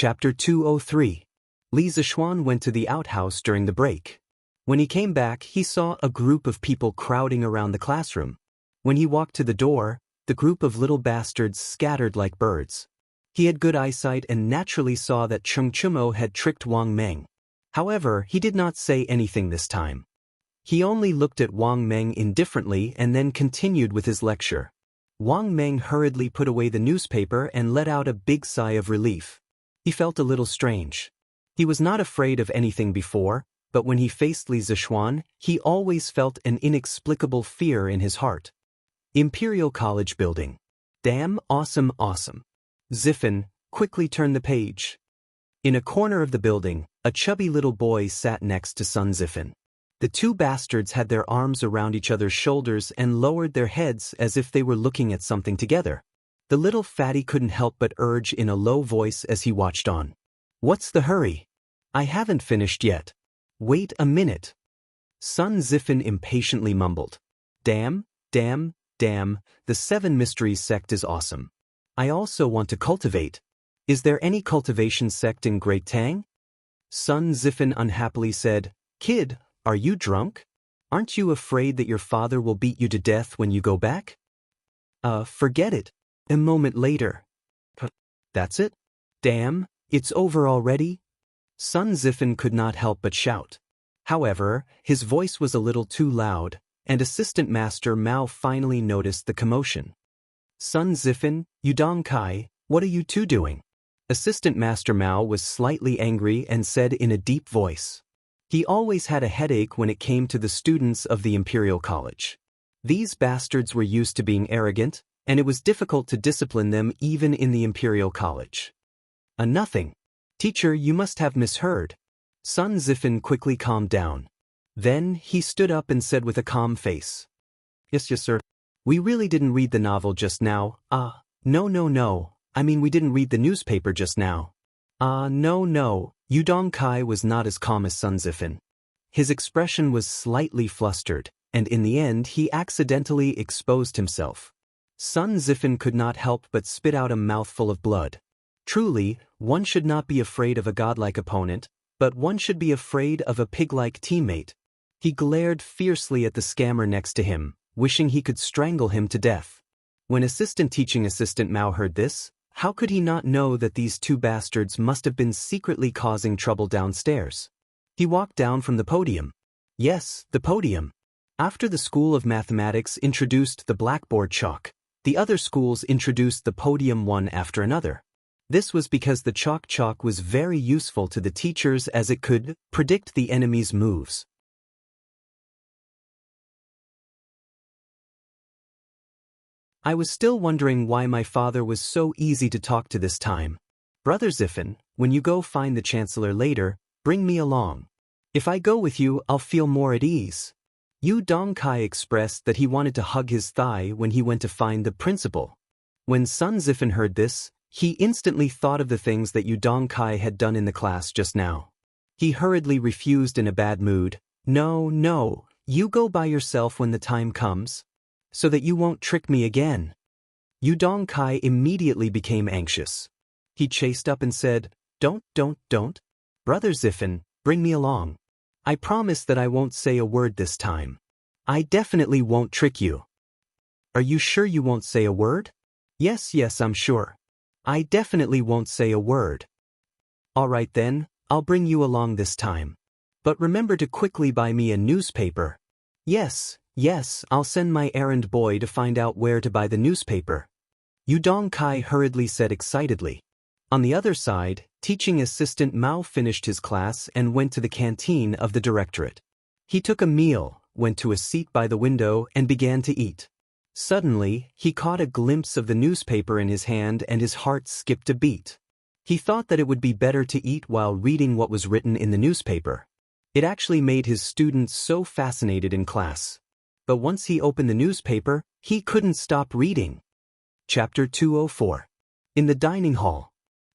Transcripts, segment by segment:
Chapter 203. Li Zixuan went to the outhouse during the break. When he came back, he saw a group of people crowding around the classroom. When he walked to the door, the group of little bastards scattered like birds. He had good eyesight and naturally saw that Cheng Chumo had tricked Wang Meng. However, he did not say anything this time. He only looked at Wang Meng indifferently and then continued with his lecture. Wang Meng hurriedly put away the newspaper and let out a big sigh of relief. He felt a little strange. He was not afraid of anything before, but when he faced Li Zixuan, he always felt an inexplicable fear in his heart. Imperial College Building. Damn, awesome. Ziffin quickly turned the page. In a corner of the building, a chubby little boy sat next to Sun Ziffin. The two bastards had their arms around each other's shoulders and lowered their heads as if they were looking at something together. The little fatty couldn't help but urge in a low voice as he watched on. "What's the hurry? I haven't finished yet. Wait a minute." Sun Ziffin impatiently mumbled. Damn, the Seven Mysteries sect is awesome. I also want to cultivate. Is there any cultivation sect in Great Tang? Sun Ziffin unhappily said, "Kid, are you drunk? Aren't you afraid that your father will beat you to death when you go back?" Forget it." A moment later. That's it? Damn, it's over already? Sun Ziffin could not help but shout. However, his voice was a little too loud, and Assistant Master Mao finally noticed the commotion. "Sun Ziffin, Yudong Kai, what are you two doing?" Assistant Master Mao was slightly angry and said in a deep voice. He always had a headache when it came to the students of the Imperial College. These bastards were used to being arrogant, and it was difficult to discipline them even in the Imperial College. Nothing. Teacher, you must have misheard." Sun Ziffin quickly calmed down. Then he stood up and said with a calm face. Yes, sir. We really didn't read the novel just now. No. I mean, we didn't read the newspaper just now. No. Yudong Kai was not as calm as Sun Ziffin. His expression was slightly flustered, and in the end he accidentally exposed himself. Sun Ziffin could not help but spit out a mouthful of blood. Truly, one should not be afraid of a godlike opponent, but one should be afraid of a pig-like teammate. He glared fiercely at the scammer next to him, wishing he could strangle him to death. When Assistant Teaching Assistant Mao heard this, how could he not know that these two bastards must have been secretly causing trouble downstairs? He walked down from the podium. Yes, the podium. After the School of Mathematics introduced the blackboard chalk, the other schools introduced the podium one after another. This was because the chalk was very useful to the teachers as it could predict the enemy's moves. I was still wondering why my father was so easy to talk to this time. Brother Ziffin, when you go find the Chancellor later, bring me along. If I go with you, I'll feel more at ease. Yudong Kai expressed that he wanted to hug his thigh when he went to find the principal. When Sun Ziffin heard this, he instantly thought of the things that Yudong Kai had done in the class just now. He hurriedly refused in a bad mood. No, you go by yourself when the time comes, so that you won't trick me again. Yudong Kai immediately became anxious. He chased up and said, Don't. Brother Ziffin, bring me along. I promise that I won't say a word this time. I definitely won't trick you." "Are you sure you won't say a word?" Yes, I'm sure. I definitely won't say a word." "All right then, I'll bring you along this time. But remember to quickly buy me a newspaper." Yes, I'll send my errand boy to find out where to buy the newspaper," Yudong Kai hurriedly said excitedly. On the other side, Teaching Assistant Mao finished his class and went to the canteen of the directorate. He took a meal, went to a seat by the window and began to eat. Suddenly, he caught a glimpse of the newspaper in his hand and his heart skipped a beat. He thought that it would be better to eat while reading what was written in the newspaper. It actually made his students so fascinated in class. But once he opened the newspaper, he couldn't stop reading. Chapter 204. In the dining hall.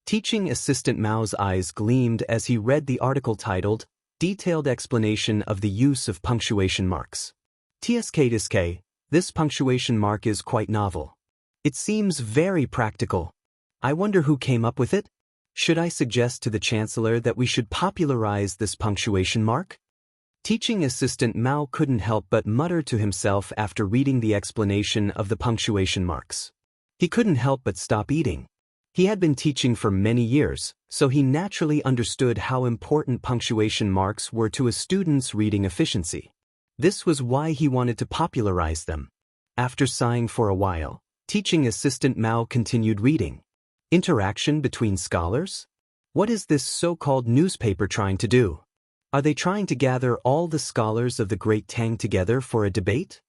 Teaching Assistant Mao's eyes gleamed as he read the article titled, Detailed Explanation of the Use of Punctuation Marks. TSK, this punctuation mark is quite novel. It seems very practical. I wonder who came up with it? Should I suggest to the Chancellor that we should popularize this punctuation mark? Teaching assistant Mao couldn't help but mutter to himself after reading the explanation of the punctuation marks. He couldn't help but stop eating. He had been teaching for many years, so he naturally understood how important punctuation marks were to a student's reading efficiency. This was why he wanted to popularize them. After sighing for a while, teaching assistant Mao continued reading. Interaction between scholars? What is this so-called newspaper trying to do? Are they trying to gather all the scholars of the Great Tang together for a debate?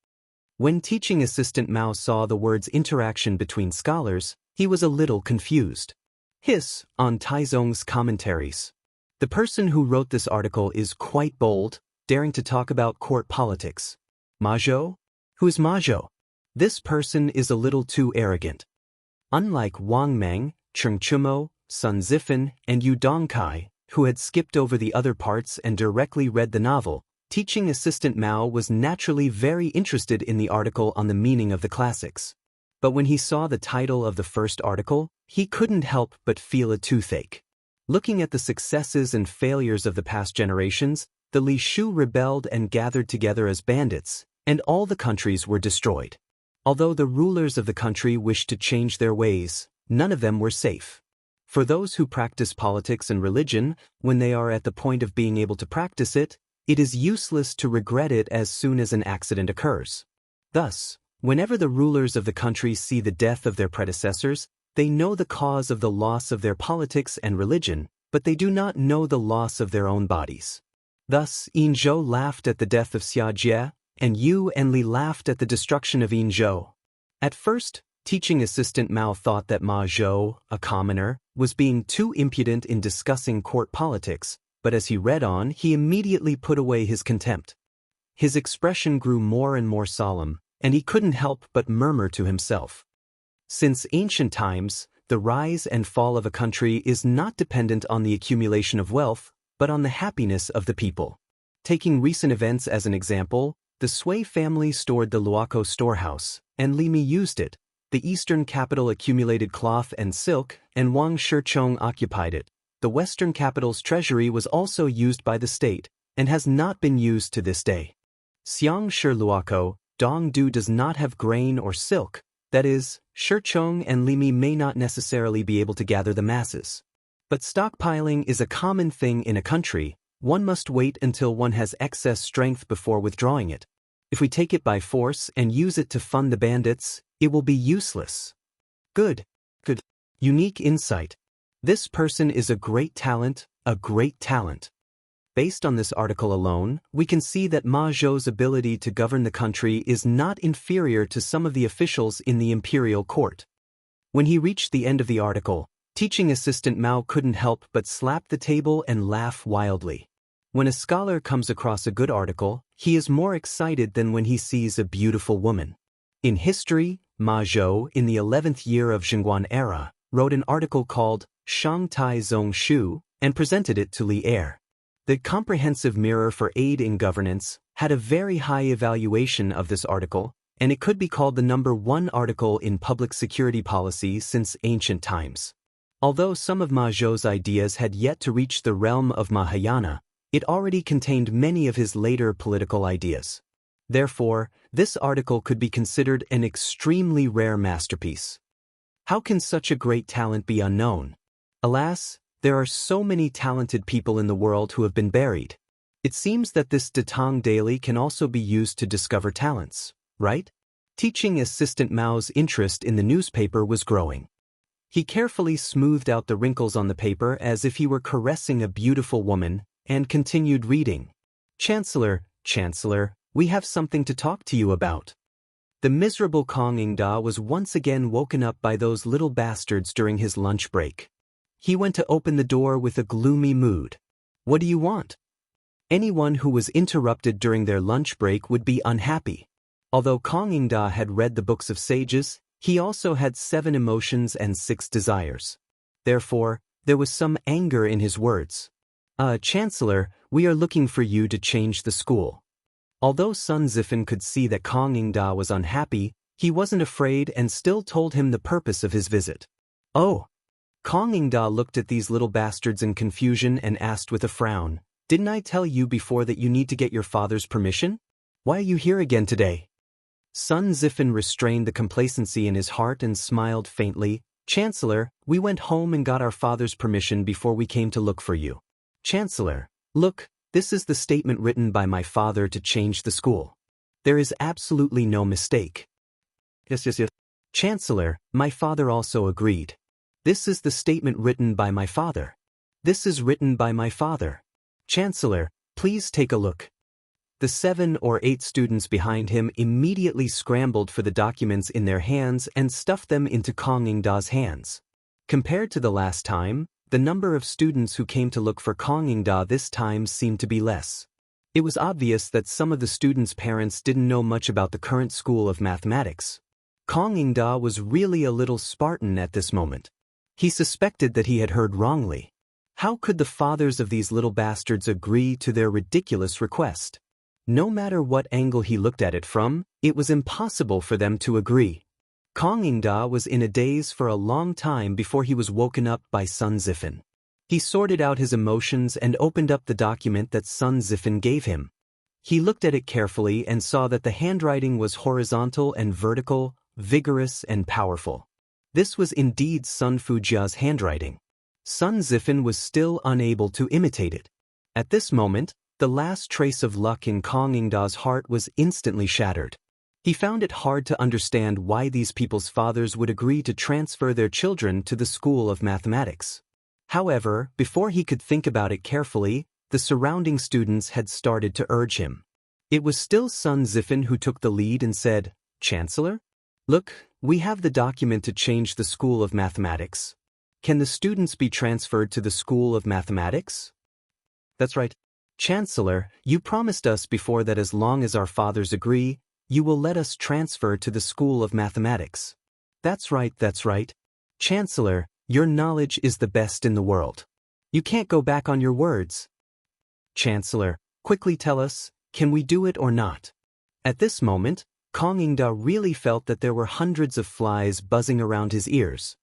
When teaching assistant Mao saw the words interaction between scholars, he was a little confused. Hiss on Taizong's commentaries. The person who wrote this article is quite bold, daring to talk about court politics. Ma Zhou? Who's Ma Zhou? This person is a little too arrogant. Unlike Wang Meng, Cheng Chumo, Sun Zifan, and Yu Dongkai, who had skipped over the other parts and directly read the novel, teaching assistant Mao was naturally very interested in the article on the meaning of the classics. But when he saw the title of the first article, he couldn't help but feel a toothache. Looking at the successes and failures of the past generations, the Li Shu rebelled and gathered together as bandits, and all the countries were destroyed. Although the rulers of the country wished to change their ways, none of them were safe. For those who practice politics and religion, when they are at the point of being able to practice it, it is useless to regret it as soon as an accident occurs. Thus, whenever the rulers of the country see the death of their predecessors, they know the cause of the loss of their politics and religion, but they do not know the loss of their own bodies. Thus, Yin Zhou laughed at the death of Xianxia, and Yu and Li laughed at the destruction of Yin Zhou. At first, teaching assistant Mao thought that Ma Zhou, a commoner, was being too impudent in discussing court politics, but as he read on, he immediately put away his contempt. His expression grew more and more solemn, and he couldn't help but murmur to himself. Since ancient times, the rise and fall of a country is not dependent on the accumulation of wealth, but on the happiness of the people. Taking recent events as an example, the Sui family stored the Luoco storehouse, and Li Mi used it. The eastern capital accumulated cloth and silk, and Wang Shichong occupied it. The western capital's treasury was also used by the state, and has not been used to this day. Xianxia Luoco, Dongdu does not have grain or silk, that is, Shichong and Li Mi may not necessarily be able to gather the masses. But stockpiling is a common thing in a country. One must wait until one has excess strength before withdrawing it. If we take it by force and use it to fund the bandits, it will be useless. Good. Unique insight. This person is a great talent, a great talent. Based on this article alone, we can see that Ma Zhou's ability to govern the country is not inferior to some of the officials in the imperial court. When he reached the end of the article, teaching assistant Mao couldn't help but slap the table and laugh wildly. When a scholar comes across a good article, he is more excited than when he sees a beautiful woman. In history, Ma Zhou, in the 11th year of Zhenguan era, wrote an article called Shang Tai Zong Shu and presented it to Li Er. The comprehensive mirror for aid in governance had a very high evaluation of this article, and it could be called the #1 article in public security policy since ancient times. Although some of Ma Zhou's ideas had yet to reach the realm of Mahayana, it already contained many of his later political ideas. Therefore, this article could be considered an extremely rare masterpiece. How can such a great talent be unknown? Alas, there are so many talented people in the world who have been buried. It seems that this Datang Daily can also be used to discover talents, right? Teaching assistant Mao's interest in the newspaper was growing. He carefully smoothed out the wrinkles on the paper as if he were caressing a beautiful woman, and continued reading. Chancellor, we have something to talk to you about. The miserable Kong Ingda was once again woken up by those little bastards during his lunch break. He went to open the door with a gloomy mood. What do you want? Anyone who was interrupted during their lunch break would be unhappy. Although Kong Ingda had read the books of sages, he also had 7 emotions and 6 desires. Therefore, there was some anger in his words. Chancellor, we are looking for you to change the school. Although Sun Zifan could see that Kong Ingda was unhappy, he wasn't afraid and still told him the purpose of his visit. Oh, Kong Ingda looked at these little bastards in confusion and asked with a frown, "Didn't I tell you before that you need to get your father's permission? Why are you here again today?" Sun Zifen restrained the complacency in his heart and smiled faintly. "Chancellor, we went home and got our father's permission before we came to look for you." "Chancellor, look, this is the statement written by my father to change the school. There is absolutely no mistake." Yes. "Chancellor, my father also agreed. This is the statement written by my father. This is written by my father. Chancellor, please take a look." The 7 or 8 students behind him immediately scrambled for the documents in their hands and stuffed them into Kong Ingda's hands. Compared to the last time, the number of students who came to look for Kong Ingda this time seemed to be less. It was obvious that some of the students' parents didn't know much about the current school of mathematics. Kong Ingda was really a little Spartan at this moment. He suspected that he had heard wrongly. How could the fathers of these little bastards agree to their ridiculous request? No matter what angle he looked at it from, it was impossible for them to agree. Kong Ingda was in a daze for a long time before he was woken up by Sun Zifen. He sorted out his emotions and opened up the document that Sun Zifen gave him. He looked at it carefully and saw that the handwriting was horizontal and vertical, vigorous and powerful. This was indeed Sun Fujia's handwriting. Sun Zifen was still unable to imitate it. At this moment, the last trace of luck in Kong Ingda's heart was instantly shattered. He found it hard to understand why these people's fathers would agree to transfer their children to the school of mathematics. However, before he could think about it carefully, the surrounding students had started to urge him. It was still Sun Zifen who took the lead and said, "Chancellor? Look, we have the document to change the school of mathematics. Can the students be transferred to the school of mathematics?" "That's right. Chancellor, you promised us before that as long as our fathers agree, you will let us transfer to the school of mathematics." That's right. Chancellor, your knowledge is the best in the world. You can't go back on your words." "Chancellor, quickly tell us, can we do it or not?" At this moment, Kong Ingda really felt that there were hundreds of flies buzzing around his ears.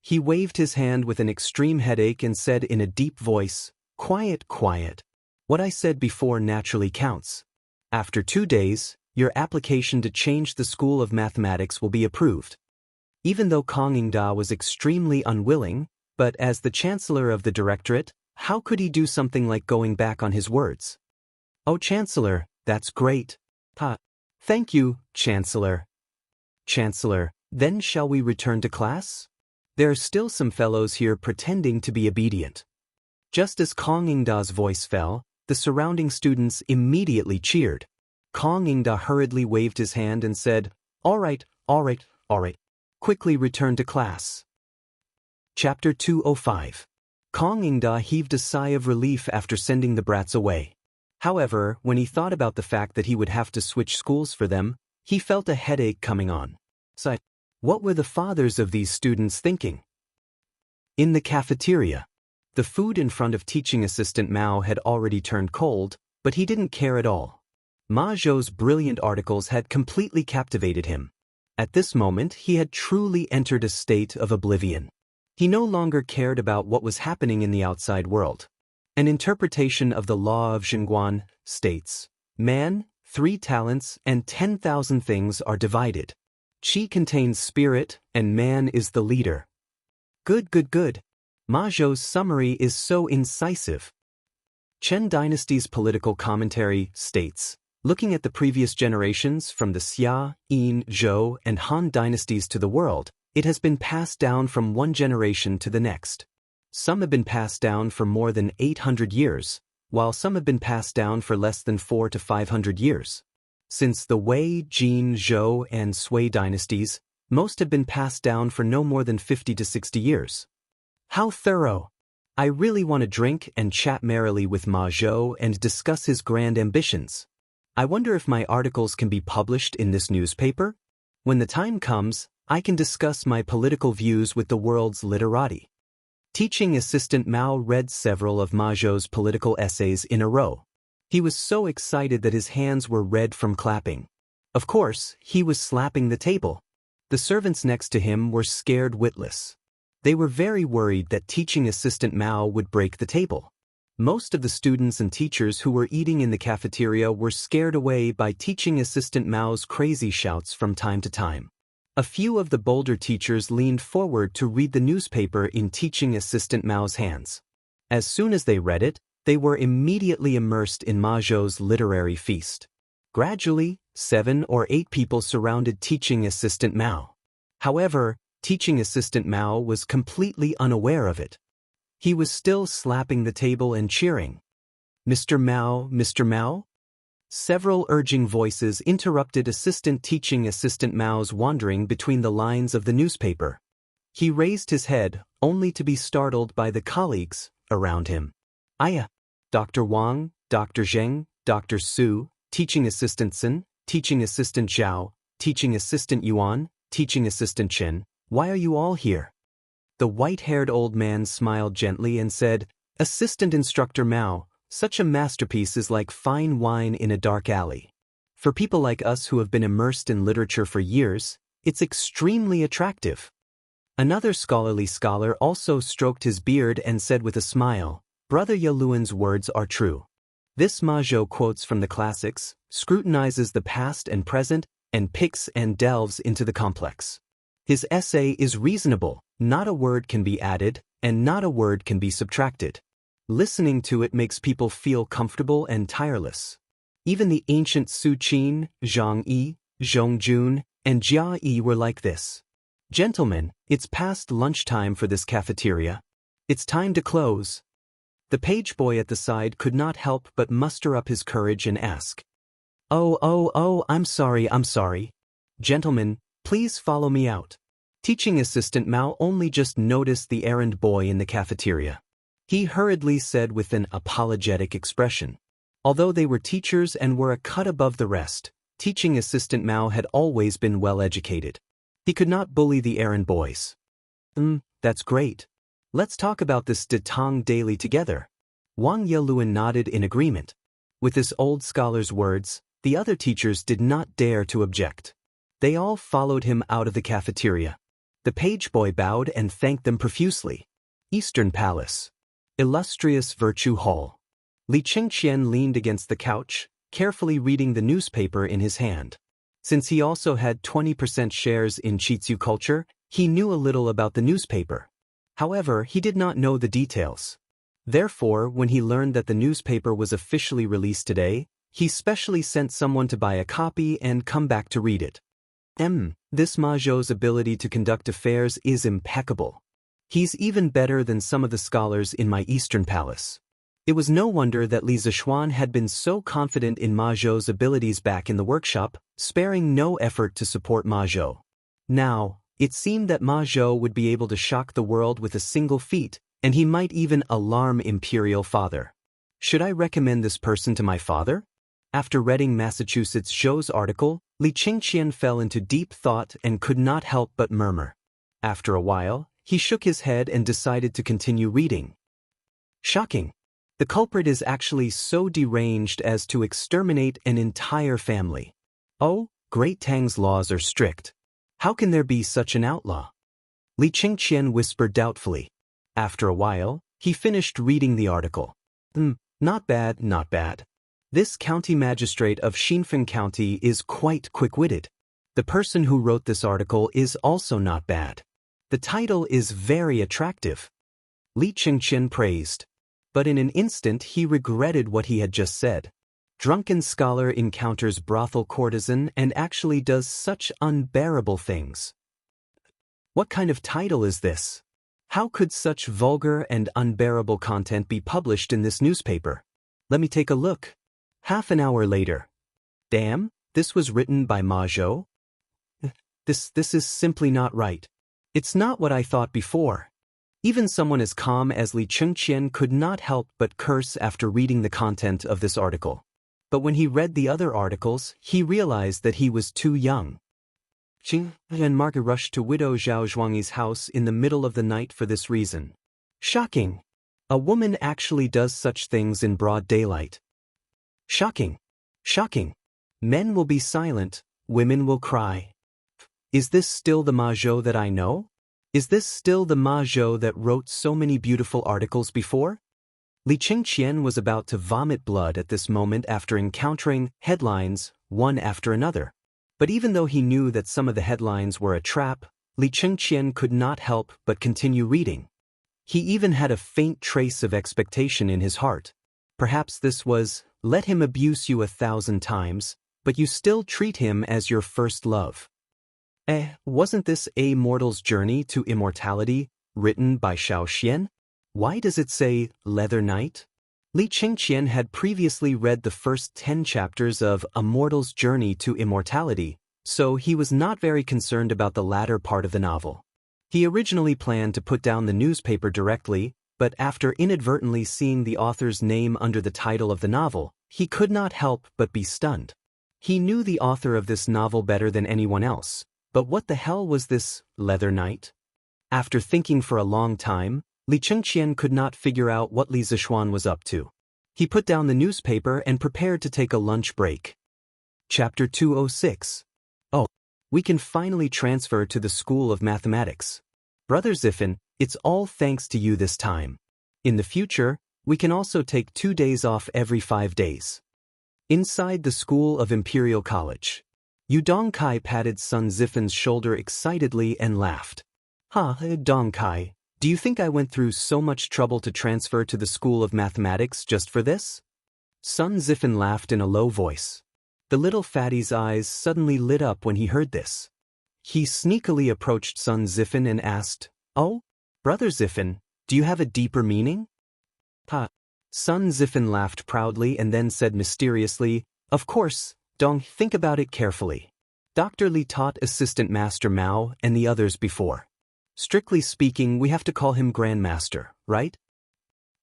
He waved his hand with an extreme headache and said in a deep voice, "Quiet. What I said before naturally counts. After 2 days, your application to change the school of mathematics will be approved." Even though Kong Ingda was extremely unwilling, but as the chancellor of the directorate, how could he do something like going back on his words? "Oh, Chancellor, that's great. Thank you, Chancellor." "Chancellor, then shall we return to class? There are still some fellows here pretending to be obedient." Just as Kong Ingda's voice fell, the surrounding students immediately cheered. Kong Ingda hurriedly waved his hand and said, All right. Quickly return to class." Chapter 205. Kong Ingda heaved a sigh of relief after sending the brats away. However, when he thought about the fact that he would have to switch schools for them, he felt a headache coming on. So, what were the fathers of these students thinking? In the cafeteria, the food in front of teaching assistant Mao had already turned cold, but he didn't care at all. Ma Zhou's brilliant articles had completely captivated him. At this moment, he had truly entered a state of oblivion. He no longer cared about what was happening in the outside world. An interpretation of the law of Zhenguan states, "Man, 3 talents, and 10,000 things are divided. Qi contains spirit, and man is the leader." Good. Ma Zhou's summary is so incisive. Chen Dynasty's political commentary states, looking at the previous generations from the Xia, Yin, Zhou, and Han dynasties to the world, it has been passed down from one generation to the next. Some have been passed down for more than 800 years, while some have been passed down for less than 400 to 500 years. Since the Wei, Jin, Zhou, and Sui dynasties, most have been passed down for no more than 50 to 60 years. How thorough! I really want to drink and chat merrily with Ma Zhou and discuss his grand ambitions. I wonder if my articles can be published in this newspaper? When the time comes, I can discuss my political views with the world's literati. Teaching assistant Mao read several of Ma Zhou's political essays in a row. He was so excited that his hands were red from clapping. Of course, he was slapping the table. The servants next to him were scared witless. They were very worried that teaching assistant Mao would break the table. Most of the students and teachers who were eating in the cafeteria were scared away by teaching assistant Mao's crazy shouts from time to time. A few of the bolder teachers leaned forward to read the newspaper in teaching assistant Mao's hands. As soon as they read it, they were immediately immersed in Ma Zhou's literary feast. Gradually, 7 or 8 people surrounded teaching assistant Mao. However, teaching assistant Mao was completely unaware of it. He was still slapping the table and cheering. "Mr. Mao, Mr. Mao?" Several urging voices interrupted teaching assistant Mao's wandering between the lines of the newspaper. He raised his head, only to be startled by the colleagues around him. "Aya! Dr. Wang, Dr. Zheng, Dr. Su, teaching assistant Sun, teaching assistant Zhao, teaching assistant Yuan, teaching assistant Chen, why are you all here?" The white-haired old man smiled gently and said, "Assistant Instructor Mao, such a masterpiece is like fine wine in a dark alley. For people like us who have been immersed in literature for years, it's extremely attractive." Another scholarly scholar also stroked his beard and said with a smile, "Brother Yaluan's words are true." This Ma Zhou quotes from the classics, scrutinizes the past and present, and picks and delves into the complex. His essay is reasonable, not a word can be added, and not a word can be subtracted. Listening to it makes people feel comfortable and tireless. Even the ancient Su Qin, Zhang Yi, Zhong Jun, and Jia Yi were like this. "Gentlemen, it's past lunchtime for this cafeteria. It's time to close." The page boy at the side could not help but muster up his courage and ask, Oh, I'm sorry. Gentlemen, please follow me out." Teaching assistant Mao only just noticed the errand boy in the cafeteria. He hurriedly said with an apologetic expression. Although they were teachers and were a cut above the rest, teaching assistant Mao had always been well educated. He could not bully the errand boys. That's great. Let's talk about this De Tong daily together." Wang Yaluan nodded in agreement. With this old scholar's words, the other teachers did not dare to object. They all followed him out of the cafeteria. The page boy bowed and thanked them profusely. Eastern Palace. Illustrious Virtue Hall. Li Chengqian leaned against the couch, carefully reading the newspaper in his hand. Since he also had 20% shares in Qitzu culture, he knew a little about the newspaper. However, he did not know the details. Therefore, when he learned that the newspaper was officially released today, he specially sent someone to buy a copy and come back to read it. This Ma Zhou's ability to conduct affairs is impeccable. He's even better than some of the scholars in my Eastern Palace. It was no wonder that Li Zishuan had been so confident in Ma Zhou's abilities back in the workshop, sparing no effort to support Ma Zhou. Now, it seemed that Ma Zhou would be able to shock the world with a single feat, and he might even alarm Imperial Father. Should I recommend this person to my father? After reading Massachusetts Zhou's article, Li Chengqian fell into deep thought and could not help but murmur. After a while, he shook his head and decided to continue reading. Shocking. The culprit is actually so deranged as to exterminate an entire family. Oh, Great Tang's laws are strict. How can there be such an outlaw? Li Chengqian whispered doubtfully. After a while, he finished reading the article. Not bad. This county magistrate of Xinfen County is quite quick-witted. The person who wrote this article is also not bad. The title is very attractive. Li Chengqian praised. But in an instant he regretted what he had just said. Drunken scholar encounters brothel courtesan and actually does such unbearable things. What kind of title is this? How could such vulgar and unbearable content be published in this newspaper? Let me take a look. Half an hour later. Damn, this was written by Ma Zhou? This is simply not right. It's not what I thought before. Even someone as calm as Li Chengqian could not help but curse after reading the content of this article. But when he read the other articles, he realized that he was too young. Qing and Marga rushed to widow Zhao Zhuangyi's house in the middle of the night for this reason. Shocking. A woman actually does such things in broad daylight. Shocking. Men will be silent, women will cry. Is this still the Ma Zhou that I know? Is this still the Ma Zhou that wrote so many beautiful articles before? Li Qingqian was about to vomit blood at this moment after encountering headlines, one after another. But even though he knew that some of the headlines were a trap, Li Qingqian could not help but continue reading. He even had a faint trace of expectation in his heart. Perhaps this was, let him abuse you 1,000 times, but you still treat him as your first love. Wasn't this A Mortal's Journey to Immortality, written by Xianxia? Why does it say, Leather Knight? Li Qingqian had previously read the first 10 chapters of A Mortal's Journey to Immortality, so he was not very concerned about the latter part of the novel. He originally planned to put down the newspaper directly, but after inadvertently seeing the author's name under the title of the novel, he could not help but be stunned. He knew the author of this novel better than anyone else, but what the hell was this Leather Knight? After thinking for a long time, Li Qingqian could not figure out what Li Zishuan was up to. He put down the newspaper and prepared to take a lunch break. Chapter 206. Oh, we can finally transfer to the School of Mathematics. Brother Ziffin, it's all thanks to you this time. In the future, we can also take 2 days off every 5 days. Inside the School of Imperial College, Yu Dongkai patted Sun Ziffin's shoulder excitedly and laughed. Dongkai, do you think I went through so much trouble to transfer to the School of Mathematics just for this? Sun Ziffin laughed in a low voice. The little fatty's eyes suddenly lit up when he heard this. He sneakily approached Sun Ziffin and asked, Oh, Brother Ziffin, do you have a deeper meaning? Sun Ziffin laughed proudly and then said mysteriously, Of course, Dong, think about it carefully. Dr. Li taught Assistant Master Mao and the others before. Strictly speaking, we have to call him Grandmaster, right?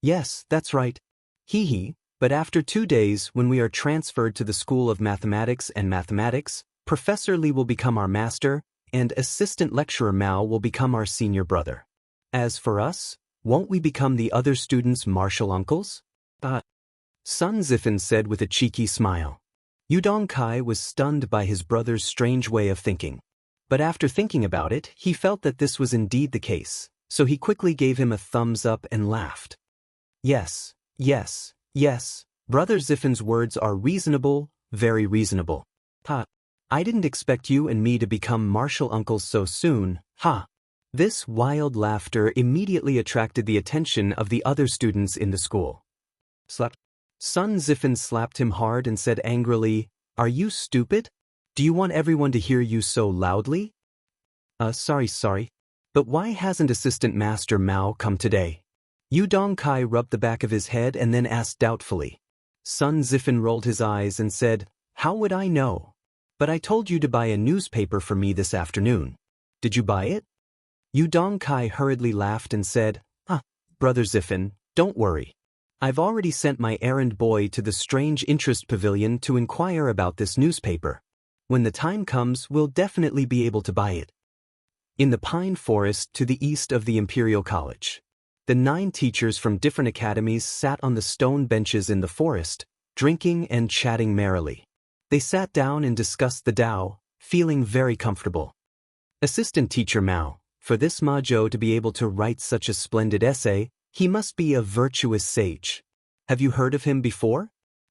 Yes, that's right. Hee. But after 2 days, when we are transferred to the School of Mathematics and Mathematics, Professor Li will become our master, and Assistant Lecturer Mao will become our senior brother. As for us, won't we become the other students' martial uncles? Sun Ziffin said with a cheeky smile. Yu Dongkai was stunned by his brother's strange way of thinking. But after thinking about it, he felt that this was indeed the case, so he quickly gave him a thumbs up and laughed. Yes, Brother Ziffin's words are reasonable, very reasonable. I didn't expect you and me to become martial uncles so soon, This wild laughter immediately attracted the attention of the other students in the school. Sun Ziffin slapped him hard and said angrily, Are you stupid? Do you want everyone to hear you so loudly? Sorry. But why hasn't Assistant Master Mao come today? Yu Dongkai rubbed the back of his head and then asked doubtfully. Sun Ziffin rolled his eyes and said, How would I know? But I told you to buy a newspaper for me this afternoon. Did you buy it? Yu Dongkai hurriedly laughed and said, Brother Ziffin, don't worry. I've already sent my errand boy to the Strange Interest Pavilion to inquire about this newspaper. When the time comes, we'll definitely be able to buy it. In the pine forest to the east of the Imperial College, the 9 teachers from different academies sat on the stone benches in the forest, drinking and chatting merrily. They sat down and discussed the Tao, feeling very comfortable. Assistant Teacher Mao, for this Ma Zhou to be able to write such a splendid essay, he must be a virtuous sage. Have you heard of him before?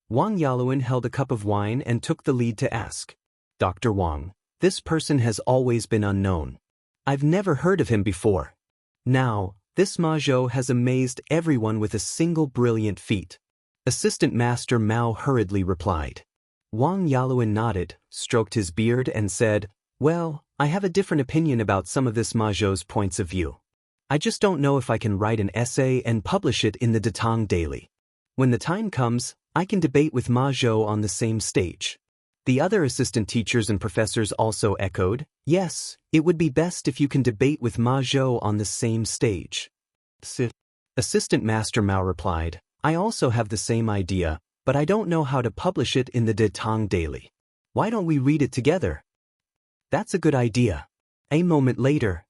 Wang Yaluan held a cup of wine and took the lead to ask. Dr. Wang, this person has always been unknown. I've never heard of him before. Now, this Ma Zhou has amazed everyone with a single brilliant feat. Assistant Master Mao hurriedly replied. Wang Yaluan nodded, stroked his beard and said, Well, I have a different opinion about some of this Ma Zhou's points of view. I just don't know if I can write an essay and publish it in the Datang Daily. When the time comes, I can debate with Ma Zhou on the same stage. The other assistant teachers and professors also echoed, Yes, it would be best if you can debate with Ma Zhou on the same stage. Assistant Master Mao replied, I also have the same idea, but I don't know how to publish it in the Datang Daily. Why don't we read it together? That's a good idea. A moment later.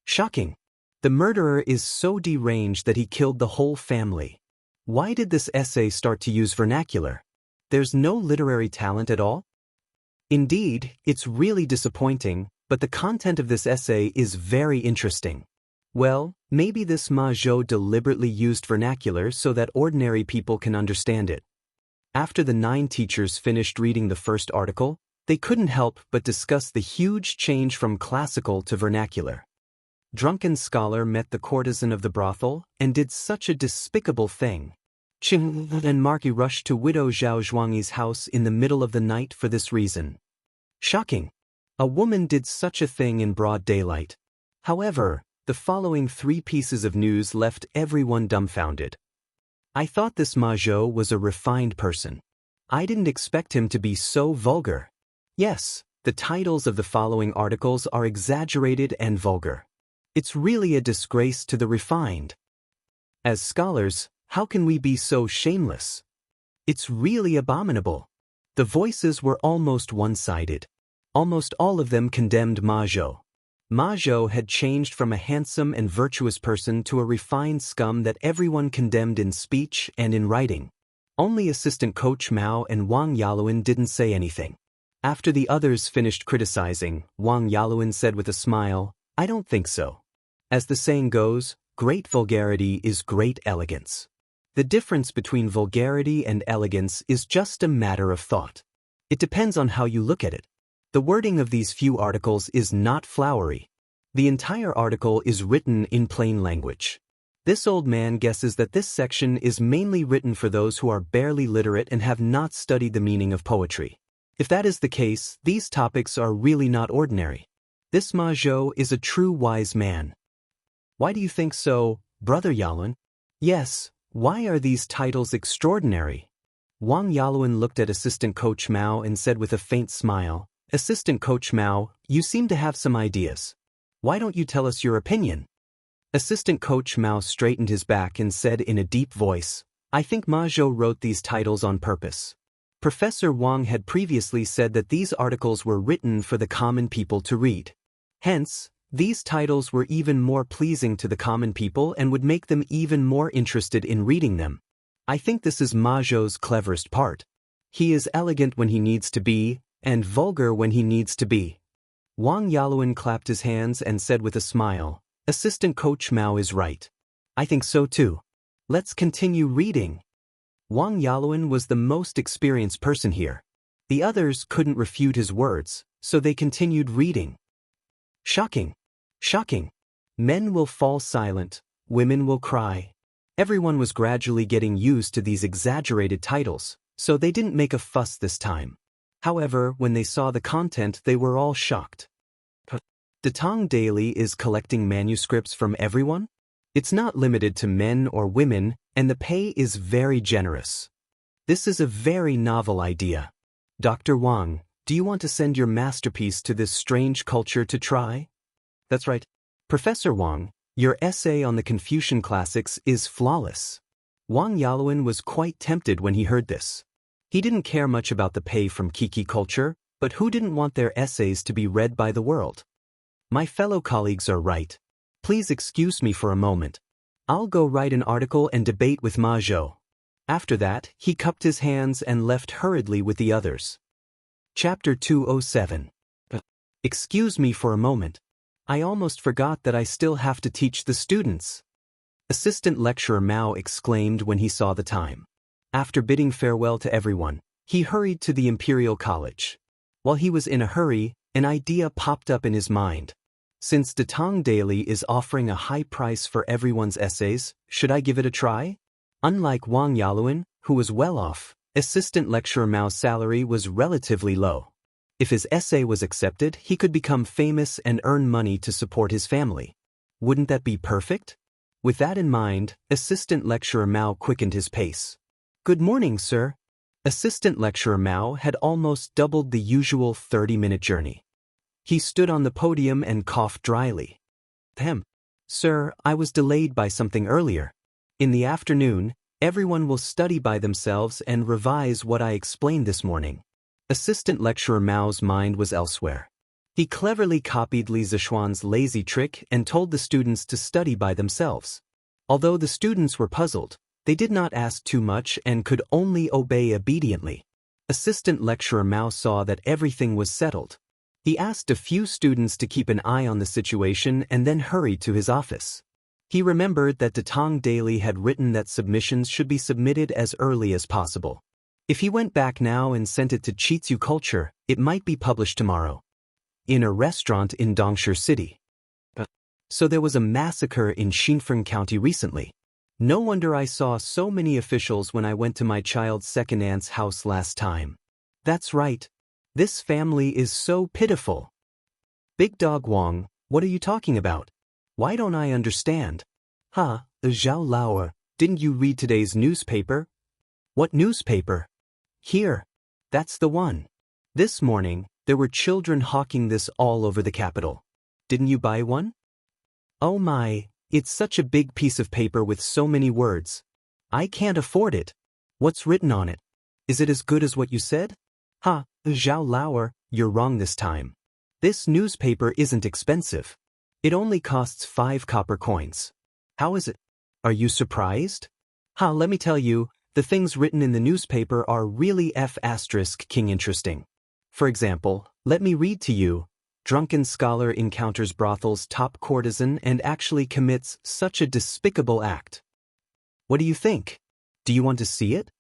Shocking. The murderer is so deranged that he killed the whole family. Why did this essay start to use vernacular? There's no literary talent at all? Indeed, it's really disappointing, but the content of this essay is very interesting. Well, maybe this Ma Zhou deliberately used vernacular so that ordinary people can understand it. After the 9 teachers finished reading the first article, they couldn't help but discuss the huge change from classical to vernacular. Drunken scholar met the courtesan of the brothel and did such a despicable thing. Qing and Marky rushed to widow Zhao Zhuangyi's house in the middle of the night for this reason. Shocking! A woman did such a thing in broad daylight. However, the following 3 pieces of news left everyone dumbfounded. I thought this Ma Zhou was a refined person. I didn't expect him to be so vulgar. Yes, the titles of the following articles are exaggerated and vulgar. It's really a disgrace to the refined. As scholars, how can we be so shameless? It's really abominable. The voices were almost one-sided. Almost all of them condemned Ma Zhou. Ma Zhou had changed from a handsome and virtuous person to a refined scum that everyone condemned in speech and in writing. Only assistant coach Mao and Wang Yaluan didn't say anything. After the others finished criticizing, Wang Yaluan said with a smile, "I don't think so. As the saying goes, great vulgarity is great elegance. The difference between vulgarity and elegance is just a matter of thought. It depends on how you look at it. The wording of these few articles is not flowery. The entire article is written in plain language. This old man guesses that this section is mainly written for those who are barely literate and have not studied the meaning of poetry. If that is the case, these topics are really not ordinary. This Ma Zhou is a true wise man." "Why do you think so, Brother Yaluan?" "Yes, why are these titles extraordinary?" Wang Yaluan looked at assistant coach Mao and said with a faint smile, "Assistant coach Mao, you seem to have some ideas. Why don't you tell us your opinion?" Assistant coach Mao straightened his back and said in a deep voice, "I think Ma Zhou wrote these titles on purpose. Professor Wang had previously said that these articles were written for the common people to read. Hence, these titles were even more pleasing to the common people and would make them even more interested in reading them. I think this is Ma Zhou's cleverest part. He is elegant when he needs to be, and vulgar when he needs to be." Wang Yaluan clapped his hands and said with a smile, "Assistant coach Mao is right. I think so too. Let's continue reading." Wang Yaluan was the most experienced person here. The others couldn't refute his words, so they continued reading. Shocking! Shocking! Men will fall silent, women will cry. Everyone was gradually getting used to these exaggerated titles, so they didn't make a fuss this time. However, when they saw the content, they were all shocked. Datang Daily is collecting manuscripts from everyone? It's not limited to men or women, and the pay is very generous. This is a very novel idea. Dr. Wang, do you want to send your masterpiece to this strange culture to try? That's right. Professor Wang, your essay on the Confucian classics is flawless. Wang Yaluan was quite tempted when he heard this. He didn't care much about the pay from Kiki culture, but who didn't want their essays to be read by the world? My fellow colleagues are right. Please excuse me for a moment. I'll go write an article and debate with Ma Zhou. After that, he cupped his hands and left hurriedly with the others. Chapter 207. Excuse me for a moment. I almost forgot that I still have to teach the students. Assistant Lecturer Mao exclaimed when he saw the time. After bidding farewell to everyone, he hurried to the Imperial College. While he was in a hurry, an idea popped up in his mind. Since Datang Daily is offering a high price for everyone's essays, should I give it a try? Unlike Wang Yaluan, who was well off, Assistant Lecturer Mao's salary was relatively low. If his essay was accepted, he could become famous and earn money to support his family. Wouldn't that be perfect? With that in mind, Assistant Lecturer Mao quickened his pace. Good morning, sir. Assistant Lecturer Mao had almost doubled the usual 30-minute journey. He stood on the podium and coughed dryly. Sir, I was delayed by something earlier. In the afternoon, everyone will study by themselves and revise what I explained this morning. Assistant Lecturer Mao's mind was elsewhere. He cleverly copied Li Zishuan's lazy trick and told the students to study by themselves. Although the students were puzzled, they did not ask too much and could only obey obediently. Assistant Lecturer Mao saw that everything was settled. He asked a few students to keep an eye on the situation and then hurried to his office. He remembered that Detang Daily had written that submissions should be submitted as early as possible. If he went back now and sent it to Chitsu Culture, it might be published tomorrow. In a restaurant in Dongshi City. So there was a massacre in Xinfeng County recently. No wonder I saw so many officials when I went to my child's second aunt's house last time. That's right. This family is so pitiful. Big Dog Wang, what are you talking about? Why don't I understand? Zhao Laoer, didn't you read today's newspaper? What newspaper? Here. That's the one. This morning, there were children hawking this all over the capital. Didn't you buy one? Oh my, it's such a big piece of paper with so many words. I can't afford it. What's written on it? Is it as good as what you said? Zhao Laoer, you're wrong this time. This newspaper isn't expensive. It only costs 5 copper coins. How is it? Are you surprised? Let me tell you, the things written in the newspaper are really King interesting. For example, let me read to you. Drunken scholar encounters brothel's top courtesan and actually commits such a despicable act. What do you think? Do you want to see it?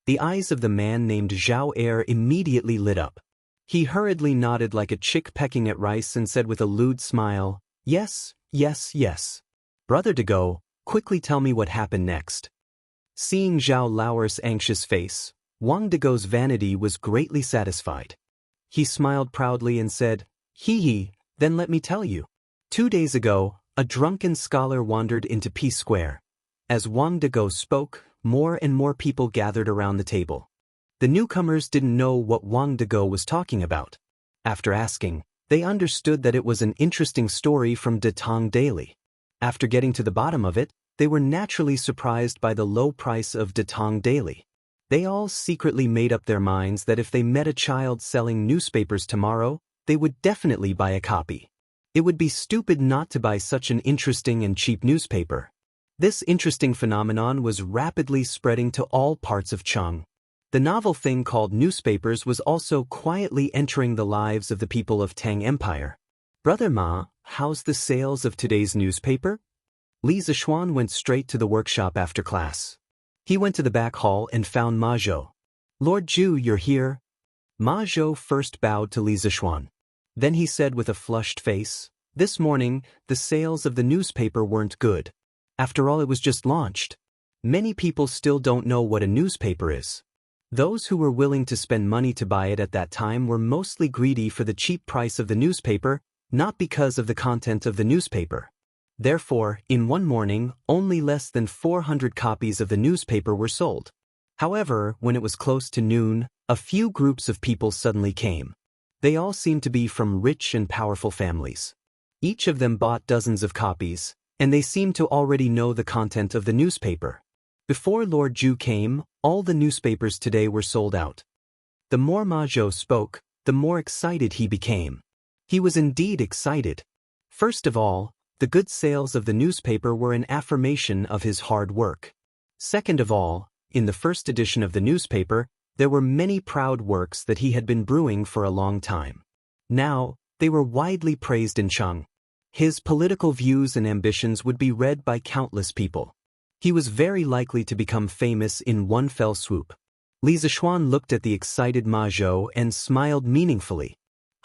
The eyes of the man named Zhao Er immediately lit up. He hurriedly nodded like a chick pecking at rice and said with a lewd smile, Yes, yes, yes. Brother Dago, quickly tell me what happened next. Seeing Zhao Laoer's anxious face, Wang Dago's vanity was greatly satisfied. He smiled proudly and said, Hee, then let me tell you. 2 days ago, a drunken scholar wandered into Peace Square. As Wang Dago spoke, more and more people gathered around the table. The newcomers didn't know what Wang Dago was talking about. After asking, they understood that it was an interesting story from Detang Daily. After getting to the bottom of it, they were naturally surprised by the low price of Detang Daily. They all secretly made up their minds that if they met a child selling newspapers tomorrow, they would definitely buy a copy. It would be stupid not to buy such an interesting and cheap newspaper. This interesting phenomenon was rapidly spreading to all parts of Cheng. The novel thing called newspapers was also quietly entering the lives of the people of Tang Empire. Brother Ma, how's the sales of today's newspaper? Li Zishuan went straight to the workshop after class. He went to the back hall and found Ma Zhou. Lord Ju, you're here? Ma Zhou first bowed to Li Zishuan. Then he said with a flushed face, This morning, the sales of the newspaper weren't good. After all, it was just launched. Many people still don't know what a newspaper is. Those who were willing to spend money to buy it at that time were mostly greedy for the cheap price of the newspaper, not because of the content of the newspaper. Therefore, in one morning, only less than 400 copies of the newspaper were sold. However, when it was close to noon, a few groups of people suddenly came. They all seemed to be from rich and powerful families. Each of them bought dozens of copies, and they seemed to already know the content of the newspaper. Before Lord Ju came, all the newspapers today were sold out. The more Ma Zhou spoke, the more excited he became. He was indeed excited. First of all, the good sales of the newspaper were an affirmation of his hard work. Second of all, in the first edition of the newspaper, there were many proud works that he had been brewing for a long time. Now, they were widely praised in Cheng. His political views and ambitions would be read by countless people. He was very likely to become famous in one fell swoop. Li Zishuan looked at the excited Ma Zhou and smiled meaningfully.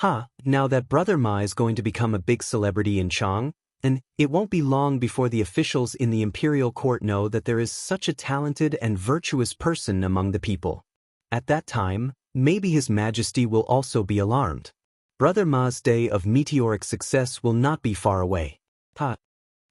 Now that Brother Ma is going to become a big celebrity in Cheng, and it won't be long before the officials in the imperial court know that there is such a talented and virtuous person among the people. At that time, maybe His Majesty will also be alarmed. Brother Ma's day of meteoric success will not be far away.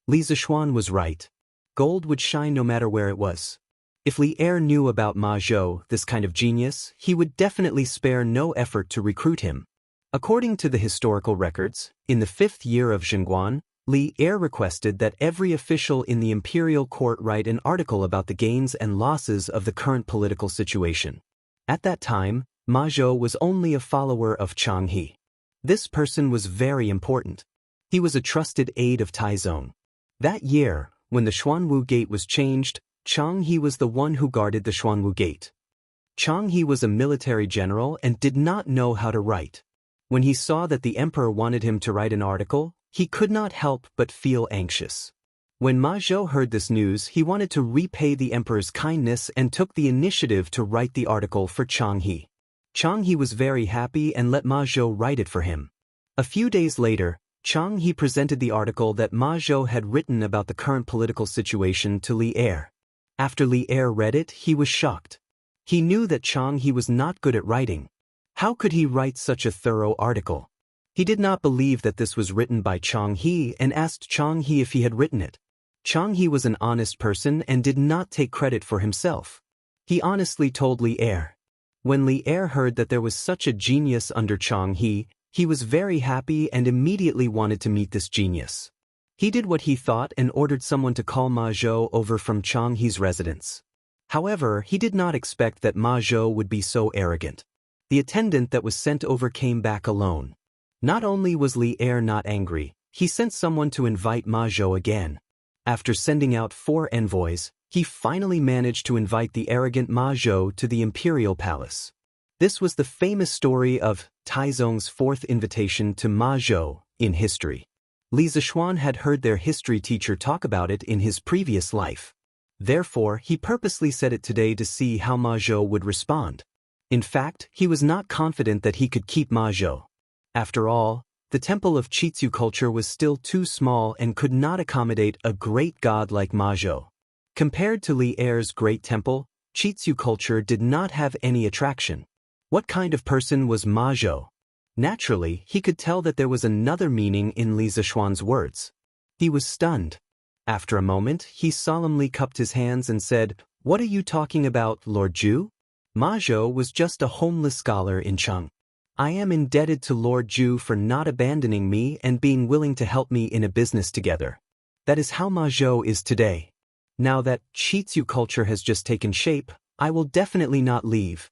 Li Zishuan was right. Gold would shine no matter where it was. If Li Er knew about Ma Zhou, this kind of genius, he would definitely spare no effort to recruit him. According to the historical records, in the 5th year of Zhenguan, Li Er requested that every official in the imperial court write an article about the gains and losses of the current political situation. At that time, Ma Zhou was only a follower of Chang He. This person was very important. He was a trusted aide of Taizong. That year, when the Xuanwu Gate was changed, Chang He was the one who guarded the Xuanwu Gate. Chang He was a military general and did not know how to write. When he saw that the emperor wanted him to write an article, he could not help but feel anxious. When Ma Zhou heard this news, he wanted to repay the emperor's kindness and took the initiative to write the article for Xianxia. Xianxia was very happy and let Ma Zhou write it for him. A few days later, Xianxia presented the article that Ma Zhou had written about the current political situation to Li Er. After Li Er read it, he was shocked. He knew that Xianxia was not good at writing. How could he write such a thorough article? He did not believe that this was written by Xianxia and asked Xianxia if he had written it. Xianxia was an honest person and did not take credit for himself. He honestly told Li Er. When Li Er heard that there was such a genius under Xianxia, he was very happy and immediately wanted to meet this genius. He did what he thought and ordered someone to call Ma Zhou over from Xiangxia's residence. However, he did not expect that Ma Zhou would be so arrogant. The attendant that was sent over came back alone. Not only was Li Er not angry, he sent someone to invite Ma Zhou again. After sending out 4 envoys, he finally managed to invite the arrogant Ma Zhou to the imperial palace. This was the famous story of Taizong's 4th invitation to Ma Zhou in history. Li Zishuan had heard their history teacher talk about it in his previous life. Therefore, he purposely said it today to see how Ma Zhou would respond. In fact, he was not confident that he could keep Ma Zhou. After all, the temple of Qitzu culture was still too small and could not accommodate a great god like Ma Zhou. Compared to Li Er's great temple, Qitzu culture did not have any attraction. What kind of person was Ma Zhou? Naturally, he could tell that there was another meaning in Li Zishuan's words. He was stunned. After a moment, he solemnly cupped his hands and said, "What are you talking about, Lord Zhu?" Ma Zhou was just a homeless scholar in Cheng. I am indebted to Lord Zhu for not abandoning me and being willing to help me in a business together. That is how Ma Zhou is today. Now that Qitzu culture has just taken shape, I will definitely not leave.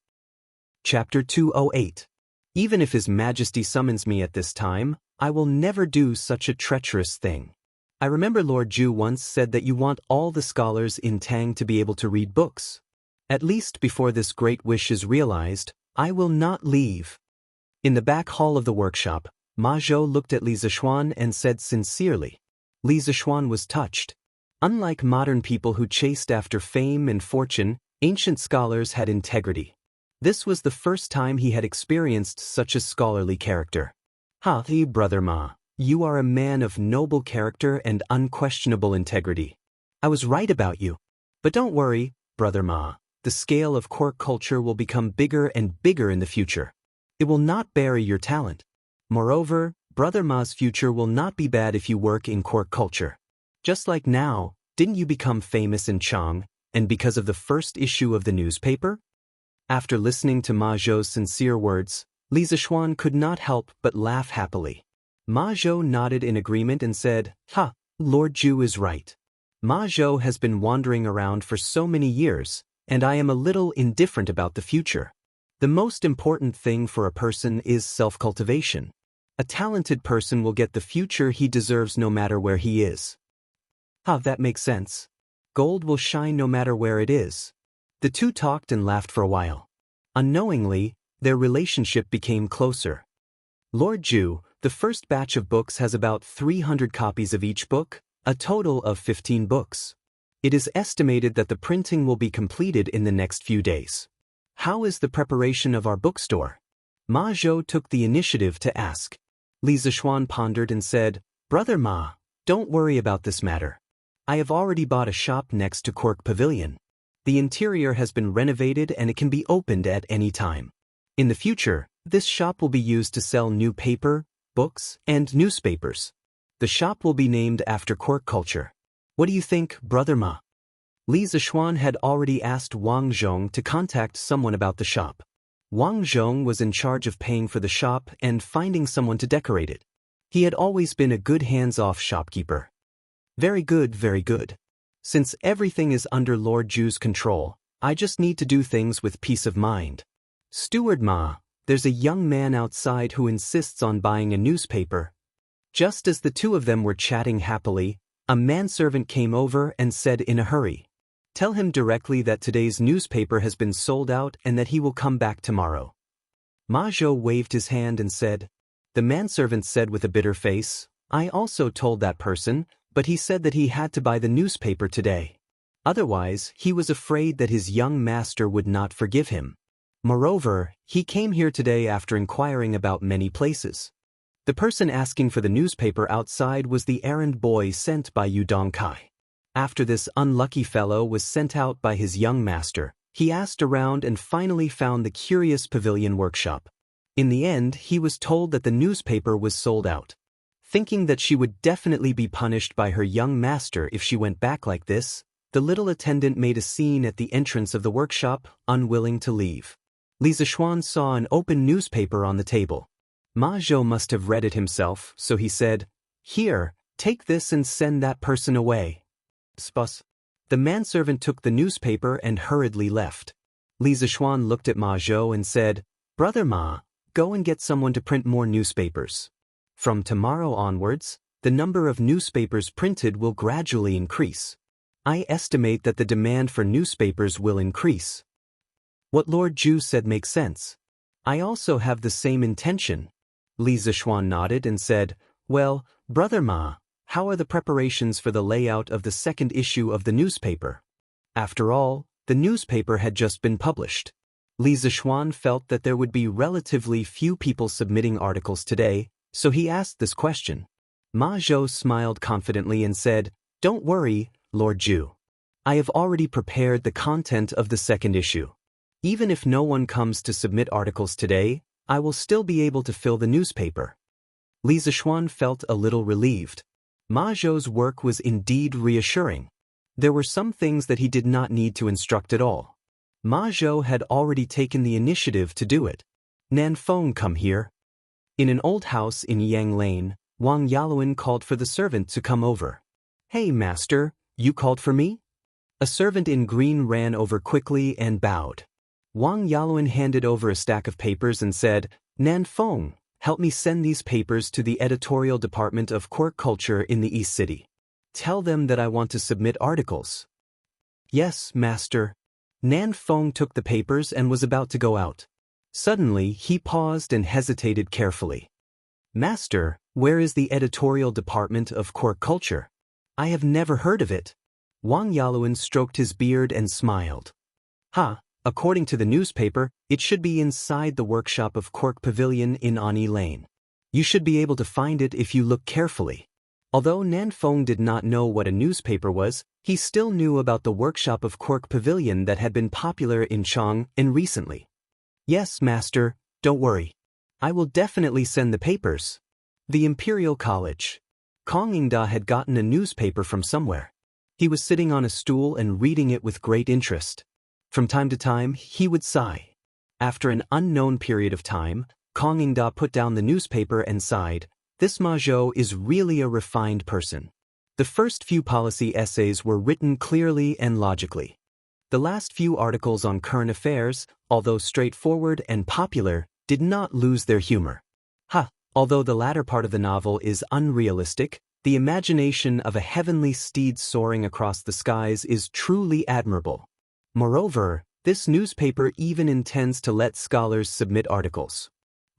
Chapter 208. Even if His Majesty summons me at this time, I will never do such a treacherous thing. I remember Lord Zhu once said that you want all the scholars in Tang to be able to read books. At least before this great wish is realized, I will not leave. In the back hall of the workshop, Ma Zhou looked at Li Zishuan and said sincerely. Li Zishuan was touched. Unlike modern people who chased after fame and fortune, ancient scholars had integrity. This was the first time he had experienced such a scholarly character. Brother Ma, you are a man of noble character and unquestionable integrity. I was right about you. But don't worry, Brother Ma, the scale of court culture will become bigger and bigger in the future. It will not bury your talent. Moreover, Brother Ma's future will not be bad if you work in court culture. Just like now, didn't you become famous in Chang, and because of the first issue of the newspaper? After listening to Ma Zhou's sincere words, Li Zishuan could not help but laugh happily. Ma Zhou nodded in agreement and said, Lord Zhu is right. Ma Zhou has been wandering around for so many years, and I am a little indifferent about the future. The most important thing for a person is self-cultivation. A talented person will get the future he deserves no matter where he is. That makes sense. Gold will shine no matter where it is. The two talked and laughed for a while. Unknowingly, their relationship became closer. Lord Zhu, the first batch of books has about 300 copies of each book, a total of 15 books. It is estimated that the printing will be completed in the next few days. How is the preparation of our bookstore? Ma Zhou took the initiative to ask. Li Zishuan pondered and said, Brother Ma, don't worry about this matter. I have already bought a shop next to Cork Pavilion. The interior has been renovated and it can be opened at any time. In the future, this shop will be used to sell new paper, books, and newspapers. The shop will be named after Cork culture. What do you think, Brother Ma? Li Zishuan had already asked Wang Zhong to contact someone about the shop. Wang Zhong was in charge of paying for the shop and finding someone to decorate it. He had always been a good hands-off shopkeeper. Very good, very good. Since everything is under Lord Zhu's control, I just need to do things with peace of mind. Steward Ma, there's a young man outside who insists on buying a newspaper. Just as the two of them were chatting happily, a manservant came over and said in a hurry, Tell him directly that today's newspaper has been sold out and that he will come back tomorrow. Ma Zhou waved his hand and said, The manservant said with a bitter face, I also told that person, but he said that he had to buy the newspaper today. Otherwise, he was afraid that his young master would not forgive him. Moreover, he came here today after inquiring about many places. The person asking for the newspaper outside was the errand boy sent by Yu Dongkai. After this unlucky fellow was sent out by his young master, he asked around and finally found the curious pavilion workshop. In the end, he was told that the newspaper was sold out. Thinking that she would definitely be punished by her young master if she went back like this, the little attendant made a scene at the entrance of the workshop, unwilling to leave. Li Zishuan saw an open newspaper on the table. Ma Zhou must have read it himself, so he said, Here, take this and send that person away. Spus. The manservant took the newspaper and hurriedly left. Li Zishuan looked at Ma Zhou and said, Brother Ma, go and get someone to print more newspapers. From tomorrow onwards, the number of newspapers printed will gradually increase. I estimate that the demand for newspapers will increase. What Lord Zhu said makes sense. I also have the same intention. Li Zishuan nodded and said, Well, Brother Ma, how are the preparations for the layout of the second issue of the newspaper? After all, the newspaper had just been published. Li Zishuan felt that there would be relatively few people submitting articles today, so he asked this question. Ma Zhou smiled confidently and said, Don't worry, Lord Zhu. I have already prepared the content of the second issue. Even if no one comes to submit articles today, I will still be able to fill the newspaper. Li Zishuan felt a little relieved. Ma Zhou's work was indeed reassuring. There were some things that he did not need to instruct at all. Ma Zhou had already taken the initiative to do it. Nan Feng, come here. In an old house in Yang Lane, Wang Yaluan called for the servant to come over. Hey, master, you called for me? A servant in green ran over quickly and bowed. Wang Yaluan handed over a stack of papers and said, Nan Feng, help me send these papers to the editorial department of Quirk Culture in the East City. Tell them that I want to submit articles. Yes, master. Nan Feng took the papers and was about to go out. Suddenly, he paused and hesitated carefully. Master, where is the editorial department of Quirk Culture? I have never heard of it. Wang Yaluan stroked his beard and smiled. According to the newspaper, it should be inside the workshop of Quirk Pavilion in Ani Lane. You should be able to find it if you look carefully. Although Nan Feng did not know what a newspaper was, he still knew about the workshop of Quirk Pavilion that had been popular in Chang'an recently. Yes, master, don't worry. I will definitely send the papers. The Imperial College. Kong Yingda had gotten a newspaper from somewhere. He was sitting on a stool and reading it with great interest. From time to time, he would sigh. After an unknown period of time, Kong Yingda put down the newspaper and sighed, This Ma Zhou is really a refined person. The first few policy essays were written clearly and logically. The last few articles on current affairs, although straightforward and popular, did not lose their humor. Although the latter part of the novel is unrealistic, the imagination of a heavenly steed soaring across the skies is truly admirable. Moreover, this newspaper even intends to let scholars submit articles.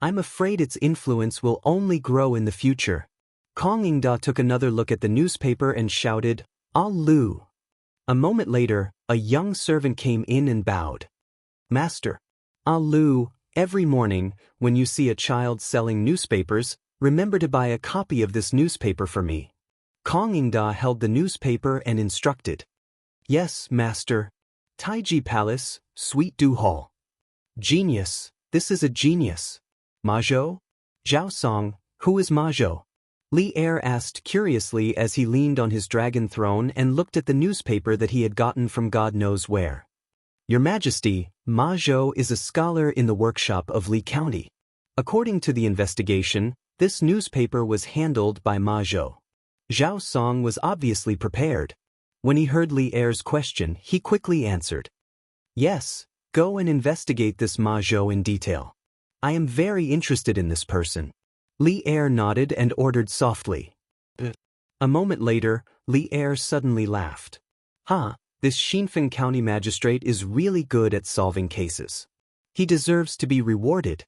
I'm afraid its influence will only grow in the future. Kong Yingda took another look at the newspaper and shouted, Lu. A moment later, a young servant came in and bowed. Master. Lu, every morning, when you see a child selling newspapers, remember to buy a copy of this newspaper for me. Kong Yingda held the newspaper and instructed. Yes, master. Taiji Palace, Sweet Du Hall. Genius, this is a genius. Ma Zhou? Zhao Song, who is Ma Zhou? Li Er asked curiously as he leaned on his dragon throne and looked at the newspaper that he had gotten from God knows where. Your Majesty, Ma Zhou is a scholar in the workshop of Li County. According to the investigation, this newspaper was handled by Ma Zhou. Zhao Song was obviously prepared. When he heard Li Er's question, he quickly answered. Yes, go and investigate this Ma Zhou in detail. I am very interested in this person. Li Er nodded and ordered softly. A moment later, Li Er suddenly laughed. This Xinfeng County magistrate is really good at solving cases. He deserves to be rewarded.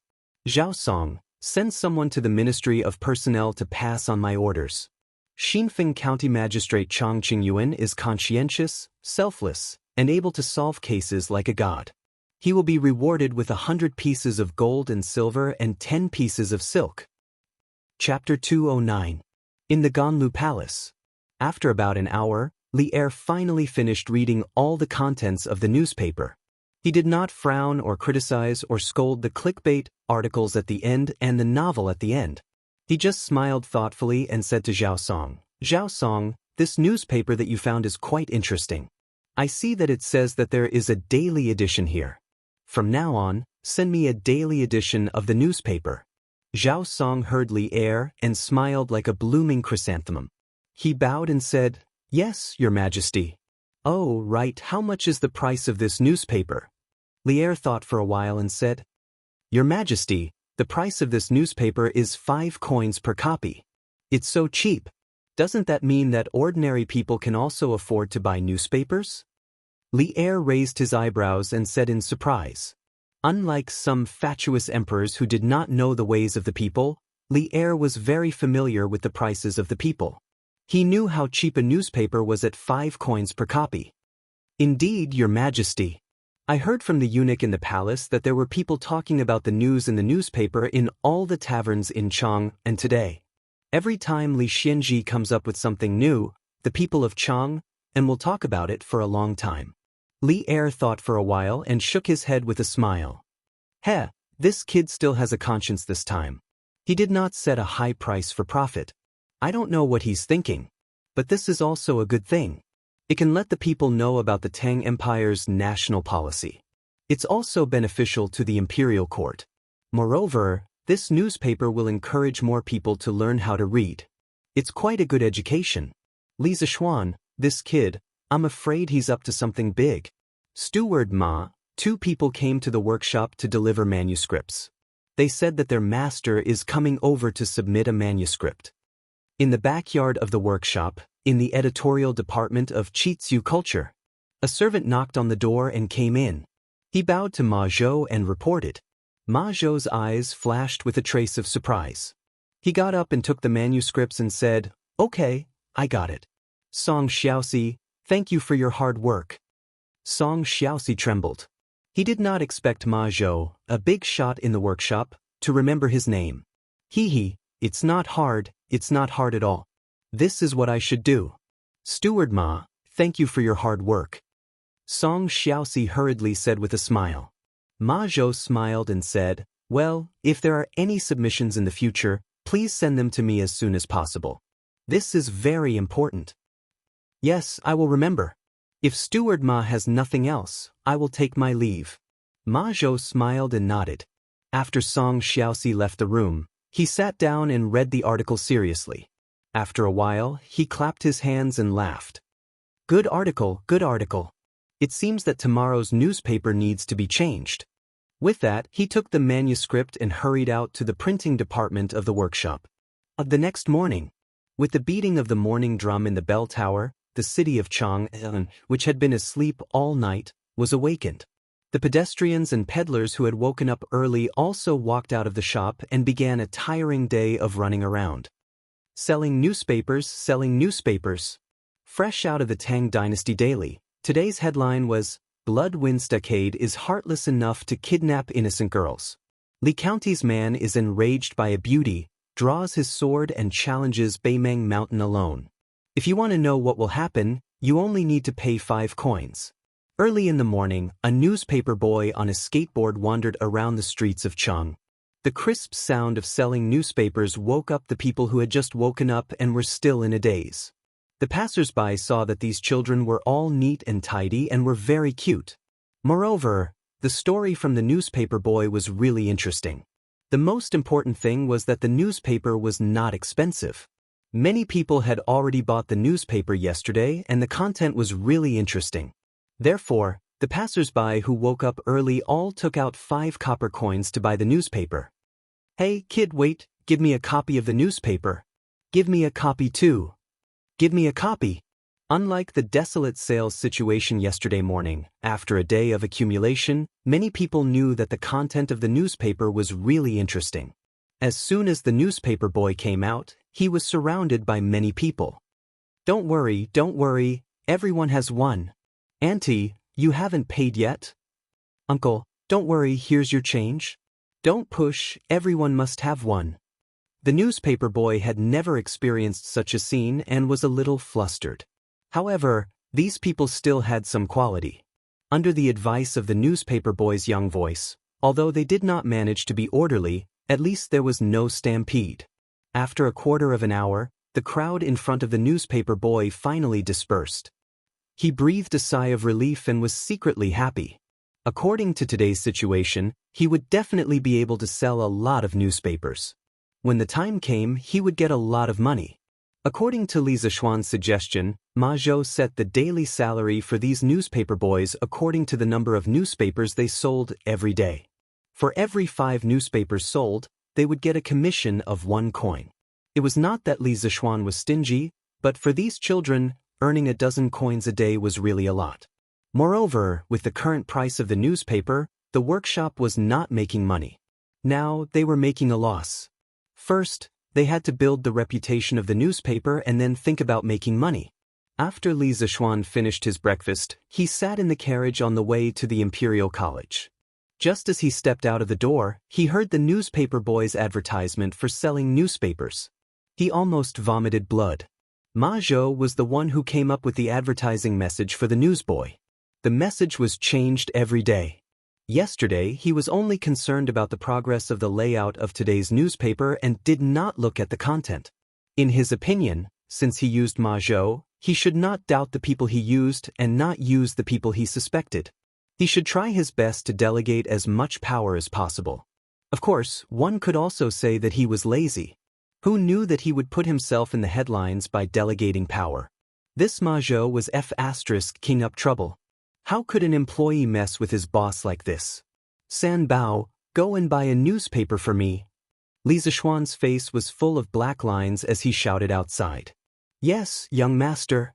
Zhao Song, Send someone to the Ministry of Personnel to pass on my orders. Xinfeng County Magistrate Chang Qingyuan is conscientious, selfless, and able to solve cases like a god. He will be rewarded with 100 pieces of gold and silver and 10 pieces of silk. Chapter 209. In the Ganlu Palace. After about an hour, Li Er finally finished reading all the contents of the newspaper. He did not frown or criticize or scold the clickbait articles at the end and the novel at the end. He just smiled thoughtfully and said to Zhao Song, "Zhao Song, this newspaper that you found is quite interesting. I see that it says that there is a daily edition here. From now on, send me a daily edition of the newspaper." Zhao Song heard Li Er and smiled like a blooming chrysanthemum. He bowed and said, "Yes, Your Majesty." "Oh, right, how much is the price of this newspaper?" Li Er thought for a while and said, "Your Majesty, the price of this newspaper is 5 coins per copy. It's so cheap. Doesn't that mean that ordinary people can also afford to buy newspapers?" Li Er raised his eyebrows and said in surprise. Unlike some fatuous emperors who did not know the ways of the people, Li Er was very familiar with the prices of the people. He knew how cheap a newspaper was at 5 coins per copy. "Indeed, Your Majesty. I heard from the eunuch in the palace that there were people talking about the news in the newspaper in all the taverns in Chang, and today. Every time Li Xianxia comes up with something new, the people of Chang, and will talk about it for a long time." Li Er thought for a while and shook his head with a smile. "Heh, this kid still has a conscience this time. He did not set a high price for profit. I don't know what he's thinking. But this is also a good thing. It can let the people know about the Tang Empire's national policy. It's also beneficial to the imperial court. Moreover, this newspaper will encourage more people to learn how to read. It's quite a good education. Li Zishuan, this kid, I'm afraid he's up to something big." Steward Ma, 2 people came to the workshop to deliver manuscripts. They said that their master is coming over to submit a manuscript. In the backyard of the workshop, in the editorial department of Chitsu Culture, a servant knocked on the door and came in. He bowed to Ma Zhou and reported. Ma Zhou's eyes flashed with a trace of surprise. He got up and took the manuscripts and said, "Okay, I got it. Song Xiaoxi, thank you for your hard work." Song Xiaoxi trembled. He did not expect Ma Zhou, a big shot in the workshop, to remember his name. It's not hard at all. This is what I should do. Steward Ma, thank you for your hard work. Song Xiaoxi hurriedly said with a smile. Ma Zhou smiled and said, "Well, if there are any submissions in the future, please send them to me as soon as possible. This is very important." "Yes, I will remember. If Steward Ma has nothing else, I will take my leave." Ma Zhou smiled and nodded. After Song Xiaoxi left the room, he sat down and read the article seriously. After a while, he clapped his hands and laughed. Good article, good article. It seems that tomorrow's newspaper needs to be changed." With that, he took the manuscript and hurried out to the printing department of the workshop. The next morning, with the beating of the morning drum in the bell tower, the city of Chang, which had been asleep all night, was awakened. The pedestrians and peddlers who had woken up early also walked out of the shop and began a tiring day of running around. Selling newspapers. Fresh out of the Tang Dynasty Daily, today's headline was, "Blood Wind Stockade is heartless enough to kidnap innocent girls." Li County's man is enraged by a beauty, draws his sword and challenges Beimeng Mountain alone. If you want to know what will happen, you only need to pay 5 coins. Early in the morning, a newspaper boy on a skateboard wandered around the streets of Chang. The crisp sound of selling newspapers woke up the people who had just woken up and were still in a daze. The passers-by saw that these children were all neat and tidy and were very cute. Moreover, the story from the newspaper boy was really interesting. The most important thing was that the newspaper was not expensive. Many people had already bought the newspaper yesterday and the content was really interesting. Therefore, the passers-by who woke up early all took out 5 copper coins to buy the newspaper. "Hey, kid, wait, give me a copy of the newspaper." "Give me a copy too." "Give me a copy." Unlike the desolate sales situation yesterday morning, after a day of accumulation, many people knew that the content of the newspaper was really interesting. As soon as the newspaper boy came out, he was surrounded by many people. Don't worry, everyone has one. Auntie, you haven't paid yet? Uncle, don't worry, here's your change. Don't push, everyone must have one. The newspaper boy had never experienced such a scene and was a little flustered. However, these people still had some quality. Under the advice of the newspaper boy's young voice, although they did not manage to be orderly, at least there was no stampede. After a quarter of an hour, the crowd in front of the newspaper boy finally dispersed. He breathed a sigh of relief and was secretly happy. According to today's situation, he would definitely be able to sell a lot of newspapers. When the time came, he would get a lot of money. According to Li Zishuan's suggestion, Ma Zhou set the daily salary for these newspaper boys according to the number of newspapers they sold every day. For every 5 newspapers sold, they would get a commission of 1 coin. It was not that Li Zishuan was stingy, but for these children, earning a dozen coins a day was really a lot. Moreover, with the current price of the newspaper, the workshop was not making money. Now they were making a loss. First, they had to build the reputation of the newspaper and then think about making money. After Li Zishuan finished his breakfast, he sat in the carriage on the way to the Imperial College. Just as he stepped out of the door, he heard the newspaper boy's advertisement for selling newspapers. He almost vomited blood. Ma Zhou was the one who came up with the advertising message for the newsboy. The message was changed every day. Yesterday, he was only concerned about the progress of the layout of today's newspaper and did not look at the content. In his opinion, since he used Ma Zhou, he should not doubt the people he used and not use the people he suspected. He should try his best to delegate as much power as possible. Of course, one could also say that he was lazy. Who knew that he would put himself in the headlines by delegating power? This Ma Zhou was King up trouble. How could an employee mess with his boss like this? San Bao, go and buy a newspaper for me. Li Zishuan's face was full of black lines as he shouted outside. Yes, young master.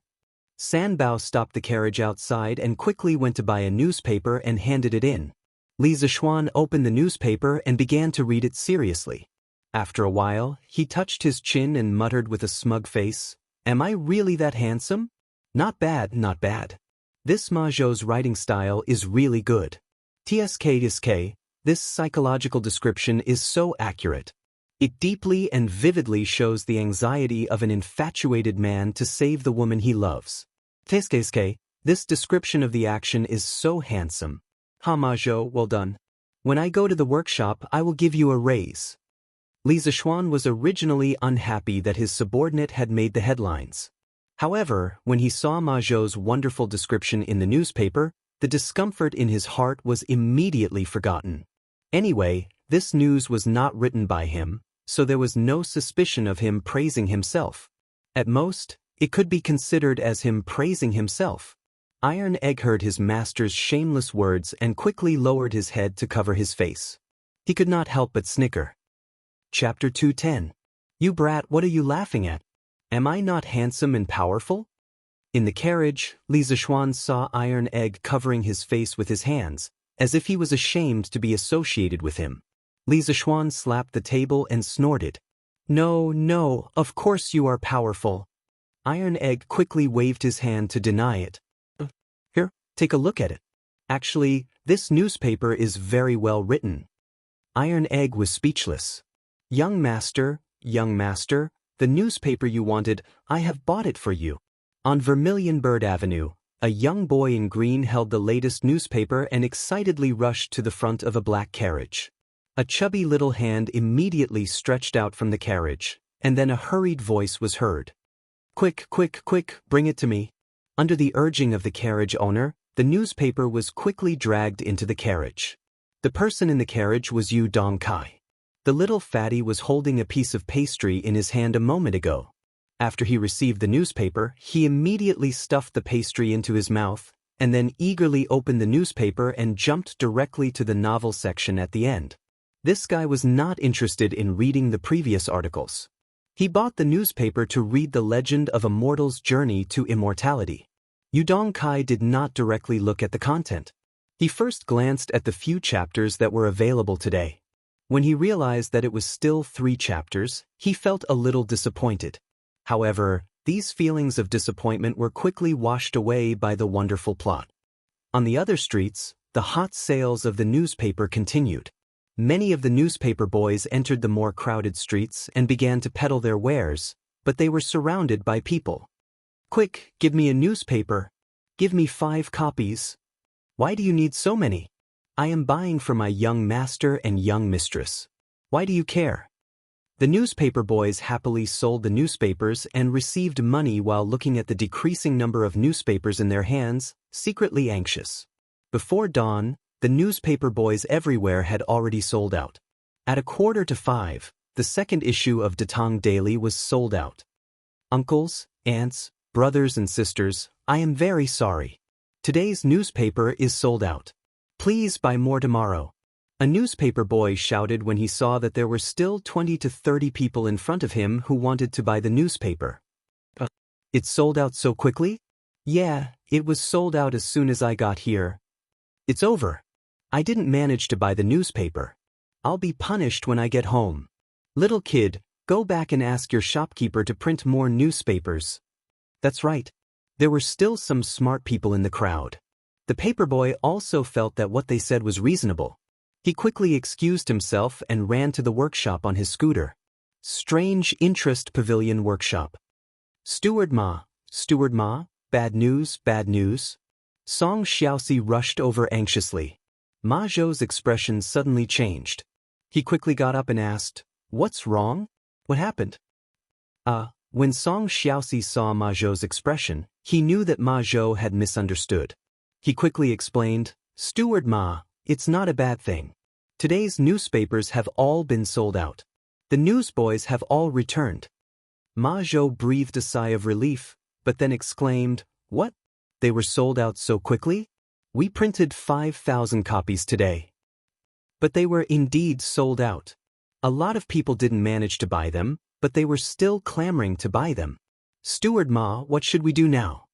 San Bao stopped the carriage outside and quickly went to buy a newspaper and handed it in. Li Zishuan opened the newspaper and began to read it seriously. After a while, he touched his chin and muttered with a smug face, "Am I really that handsome? Not bad, not bad. This Ma Zhou's writing style is really good. TSK, this psychological description is so accurate. It deeply and vividly shows the anxiety of an infatuated man to save the woman he loves. TSK, this description of the action is so handsome. Ha Ma Zhou, well done. When I go to the workshop, I will give you a raise." Li Zishuan was originally unhappy that his subordinate had made the headlines. However, when he saw Ma Zhou's wonderful description in the newspaper, the discomfort in his heart was immediately forgotten. Anyway, this news was not written by him, so there was no suspicion of him praising himself. At most, it could be considered as him praising himself. Iron Egg heard his master's shameless words and quickly lowered his head to cover his face. He could not help but snicker. Chapter 210. You brat, what are you laughing at? Am I not handsome and powerful? In the carriage, Li Zishuan saw Iron Egg covering his face with his hands, as if he was ashamed to be associated with him. Li Zishuan slapped the table and snorted. No, of course you are powerful. Iron Egg quickly waved his hand to deny it. Here, take a look at it. Actually, this newspaper is very well written. Iron Egg was speechless. Young master, the newspaper you wanted, I have bought it for you. On Vermilion Bird Avenue, a young boy in green held the latest newspaper and excitedly rushed to the front of a black carriage. A chubby little hand immediately stretched out from the carriage, and then a hurried voice was heard. Quick, bring it to me. Under the urging of the carriage owner, the newspaper was quickly dragged into the carriage. The person in the carriage was Yu Dongkai. The little fatty was holding a piece of pastry in his hand a moment ago. After he received the newspaper, he immediately stuffed the pastry into his mouth, and then eagerly opened the newspaper and jumped directly to the novel section at the end. This guy was not interested in reading the previous articles. He bought the newspaper to read the legend of a mortal's journey to immortality. Yu Dongkai did not directly look at the content. He first glanced at the few chapters that were available today. When he realized that it was still 3 chapters, he felt a little disappointed. However, these feelings of disappointment were quickly washed away by the wonderful plot. On the other streets, the hot sales of the newspaper continued. Many of the newspaper boys entered the more crowded streets and began to peddle their wares, but they were surrounded by people. "Quick, give me a newspaper. Give me 5 copies. Why do you need so many? I am buying for my young master and young mistress. Why do you care?" The newspaper boys happily sold the newspapers and received money while looking at the decreasing number of newspapers in their hands, secretly anxious. Before dawn, the newspaper boys everywhere had already sold out. At 4:45, the second issue of Datang Daily was sold out. "Uncles, aunts, brothers and sisters, I am very sorry. Today's newspaper is sold out. Please buy more tomorrow." A newspaper boy shouted when he saw that there were still 20 to 30 people in front of him who wanted to buy the newspaper. "It sold out so quickly?" "Yeah, it was sold out as soon as I got here. It's over. I didn't manage to buy the newspaper. I'll be punished when I get home. Little kid, go back and ask your shopkeeper to print more newspapers." That's right. There were still some smart people in the crowd. The paperboy also felt that what they said was reasonable. He quickly excused himself and ran to the workshop on his scooter. Strange Interest Pavilion Workshop. Steward Ma, bad news, bad news." Song Xiaoxi rushed over anxiously. Ma Zhou's expression suddenly changed. He quickly got up and asked, "What's wrong? What happened?" When Song Xiaoxi saw Ma Zhou's expression, he knew that Ma Zhou had misunderstood. He quickly explained, "Steward Ma, it's not a bad thing. Today's newspapers have all been sold out. The newsboys have all returned." Ma Zhou breathed a sigh of relief, but then exclaimed, "What? They were sold out so quickly? We printed 5,000 copies today." But they were indeed sold out. A lot of people didn't manage to buy them, but they were still clamoring to buy them. "Steward Ma, what should we do now?"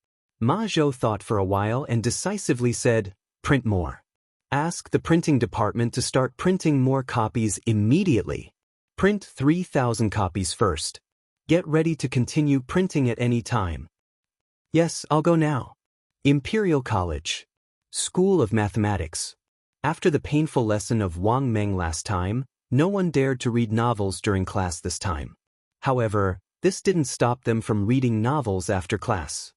Ma Zhou thought for a while and decisively said, "Print more. Ask the printing department to start printing more copies immediately. Print 3,000 copies first. Get ready to continue printing at any time." "Yes, I'll go now." Imperial College. School of Mathematics. After the painful lesson of Wang Meng last time, no one dared to read novels during class this time. However, this didn't stop them from reading novels after class.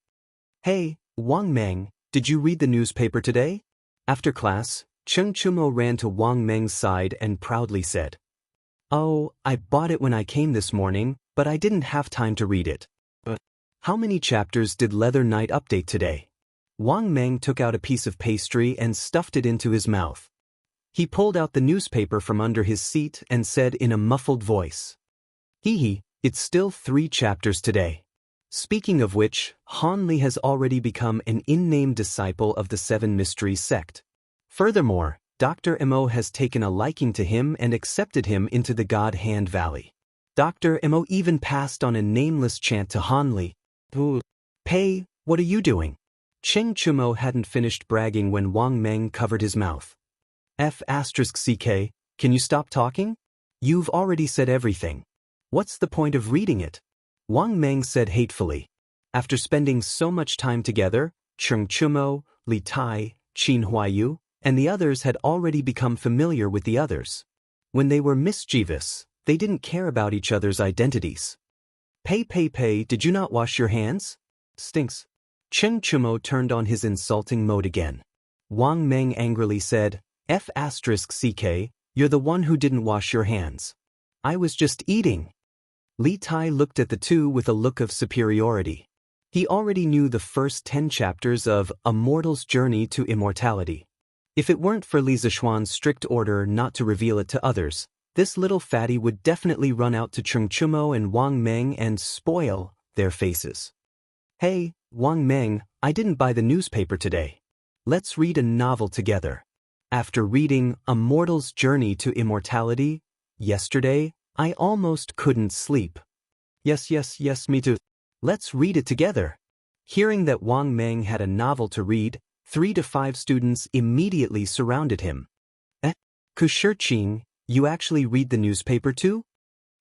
"Hey, Wang Meng, did you read the newspaper today?" After class, Cheng Chumo ran to Wang Meng's side and proudly said, "Oh, I bought it when I came this morning, but I didn't have time to read it." "How many chapters did Leather Knight update today?" Wang Meng took out a piece of pastry and stuffed it into his mouth. He pulled out the newspaper from under his seat and said in a muffled voice, "Hee, it's still 3 chapters today." Speaking of which, Han Li has already become an in-name disciple of the 7 Mysteries sect. Furthermore, Dr. Mo has taken a liking to him and accepted him into the God Hand Valley. Dr. Mo even passed on a nameless chant to Han Li. "Pei, what are you doing?" Cheng Chumo hadn't finished bragging when Wang Meng covered his mouth. "F***CK, can you stop talking? You've already said everything. What's the point of reading it?" Wang Meng said hatefully. After spending so much time together, Cheng Chumo, Li Tai, Qin Huayu, and the others had already become familiar with the others. When they were mischievous, they didn't care about each other's identities. Pei, did you not wash your hands? Stinks." Cheng Chumo turned on his insulting mode again. Wang Meng angrily said, "F***CK, you're the one who didn't wash your hands. I was just eating." Li Tai looked at the two with a look of superiority. He already knew the first 10 chapters of A Mortal's Journey to Immortality. If it weren't for Li Zishuan's strict order not to reveal it to others, this little fatty would definitely run out to Cheng Chumo and Wang Meng and spoil their faces. "Hey, Wang Meng, I didn't buy the newspaper today. Let's read a novel together. After reading A Mortal's Journey to Immortality yesterday, I almost couldn't sleep." Yes, me too. Let's read it together." Hearing that Wang Meng had a novel to read, 3 to 5 students immediately surrounded him. Kushirqing, you actually read the newspaper too?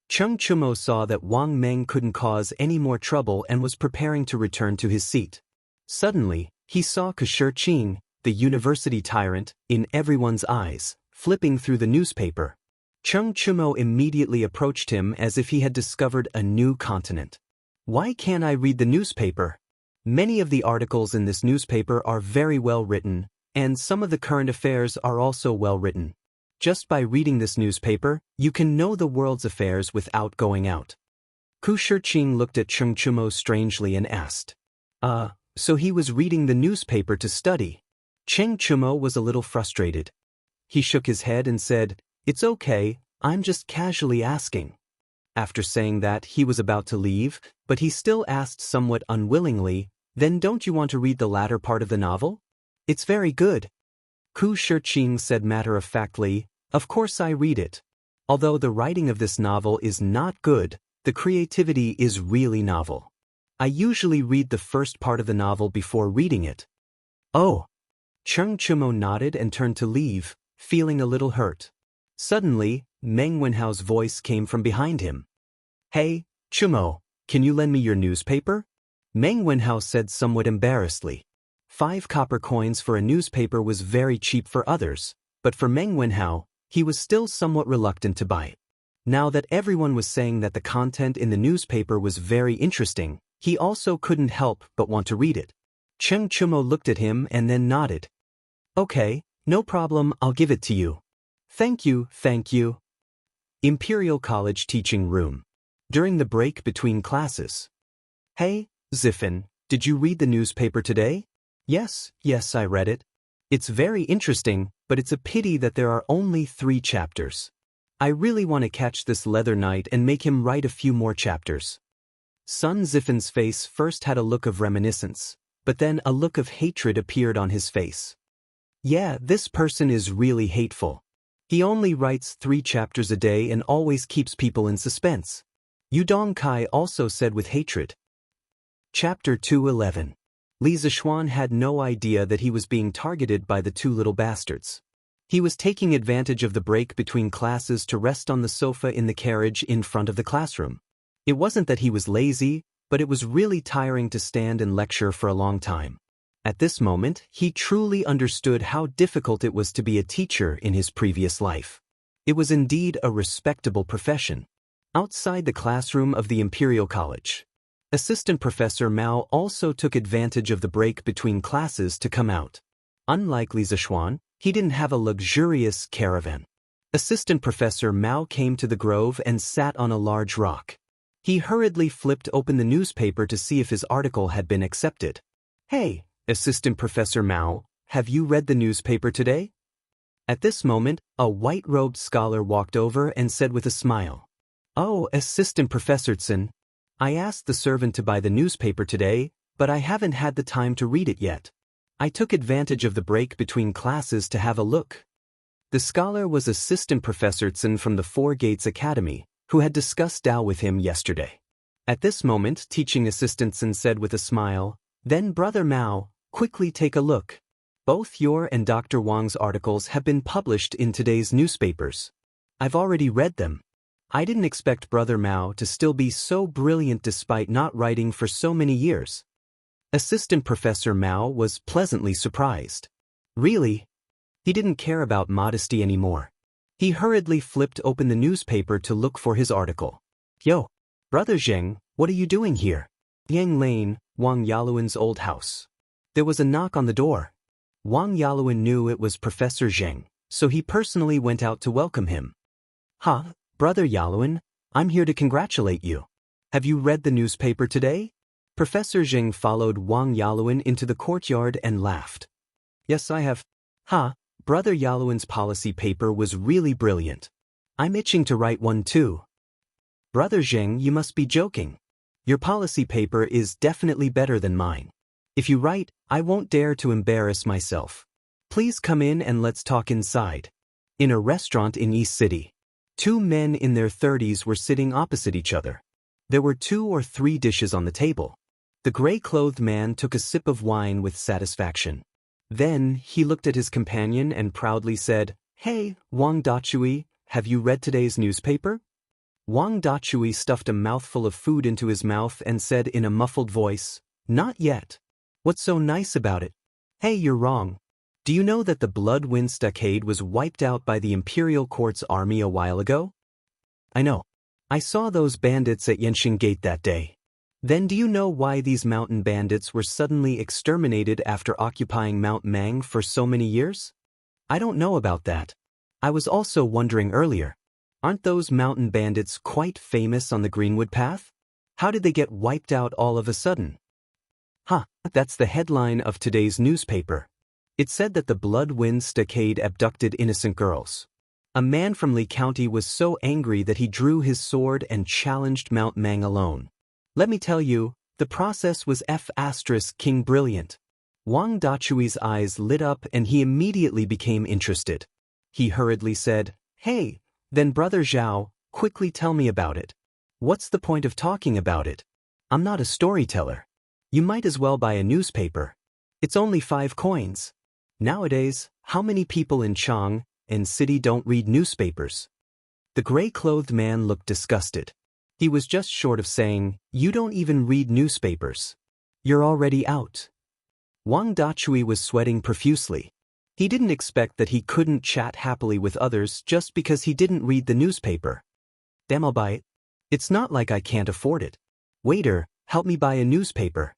Cheng Chumo saw that Wang Meng couldn't cause any more trouble and was preparing to return to his seat. Suddenly, he saw Kashir Qing, the university tyrant, in everyone's eyes, flipping through the newspaper. Cheng Chumo immediately approached him as if he had discovered a new continent. Why can't I read the newspaper? Many of the articles in this newspaper are very well written, and some of the current affairs are also well written. Just by reading this newspaper, you can know the world's affairs without going out. Ku Shiqing looked at Cheng Chumo strangely and asked, so he was reading the newspaper to study. Cheng Chumo was a little frustrated. He shook his head and said, "It's okay, I'm just casually asking." After saying that, he was about to leave, but he still asked somewhat unwillingly, "Then don't you want to read the latter part of the novel? It's very good." Ku Shiqing said matter-of-factly, "Of course I read it. Although the writing of this novel is not good, the creativity is really novel. I usually read the first part of the novel before reading it." "Oh." Cheng Chumo nodded and turned to leave, feeling a little hurt. Suddenly, Meng Wenhao's voice came from behind him. "Hey, Chumo, can you lend me your newspaper?" Meng Wenhao said somewhat embarrassedly. 5 copper coins for a newspaper was very cheap for others, but for Meng Wenhao, he was still somewhat reluctant to buy it. Now that everyone was saying that the content in the newspaper was very interesting, he also couldn't help but want to read it. Cheng Chumo looked at him and then nodded. "Okay, no problem, I'll give it to you." Thank you, thank you." Imperial College Teaching Room. During the break between classes. "Hey, Ziffin, did you read the newspaper today?" Yes, I read it. It's very interesting, but it's a pity that there are only 3 chapters. I really want to catch this leather knight and make him write a few more chapters." Sun Ziffin's face first had a look of reminiscence, but then a look of hatred appeared on his face. Yeah, this person is really hateful. He only writes 3 chapters a day and always keeps people in suspense. Yu Dongkai also said with hatred. Chapter 211. Li Zixuan had no idea that he was being targeted by the 2 little bastards. He was taking advantage of the break between classes to rest on the sofa in the carriage in front of the classroom. It wasn't that he was lazy, but it was really tiring to stand and lecture for a long time. At this moment, he truly understood how difficult it was to be a teacher in his previous life. It was indeed a respectable profession. Outside the classroom of the Imperial College, Assistant Professor Mao also took advantage of the break between classes to come out. Unlike Li Zixuan, he didn't have a luxurious caravan. Assistant Professor Mao came to the grove and sat on a large rock. He hurriedly flipped open the newspaper to see if his article had been accepted. "Hey, Assistant Professor Mao, have you read the newspaper today?" At this moment, a white-robed scholar walked over and said with a smile, "Oh, Assistant Professor Tsin, I asked the servant to buy the newspaper today, but I haven't had the time to read it yet. I took advantage of the break between classes to have a look." The scholar was Assistant Professor Tsin from the Four Gates Academy, who had discussed Dao with him yesterday. At this moment, Teaching Assistant Tsin said with a smile, "Then Brother Mao, quickly take a look. Both your and Dr. Wang's articles have been published in today's newspapers. I've already read them. I didn't expect Brother Mao to still be so brilliant despite not writing for so many years." Assistant Professor Mao was pleasantly surprised. Really? He didn't care about modesty anymore. He hurriedly flipped open the newspaper to look for his article. "Yo, Brother Zheng, what are you doing here?" Yang Lane, Wang Yaluan's old house. There was a knock on the door. Wang Yaluan knew it was Professor Zheng, so he personally went out to welcome him. "Huh, Brother Yaluan, I'm here to congratulate you. Have you read the newspaper today?" Professor Zheng followed Wang Yaluan into the courtyard and laughed. "Yes, I have." "Huh, Brother Yaluan's policy paper was really brilliant. I'm itching to write one too." "Brother Zheng, you must be joking. Your policy paper is definitely better than mine. If you write, I won't dare to embarrass myself. Please come in and let's talk inside." In a restaurant in East City, 2 men in their 30s were sitting opposite each other. There were 2 or 3 dishes on the table. The gray-clothed man took a sip of wine with satisfaction. Then, he looked at his companion and proudly said, "Hey, Wang Dachui, have you read today's newspaper? Wang Dachui stuffed a mouthful of food into his mouth and said in a muffled voice, "Not yet. What's so nice about it? Hey, you're wrong. Do you know that the Blood Wind Stockade was wiped out by the Imperial Court's army a while ago? I know. I saw those bandits at Yanxing Gate that day. Then do you know why these mountain bandits were suddenly exterminated after occupying Mount Mang for so many years? I don't know about that. I was also wondering earlier. Aren't those mountain bandits quite famous on the Greenwood Path? How did they get wiped out all of a sudden? That's the headline of today's newspaper. It said that the Blood Wind Stockade abducted innocent girls. A man from Li County was so angry that he drew his sword and challenged Mount Mang alone. Let me tell you, the process was King brilliant. Wang Dachui's eyes lit up and he immediately became interested. He hurriedly said, "Hey, then Brother Zhao, quickly tell me about it. What's the point of talking about it? I'm not a storyteller. You might as well buy a newspaper. It's only 5 coins. Nowadays, how many people in Chang and city don't read newspapers?" The gray-clothed man looked disgusted. He was just short of saying, "You don't even read newspapers. You're already out." Wang Dachui was sweating profusely. He didn't expect that he couldn't chat happily with others just because he didn't read the newspaper. "Damn, I'll buy it. It's not like I can't afford it. Waiter, help me buy a newspaper.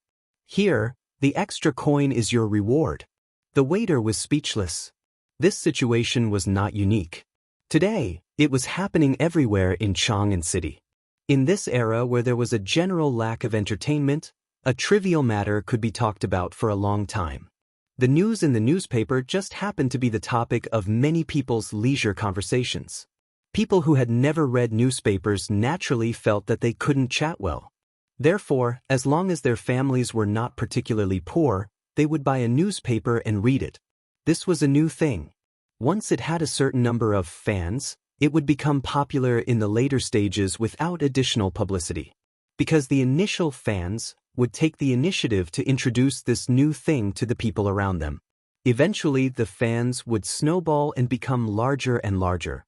Here, the extra coin is your reward." The waiter was speechless. This situation was not unique. Today, it was happening everywhere in Chang'an City. In this era where there was a general lack of entertainment, a trivial matter could be talked about for a long time. The news in the newspaper just happened to be the topic of many people's leisure conversations. People who had never read newspapers naturally felt that they couldn't chat well. Therefore, as long as their families were not particularly poor, they would buy a newspaper and read it. This was a new thing. Once it had a certain number of fans, it would become popular in the later stages without additional publicity. Because the initial fans would take the initiative to introduce this new thing to the people around them. Eventually, the fans would snowball and become larger and larger.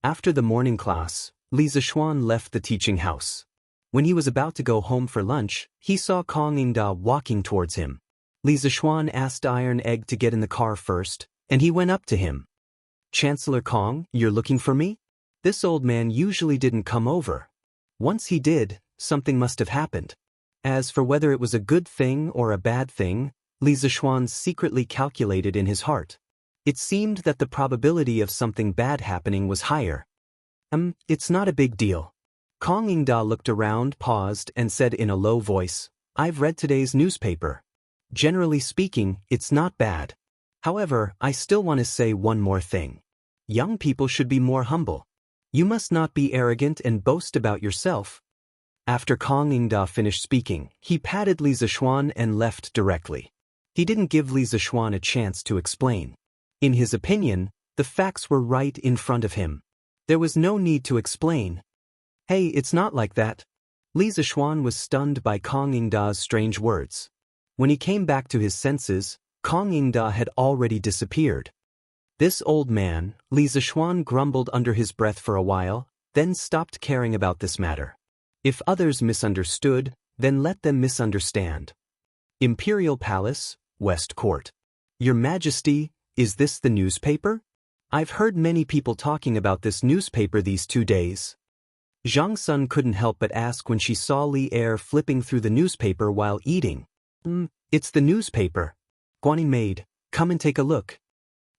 After the morning class, Li Zishuan left the teaching house. When he was about to go home for lunch, he saw Kong Yingda walking towards him. Li Zishuan asked Iron Egg to get in the car first, and he went up to him. "Chancellor Kong, you're looking for me?" This old man usually didn't come over. Once he did, something must have happened. As for whether it was a good thing or a bad thing, Li Zishuan secretly calculated in his heart. It seemed that the probability of something bad happening was higher. It's not a big deal." Kong Yingda looked around, paused, and said in a low voice, "I've read today's newspaper. Generally speaking, it's not bad. However, I still want to say one more thing. Young people should be more humble. You must not be arrogant and boast about yourself." After Kong Yingda finished speaking, he patted Li Zishuan and left directly. He didn't give Li Zishuan a chance to explain. In his opinion, the facts were right in front of him. There was no need to explain. "Hey, it's not like that." Li Zishuan was stunned by Kong Yingda's strange words. When he came back to his senses, Kong Yingda had already disappeared. This old man, Li Zishuan grumbled under his breath for a while, then stopped caring about this matter. If others misunderstood, then let them misunderstand. Imperial Palace, West Court. "Your Majesty, is this the newspaper? I've heard many people talking about this newspaper these 2 days." Zhang Sun couldn't help but ask when she saw Li Er flipping through the newspaper while eating. It's the newspaper. Guanyin maid, come and take a look."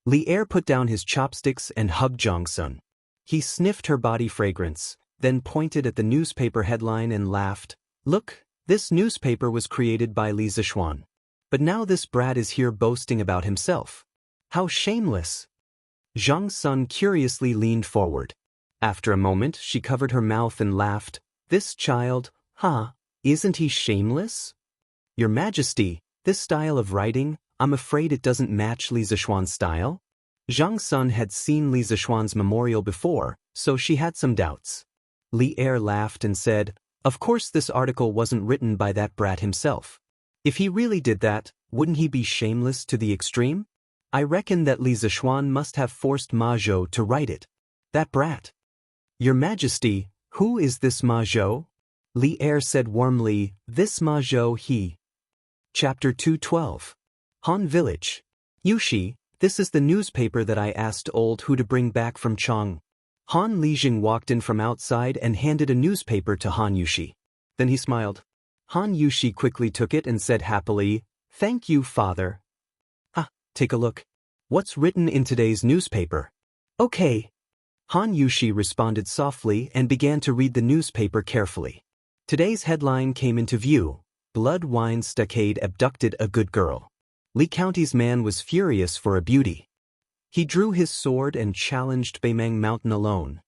Li Er put down his chopsticks and hugged Zhang Sun. He sniffed her body fragrance, then pointed at the newspaper headline and laughed. "Look, this newspaper was created by Li Zishuan. But now this brat is here boasting about himself. How shameless." Zhang Sun curiously leaned forward. After a moment, she covered her mouth and laughed. "This child, isn't he shameless? Your Majesty, this style of writing, I'm afraid it doesn't match Li Zishuan's style." Zhang Sun had seen Li Zishuan's memorial before, so she had some doubts. Li Er laughed and said, "Of course this article wasn't written by that brat himself. If he really did that, wouldn't he be shameless to the extreme? I reckon that Li Zishuan must have forced Ma Zhou to write it. That brat. Your Majesty, who is this Ma Zhou? Li Er said warmly, this Ma Zhou he. Chapter 212. Han Village. Yushi, this is the newspaper that I asked old Hu to bring back from Chang. Han Lijing walked in from outside and handed a newspaper to Han Yushi. Then he smiled. Han Yushi quickly took it and said happily, thank you, father. Ah, take a look. What's written in today's newspaper? Okay. Han Yushi responded softly and began to read the newspaper carefully. Today's headline came into view. Blood Wine Stockade abducted a good girl. Li County's man was furious for a beauty. He drew his sword and challenged Beimang Mountain alone.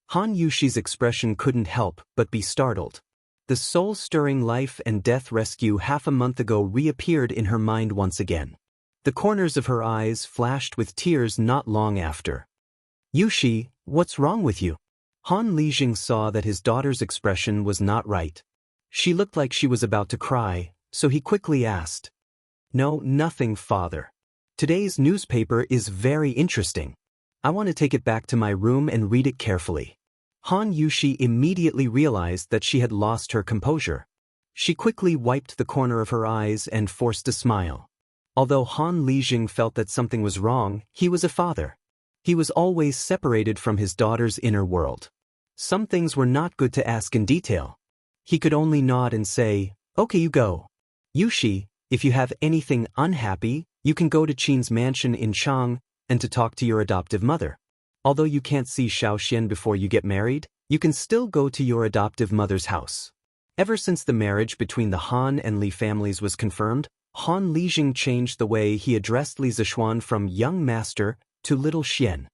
Han Yushi's expression couldn't help but be startled. The soul-stirring life and death rescue half a month ago reappeared in her mind once again. The corners of her eyes flashed with tears not long after. Yushi, what's wrong with you? Han Lijing saw that his daughter's expression was not right. She looked like she was about to cry, so he quickly asked. No, nothing, father. Today's newspaper is very interesting. I want to take it back to my room and read it carefully. Han Yushi immediately realized that she had lost her composure. She quickly wiped the corner of her eyes and forced a smile. Although Han Lijing felt that something was wrong, he was a father. He was always separated from his daughter's inner world. Some things were not good to ask in detail. He could only nod and say, okay, you go. Yushi, if you have anything unhappy, you can go to Qin's mansion in Chang and to talk to your adoptive mother. Although you can't see Xiaoxian before you get married, you can still go to your adoptive mother's house. Ever since the marriage between the Han and Li families was confirmed, Han Lijing changed the way he addressed Li Zishuan from young master to little Xian.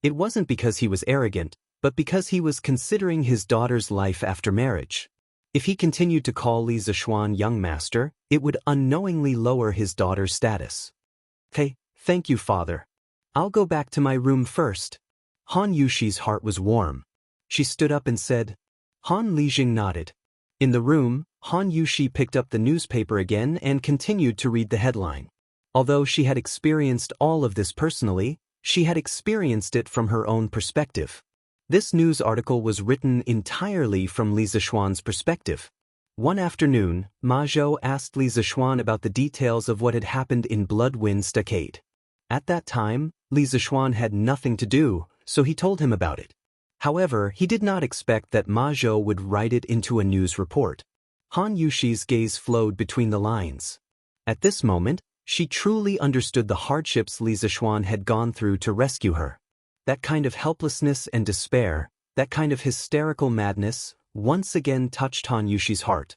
It wasn't because he was arrogant, but because he was considering his daughter's life after marriage. If he continued to call Li Zishuan young master, it would unknowingly lower his daughter's status. Hey, thank you, father. I'll go back to my room first. Han Yushi's heart was warm. She stood up and said. Han Lijing nodded. In the room, Han Yushi picked up the newspaper again and continued to read the headline. Although she had experienced all of this personally, she had experienced it from her own perspective. This news article was written entirely from Li Zishuan's perspective. One afternoon, Ma Zhou asked Li Zishuan about the details of what had happened in Bloodwind Stockade. At that time, Li Zishuan had nothing to do, so he told him about it. However, he did not expect that Ma Zhou would write it into a news report. Han Yushi's gaze flowed between the lines. At this moment, she truly understood the hardships Li Zishuan had gone through to rescue her. That kind of helplessness and despair, that kind of hysterical madness, once again touched Han Yushi's heart.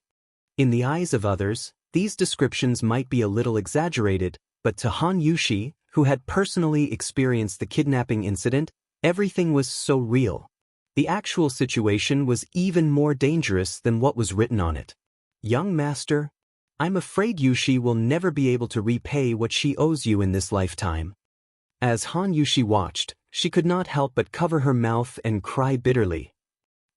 In the eyes of others, these descriptions might be a little exaggerated, but to Han Yushi, who had personally experienced the kidnapping incident, everything was so real. The actual situation was even more dangerous than what was written on it. Young master, I'm afraid Yushi will never be able to repay what she owes you in this lifetime. As Han Yushi watched, she could not help but cover her mouth and cry bitterly.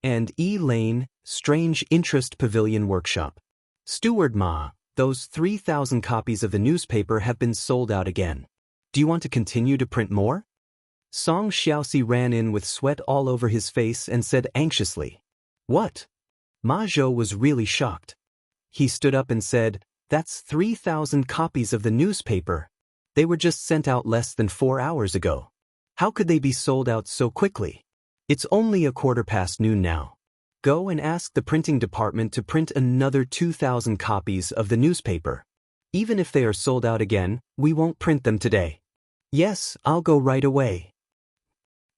And E. Lane, Strange Interest Pavilion Workshop. Steward Ma, those 3,000 copies of the newspaper have been sold out again. Do you want to continue to print more? Song Xiaoxi ran in with sweat all over his face and said anxiously. What? Ma Zhou was really shocked. He stood up and said, that's 3,000 copies of the newspaper. They were just sent out less than 4 hours ago. How could they be sold out so quickly? It's only noon now. Go and ask the printing department to print another 2,000 copies of the newspaper. Even if they are sold out again, we won't print them today. Yes, I'll go right away.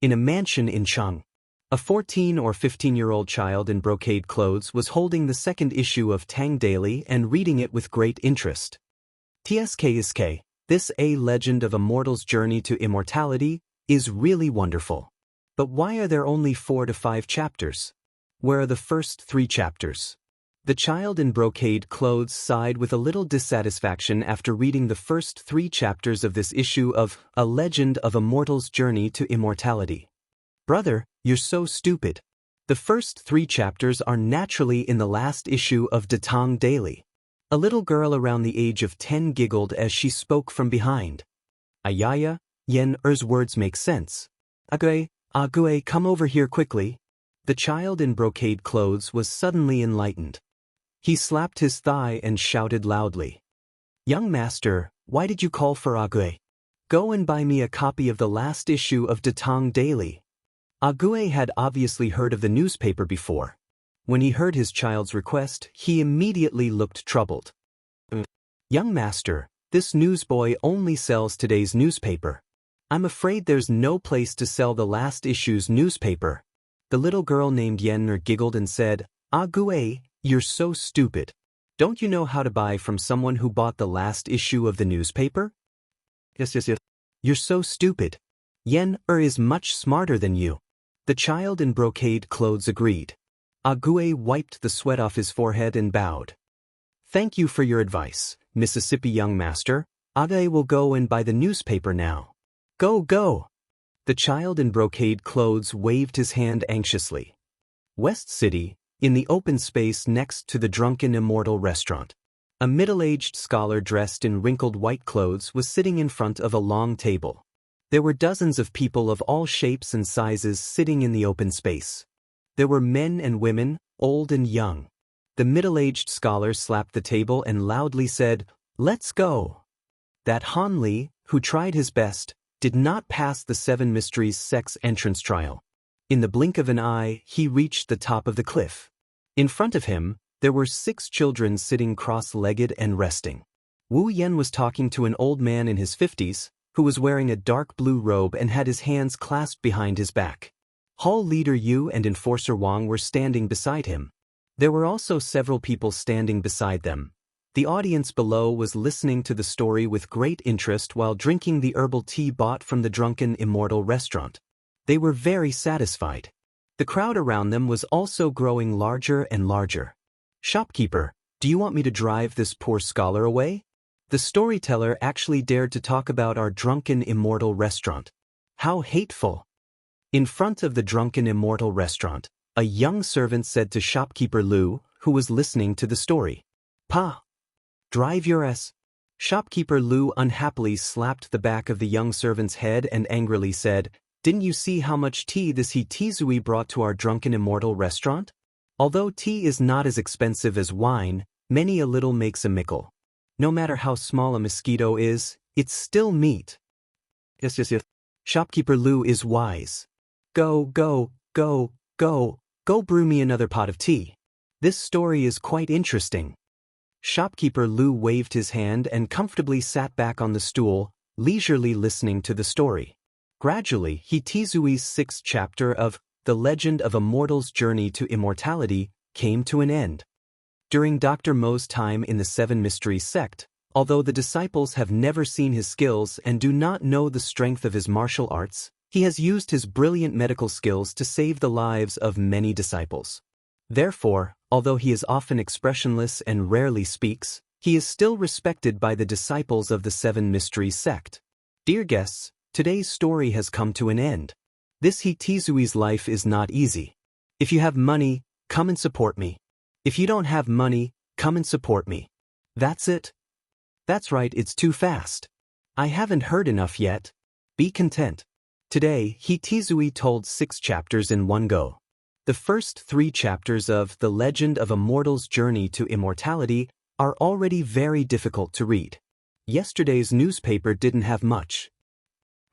In a mansion in Chang, a 14 or 15-year-old child in brocade clothes was holding the second issue of Tang Daily and reading it with great interest. TSK, this A Legend of a Mortal's Journey to Immortality, is really wonderful. But why are there only 4 to 5 chapters? Where are the first 3 chapters? The child in brocade clothes sighed with a little dissatisfaction after reading the first 3 chapters of this issue of A Legend of a Mortal's Journey to Immortality. Brother, you're so stupid. The first 3 chapters are naturally in the last issue of Tang Daily. A little girl around the age of 10 giggled as she spoke from behind. Ayaya, Yen Er's words make sense. Agui, Ague, come over here quickly. The child in brocade clothes was suddenly enlightened. He slapped his thigh and shouted loudly. Young master, why did you call for Ague? Go and buy me a copy of the last issue of Datang Daily. Ague had obviously heard of the newspaper before. When he heard his child's request, he immediately looked troubled. Young master, this newsboy only sells today's newspaper. I'm afraid there's no place to sell the last issue's newspaper. The little girl named Yen giggled and said, Ague, you're so stupid. Don't you know how to buy from someone who bought the last issue of the newspaper? Yes. You're so stupid. Yen is much smarter than you. The child in brocade clothes agreed. Ague wiped the sweat off his forehead and bowed. Thank you for your advice, Mississippi young master. Ague will go and buy the newspaper now. Go, go. The child in brocade clothes waved his hand anxiously. West City, in the open space next to the Drunken Immortal restaurant. A middle-aged scholar dressed in wrinkled white clothes was sitting in front of a long table. There were dozens of people of all shapes and sizes sitting in the open space. There were men and women, old and young. The middle-aged scholar slapped the table and loudly said, Let's go. That Han Li, who tried his best, did not pass the 7 Mysteries sects entrance trial. In the blink of an eye, he reached the top of the cliff. In front of him, there were 6 children sitting cross-legged and resting. Wu Yen was talking to an old man in his 50s, who was wearing a dark blue robe and had his hands clasped behind his back. Hall leader Yu and enforcer Wang were standing beside him. There were also several people standing beside them. The audience below was listening to the story with great interest while drinking the herbal tea bought from the Drunken Immortal restaurant. They were very satisfied. The crowd around them was also growing larger and larger. Shopkeeper, do you want me to drive this poor scholar away? The storyteller actually dared to talk about our Drunken Immortal restaurant. How hateful! In front of the Drunken Immortal restaurant, a young servant said to shopkeeper Lu, who was listening to the story. Pa! Drive your ass. Shopkeeper Lu unhappily slapped the back of the young servant's head and angrily said, Didn't you see how much tea this Tizui brought to our Drunken Immortal restaurant? Although tea is not as expensive as wine, many a little makes a mickle. No matter how small a mosquito is, it's still meat. Yes. Shopkeeper Lu is wise. Go brew me another pot of tea. This story is quite interesting. Shopkeeper Lu waved his hand and comfortably sat back on the stool, leisurely listening to the story. Gradually, Tizui's 6th chapter of The Legend of a Mortal's Journey to Immortality came to an end. During Dr. Mo's time in the 7 Mysteries sect, although the disciples have never seen his skills and do not know the strength of his martial arts, he has used his brilliant medical skills to save the lives of many disciples. Therefore, although he is often expressionless and rarely speaks, he is still respected by the disciples of the 7 Mysteries sect. Dear guests, today's story has come to an end. This Tizui's life is not easy. If you have money, come and support me. If you don't have money, come and support me. That's it. That's right, it's too fast. I haven't heard enough yet. Be content. Today, Tizui told 6 chapters in one go. The first 3 chapters of The Legend of a Mortal's Journey to Immortality are already very difficult to read. Yesterday's newspaper didn't have much.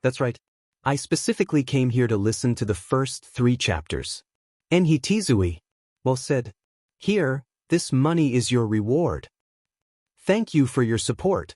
That's right. I specifically came here to listen to the first 3 chapters. And Tizui, well said. Here, this money is your reward. Thank you for your support.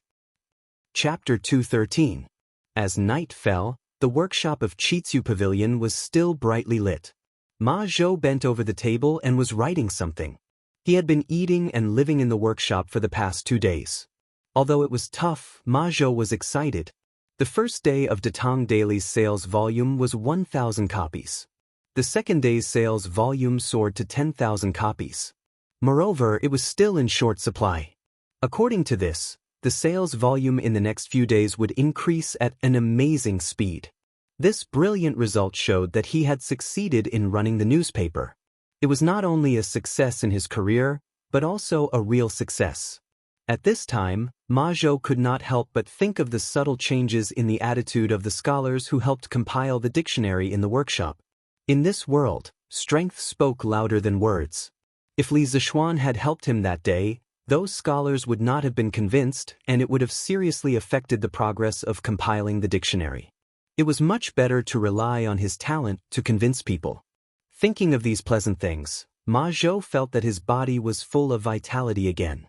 Chapter 213. As night fell, the workshop of Chitsu Pavilion was still brightly lit. Ma Zhou bent over the table and was writing something. He had been eating and living in the workshop for the past 2 days. Although it was tough, Ma Zhou was excited. The first day of Datang Daily's sales volume was 1,000 copies. The second day's sales volume soared to 10,000 copies. Moreover, it was still in short supply. According to this, the sales volume in the next few days would increase at an amazing speed. This brilliant result showed that he had succeeded in running the newspaper. It was not only a success in his career, but also a real success. At this time, Ma Zhou could not help but think of the subtle changes in the attitude of the scholars who helped compile the dictionary in the workshop. In this world, strength spoke louder than words. If Li Zixuan had helped him that day, those scholars would not have been convinced, and it would have seriously affected the progress of compiling the dictionary. It was much better to rely on his talent to convince people. Thinking of these pleasant things, Ma Zhou felt that his body was full of vitality again.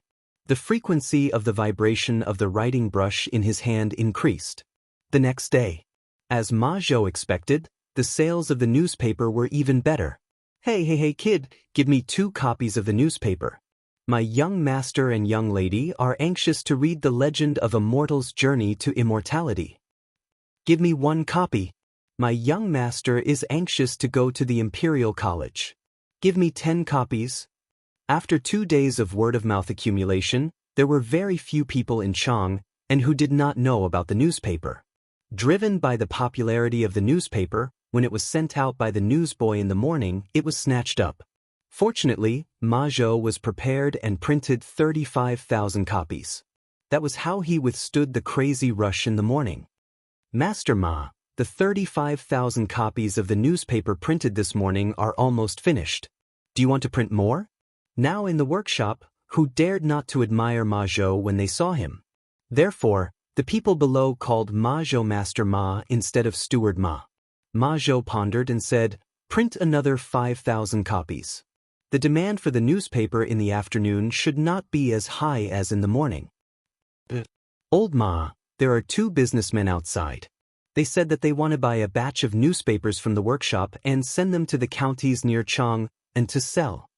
The frequency of the vibration of the writing brush in his hand increased. The next day, as Ma Zhou expected, the sales of the newspaper were even better. Hey kid, give me 2 copies of the newspaper. My young master and young lady are anxious to read the legend of a mortal's journey to immortality. Give me 1 copy. My young master is anxious to go to the Imperial College. Give me 10 copies. After 2 days of word-of-mouth accumulation, there were very few people in Chang and who did not know about the newspaper. Driven by the popularity of the newspaper, when it was sent out by the newsboy in the morning, it was snatched up. Fortunately, Ma Zhou was prepared and printed 35,000 copies. That was how he withstood the crazy rush in the morning. Master Ma, the 35,000 copies of the newspaper printed this morning are almost finished. Do you want to print more? Now in the workshop, who dared not to admire Ma Zhou when they saw him? Therefore, the people below called Ma Zhou Master Ma instead of Steward Ma. Ma Zhou pondered and said, "Print another 5,000 copies. The demand for the newspaper in the afternoon should not be as high as in the morning." Old Ma, there are 2 businessmen outside. They said that they want to buy a batch of newspapers from the workshop and send them to the counties near Chang and to sell.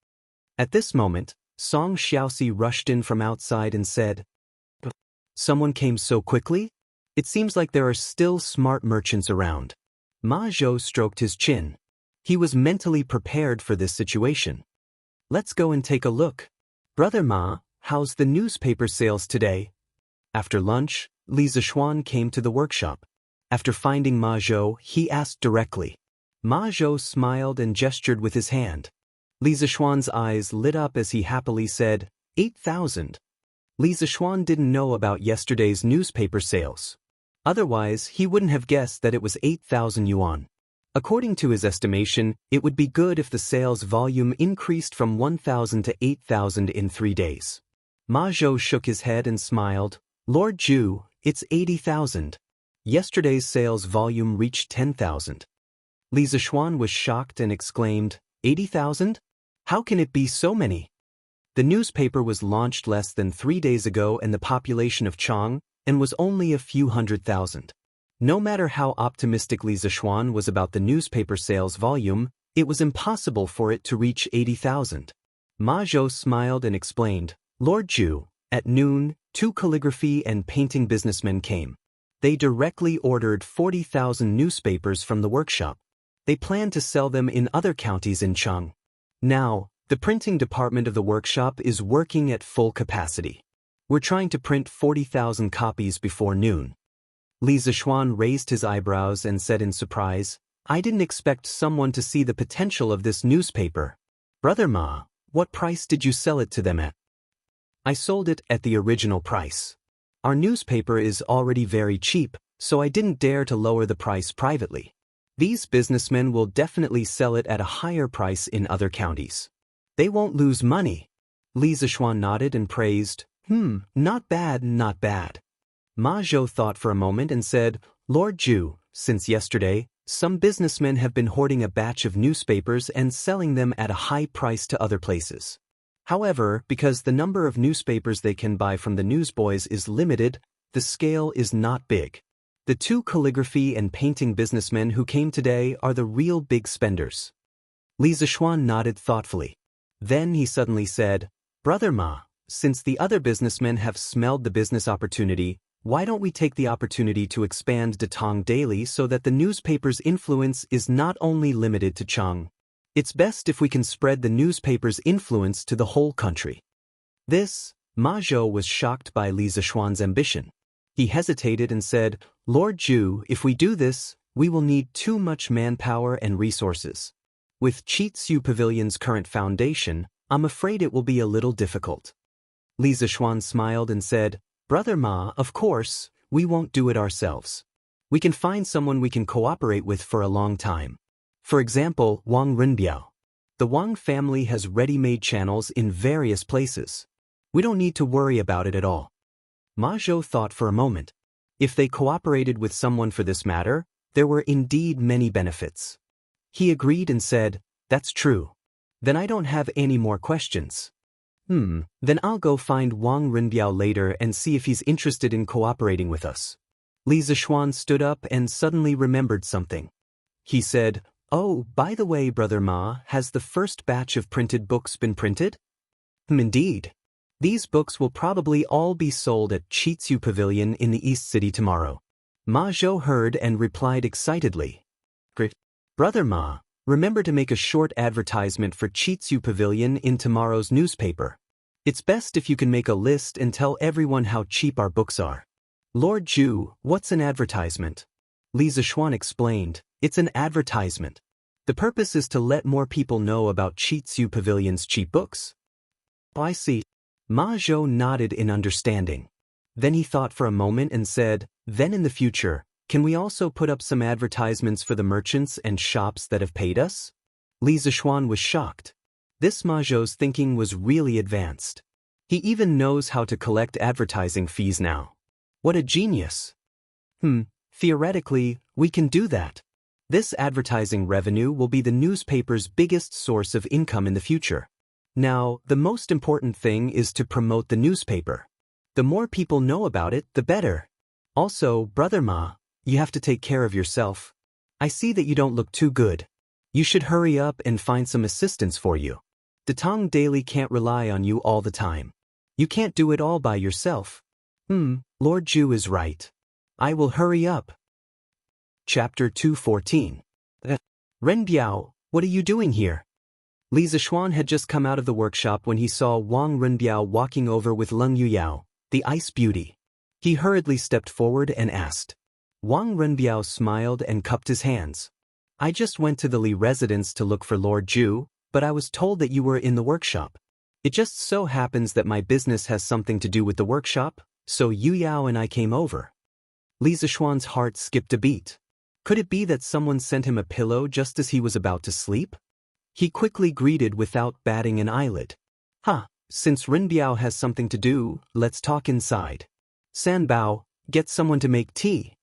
At this moment, Song Xiaoxi rushed in from outside and said, "Someone came so quickly? It seems like there are still smart merchants around." Ma Zhou stroked his chin. He was mentally prepared for this situation. "Let's go and take a look. Brother Ma, how's the newspaper sales today?" After lunch, Li Zixuan came to the workshop. After finding Ma Zhou, he asked directly. Ma Zhou smiled and gestured with his hand. Li Zixuan's eyes lit up as he happily said, 8,000. Li Zixuan didn't know about yesterday's newspaper sales. Otherwise, he wouldn't have guessed that it was 8,000 yuan. According to his estimation, it would be good if the sales volume increased from 1,000 to 8,000 in 3 days. Ma Zhou shook his head and smiled. "Lord Zhu, it's 80,000. Yesterday's sales volume reached 10,000. Li Zixuan was shocked and exclaimed, 80,000? How can it be so many? The newspaper was launched less than 3 days ago and the population of Chang and was only a few 100,000. No matter how optimistic Li Zixuan was about the newspaper sales volume, it was impossible for it to reach 80,000. Ma Zhou smiled and explained, "Lord Zhu, at noon, 2 calligraphy and painting businessmen came. They directly ordered 40,000 newspapers from the workshop. They plan to sell them in other counties in Chang. Now, the printing department of the workshop is working at full capacity. We're trying to print 40,000 copies before noon." Li Zixuan raised his eyebrows and said in surprise, "I didn't expect someone to see the potential of this newspaper. Brother Ma, what price did you sell it to them at?" "I sold it at the original price. Our newspaper is already very cheap, so I didn't dare to lower the price privately. These businessmen will definitely sell it at a higher price in other counties. They won't lose money." Li Zixuan nodded and praised, Not bad, not bad." Ma Zhou thought for a moment and said, "Lord Zhu, since yesterday, some businessmen have been hoarding a batch of newspapers and selling them at a high price to other places. However, because the number of newspapers they can buy from the newsboys is limited, the scale is not big. The 2 calligraphy and painting businessmen who came today are the real big spenders." Li Zixuan nodded thoughtfully. Then he suddenly said, "Brother Ma, since the other businessmen have smelled the business opportunity, why don't we take the opportunity to expand Datong daily so that the newspaper's influence is not only limited to Chang? It's best if we can spread the newspaper's influence to the whole country." Ma Zhou was shocked by Li Zixuan's ambition. He hesitated and said, "Lord Zhu, if we do this, we will need too much manpower and resources. With Chitsu Pavilion's current foundation, I'm afraid it will be a little difficult." Li Zixuan smiled and said, Brother Ma, of course, we won't do it ourselves. We can find someone we can cooperate with for a long time. For example, Wang Renbiao. The Wang family has ready-made channels in various places. We don't need to worry about it at all. Ma Zhou thought for a moment. If they cooperated with someone for this matter, there were indeed many benefits. He agreed and said, That's true. Then I don't have any more questions. Then I'll go find Wang Renbiao later and see if he's interested in cooperating with us. Li Zixuan stood up and suddenly remembered something. He said, Oh, by the way, Brother Ma, has the first batch of printed books been printed? Indeed. These books will probably all be sold at Xianxia Pavilion in the East City tomorrow. Ma Zhou heard and replied excitedly. Great. Brother Ma, remember to make a short advertisement for Xianxia Pavilion in tomorrow's newspaper. It's best if you can make a list and tell everyone how cheap our books are. Lord Zhu, what's an advertisement? Li Zixuan explained, It's an advertisement. The purpose is to let more people know about Xianxia Pavilion's cheap books. I see. Ma Zhou nodded in understanding. Then he thought for a moment and said, Then in the future, can we also put up some advertisements for the merchants and shops that have paid us? Li Zixuan was shocked. This Ma Zhou's thinking was really advanced. He even knows how to collect advertising fees now. What a genius. Theoretically, we can do that. This advertising revenue will be the newspaper's biggest source of income in the future. Now, the most important thing is to promote the newspaper. The more people know about it, the better. Also, Brother Ma, you have to take care of yourself. I see that you don't look too good. You should hurry up and find some assistance for you. The Tong Daily can't rely on you all the time. You can't do it all by yourself. Lord Zhu is right. I will hurry up. Chapter 214. Renbiao, what are you doing here? Li Zixuan had just come out of the workshop when he saw Wang Renbiao walking over with Leng Yuyao, the ice beauty. He hurriedly stepped forward and asked. Wang Renbiao smiled and cupped his hands. I just went to the Li residence to look for Lord Zhu, but I was told that you were in the workshop. It just so happens that my business has something to do with the workshop, so Yuyao and I came over. Li Zixuan's heart skipped a beat. Could it be that someone sent him a pillow just as he was about to sleep? He quickly greeted without batting an eyelid. Since Renbiao has something to do, let's talk inside. Sanbao, get someone to make tea.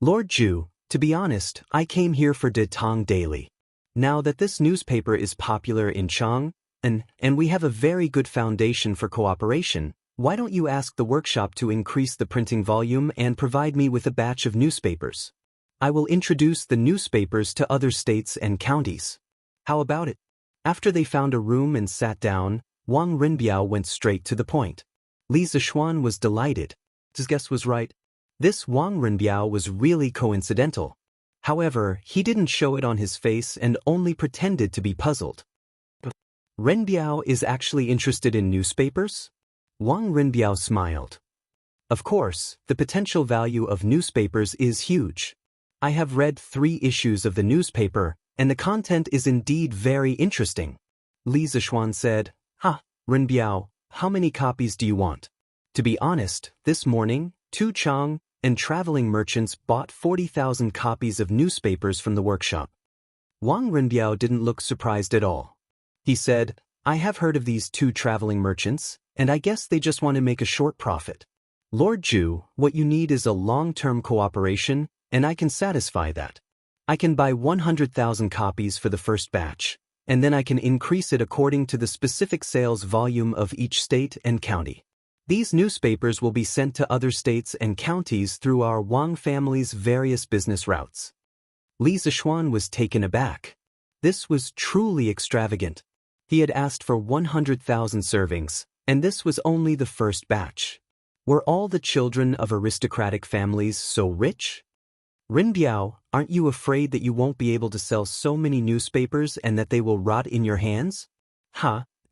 Lord Zhu, to be honest, I came here for De Tong Daily. Now that this newspaper is popular in Chang, and we have a very good foundation for cooperation, why don't you ask the workshop to increase the printing volume and provide me with a batch of newspapers? I will introduce the newspapers to other states and counties. How about it? After they found a room and sat down, Wang Renbiao went straight to the point. Li Zixuan was delighted. His guess was right. This Wang Renbiao was really coincidental. However, he didn't show it on his face and only pretended to be puzzled. Renbiao is actually interested in newspapers? Wang Renbiao smiled. Of course, the potential value of newspapers is huge. I have read 3 issues of the newspaper, and the content is indeed very interesting. Li Zixuan said, Renbiao, how many copies do you want? To be honest, this morning, 2 Chang and traveling merchants bought 40,000 copies of newspapers from the workshop. Wang Renbiao didn't look surprised at all. He said, I have heard of these 2 traveling merchants, and I guess they just want to make a short profit. Lord Zhu, what you need is a long-term cooperation, and I can satisfy that. I can buy 100,000 copies for the first batch, and then I can increase it according to the specific sales volume of each state and county. These newspapers will be sent to other states and counties through our Wang family's various business routes. Li Zixuan was taken aback. This was truly extravagant. He had asked for 100,000 servings, and this was only the first batch. Were all the children of aristocratic families so rich? Renbiao, aren't you afraid that you won't be able to sell so many newspapers and that they will rot in your hands?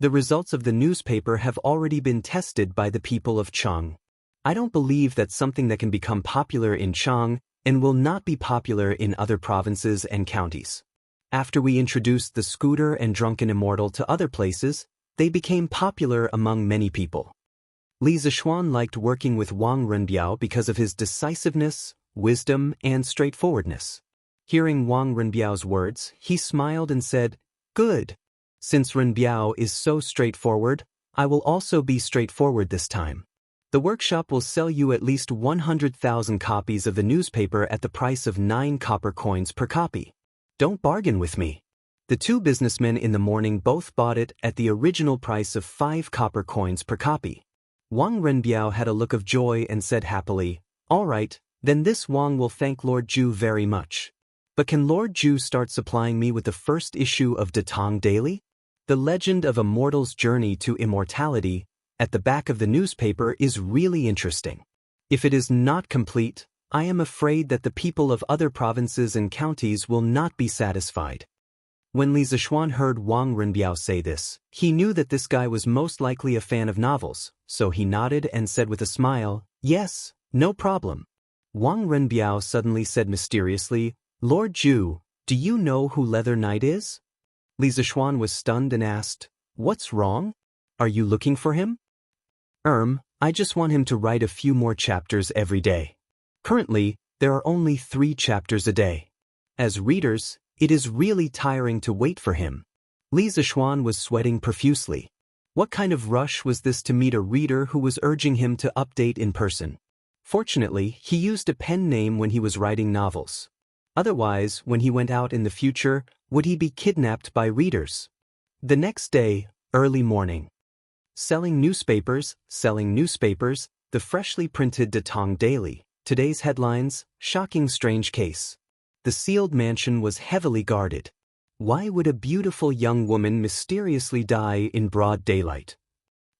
The results of the newspaper have already been tested by the people of Chang. I don't believe that something that can become popular in Chang and will not be popular in other provinces and counties. After we introduced the Scooter and Drunken Immortal to other places, they became popular among many people. Li Zixuan liked working with Wang Renbiao because of his decisiveness, wisdom, and straightforwardness. Hearing Wang Renbiao's words, he smiled and said, "Good. Since Renbiao is so straightforward, I will also be straightforward this time. The workshop will sell you at least 100,000 copies of the newspaper at the price of 9 copper coins per copy. Don't bargain with me." The two businessmen in the morning both bought it at the original price of 5 copper coins per copy. Wang Renbiao had a look of joy and said happily, "All right, then this Wang will thank Lord Zhu very much. But can Lord Zhu start supplying me with the first issue of Datang Daily? The Legend of a Mortal's Journey to Immortality, at the back of the newspaper is really interesting. If it is not complete, I am afraid that the people of other provinces and counties will not be satisfied." When Li Zixuan heard Wang Renbiao say this, he knew that this guy was most likely a fan of novels, so he nodded and said with a smile, "Yes, no problem." Wang Renbiao suddenly said mysteriously, "Lord Zhu, do you know who Leather Knight is?" Li Zixuan was stunned and asked, "What's wrong? Are you looking for him?" I just want him to write a few more chapters every day. Currently, there are only 3 chapters a day. As readers, it is really tiring to wait for him." Li Zixuan was sweating profusely. What kind of rush was this to meet a reader who was urging him to update in person? Fortunately, he used a pen name when he was writing novels. Otherwise, when he went out in the future, would he be kidnapped by readers? The next day, early morning. Selling newspapers, the freshly printed Datang Daily. Today's headlines, shocking strange case. The sealed mansion was heavily guarded. Why would a beautiful young woman mysteriously die in broad daylight?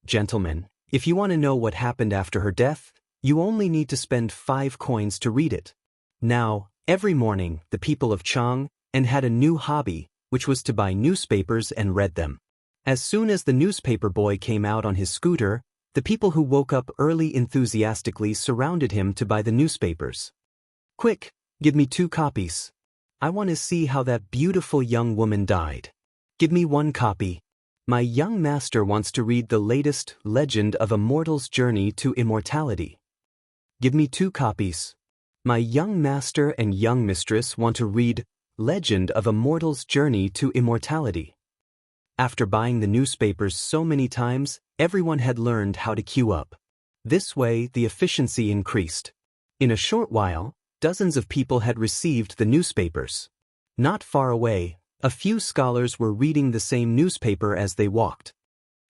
Gentlemen, if you want to know what happened after her death, you only need to spend 5 coins to read it. Now, every morning, the people of Chang had a new hobby, which was to buy newspapers and read them. As soon as the newspaper boy came out on his scooter, the people who woke up early enthusiastically surrounded him to buy the newspapers. "Quick, give me 2 copies. I want to see how that beautiful young woman died. Give me 1 copy. My young master wants to read the latest Legend of a Mortal's Journey to Immortality. Give me 2 copies. My young master and young mistress want to read Legend of a Mortal's Journey to Immortality." After buying the newspapers so many times, everyone had learned how to queue up. This way, the efficiency increased. In a short while, dozens of people had received the newspapers. Not far away, a few scholars were reading the same newspaper as they walked.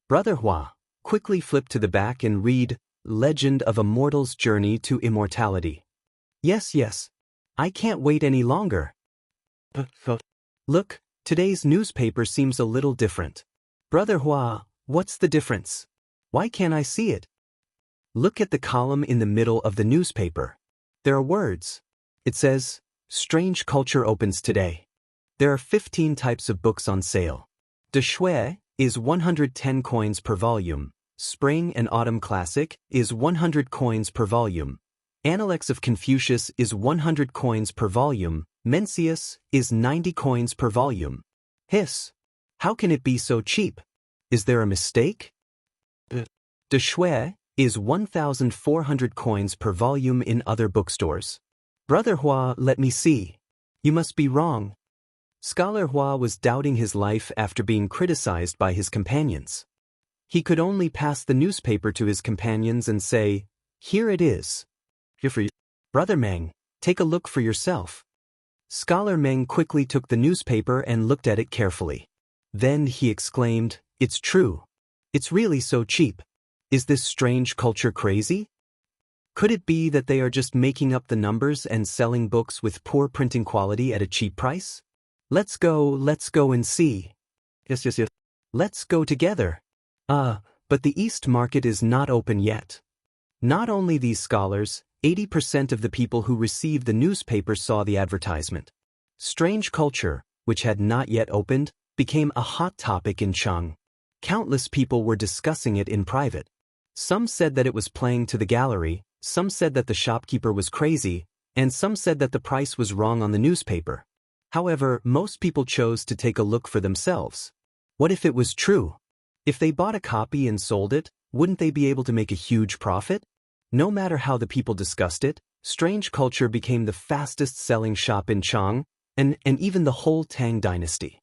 "Brother Hua, quickly flip to the back and read Legend of a Mortal's Journey to Immortality." Yes. I can't wait any longer." "Look, today's newspaper seems a little different." "Brother Hua, what's the difference? Why can't I see it?" "Look at the column in the middle of the newspaper. There are words. It says, 'Strange Culture opens today.' There are 15 types of books on sale. De Shui is 110 coins per volume. Spring and Autumn Classic is 100 coins per volume. Analects of Confucius is 100 coins per volume. Mencius is 90 coins per volume. Hiss! How can it be so cheap? Is there a mistake?" De Shui is 1,400 coins per volume in other bookstores. "Brother Hua, let me see. You must be wrong." Scholar Hua was doubting his life after being criticized by his companions. He could only pass the newspaper to his companions and say, "Here it is. Here for you. Brother Meng, take a look for yourself." Scholar Meng quickly took the newspaper and looked at it carefully. Then he exclaimed, "It's true. It's really so cheap. Is this strange culture crazy? Could it be that they are just making up the numbers and selling books with poor printing quality at a cheap price? Let's go and see." Yes. "Let's go together." But the East Market is not open yet." Not only these scholars, 80% of the people who received the newspaper saw the advertisement. Strange culture, which had not yet opened, became a hot topic in Chang. Countless people were discussing it in private. Some said that it was playing to the gallery, some said that the shopkeeper was crazy, and some said that the price was wrong on the newspaper. However, most people chose to take a look for themselves. What if it was true? If they bought a copy and sold it, Wouldn't they be able to make a huge profit? No matter how the people discussed it, Strange Culture became the fastest-selling shop in Chang, and even the whole Tang dynasty.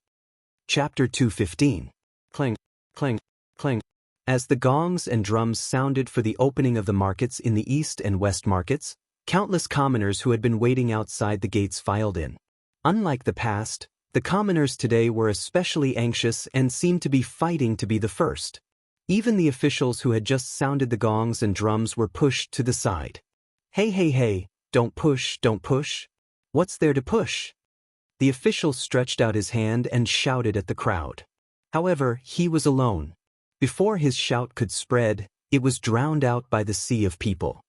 Chapter 215. Clang, clang, clang. As the gongs and drums sounded for the opening of the markets in the east and west markets, countless commoners who had been waiting outside the gates filed in. Unlike the past, the commoners today were especially anxious and seemed to be fighting to be the first. Even the officials who had just sounded the gongs and drums were pushed to the side. Hey, hey, hey, don't push, don't push. What's there to push? The official stretched out his hand and shouted at the crowd. However, he was alone. Before his shout could spread, it was drowned out by the sea of people.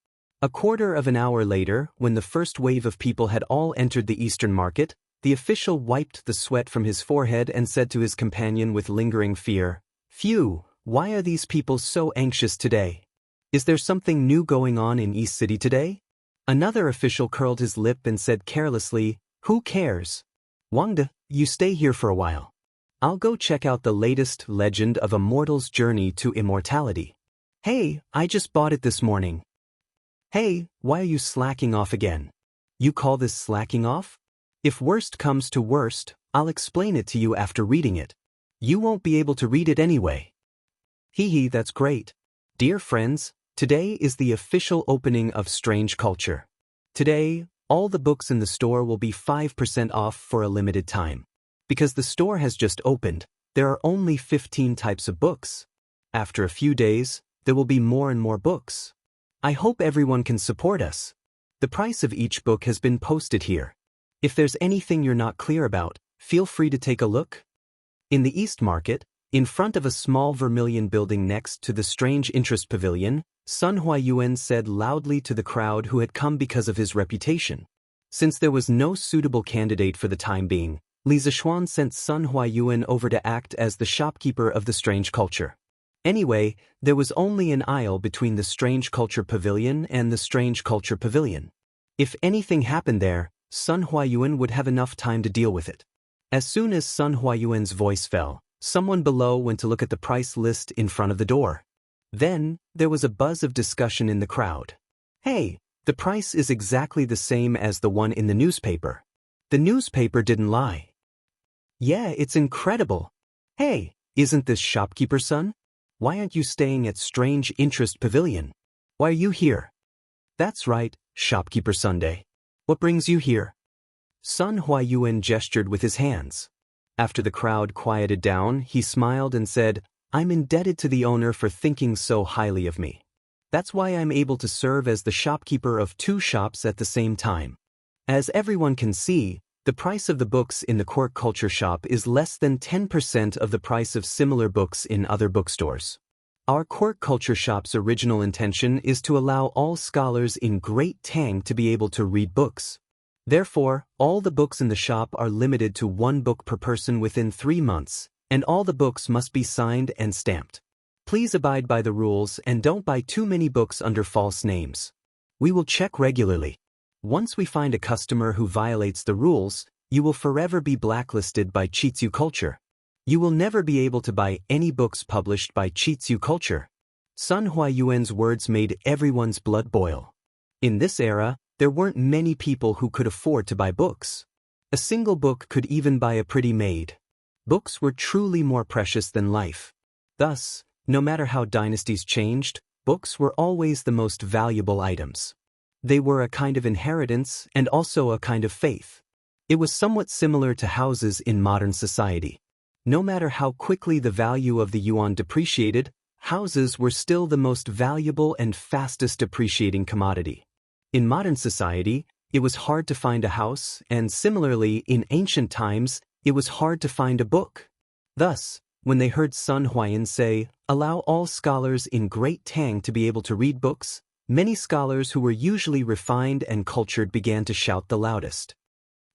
A quarter of an hour later, when the first wave of people had all entered the eastern market, the official wiped the sweat from his forehead and said to his companion with lingering fear, "Phew, why are these people so anxious today? Is there something new going on in East City today?" Another official curled his lip and said carelessly, "Who cares? Wangde, you stay here for a while. I'll go check out the latest legend of a mortal's journey to immortality." "Hey, I just bought it this morning." "Hey, why are you slacking off again? You call this slacking off? If worst comes to worst, I'll explain it to you after reading it. You won't be able to read it anyway." Hee, that's great. Dear friends, today is the official opening of Strange Culture. Today, all the books in the store will be 5% off for a limited time. Because the store has just opened, there are only 15 types of books. After a few days, there will be more and more books. I hope everyone can support us. The price of each book has been posted here. If there's anything you're not clear about, feel free to take a look. In the East Market, in front of a small vermilion building next to the Strange Interest Pavilion, Sun Huayuan said loudly to the crowd who had come because of his reputation. Since there was no suitable candidate for the time being, Li Zishuan sent Sun Huayuan over to act as the shopkeeper of the Strange Culture. Anyway, there was only an aisle between the Strange Culture Pavilion and the Strange Culture Pavilion. If anything happened there, Sun Huayuan would have enough time to deal with it. As soon as Sun Huayuan's voice fell, someone below went to look at the price list in front of the door. Then, there was a buzz of discussion in the crowd. "Hey, the price is exactly the same as the one in the newspaper. The newspaper didn't lie." "Yeah, it's incredible. Hey, isn't this shopkeeper's son? Why aren't you staying at Strange Interest Pavilion? Why are you here?" "That's right, Shopkeeper Sunday. What brings you here?" Sun Huayuan gestured with his hands. After the crowd quieted down, he smiled and said, "I'm indebted to the owner for thinking so highly of me. That's why I'm able to serve as the shopkeeper of 2 shops at the same time. As everyone can see, the price of the books in the Quirk Culture Shop is less than 10% of the price of similar books in other bookstores. Our Quirk Culture Shop's original intention is to allow all scholars in Great Tang to be able to read books. Therefore, all the books in the shop are limited to 1 book per person within 3 months, and all the books must be signed and stamped. Please abide by the rules and don't buy too many books under false names. We will check regularly. Once we find a customer who violates the rules, you will forever be blacklisted by Chitsu Culture. You will never be able to buy any books published by Chitsu Culture." Sun Huayuan's words made everyone's blood boil. In this era, there weren't many people who could afford to buy books. A single book could even buy a pretty maid. Books were truly more precious than life. Thus, no matter how dynasties changed, books were always the most valuable items. They were a kind of inheritance and also a kind of faith. It was somewhat similar to houses in modern society. No matter how quickly the value of the yuan depreciated, houses were still the most valuable and fastest appreciating commodity. In modern society, it was hard to find a house, and similarly, in ancient times, it was hard to find a book. Thus, when they heard Sun Huayuan say, "Allow all scholars in Great Tang to be able to read books," many scholars who were usually refined and cultured began to shout the loudest.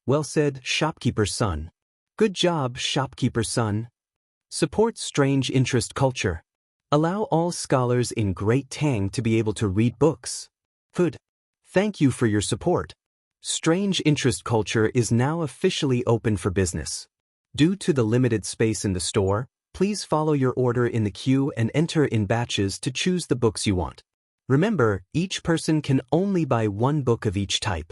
"Well said, Shopkeeper's son. Good job, Shopkeeper's son. Support Strange Interest Culture. Allow all scholars in Great Tang to be able to read books. Food. Thank you for your support. Strange Interest Culture is now officially open for business. Due to the limited space in the store, please follow your order in the queue and enter in batches to choose the books you want. Remember, each person can only buy one book of each type.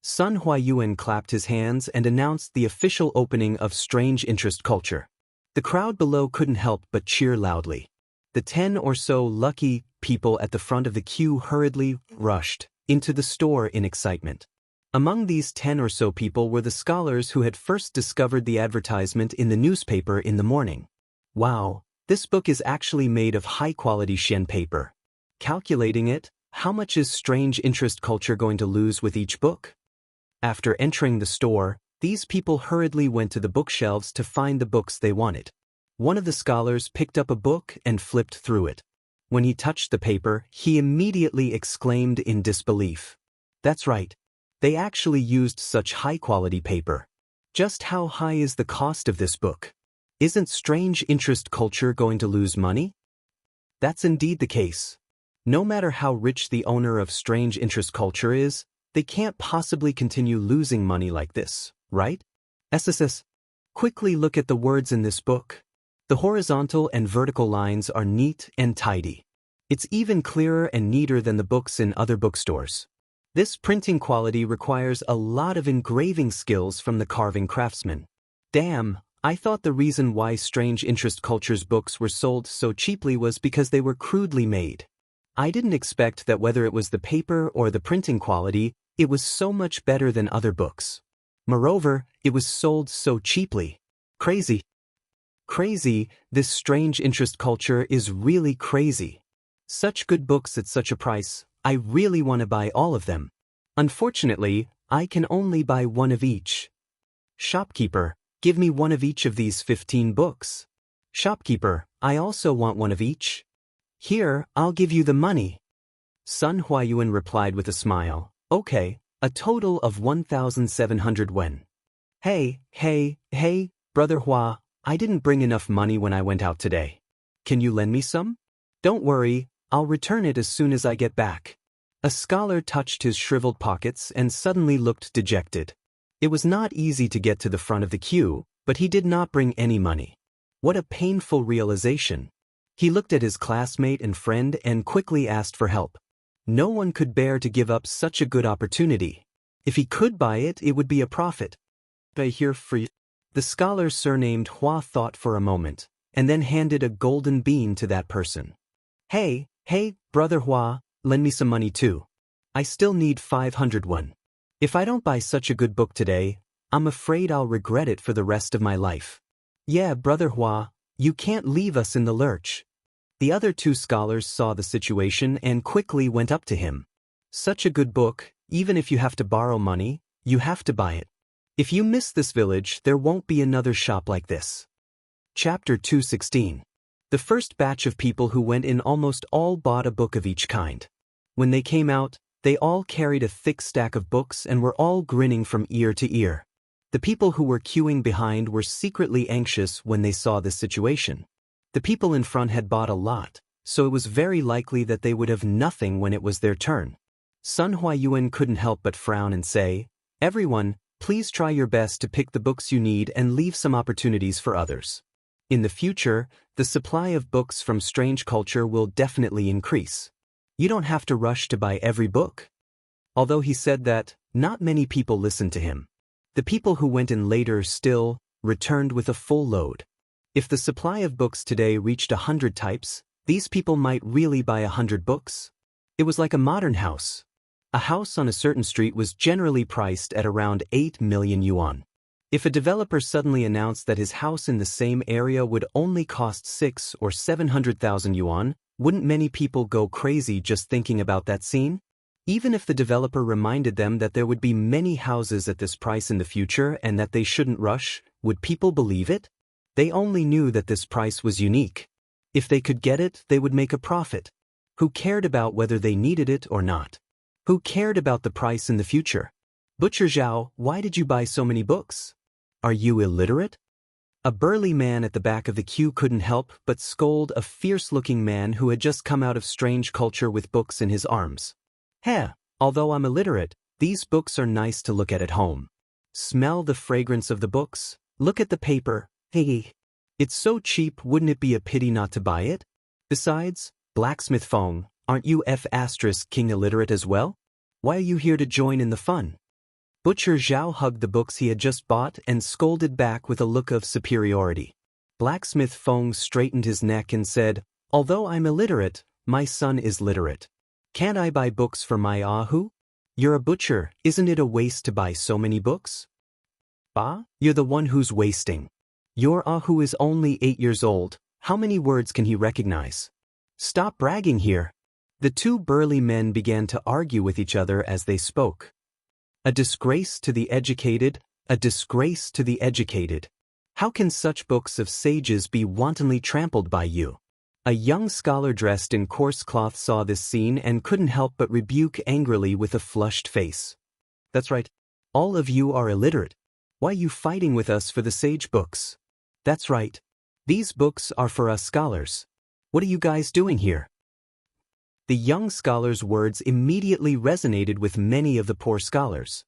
Sun Huayuan clapped his hands and announced the official opening of Strange Interest Culture. The crowd below couldn't help but cheer loudly. The 10 or so lucky people at the front of the queue hurriedly rushed into the store in excitement. Among these 10 or so people were the scholars who had first discovered the advertisement in the newspaper in the morning. Wow, this book is actually made of high-quality Xian paper. Calculating it, how much is Strange Interest Culture going to lose with each book? After entering the store, these people hurriedly went to the bookshelves to find the books they wanted. One of the scholars picked up a book and flipped through it. When he touched the paper, he immediately exclaimed in disbelief. That's right. They actually used such high-quality paper. Just how high is the cost of this book? Isn't Strange Interest Culture going to lose money? That's indeed the case. No matter how rich the owner of Strange Interest Culture is, they can't possibly continue losing money like this, right? SSS. Quickly look at the words in this book. The horizontal and vertical lines are neat and tidy. It's even clearer and neater than the books in other bookstores. This printing quality requires a lot of engraving skills from the carving craftsmen. Damn, I thought the reason why Strange Interest Culture's books were sold so cheaply was because they were crudely made. I didn't expect that whether it was the paper or the printing quality, it was so much better than other books. Moreover, it was sold so cheaply. Crazy. Crazy, this Strange Interest Culture is really crazy. Such good books at such a price, I really want to buy all of them. Unfortunately, I can only buy one of each. Shopkeeper, give me one of each of these 15 books. Shopkeeper, I also want one of each. Here, I'll give you the money. Sun Huayuan replied with a smile. Okay, a total of 1,700 wen. Hey, Brother Hua, I didn't bring enough money when I went out today. Can you lend me some? Don't worry, I'll return it as soon as I get back. A scholar touched his shriveled pockets and suddenly looked dejected. It was not easy to get to the front of the queue, but he did not bring any money. What a painful realization. He looked at his classmate and friend and quickly asked for help. No one could bear to give up such a good opportunity. If he could buy it, it would be a profit. Buy here free. The scholar surnamed Hua thought for a moment, and then handed a golden bean to that person. Hey, Brother Hua, lend me some money too. I still need 500 won. If I don't buy such a good book today, I'm afraid I'll regret it for the rest of my life. Yeah, Brother Hua, you can't leave us in the lurch. The other two scholars saw the situation and quickly went up to him. Such a good book, even if you have to borrow money, you have to buy it. If you miss this village, there won't be another shop like this. Chapter 216. The first batch of people who went in almost all bought a book of each kind. When they came out, they all carried a thick stack of books and were all grinning from ear to ear. The people who were queuing behind were secretly anxious when they saw this situation. The people in front had bought a lot, so it was very likely that they would have nothing when it was their turn. Sun Huayuan couldn't help but frown and say, Everyone, please try your best to pick the books you need and leave some opportunities for others. In the future, the supply of books from Strange Culture will definitely increase. You don't have to rush to buy every book. Although he said that, not many people listened to him. The people who went in later still returned with a full load. If the supply of books today reached 100 types, these people might really buy 100 books. It was like a modern house. A house on a certain street was generally priced at around 8 million yuan. If a developer suddenly announced that his house in the same area would only cost 6 or 700,000 yuan, wouldn't many people go crazy just thinking about that scene? Even if the developer reminded them that there would be many houses at this price in the future and that they shouldn't rush, would people believe it? They only knew that this price was unique. If they could get it, they would make a profit. Who cared about whether they needed it or not? Who cared about the price in the future? Butcher Zhao, why did you buy so many books? Are you illiterate? A burly man at the back of the queue couldn't help but scold a fierce-looking man who had just come out of Strange Culture with books in his arms. Although I'm illiterate, these books are nice to look at home. Smell the fragrance of the books. Look at the paper. Hey. It's so cheap, wouldn't it be a pity not to buy it? Besides, Blacksmith Feng, aren't you King illiterate as well? Why are you here to join in the fun? Butcher Zhao hugged the books he had just bought and scolded back with a look of superiority. Blacksmith Feng straightened his neck and said, "Although I'm illiterate, my son is literate. Can't I buy books for my ahu? You're a butcher, isn't it a waste to buy so many books?" "Bah, you're the one who's wasting. Your ahu is only 8 years old, how many words can he recognize? Stop bragging here." The two burly men began to argue with each other as they spoke. A disgrace to the educated, a disgrace to the educated. How can such books of sages be wantonly trampled by you? A young scholar dressed in coarse cloth saw this scene and couldn't help but rebuke angrily with a flushed face. "That's right. All of you are illiterate. Why are you fighting with us for the sage books? That's right. These books are for us scholars. What are you guys doing here?" The young scholar's words immediately resonated with many of the poor scholars.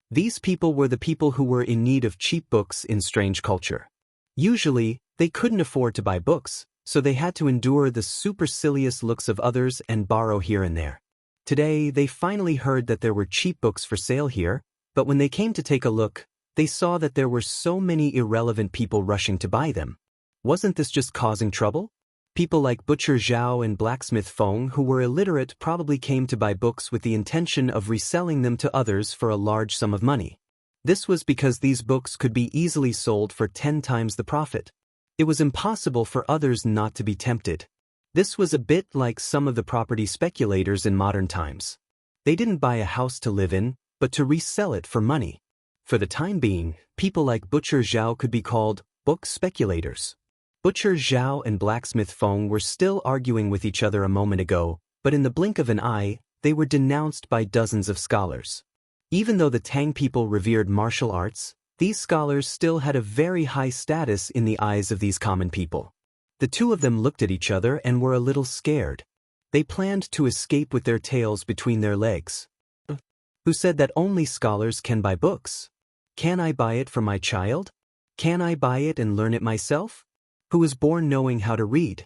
These people were the people who were in need of cheap books in strange culture. Usually, they couldn't afford to buy books, so they had to endure the supercilious looks of others and borrow here and there. Today, they finally heard that there were cheap books for sale here, but when they came to take a look, they saw that there were so many irrelevant people rushing to buy them. Wasn't this just causing trouble? People like Butcher Zhao and Blacksmith Feng who were illiterate probably came to buy books with the intention of reselling them to others for a large sum of money. This was because these books could be easily sold for 10 times the profit. It was impossible for others not to be tempted. This was a bit like some of the property speculators in modern times. They didn't buy a house to live in, but to resell it for money. For the time being, people like Butcher Zhao could be called book speculators. Butcher Zhao and Blacksmith Feng were still arguing with each other a moment ago, but in the blink of an eye, they were denounced by dozens of scholars. Even though the Tang people revered martial arts, these scholars still had a very high status in the eyes of these common people. The two of them looked at each other and were a little scared. They planned to escape with their tails between their legs. Who said that only scholars can buy books? Can I buy it for my child? Can I buy it and learn it myself? Who was born knowing how to read?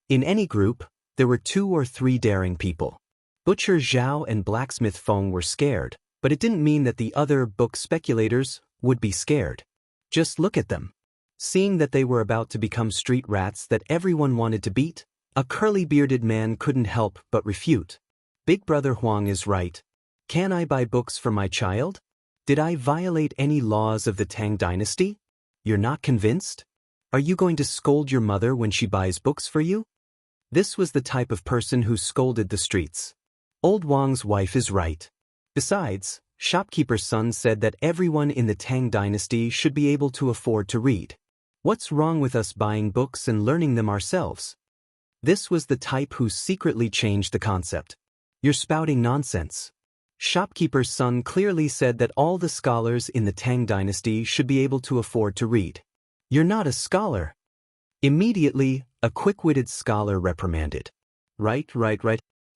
In any group, there were 2 or 3 daring people. Butcher Zhao and Blacksmith Feng were scared, but it didn't mean that the other book speculators would be scared. Just look at them. Seeing that they were about to become street rats that everyone wanted to beat, a curly-bearded man couldn't help but refute. "Big Brother Huang is right. Can I buy books for my child? Did I violate any laws of the Tang dynasty? You're not convinced? Are you going to scold your mother when she buys books for you?" This was the type of person who scolded the streets. Old Wang's wife is right. Besides, shopkeeper's son said that everyone in the Tang dynasty should be able to afford to read. What's wrong with us buying books and learning them ourselves? This was the type who secretly changed the concept. "You're spouting nonsense." Shopkeeper's son clearly said that all the scholars in the Tang dynasty should be able to afford to read. "You're not a scholar." Immediately, a quick-witted scholar reprimanded. Right.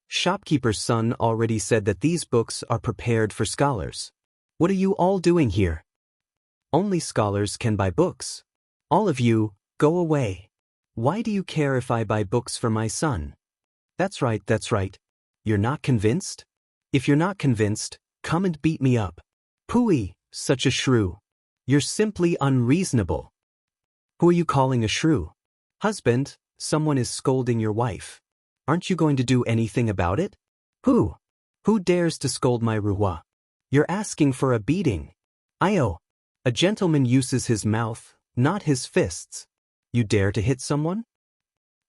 Shopkeeper's son already said that these books are prepared for scholars. What are you all doing here? Only scholars can buy books. All of you, go away. Why do you care if I buy books for my son? That's right. You're not convinced? If you're not convinced, come and beat me up. Pooey, such a shrew. You're simply unreasonable. Who are you calling a shrew? Husband, someone is scolding your wife. Aren't you going to do anything about it? Who? Who dares to scold my ruhua? You're asking for a beating. Io. A gentleman uses his mouth, not his fists. You dare to hit someone?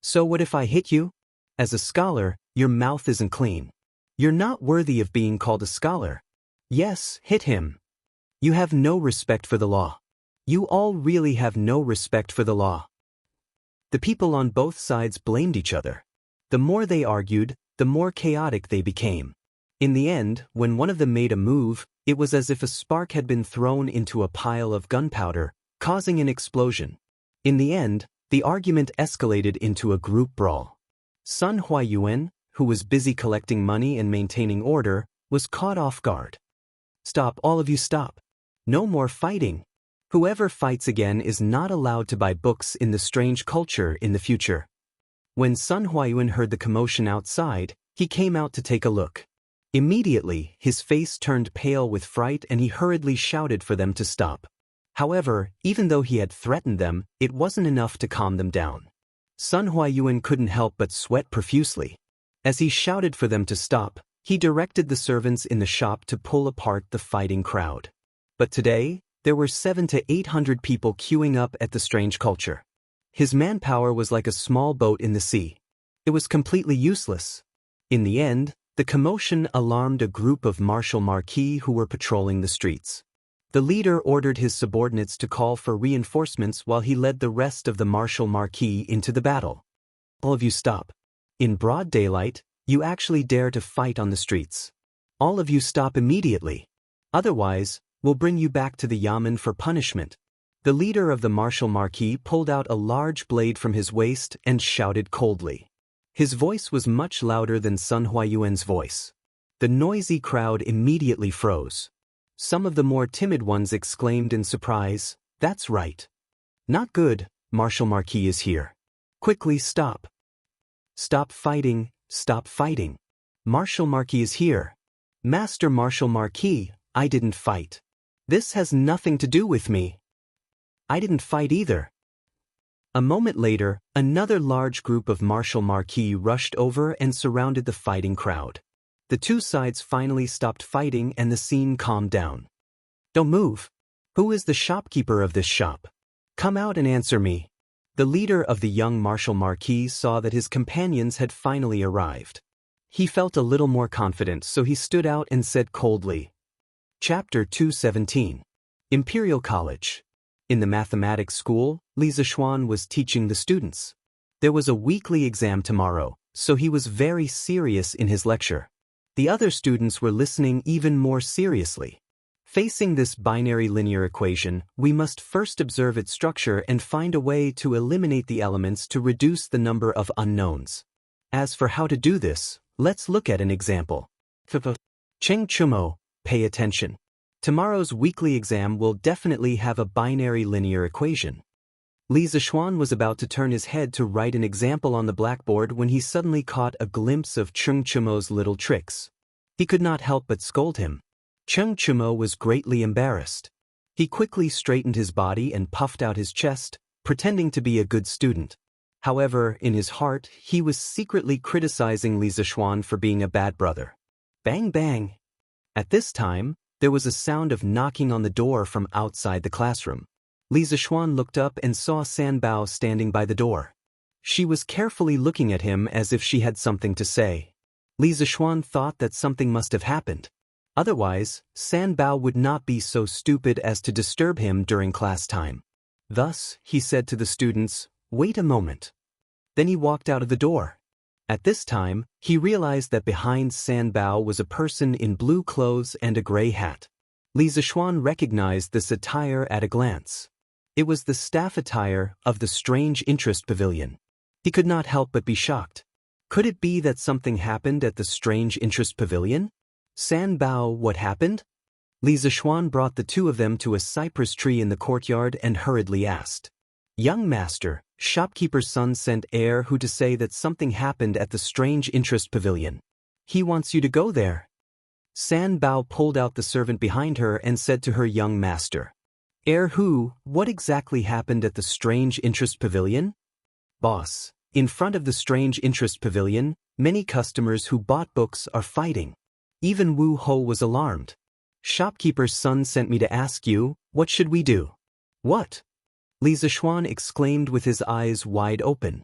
So what if I hit you? As a scholar, your mouth isn't clean. You're not worthy of being called a scholar. Yes, hit him. You have no respect for the law. You all really have no respect for the law. The people on both sides blamed each other. The more they argued, the more chaotic they became. In the end, when one of them made a move, it was as if a spark had been thrown into a pile of gunpowder, causing an explosion. In the end, the argument escalated into a group brawl. Sun Huayuan, who was busy collecting money and maintaining order, was caught off guard. "Stop, all of you stop. No more fighting. Whoever fights again is not allowed to buy books in the strange culture in the future. When Sun Huayuan heard the commotion outside, he came out to take a look. Immediately, his face turned pale with fright and he hurriedly shouted for them to stop. However, even though he had threatened them, it wasn't enough to calm them down. Sun Huayuan couldn't help but sweat profusely. As he shouted for them to stop, he directed the servants in the shop to pull apart the fighting crowd. But today, there were 700 to 800 people queuing up at the strange culture. His manpower was like a small boat in the sea. It was completely useless. In the end, the commotion alarmed a group of martial marquis who were patrolling the streets. The leader ordered his subordinates to call for reinforcements while he led the rest of the martial marquis into the battle. All of you stop. In broad daylight, you actually dare to fight on the streets. All of you stop immediately. Otherwise, we'll bring you back to the yamen for punishment. The leader of the martial marquis pulled out a large blade from his waist and shouted coldly. His voice was much louder than Sun Huayuan's voice. The noisy crowd immediately froze. Some of the more timid ones exclaimed in surprise, "That's right. Not good, Martial Marquis is here. Quickly stop. Stop fighting, stop fighting. Martial Marquis is here. Master Martial Marquis, I didn't fight. This has nothing to do with me. I didn't fight either." A moment later, another large group of martial marquis rushed over and surrounded the fighting crowd. The two sides finally stopped fighting and the scene calmed down. "Don't move. Who is the shopkeeper of this shop? Come out and answer me." The leader of the young martial marquis saw that his companions had finally arrived. He felt a little more confident, so he stood out and said coldly. Chapter 217. Imperial College. In the mathematics school, Li Zixuan was teaching the students. There was a weekly exam tomorrow, so he was very serious in his lecture. The other students were listening even more seriously. Facing this binary linear equation, we must first observe its structure and find a way to eliminate the elements to reduce the number of unknowns. As for how to do this, let's look at an example. Cheng Chumo, pay attention. Tomorrow's weekly exam will definitely have a binary linear equation. Li Zixuan was about to turn his head to write an example on the blackboard when he suddenly caught a glimpse of Cheng Chumo's little tricks. He could not help but scold him. Cheng Chumo was greatly embarrassed. He quickly straightened his body and puffed out his chest, pretending to be a good student. However, in his heart, he was secretly criticizing Li Zixuan for being a bad brother. Bang bang! At this time, there was a sound of knocking on the door from outside the classroom. Li Zixuan looked up and saw San Bao standing by the door. She was carefully looking at him as if she had something to say. Li Zixuan thought that something must have happened. Otherwise, San Bao would not be so stupid as to disturb him during class time. Thus, he said to the students, "Wait a moment." Then he walked out of the door. At this time, he realized that behind San Bao was a person in blue clothes and a gray hat. Li Zixuan recognized this attire at a glance. It was the staff attire of the Strange Interest Pavilion. He could not help but be shocked. Could it be that something happened at the Strange Interest Pavilion? San Bao, what happened? Li Zixuan brought the two of them to a cypress tree in the courtyard and hurriedly asked. "Young master, shopkeeper's son sent heir who to say that something happened at the Strange Interest Pavilion. He wants you to go there." San Bao pulled out the servant behind her and said to her young master. "Heir who, what exactly happened at the Strange Interest Pavilion?" "Boss, in front of the Strange Interest Pavilion, many customers who bought books are fighting." Even Wu Ho was alarmed. "Shopkeeper's son sent me to ask you, what should we do?" "What?" Li Zixuan exclaimed with his eyes wide open.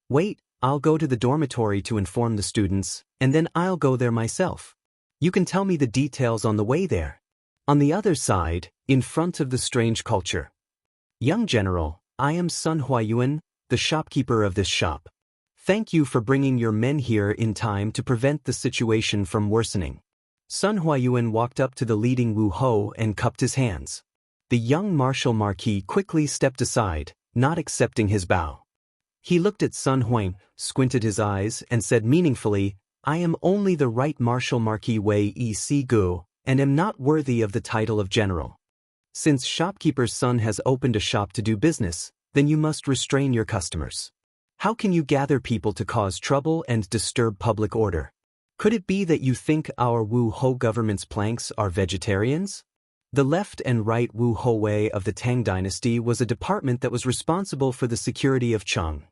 "Wait, I'll go to the dormitory to inform the students, and then I'll go there myself. You can tell me the details on the way there." On the other side, in front of the strange culture. "Young General, I am Sun Huayuan, the shopkeeper of this shop. Thank you for bringing your men here in time to prevent the situation from worsening." Sun Huayuan walked up to the leading Wu Ho and cupped his hands. The young martial marquis quickly stepped aside, not accepting his bow. He looked at Sun Huayuan, squinted his eyes, and said meaningfully, "I am only the right martial marquis Wei Yi Si Gu, and am not worthy of the title of general." Since shopkeeper's son has opened a shop to do business, then you must restrain your customers. How can you gather people to cause trouble and disturb public order? Could it be that you think our Wu Ho government's planks are vegetarians? The left and right Wu Ho Wei of the Tang dynasty was a department that was responsible for the security of Cheng.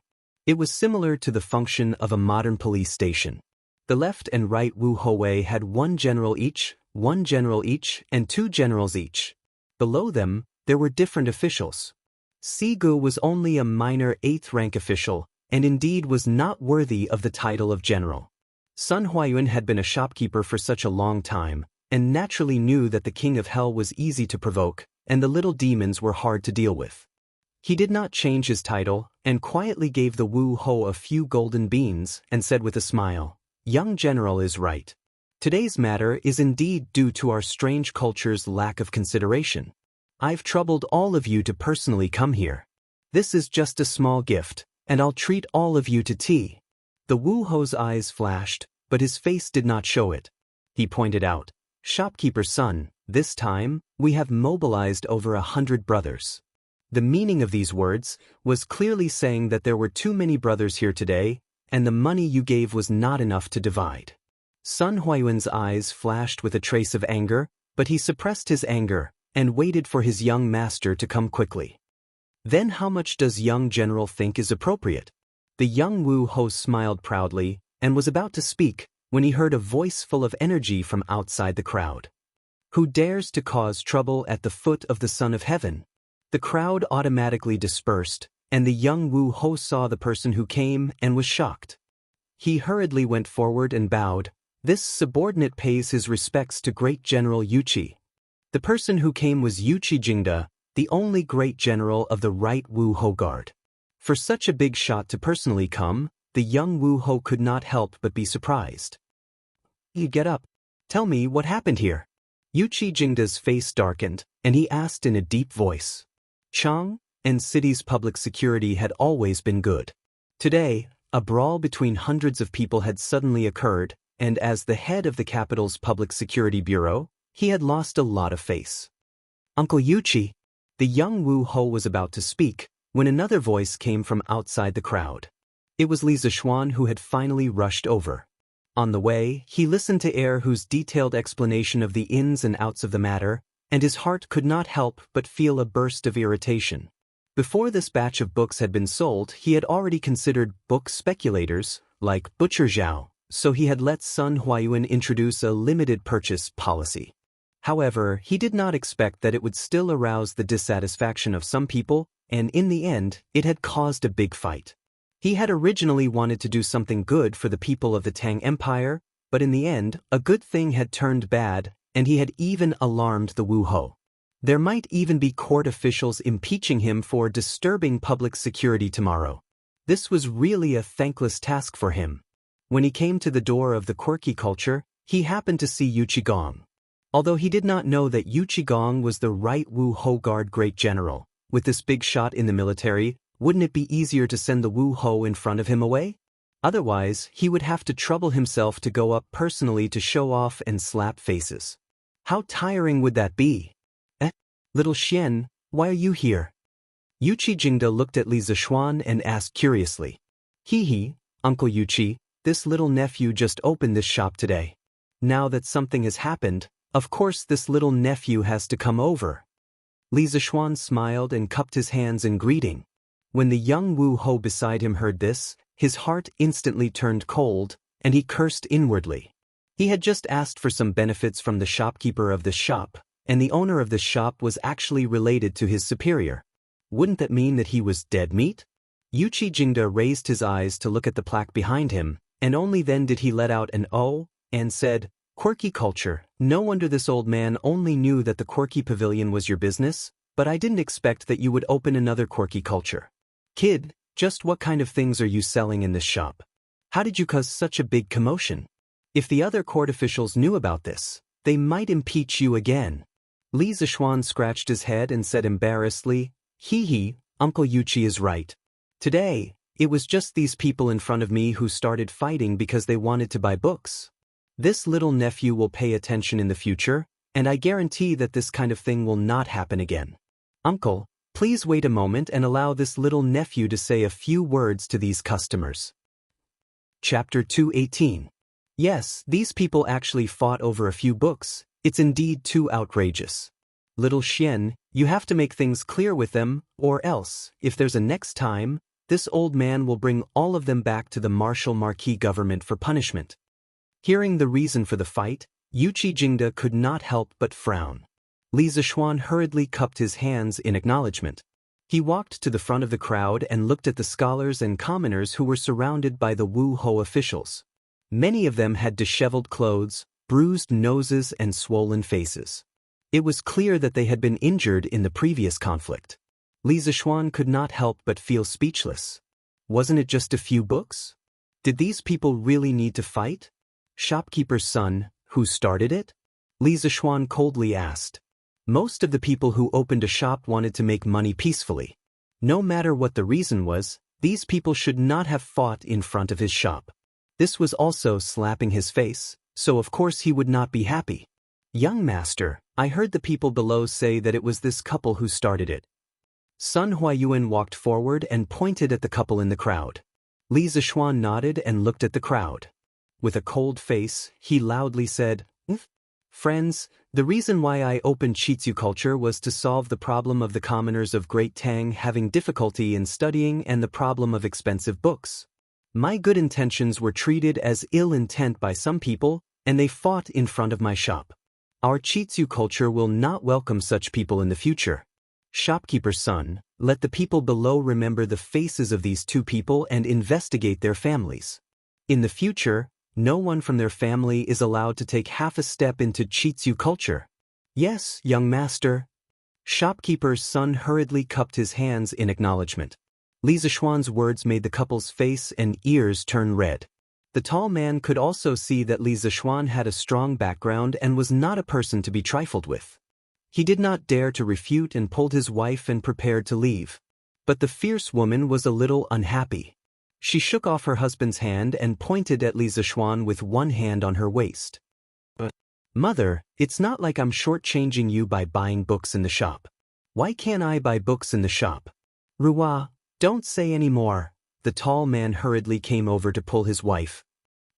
It was similar to the function of a modern police station. The left and right Wu Ho Wei had one general each, and two generals each. Below them, there were different officials. Si Gu was only a minor 8th rank official, and indeed was not worthy of the title of general. Sun Huayuan had been a shopkeeper for such a long time, and naturally knew that the king of hell was easy to provoke, and the little demons were hard to deal with. He did not change his title, and quietly gave the Wu Ho a few golden beans, and said with a smile, "Young general is right. Today's matter is indeed due to our strange culture's lack of consideration. I've troubled all of you to personally come here. This is just a small gift, and I'll treat all of you to tea." The Wu Ho's eyes flashed, but his face did not show it. He pointed out, "Shopkeeper's son, this time, we have mobilized over 100 brothers." The meaning of these words was clearly saying that there were too many brothers here today, and the money you gave was not enough to divide. Sun Huayuan's eyes flashed with a trace of anger, but he suppressed his anger, and waited for his young master to come quickly. "Then how much does young general think is appropriate?" The young Wu Ho smiled proudly, and was about to speak, when he heard a voice full of energy from outside the crowd. "Who dares to cause trouble at the foot of the Son of Heaven?" The crowd automatically dispersed, and the young Wu Ho saw the person who came and was shocked. He hurriedly went forward and bowed. This subordinate pays his respects to great General Yuqi. The person who came was Yuqi Jingda, the only great general of the right Wu Ho guard. For such a big shot to personally come, the young Wu Ho could not help but be surprised. "You get up. Tell me what happened here." Yuqi Jingda's face darkened, and he asked in a deep voice. Cheng and city's public security had always been good. Today, a brawl between hundreds of people had suddenly occurred, and as the head of the capital's public security bureau, he had lost a lot of face. "Uncle Yuqi," the young Wu Ho was about to speak, when another voice came from outside the crowd. It was Li Zixuan who had finally rushed over. On the way, he listened to whose detailed explanation of the ins and outs of the matter, and his heart could not help but feel a burst of irritation. Before this batch of books had been sold, he had already considered book speculators, like Butcher Zhao, so he had let Sun Huayuan introduce a limited purchase policy. However, he did not expect that it would still arouse the dissatisfaction of some people, and in the end, it had caused a big fight. He had originally wanted to do something good for the people of the Tang Empire, but in the end, a good thing had turned bad, and he had even alarmed the Wu Ho. There might even be court officials impeaching him for disturbing public security tomorrow. This was really a thankless task for him. When he came to the door of the quirky culture, he happened to see Yuqi Gong. Although he did not know that Yuqi Gong was the right Wu Ho guard great general, with this big shot in the military, wouldn't it be easier to send the Wu Ho in front of him away? Otherwise, he would have to trouble himself to go up personally to show off and slap faces. How tiring would that be? Little Xian, why are you here?" Yuqi Jingda looked at Li Zixuan and asked curiously. "Hee, Uncle Yuqi, this little nephew just opened this shop today. Now that something has happened, of course this little nephew has to come over." Li Zixuan smiled and cupped his hands in greeting. When the young Wu Ho beside him heard this, his heart instantly turned cold, and he cursed inwardly. He had just asked for some benefits from the shopkeeper of this shop, and the owner of this shop was actually related to his superior. Wouldn't that mean that he was dead meat? Yuqi Jingda raised his eyes to look at the plaque behind him, and only then did he let out an "oh," and said, "Quirky culture, no wonder this old man only knew that the quirky pavilion was your business, but I didn't expect that you would open another quirky culture. Kid, just what kind of things are you selling in this shop? How did you cause such a big commotion? If the other court officials knew about this, they might impeach you again." Li Zixuan scratched his head and said embarrassedly, "Hee, Uncle Yuqi is right. Today, it was just these people in front of me who started fighting because they wanted to buy books. This little nephew will pay attention in the future, and I guarantee that this kind of thing will not happen again. Uncle, please wait a moment and allow this little nephew to say a few words to these customers. Chapter 218. Yes, these people actually fought over a few books. It's indeed too outrageous. Little Xian, you have to make things clear with them, or else, if there's a next time, this old man will bring all of them back to the martial Marquis government for punishment. Hearing the reason for the fight, Yuqi Jingde could not help but frown. Li Zixuan hurriedly cupped his hands in acknowledgement. He walked to the front of the crowd and looked at the scholars and commoners who were surrounded by the Wu Hou officials. Many of them had disheveled clothes, bruised noses and swollen faces. It was clear that they had been injured in the previous conflict. Li Zixuan could not help but feel speechless. Wasn't it just a few books? Did these people really need to fight? Shopkeeper's son, who started it? Li Zixuan coldly asked. Most of the people who opened a shop wanted to make money peacefully. No matter what the reason was, these people should not have fought in front of his shop. This was also slapping his face, so of course he would not be happy. Young master, I heard the people below say that it was this couple who started it. Sun Huayuan walked forward and pointed at the couple in the crowd. Li Zixuan nodded and looked at the crowd. With a cold face, he loudly said, Friends, the reason why I opened Qitzu culture was to solve the problem of the commoners of Great Tang having difficulty in studying and the problem of expensive books. My good intentions were treated as ill intent by some people, and they fought in front of my shop. Our Qitzu culture will not welcome such people in the future. Shopkeeper's son, let the people below remember the faces of these two people and investigate their families. In the future, no one from their family is allowed to take half a step into Qitzu culture. Yes, young master. Shopkeeper's son hurriedly cupped his hands in acknowledgement. Li Zixuan's words made the couple's face and ears turn red. The tall man could also see that Li Zixuan had a strong background and was not a person to be trifled with. He did not dare to refute and pulled his wife and prepared to leave. But the fierce woman was a little unhappy. She shook off her husband's hand and pointed at Li Zixuan with one hand on her waist. But, Mother, it's not like I'm shortchanging you by buying books in the shop. Why can't I buy books in the shop? Ruwa, don't say any more. The tall man hurriedly came over to pull his wife.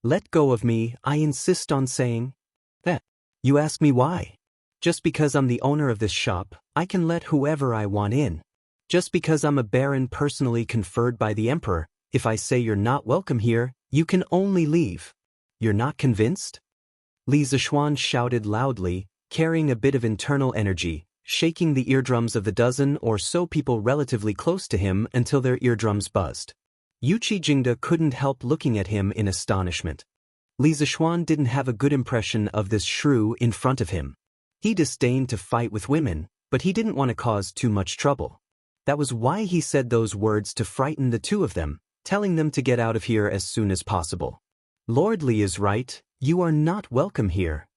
Let go of me, I insist on saying. That. You ask me why? Just because I'm the owner of this shop, I can let whoever I want in. Just because I'm a baron personally conferred by the emperor, if I say you're not welcome here, you can only leave. You're not convinced? Li Zixuan shouted loudly, carrying a bit of internal energy, shaking the eardrums of the dozen or so people relatively close to him until their eardrums buzzed. Yuqi Jingde couldn't help looking at him in astonishment. Li Zixuan didn't have a good impression of this shrew in front of him. He disdained to fight with women, but he didn't want to cause too much trouble. That was why he said those words to frighten the two of them, telling them to get out of here as soon as possible. Lord Li is right, you are not welcome here.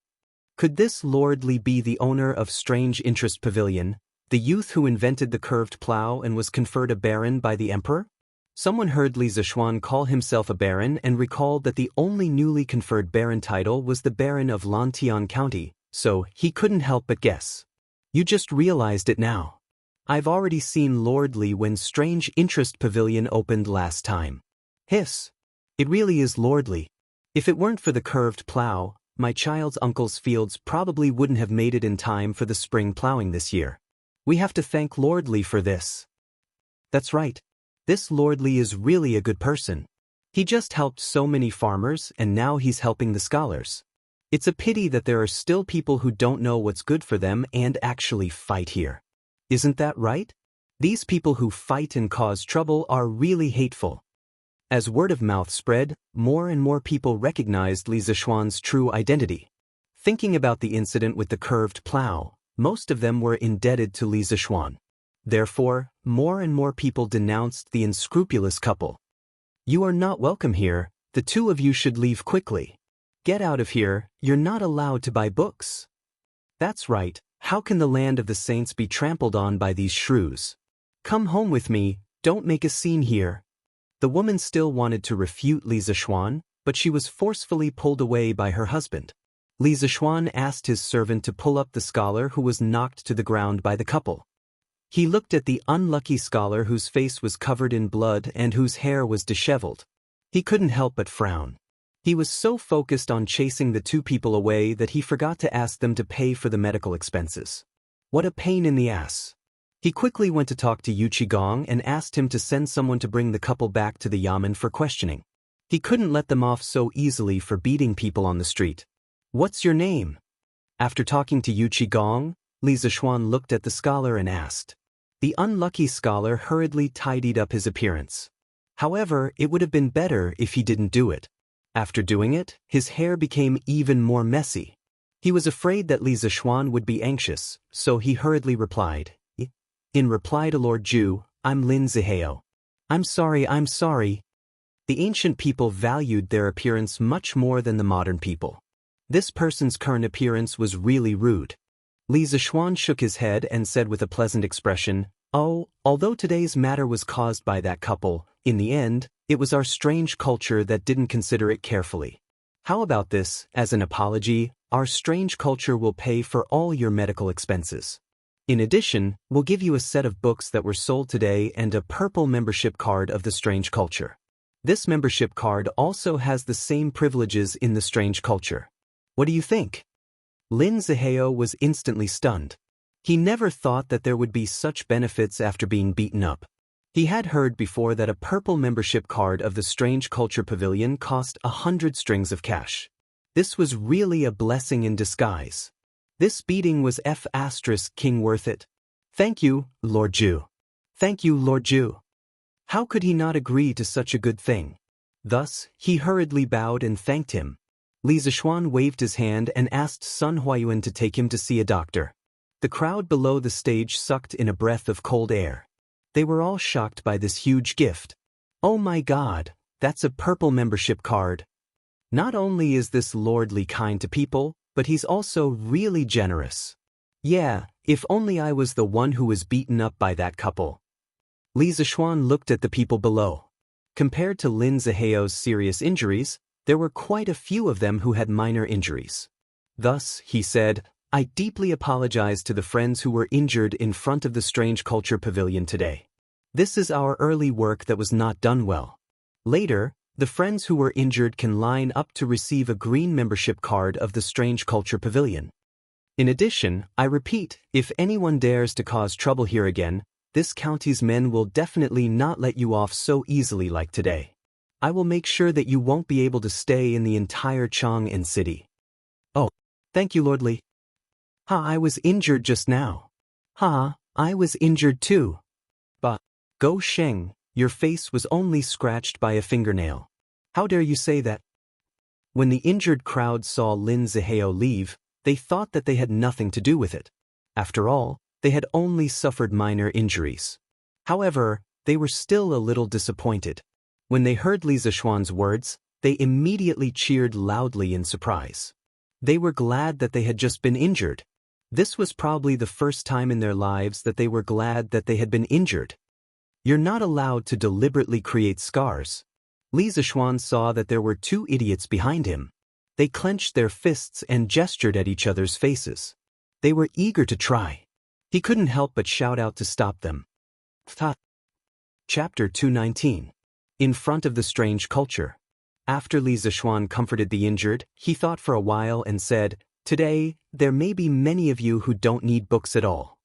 Could this Lord Li be the owner of Strange Interest Pavilion, the youth who invented the curved plow and was conferred a baron by the emperor? Someone heard Li Zixuan call himself a baron and recalled that the only newly conferred baron title was the Baron of Lantian County, so he couldn't help but guess. You just realized it now. I've already seen Lord Li when Strange Interest Pavilion opened last time. Hiss. It really is Lord Li. If it weren't for the curved plow, my child's uncle's fields probably wouldn't have made it in time for the spring plowing this year. We have to thank Lord Li for this. That's right. This Lord Li is really a good person. He just helped so many farmers and now he's helping the scholars. It's a pity that there are still people who don't know what's good for them and actually fight here. Isn't that right? These people who fight and cause trouble are really hateful. As word of mouth spread, more and more people recognized Li Zixuan's true identity. Thinking about the incident with the curved plow, most of them were indebted to Li Zixuan. Therefore, more and more people denounced the unscrupulous couple. You are not welcome here, the two of you should leave quickly. Get out of here, you're not allowed to buy books. That's right. How can the land of the saints be trampled on by these shrews? Come home with me, don't make a scene here. The woman still wanted to refute Li Zixuan, but she was forcefully pulled away by her husband. Li Zixuan asked his servant to pull up the scholar who was knocked to the ground by the couple. He looked at the unlucky scholar whose face was covered in blood and whose hair was disheveled. He couldn't help but frown. He was so focused on chasing the two people away that he forgot to ask them to pay for the medical expenses. What a pain in the ass. He quickly went to talk to Yu Qigong and asked him to send someone to bring the couple back to the yamen for questioning. He couldn't let them off so easily for beating people on the street. What's your name? After talking to Yu Qigong, Li Zixuan looked at the scholar and asked. The unlucky scholar hurriedly tidied up his appearance. However, it would have been better if he didn't do it. After doing it, his hair became even more messy. He was afraid that Li Zixuan would be anxious, so he hurriedly replied. In reply to Lord Zhu, I'm Lin Zihao. I'm sorry. The ancient people valued their appearance much more than the modern people. This person's current appearance was really rude. Li Zixuan shook his head and said with a pleasant expression, Oh, although today's matter was caused by that couple, in the end, it was our strange culture that didn't consider it carefully. How about this, as an apology, our strange culture will pay for all your medical expenses. In addition, we'll give you a set of books that were sold today and a purple membership card of the strange culture. This membership card also has the same privileges in the strange culture. What do you think? Lin Zihao was instantly stunned. He never thought that there would be such benefits after being beaten up. He had heard before that a purple membership card of the Strange Culture Pavilion cost 100 strings of cash. This was really a blessing in disguise. This beating was King worth it. Thank you, Lord Zhu. Thank you, Lord Zhu. How could he not agree to such a good thing? Thus, he hurriedly bowed and thanked him. Li Zixuan waved his hand and asked Sun Huayuan to take him to see a doctor. The crowd below the stage sucked in a breath of cold air. They were all shocked by this huge gift. Oh my God, that's a purple membership card. Not only is this lordly kind to people, but he's also really generous. Yeah, if only I was the one who was beaten up by that couple. Li Zixuan looked at the people below. Compared to Lin Zihao's serious injuries, there were quite a few of them who had minor injuries. Thus, he said, I deeply apologize to the friends who were injured in front of the Strange Culture Pavilion today. This is our early work that was not done well. Later, the friends who were injured can line up to receive a green membership card of the Strange Culture Pavilion. In addition, I repeat, if anyone dares to cause trouble here again, this county's men will definitely not let you off so easily like today. I will make sure that you won't be able to stay in the entire Chang'an city. Oh, thank you, Lord Li. I was injured just now. I was injured too. But, Go Sheng, your face was only scratched by a fingernail. How dare you say that? When the injured crowd saw Lin Zihao leave, they thought that they had nothing to do with it. After all, they had only suffered minor injuries. However, they were still a little disappointed. When they heard Li Zixuan's words, they immediately cheered loudly in surprise. They were glad that they had just been injured. This was probably the first time in their lives that they were glad that they had been injured. You're not allowed to deliberately create scars. Li Zixuan saw that there were two idiots behind him. They clenched their fists and gestured at each other's faces. They were eager to try. He couldn't help but shout out to stop them. Chapter 219. In front of the strange culture. After Li Zixuan comforted the injured, he thought for a while and said, Today, there may be many of you who don't need books at all.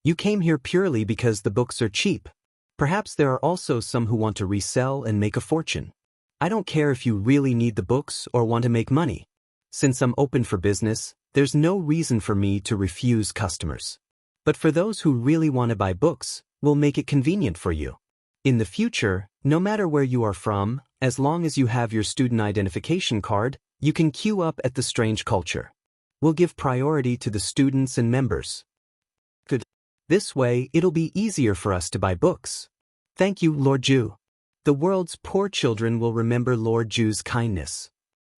You came here purely because the books are cheap. Perhaps there are also some who want to resell and make a fortune. I don't care if you really need the books or want to make money. Since I'm open for business, there's no reason for me to refuse customers. But for those who really want to buy books, we'll make it convenient for you. In the future, no matter where you are from, as long as you have your student identification card, you can queue up at the strange culture. We'll give priority to the students and members. Good. This way, it'll be easier for us to buy books. Thank you, Lord Zhu. The world's poor children will remember Lord Zhu's kindness.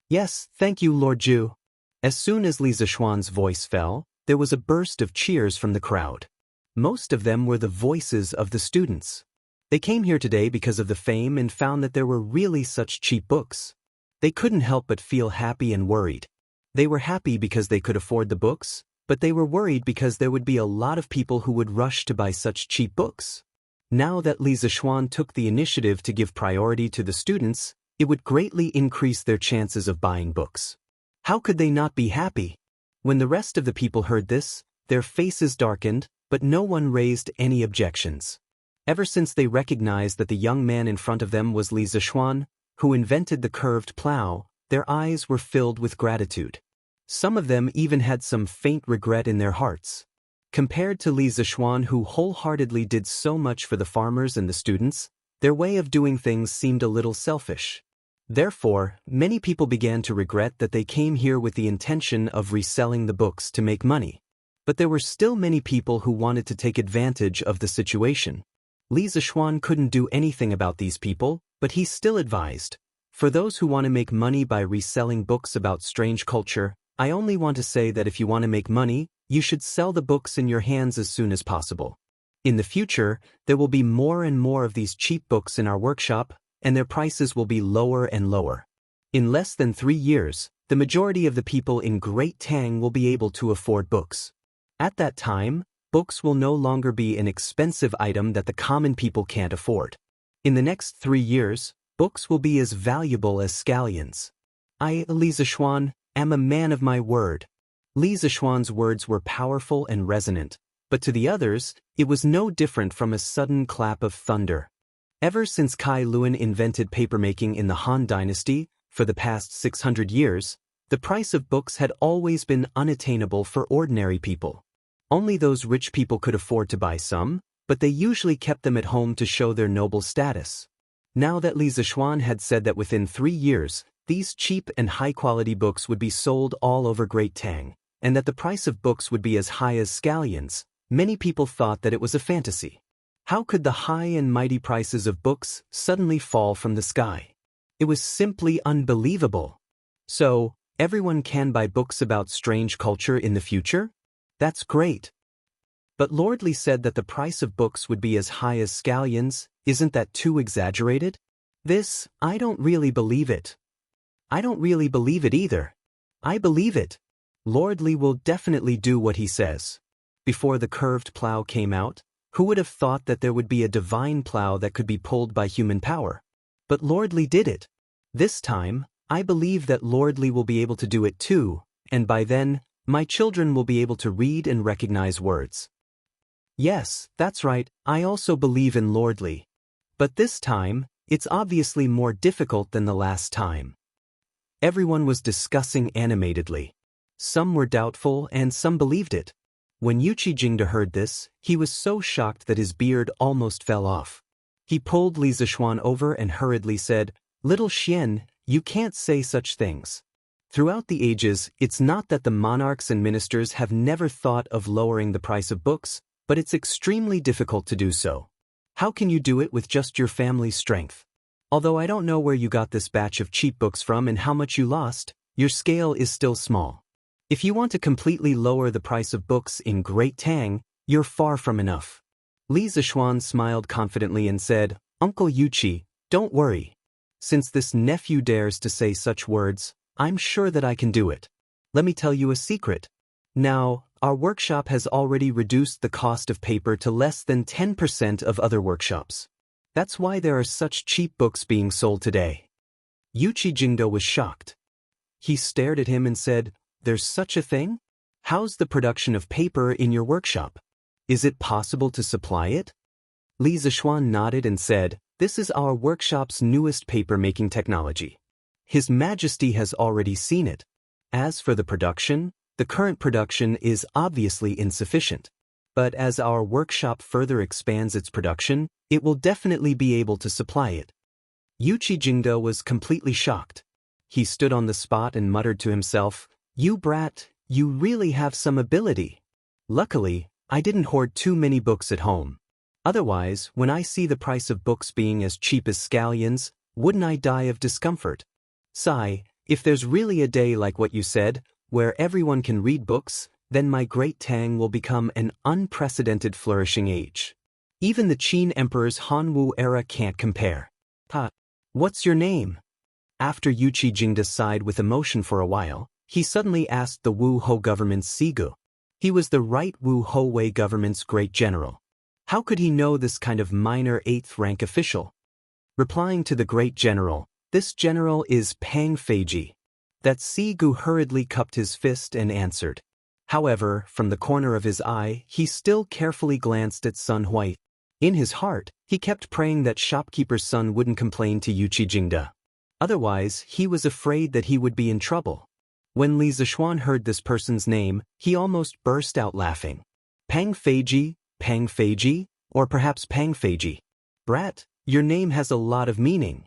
Yes, thank you, Lord Zhu. As soon as Li Zixuan's voice fell, there was a burst of cheers from the crowd. Most of them were the voices of the students. They came here today because of the fame and found that there were really such cheap books. They couldn't help but feel happy and worried. They were happy because they could afford the books, but they were worried because there would be a lot of people who would rush to buy such cheap books. Now that Li Zixuan took the initiative to give priority to the students, it would greatly increase their chances of buying books. How could they not be happy? When the rest of the people heard this, their faces darkened, but no one raised any objections. Ever since they recognized that the young man in front of them was Li Zixuan, who invented the curved plow, their eyes were filled with gratitude. Some of them even had some faint regret in their hearts. Compared to Li Zixuan, who wholeheartedly did so much for the farmers and the students, their way of doing things seemed a little selfish. Therefore, many people began to regret that they came here with the intention of reselling the books to make money. But there were still many people who wanted to take advantage of the situation. Li Zixuan couldn't do anything about these people, but he still advised, "For those who want to make money by reselling books about strange culture, I only want to say that if you want to make money, you should sell the books in your hands as soon as possible. In the future, there will be more and more of these cheap books in our workshop, and their prices will be lower and lower. In less than 3 years, the majority of the people in Great Tang will be able to afford books. At that time, books will no longer be an expensive item that the common people can't afford. In the next 3 years, books will be as valuable as scallions. I, Li Zixuan, am a man of my word." Li Zixuan's words were powerful and resonant, but to the others, it was no different from a sudden clap of thunder. Ever since Kai Luan invented papermaking in the Han Dynasty, for the past 600 years, the price of books had always been unattainable for ordinary people. Only those rich people could afford to buy some, but they usually kept them at home to show their noble status. Now that Li Zixuan had said that within 3 years, these cheap and high-quality books would be sold all over Great Tang, and that the price of books would be as high as scallions, many people thought that it was a fantasy. How could the high and mighty prices of books suddenly fall from the sky? It was simply unbelievable. So, everyone can buy books about strange culture in the future? That's great. But Lord Li said that the price of books would be as high as scallions. Isn't that too exaggerated? I don't really believe it. I don't really believe it either. I believe it. Lord Li will definitely do what he says. Before the curved plow came out, who would have thought that there would be a divine plow that could be pulled by human power? But Lord Li did it. This time, I believe that Lord Li will be able to do it too, and by then, my children will be able to read and recognize words. Yes, that's right, I also believe in Lord Li. But this time, it's obviously more difficult than the last time. Everyone was discussing animatedly. Some were doubtful and some believed it. When Yuqi Jingde heard this, he was so shocked that his beard almost fell off. He pulled Li Zixuan over and hurriedly said, "Little Xian, you can't say such things. Throughout the ages, it's not that the monarchs and ministers have never thought of lowering the price of books, but it's extremely difficult to do so. How can you do it with just your family's strength? Although I don't know where you got this batch of cheap books from and how much you lost, your scale is still small. If you want to completely lower the price of books in Great Tang, you're far from enough." Li Zixuan smiled confidently and said, "Uncle Yuqi, don't worry. Since this nephew dares to say such words, I'm sure that I can do it. Let me tell you a secret. Now, our workshop has already reduced the cost of paper to less than 10% of other workshops. That's why there are such cheap books being sold today." Yuqi Jingde was shocked. He stared at him and said, "There's such a thing? How's the production of paper in your workshop? Is it possible to supply it?" Li Zixuan nodded and said, "This is our workshop's newest paper-making technology. His Majesty has already seen it. As for the production, the current production is obviously insufficient. But as our workshop further expands its production, it will definitely be able to supply it." Yuqi Jingde was completely shocked. He stood on the spot and muttered to himself, "You brat, you really have some ability. Luckily, I didn't hoard too many books at home. Otherwise, when I see the price of books being as cheap as scallions, wouldn't I die of discomfort? Sigh, if there's really a day like what you said, where everyone can read books, then my Great Tang will become an unprecedented flourishing age. Even the Qin Emperor's Hanwu era can't compare." "Ha, what's your name?" After Yuqi Jingde sighed with emotion for a while, he suddenly asked the Wu Ho government's Sigu. He was the right Wu Ho Wei government's great general. How could he know this kind of minor 8th rank official? Replying to the great general, "This general is Pang Feiji." That Sigu hurriedly cupped his fist and answered. However, from the corner of his eye, he still carefully glanced at Sun Hui. In his heart, he kept praying that shopkeeper's son wouldn't complain to Yuqi Jingde. Otherwise, he was afraid that he would be in trouble. When Li Zishuan heard this person's name, he almost burst out laughing. Pang Feiji, or perhaps Pang Feiji. Brat, your name has a lot of meaning.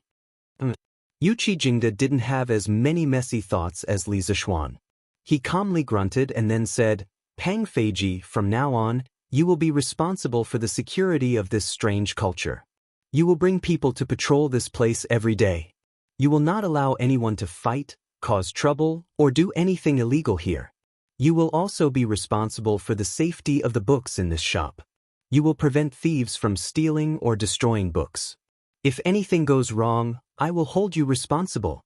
Yuqi Jingde didn't have as many messy thoughts as Li Zishuan. He calmly grunted and then said, Pang Feiji, from now on, you will be responsible for the security of this strange culture. You will bring people to patrol this place every day. You will not allow anyone to fight, cause trouble, or do anything illegal here. You will also be responsible for the safety of the books in this shop. You will prevent thieves from stealing or destroying books. If anything goes wrong, I will hold you responsible.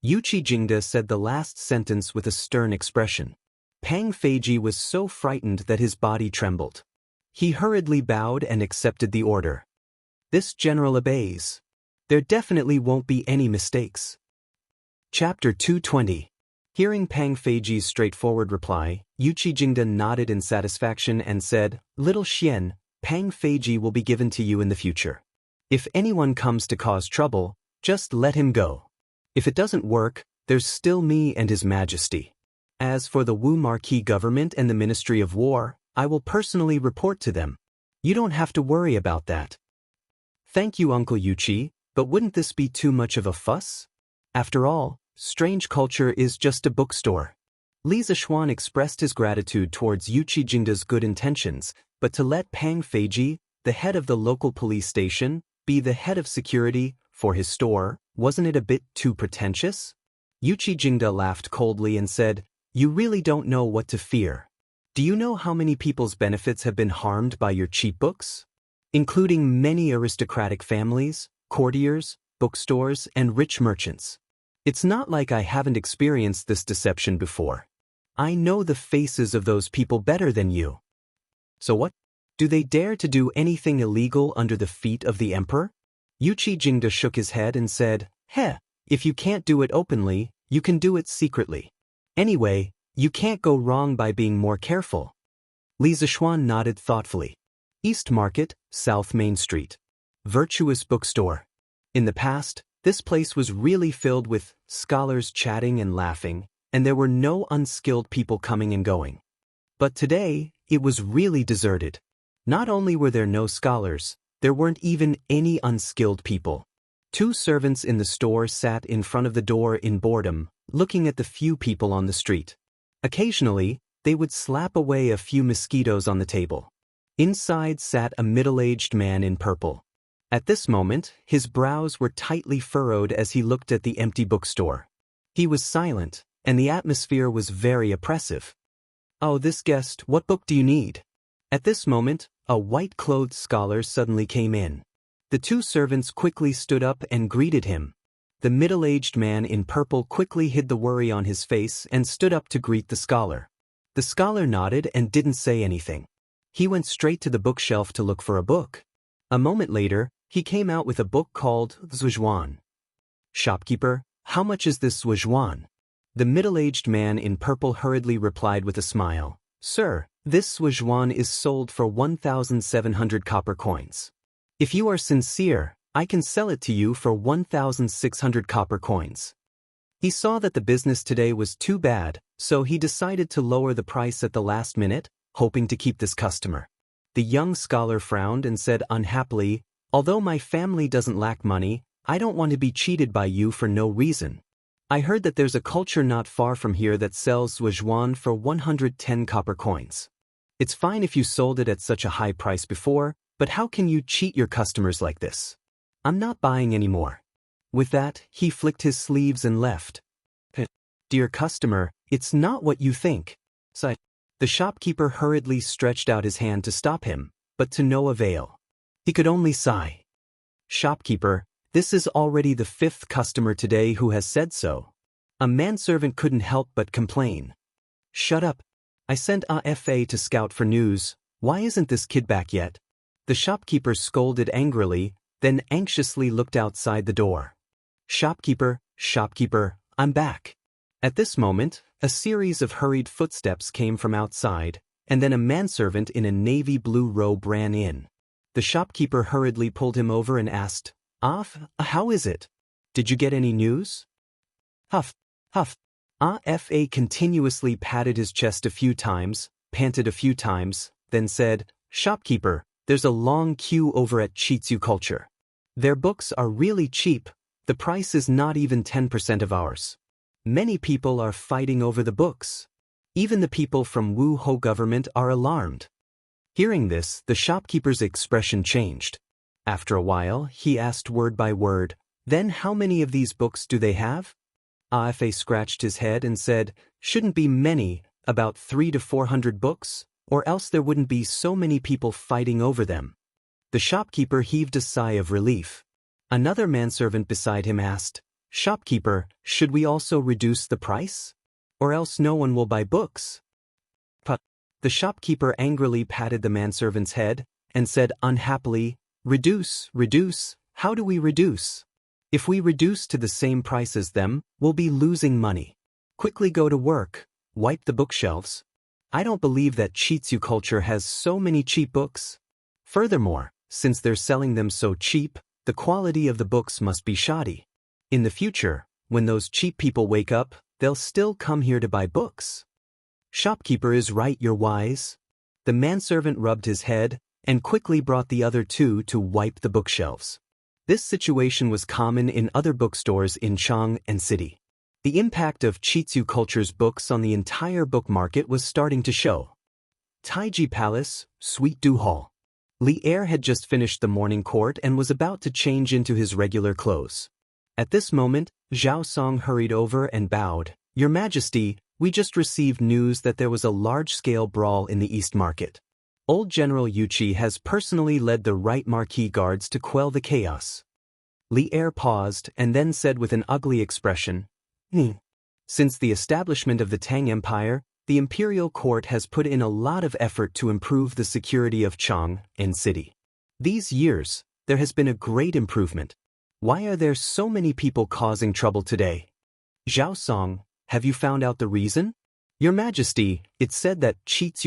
Yuqi Jingde said the last sentence with a stern expression. Pang Feiji was so frightened that his body trembled. He hurriedly bowed and accepted the order. This general obeys. There definitely won't be any mistakes. Chapter 220. Hearing Pang Feiji's straightforward reply, Yuqi Jingde nodded in satisfaction and said, Little Xian, Pang Feiji will be given to you in the future. If anyone comes to cause trouble, just let him go. If it doesn't work, there's still me and His Majesty. As for the Wu Marquis government and the Ministry of War, I will personally report to them. You don't have to worry about that. Thank you, Uncle Yuqi, but wouldn't this be too much of a fuss? After all, Strange Culture is just a bookstore. Li Zishuan expressed his gratitude towards Yuqi Jingde's good intentions, but to let Pang Feiji, the head of the local police station, be the head of security for his store, wasn't it a bit too pretentious? Yuqi Jingde laughed coldly and said, You really don't know what to fear. Do you know how many people's benefits have been harmed by your cheap books? Including many aristocratic families, courtiers, bookstores, and rich merchants. It's not like I haven't experienced this deception before. I know the faces of those people better than you. So what? Do they dare to do anything illegal under the feet of the emperor? Yuqi Jingde shook his head and said, if you can't do it openly, you can do it secretly. Anyway, you can't go wrong by being more careful. Li Zishuan nodded thoughtfully. East Market, South Main Street. Virtuous bookstore. In the past, this place was really filled with scholars chatting and laughing, and there were no unskilled people coming and going. But today, it was really deserted. Not only were there no scholars, there weren't even any unskilled people. 2 servants in the store sat in front of the door in boredom, looking at the few people on the street. Occasionally, they would slap away a few mosquitoes on the table. Inside sat a middle-aged man in purple. At this moment, his brows were tightly furrowed as he looked at the empty bookstore. He was silent, and the atmosphere was very oppressive. Oh, this guest, what book do you need? At this moment, a white-clothed scholar suddenly came in. The 2 servants quickly stood up and greeted him. The middle-aged man in purple quickly hid the worry on his face and stood up to greet the scholar. The scholar nodded and didn't say anything. He went straight to the bookshelf to look for a book. A moment later, he came out with a book called Zhuan. Shopkeeper, how much is this Zhuan? The middle-aged man in purple hurriedly replied with a smile. Sir, this Zhuan is sold for 1,700 copper coins. If you are sincere, I can sell it to you for 1,600 copper coins. He saw that the business today was too bad, so he decided to lower the price at the last minute, hoping to keep this customer. The young scholar frowned and said unhappily, Although my family doesn't lack money, I don't want to be cheated by you for no reason. I heard that there's a culture not far from here that sells Zhuan for 110 copper coins. It's fine if you sold it at such a high price before, but how can you cheat your customers like this? I'm not buying anymore. With that, he flicked his sleeves and left. Dear customer, it's not what you think. The shopkeeper hurriedly stretched out his hand to stop him, but to no avail. He could only sigh. Shopkeeper, this is already the 5th customer today who has said so. A manservant couldn't help but complain. Shut up. I sent AFA to scout for news. Why isn't this kid back yet? The shopkeeper scolded angrily, then anxiously looked outside the door. Shopkeeper, I'm back. At this moment, a series of hurried footsteps came from outside, and then a manservant in a navy blue robe ran in. The shopkeeper hurriedly pulled him over and asked, how is it? Did you get any news? Huff, huff. AFA continuously patted his chest a few times, panted a few times, then said, Shopkeeper, there's a long queue over at Culture. Their books are really cheap. The price is not even 10% of ours. Many people are fighting over the books. Even the people from Wu Ho government are alarmed. Hearing this, the shopkeeper's expression changed. After a while, he asked word by word, Then how many of these books do they have? AFA scratched his head and said, Shouldn't be many, about 300 to 400 books, or else there wouldn't be so many people fighting over them. The shopkeeper heaved a sigh of relief. Another manservant beside him asked, Shopkeeper, should we also reduce the price? Or else no one will buy books. The shopkeeper angrily patted the manservant's head and said unhappily, Reduce, how do we reduce? If we reduce to the same price as them, we'll be losing money. Quickly go to work, wipe the bookshelves. I don't believe that Culture has so many cheap books. Furthermore, since they're selling them so cheap, the quality of the books must be shoddy. In the future, when those cheap people wake up, they'll still come here to buy books. Shopkeeper is right, you're wise. The manservant rubbed his head and quickly brought the other two to wipe the bookshelves. This situation was common in other bookstores in Chang and City. The impact of Culture's books on the entire book market was starting to show. Taiji Palace, Suite Du Hall. Li Er had just finished the morning court and was about to change into his regular clothes. At this moment, Zhao Song hurried over and bowed. Your Majesty, we just received news that there was a large-scale brawl in the East Market. Old General Yuqi has personally led the right marquee guards to quell the chaos. Li Er paused and then said with an ugly expression, Since the establishment of the Tang Empire, the imperial court has put in a lot of effort to improve the security of Chang and City. These years, there has been a great improvement. Why are there so many people causing trouble today? Zhao Song, have you found out the reason? Your Majesty, it's said that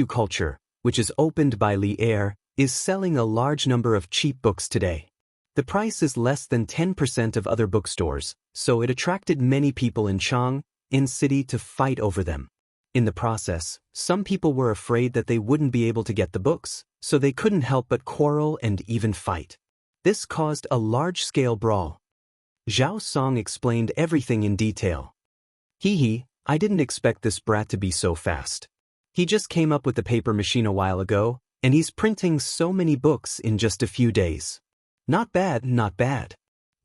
Culture, which is opened by Li Er, is selling a large number of cheap books today. The price is less than 10% of other bookstores, so it attracted many people in Chang, in City to fight over them. In the process, some people were afraid that they wouldn't be able to get the books, so they couldn't help but quarrel and even fight. This caused a large-scale brawl. Zhao Song explained everything in detail. I didn't expect this brat to be so fast. He just came up with the paper machine a while ago, and he's printing so many books in just a few days. Not bad.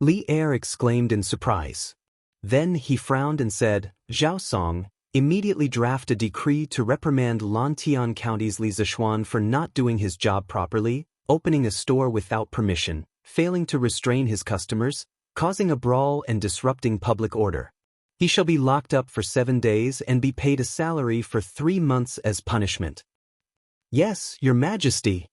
Li Er exclaimed in surprise. Then he frowned and said, Zhao Song, immediately draft a decree to reprimand Lantian County's Li Zishuan for not doing his job properly, opening a store without permission, failing to restrain his customers, causing a brawl and disrupting public order. He shall be locked up for 7 days and be paid a salary for 3 months as punishment. Yes, Your Majesty.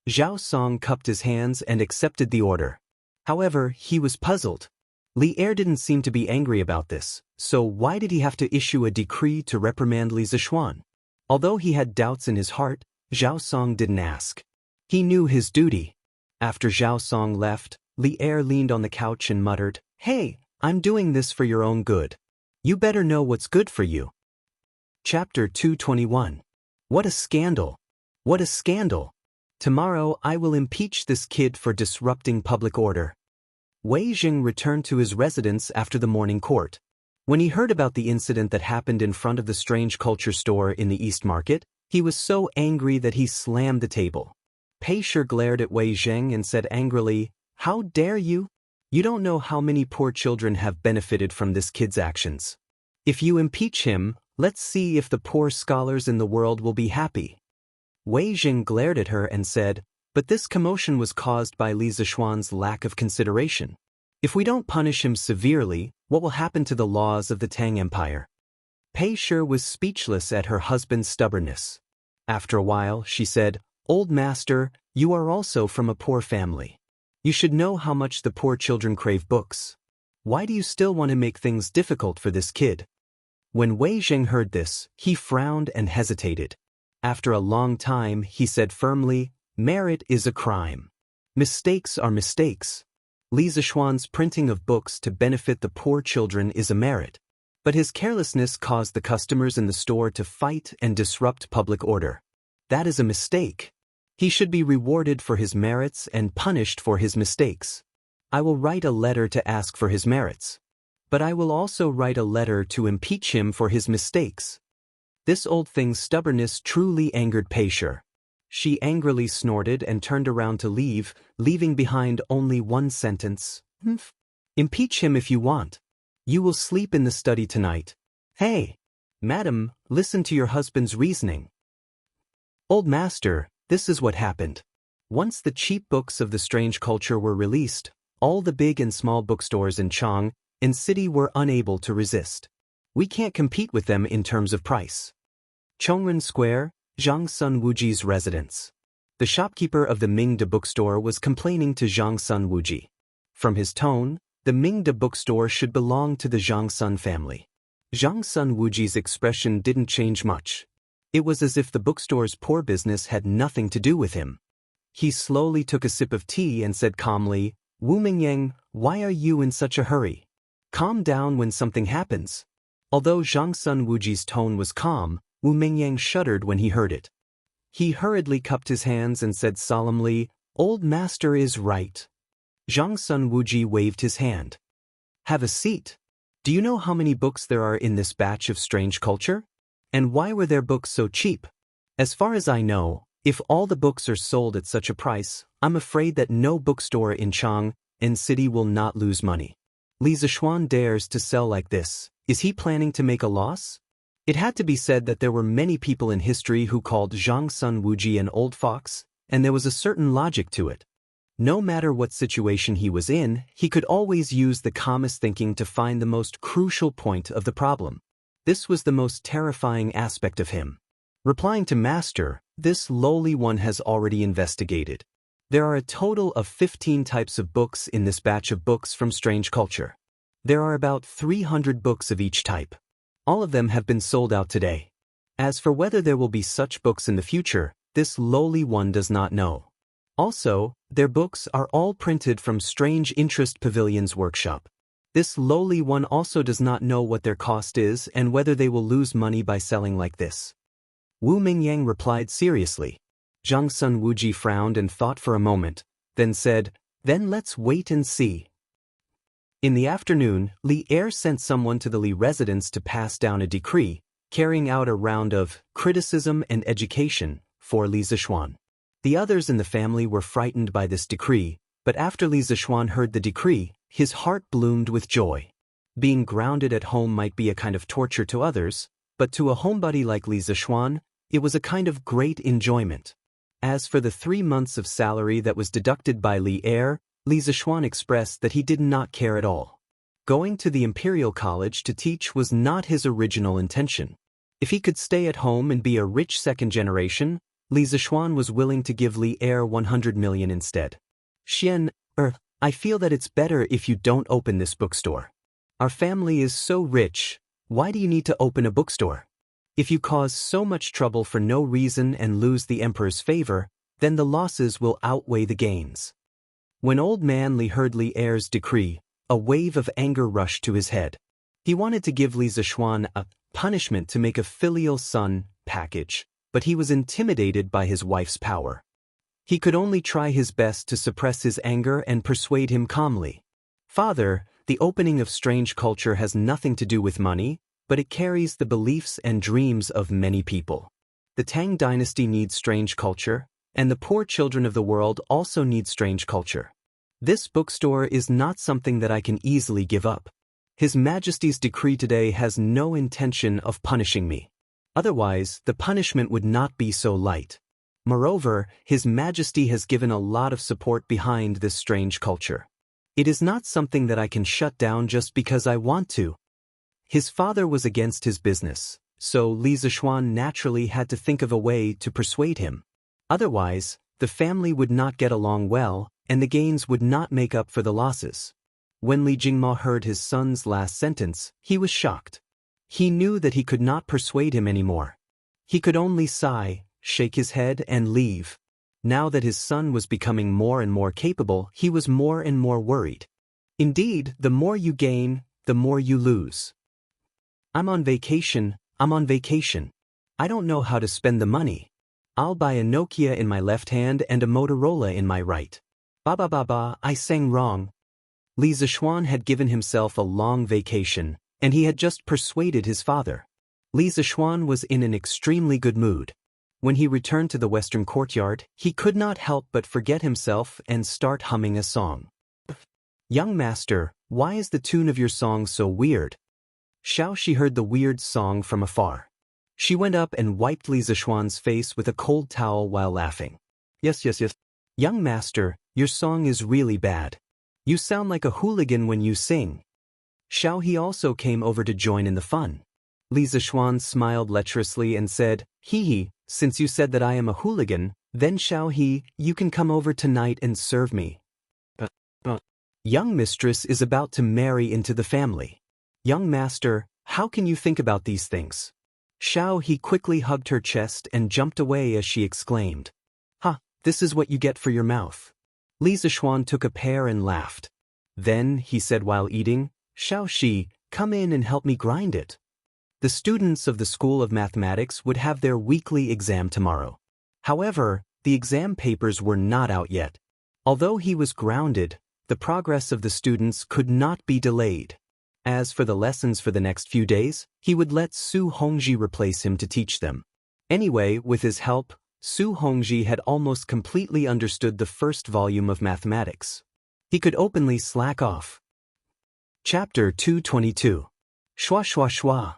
Zhao Song cupped his hands and accepted the order. However, he was puzzled. Li Er didn't seem to be angry about this, so why did he have to issue a decree to reprimand Li Zishuan? Although he had doubts in his heart, Zhao Song didn't ask. He knew his duty. After Zhao Song left, Li Er leaned on the couch and muttered, Hey, I'm doing this for your own good. You better know what's good for you. Chapter 221. What a scandal! What a scandal! Tomorrow I will impeach this kid for disrupting public order. Wei Jing returned to his residence after the morning court. When he heard about the incident that happened in front of the strange culture store in the East Market, he was so angry that he slammed the table. Pei Shi glared at Wei Jing and said angrily, How dare you? You don't know how many poor children have benefited from this kid's actions. If you impeach him, let's see if the poor scholars in the world will be happy. Wei Jing glared at her and said, But this commotion was caused by Li Zishuan's lack of consideration. If we don't punish him severely, What will happen to the laws of the Tang Empire? Pei Shi was speechless at her husband's stubbornness. After a while, she said, "Old master, you are also from a poor family. You should know how much the poor children crave books. Why do you still want to make things difficult for this kid?" When Wei Zheng heard this, he frowned and hesitated. After a long time, he said firmly, "Merit is a crime. Mistakes are mistakes. Li Zishuan's printing of books to benefit the poor children is a merit. But his carelessness caused the customers in the store to fight and disrupt public order. That is a mistake. He should be rewarded for his merits and punished for his mistakes. I will write a letter to ask for his merits. But I will also write a letter to impeach him for his mistakes." This old thing's stubbornness truly angered Pei Shi. She angrily snorted and turned around to leave, leaving behind only one sentence. "Impeach him if you want. You will sleep in the study tonight. Hey, madam, listen to your husband's reasoning." "Old master, this is what happened. Once the cheap books of the strange culture were released, all the big and small bookstores in Chang and city were unable to resist. We can't compete with them in terms of price." Chongren Square, Zhang Sun Wuji's residence. The shopkeeper of the Mingde bookstore was complaining to Zhang Sun Wuji. From his tone, the Mingde bookstore should belong to the Zhang Sun family. Zhang Sun Wuji's expression didn't change much. It was as if the bookstore's poor business had nothing to do with him. He slowly took a sip of tea and said calmly, "Wu Mingyang, why are you in such a hurry? Calm down when something happens." Although Zhang Sun Wuji's tone was calm, Wu Mingyang shuddered when he heard it. He hurriedly cupped his hands and said solemnly, "Old master is right." Zhang Sun Wuji waved his hand. "Have a seat. Do you know how many books there are in this batch of strange culture? And why were their books so cheap? As far as I know, if all the books are sold at such a price, I'm afraid that no bookstore in Chang and city will not lose money. Li Zishuan dares to sell like this. Is he planning to make a loss?" It had to be said that there were many people in history who called Zhang Sun Wuji an old fox, and there was a certain logic to it. No matter what situation he was in, he could always use the calmest thinking to find the most crucial point of the problem. This was the most terrifying aspect of him. Replying to Master, this lowly one has already investigated. There are a total of 15 types of books in this batch of books from strange culture. There are about 300 books of each type. All of them have been sold out today. As for whether there will be such books in the future, this lowly one does not know. Also, their books are all printed from Strange Interest Pavilion's workshop. This lowly one also does not know what their cost is and whether they will lose money by selling like this. Wu Mingyang replied seriously. Zhang Sun Wuji frowned and thought for a moment, then said, "Then let's wait and see." In the afternoon, Li Er sent someone to the Li residence to pass down a decree, carrying out a round of criticism and education for Li Zishuan. The others in the family were frightened by this decree, but after Li Zishuan heard the decree, his heart bloomed with joy. Being grounded at home might be a kind of torture to others, but to a homebody like Li Zishuan, it was a kind of great enjoyment. As for the 3 months of salary that was deducted by Li Er, Li Zishuan expressed that he did not care at all. Going to the Imperial College to teach was not his original intention. If he could stay at home and be a rich second generation, Li Zishuan was willing to give Li Er 100 million instead. I feel that it's better if you don't open this bookstore. Our family is so rich, why do you need to open a bookstore? If you cause so much trouble for no reason and lose the emperor's favor, then the losses will outweigh the gains." When old man Li heard Li Er's decree, a wave of anger rushed to his head. He wanted to give Li Zishuan a punishment to make a filial son package, but he was intimidated by his wife's power. He could only try his best to suppress his anger and persuade him calmly. "Father, the opening of strange culture has nothing to do with money, but it carries the beliefs and dreams of many people. The Tang dynasty needs strange culture, and the poor children of the world also need strange culture. This bookstore is not something that I can easily give up. His Majesty's decree today has no intention of punishing me. Otherwise, the punishment would not be so light. Moreover, His Majesty has given a lot of support behind this strange culture. It is not something that I can shut down just because I want to. His father was against his business, so Li Zixuan naturally had to think of a way to persuade him. Otherwise, the family would not get along well, and the gains would not make up for the losses. When Li Jingma heard his son's last sentence, he was shocked. He knew that he could not persuade him anymore. He could only sigh, shake his head, and leave. Now that his son was becoming more and more capable, he was more and more worried. Indeed, the more you gain, the more you lose. I'm on vacation. I don't know how to spend the money. I'll buy a Nokia in my left hand and a Motorola in my right. I sang wrong. Li Zixuan had given himself a long vacation, and he had just persuaded his father. Li Zixuan was in an extremely good mood. When he returned to the western courtyard, he could not help but forget himself and start humming a song. Young master, why is the tune of your song so weird? Xianxia heard the weird song from afar. She went up and wiped Li Zixuan's face with a cold towel while laughing. Yes. Young master, your song is really bad. You sound like a hooligan when you sing. Xiaohe also came over to join in the fun. Li Zixuan smiled lecherously and said, Hee, since you said that I am a hooligan, then Xiaohe, you can come over tonight and serve me. But young mistress is about to marry into the family. Young master, how can you think about these things? Xiaohe quickly hugged her chest and jumped away as she exclaimed. This is what you get for your mouth. Li Zixuan took a pear and laughed. Then, he said while eating, Xiaoxi, come in and help me grind it. The students of the School of Mathematics would have their weekly exam tomorrow. However, the exam papers were not out yet. Although he was grounded, the progress of the students could not be delayed. As for the lessons for the next few days, he would let Su Hongji replace him to teach them. Anyway, with his help, Su Hongji had almost completely understood the first volume of mathematics. He could openly slack off. Chapter 222. Shwa.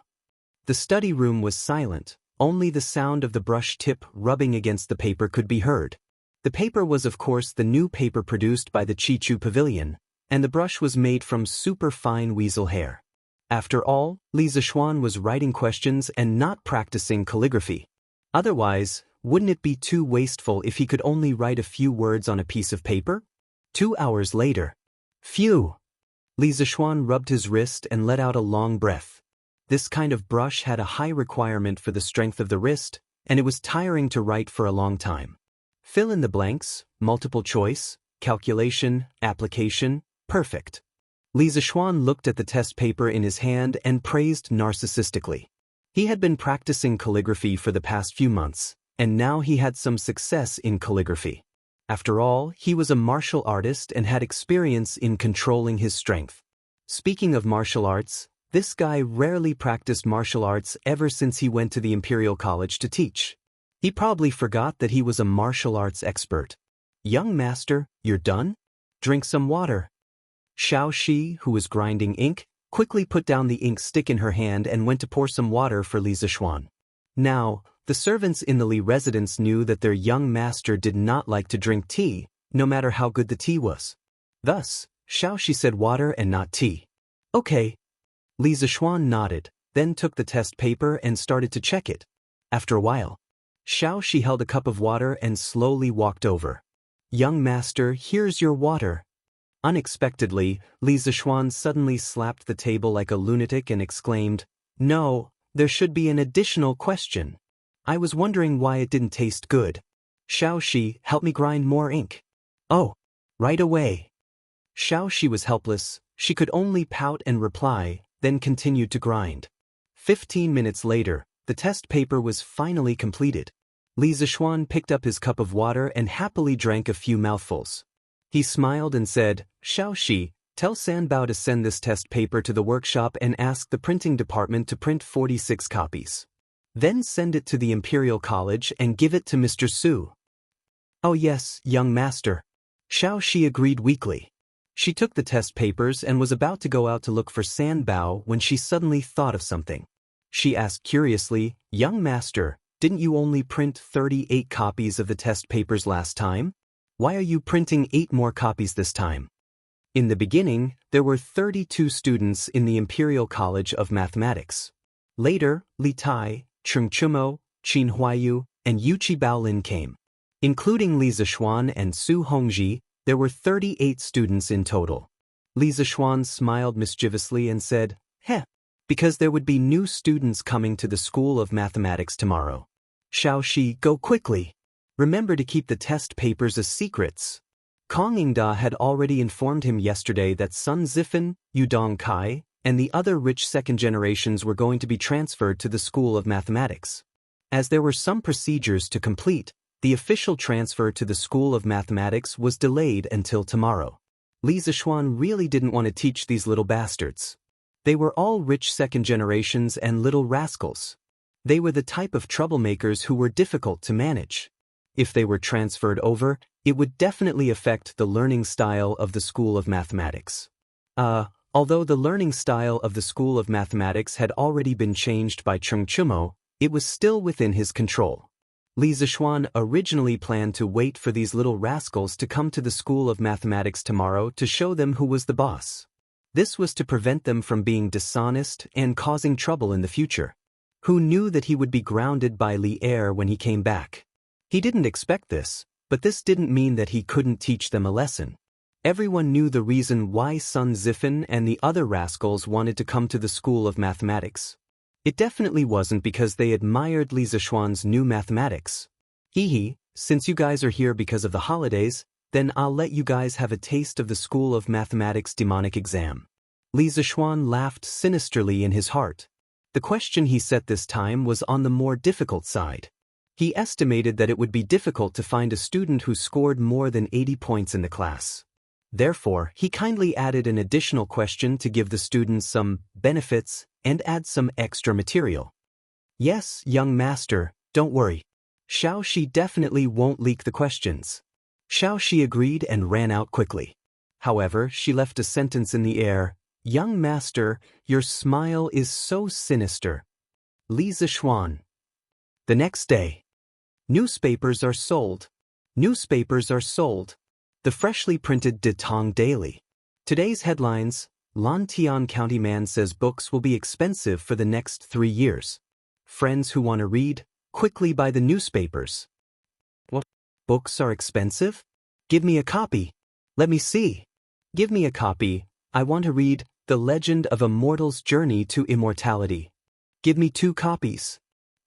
The study room was silent, only the sound of the brush tip rubbing against the paper could be heard. The paper was of course the new paper produced by the Chichu Pavilion, and the brush was made from super fine weasel hair. After all, Li Zixuan was writing questions and not practicing calligraphy. Otherwise, wouldn't it be too wasteful if he could only write a few words on a piece of paper? 2 hours later. Phew! Li Zixuan rubbed his wrist and let out a long breath. This kind of brush had a high requirement for the strength of the wrist, and it was tiring to write for a long time. Fill in the blanks, multiple choice, calculation, application, perfect. Li Zixuan looked at the test paper in his hand and praised narcissistically. He had been practicing calligraphy for the past few months, and now he had some success in calligraphy. After all, he was a martial artist and had experience in controlling his strength. Speaking of martial arts, this guy rarely practiced martial arts ever since he went to the Imperial College to teach. He probably forgot that he was a martial arts expert. Young master, you're done? Drink some water. Xiaoxi, who was grinding ink, quickly put down the ink stick in her hand and went to pour some water for Li Zixuan. Now, the servants in the Li residence knew that their young master did not like to drink tea, no matter how good the tea was. Thus, Xiaoxi said water and not tea. Okay. Li Zixuan nodded, then took the test paper and started to check it. After a while, Xiaoxi held a cup of water and slowly walked over. Young master, here's your water. Unexpectedly, Li Zixuan suddenly slapped the table like a lunatic and exclaimed, No, there should be an additional question. I was wondering why it didn't taste good. Xiaoxi, help me grind more ink. Oh, right away. Xiaoxi was helpless. She could only pout and reply, then continued to grind. 15 minutes later, the test paper was finally completed. Li Zixuan picked up his cup of water and happily drank a few mouthfuls. He smiled and said, Xiaoxi, tell Sanbao to send this test paper to the workshop and ask the printing department to print 46 copies. Then send it to the Imperial College and give it to Mr. Su. Oh yes, young master. Xiaoxi agreed weakly. She took the test papers and was about to go out to look for Sanbao when she suddenly thought of something. She asked curiously, Young master, didn't you only print 38 copies of the test papers last time? Why are you printing 8 more copies this time? In the beginning, there were 32 students in the Imperial College of Mathematics. Later, Li Tai, Cheng Chumo, Qin Huayu, and Yuqi Baolin came. Including Li Zixuan and Su Hongji, there were 38 students in total. Li Zixuan smiled mischievously and said, "Heh, because there would be new students coming to the School of Mathematics tomorrow. Xiaoxi, go quickly. Remember to keep the test papers as secrets." Kong Yingda had already informed him yesterday that Sun Zifan, Yudong Kai, and the other rich second generations were going to be transferred to the School of Mathematics. As there were some procedures to complete, the official transfer to the School of Mathematics was delayed until tomorrow. Li Zixuan really didn't want to teach these little bastards. They were all rich second generations and little rascals. They were the type of troublemakers who were difficult to manage. If they were transferred over, it would definitely affect the learning style of the School of Mathematics. Although the learning style of the School of Mathematics had already been changed by Cheng Chumo, it was still within his control. Li Zixuan originally planned to wait for these little rascals to come to the School of Mathematics tomorrow to show them who was the boss. This was to prevent them from being dishonest and causing trouble in the future. Who knew that he would be grounded by Li Er when he came back? He didn't expect this, but this didn't mean that he couldn't teach them a lesson. Everyone knew the reason why Sun Zifan and the other rascals wanted to come to the School of Mathematics. It definitely wasn't because they admired Li Zixuan's new mathematics. Hee, since you guys are here because of the holidays, then I'll let you guys have a taste of the School of Mathematics demonic exam. Li Zixuan laughed sinisterly in his heart. The question he set this time was on the more difficult side. He estimated that it would be difficult to find a student who scored more than 80 points in the class. Therefore, he kindly added an additional question to give the students some benefits and add some extra material. "Yes, young master, don't worry. Xiaoxi definitely won't leak the questions." Xiaoxi agreed and ran out quickly. However, she left a sentence in the air, "Young master, your smile is so sinister." Li Zixuan. The next day. Newspapers are sold. Newspapers are sold. The freshly printed Detong Daily. Today's headlines: Lantian County man says books will be expensive for the next 3 years. Friends who want to read, quickly buy the newspapers. What? Books are expensive? Give me a copy. Let me see. Give me a copy. I want to read The Legend of a Mortal's Journey to Immortality. Give me 2 copies.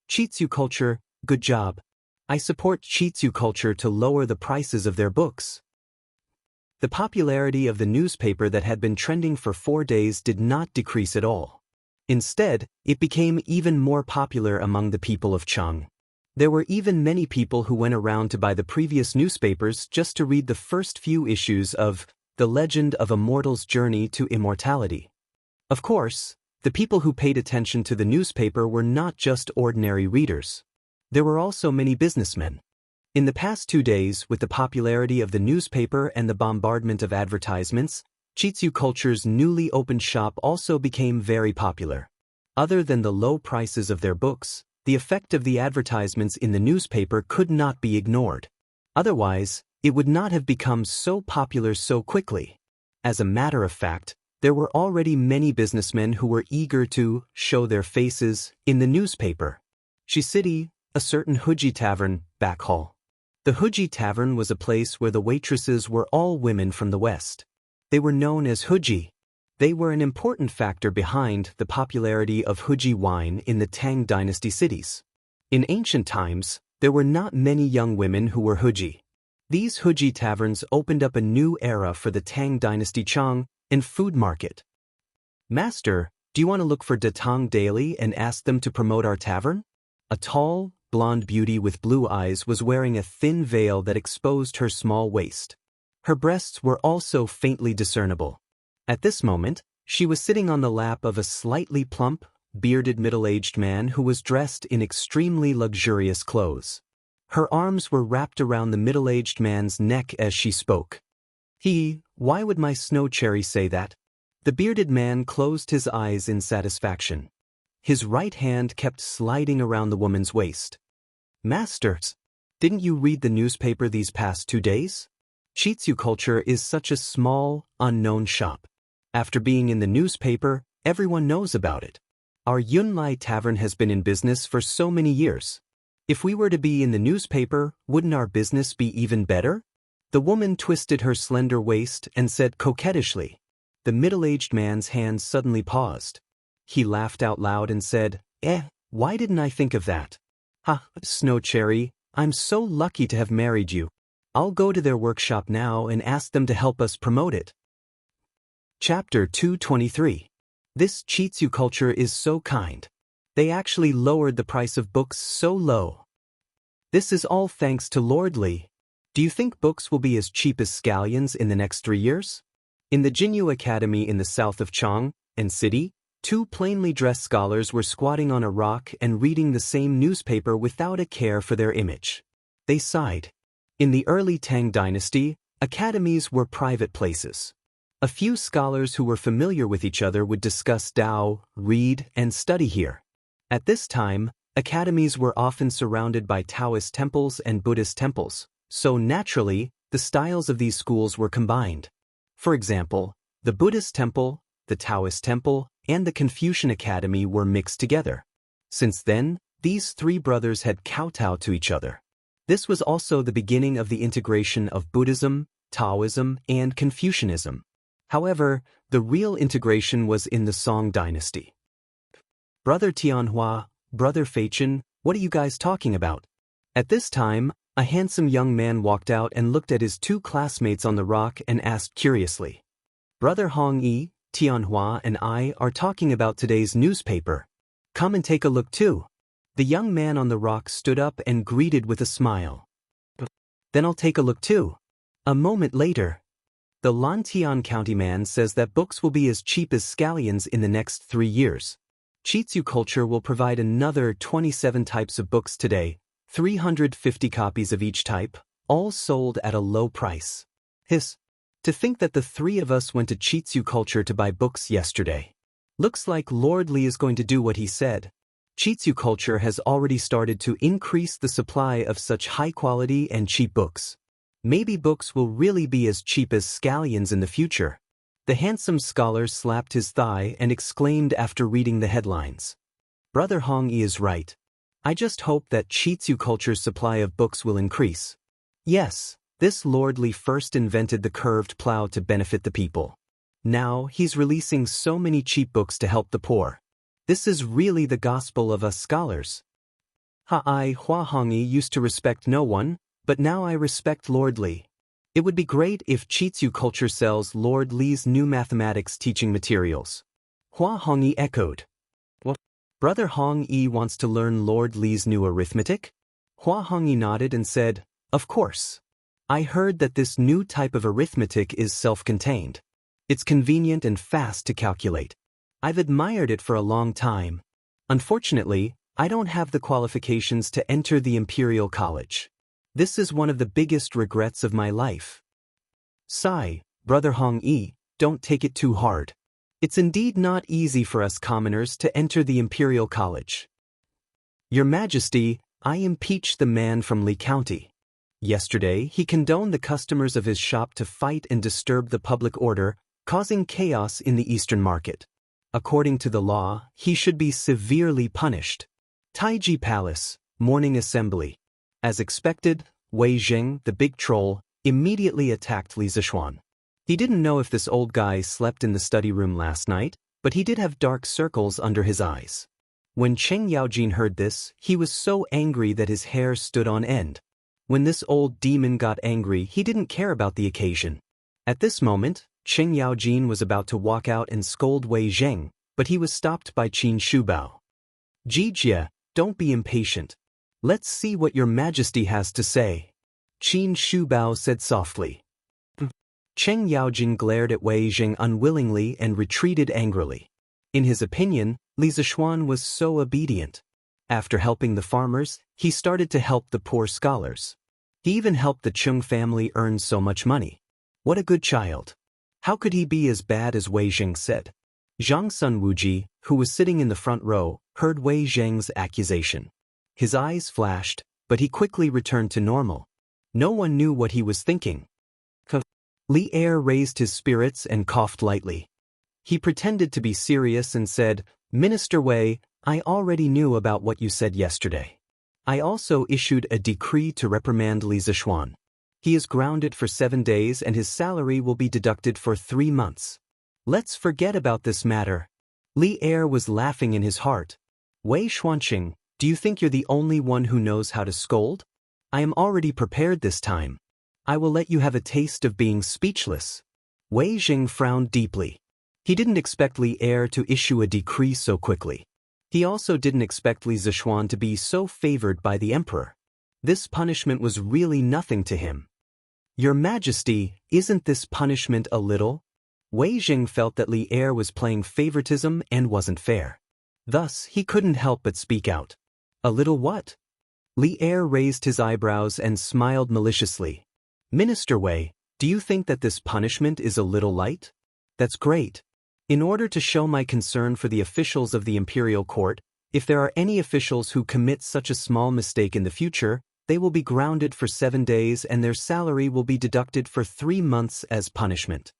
Chitsu Culture, good job. I support Chitsu Culture to lower the prices of their books. The popularity of the newspaper that had been trending for 4 days did not decrease at all. Instead, it became even more popular among the people of Cheng. There were even many people who went around to buy the previous newspapers just to read the first few issues of The Legend of a Mortal's Journey to Immortality. Of course, the people who paid attention to the newspaper were not just ordinary readers. There were also many businessmen. In the past 2 days, with the popularity of the newspaper and the bombardment of advertisements, Chitsu Culture's newly opened shop also became very popular. Other than the low prices of their books, the effect of the advertisements in the newspaper could not be ignored. Otherwise, it would not have become so popular so quickly. As a matter of fact, there were already many businessmen who were eager to show their faces in the newspaper. City, a certain Huji Tavern, back hall. The Huji Tavern was a place where the waitresses were all women from the West. They were known as Huji. They were an important factor behind the popularity of Huji wine in the Tang Dynasty cities. In ancient times, there were not many young women who were Huji. These Huji taverns opened up a new era for the Tang Dynasty Chang and food market. "Master, do you want to look for Detong Daily and ask them to promote our tavern?" A tall, blonde beauty with blue eyes was wearing a thin veil that exposed her small waist. Her breasts were also faintly discernible. At this moment, she was sitting on the lap of a slightly plump, bearded middle-aged man who was dressed in extremely luxurious clothes. Her arms were wrapped around the middle-aged man's neck as she spoke. Why would my snow cherry say that?" The bearded man closed his eyes in satisfaction. His right hand kept sliding around the woman's waist. "Masters, didn't you read the newspaper these past 2 days? Chitsu culture is such a small, unknown shop. After being in the newspaper, everyone knows about it. Our Yunlai Tavern has been in business for so many years. If we were to be in the newspaper, wouldn't our business be even better? The woman twisted her slender waist and said coquettishly. The middle-aged man's hands suddenly paused. He laughed out loud and said, why didn't I think of that? Ha, Snow Cherry, I'm so lucky to have married you. I'll go to their workshop now and ask them to help us promote it. Chapter 223. This Chitsu culture is so kind. They actually lowered the price of books so low. This is all thanks to Lord Li. Do you think books will be as cheap as scallions in the next 3 years? In the Jinyu Academy in the south of Chang and City, 2 plainly dressed scholars were squatting on a rock and reading the same newspaper without a care for their image. They sighed. In the early Tang dynasty, academies were private places. A few scholars who were familiar with each other would discuss Tao, read, and study here. At this time, academies were often surrounded by Taoist temples and Buddhist temples, so naturally, the styles of these schools were combined. For example, the Buddhist temple, the Taoist temple, and the Confucian Academy were mixed together. Since then, these 3 brothers had kowtowed to each other. This was also the beginning of the integration of Buddhism, Taoism, and Confucianism. However, the real integration was in the Song dynasty. Brother Tianhua, Brother Feichen, what are you guys talking about? At this time, a handsome young man walked out and looked at his 2 classmates on the rock and asked curiously. Brother Hong Yi, Tianhua and I are talking about today's newspaper. Come and take a look too. The young man on the rock stood up and greeted with a smile. Then I'll take a look too. A moment later, the Lantian County man says that books will be as cheap as scallions in the next 3 years. Chitsu culture will provide another 27 types of books today, 350 copies of each type, all sold at a low price. Hiss. To think that the 3 of us went to Chitsu culture to buy books yesterday. Looks like Lord Li is going to do what he said. Chitsu culture has already started to increase the supply of such high-quality and cheap books. Maybe books will really be as cheap as scallions in the future. The handsome scholar slapped his thigh and exclaimed after reading the headlines. Brother Hong Yi is right. I just hope that Chitsu culture's supply of books will increase. Yes, this Lord Li first invented the curved plow to benefit the people. Now he's releasing so many cheap books to help the poor. This is really the gospel of us scholars. I Hua Hongyi used to respect no one, but now I respect Lord Li. It would be great if Chitsu culture sells Lord Li's new mathematics teaching materials. Hua Hongyi echoed. What? Brother Hong Yi wants to learn Lord Li's new arithmetic? Hua Hongyi nodded and said, of course. I heard that this new type of arithmetic is self-contained. It's convenient and fast to calculate. I've admired it for a long time. Unfortunately, I don't have the qualifications to enter the Imperial College. This is one of the biggest regrets of my life. Sigh, Brother Hong Yi, don't take it too hard. It's indeed not easy for us commoners to enter the Imperial College. Your Majesty, I impeach the man from Li County. Yesterday, he condoned the customers of his shop to fight and disturb the public order, causing chaos in the Eastern Market. According to the law, he should be severely punished. Taiji Palace, Morning Assembly. As expected, Wei Zheng, the big troll, immediately attacked Li Zishuan. He didn't know if this old guy slept in the study room last night, but he did have dark circles under his eyes. When Cheng Yaojin heard this, he was so angry that his hair stood on end. When this old demon got angry, he didn't care about the occasion. At this moment, Cheng Yaojin was about to walk out and scold Wei Zheng, but he was stopped by Qin Shubao. Jijia, don't be impatient. Let's see what your Majesty has to say. Qin Shubao said softly. Cheng Yaojin glared at Wei Zheng unwillingly and retreated angrily. In his opinion, Li Zishuan was so obedient. After helping the farmers, he started to help the poor scholars. He even helped the Chung family earn so much money. What a good child. How could he be as bad as Wei Zheng said? Zhang Sun Wuji, who was sitting in the front row, heard Wei Zheng's accusation. His eyes flashed, but he quickly returned to normal. No one knew what he was thinking. Li Er raised his spirits and coughed lightly. He pretended to be serious and said, Minister Wei, I already knew about what you said yesterday. I also issued a decree to reprimand Li Zishuan. He is grounded for 7 days and his salary will be deducted for 3 months. Let's forget about this matter. Li Er was laughing in his heart. Wei Xuanqing, do you think you're the only one who knows how to scold? I am already prepared this time. I will let you have a taste of being speechless. Wei Jing frowned deeply. He didn't expect Li Er to issue a decree so quickly. He also didn't expect Li Zishuan to be so favored by the emperor. This punishment was really nothing to him. Your Majesty, isn't this punishment a little? Wei Jing felt that Li Er was playing favoritism and wasn't fair. Thus, he couldn't help but speak out. A little what? Li Er raised his eyebrows and smiled maliciously. Minister Wei, do you think that this punishment is a little light? That's great. In order to show my concern for the officials of the imperial court, if there are any officials who commit such a small mistake in the future, they will be grounded for 7 days and their salary will be deducted for 3 months as punishment.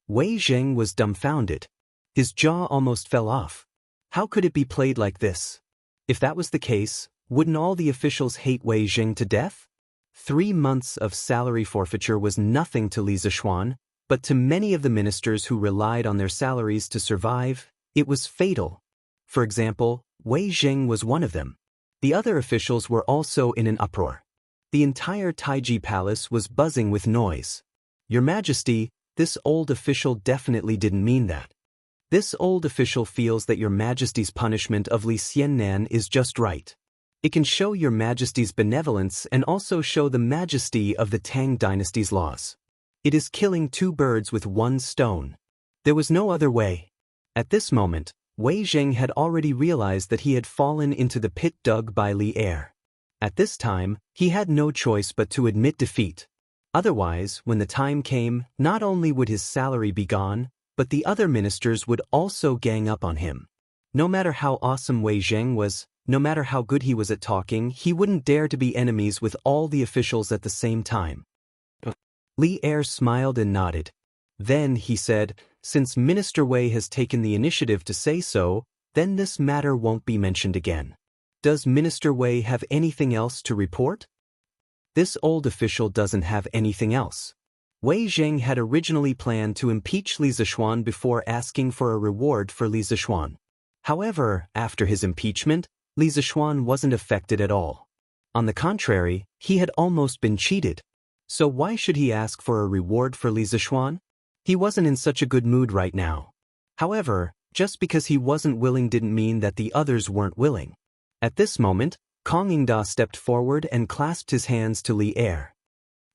Wei Zheng was dumbfounded. His jaw almost fell off. How could it be played like this? If that was the case, wouldn't all the officials hate Wei Zheng to death? 3 months of salary forfeiture was nothing to Li Zishuan, but to many of the ministers who relied on their salaries to survive, it was fatal. For example, Wei Zheng was one of them. The other officials were also in an uproar. The entire Taiji Palace was buzzing with noise. Your Majesty, this old official definitely didn't mean that. This old official feels that Your Majesty's punishment of Li Xiannan is just right. It can show Your Majesty's benevolence and also show the majesty of the Tang dynasty's laws. It is killing 2 birds with 1 stone. There was no other way. At this moment, Wei Zheng had already realized that he had fallen into the pit dug by Li Er. At this time, he had no choice but to admit defeat. Otherwise, when the time came, not only would his salary be gone, but the other ministers would also gang up on him. No matter how awesome Wei Zheng was, no matter how good he was at talking, he wouldn't dare to be enemies with all the officials at the same time. Li Er smiled and nodded. Then, he said, since Minister Wei has taken the initiative to say so, then this matter won't be mentioned again. Does Minister Wei have anything else to report? This old official doesn't have anything else. Wei Zheng had originally planned to impeach Li Zishuan before asking for a reward for Li Zishuan. However, after his impeachment, Li Zishuan wasn't affected at all. On the contrary, he had almost been cheated. So why should he ask for a reward for Li Zishuan? He wasn't in such a good mood right now. However, just because he wasn't willing didn't mean that the others weren't willing. At this moment, Kong Yingda stepped forward and clasped his hands to Li Er.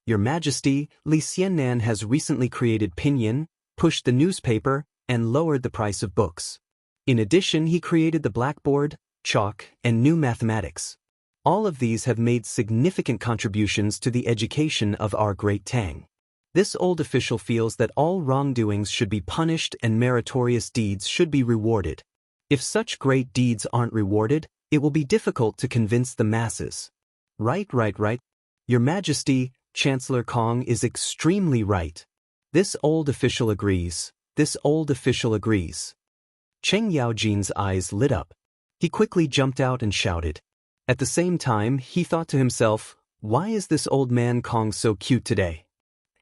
Your Majesty, Li Xiannan has recently created Pinyin, pushed the newspaper, and lowered the price of books. In addition, he created the blackboard, chalk, and new mathematics. All of these have made significant contributions to the education of our great Tang. This old official feels that all wrongdoings should be punished and meritorious deeds should be rewarded. If such great deeds aren't rewarded, it will be difficult to convince the masses. Right. Your Majesty, Chancellor Kong is extremely right. This old official agrees. Cheng Yaojin's eyes lit up. He quickly jumped out and shouted. At the same time, he thought to himself, why is this old man Kong so cute today?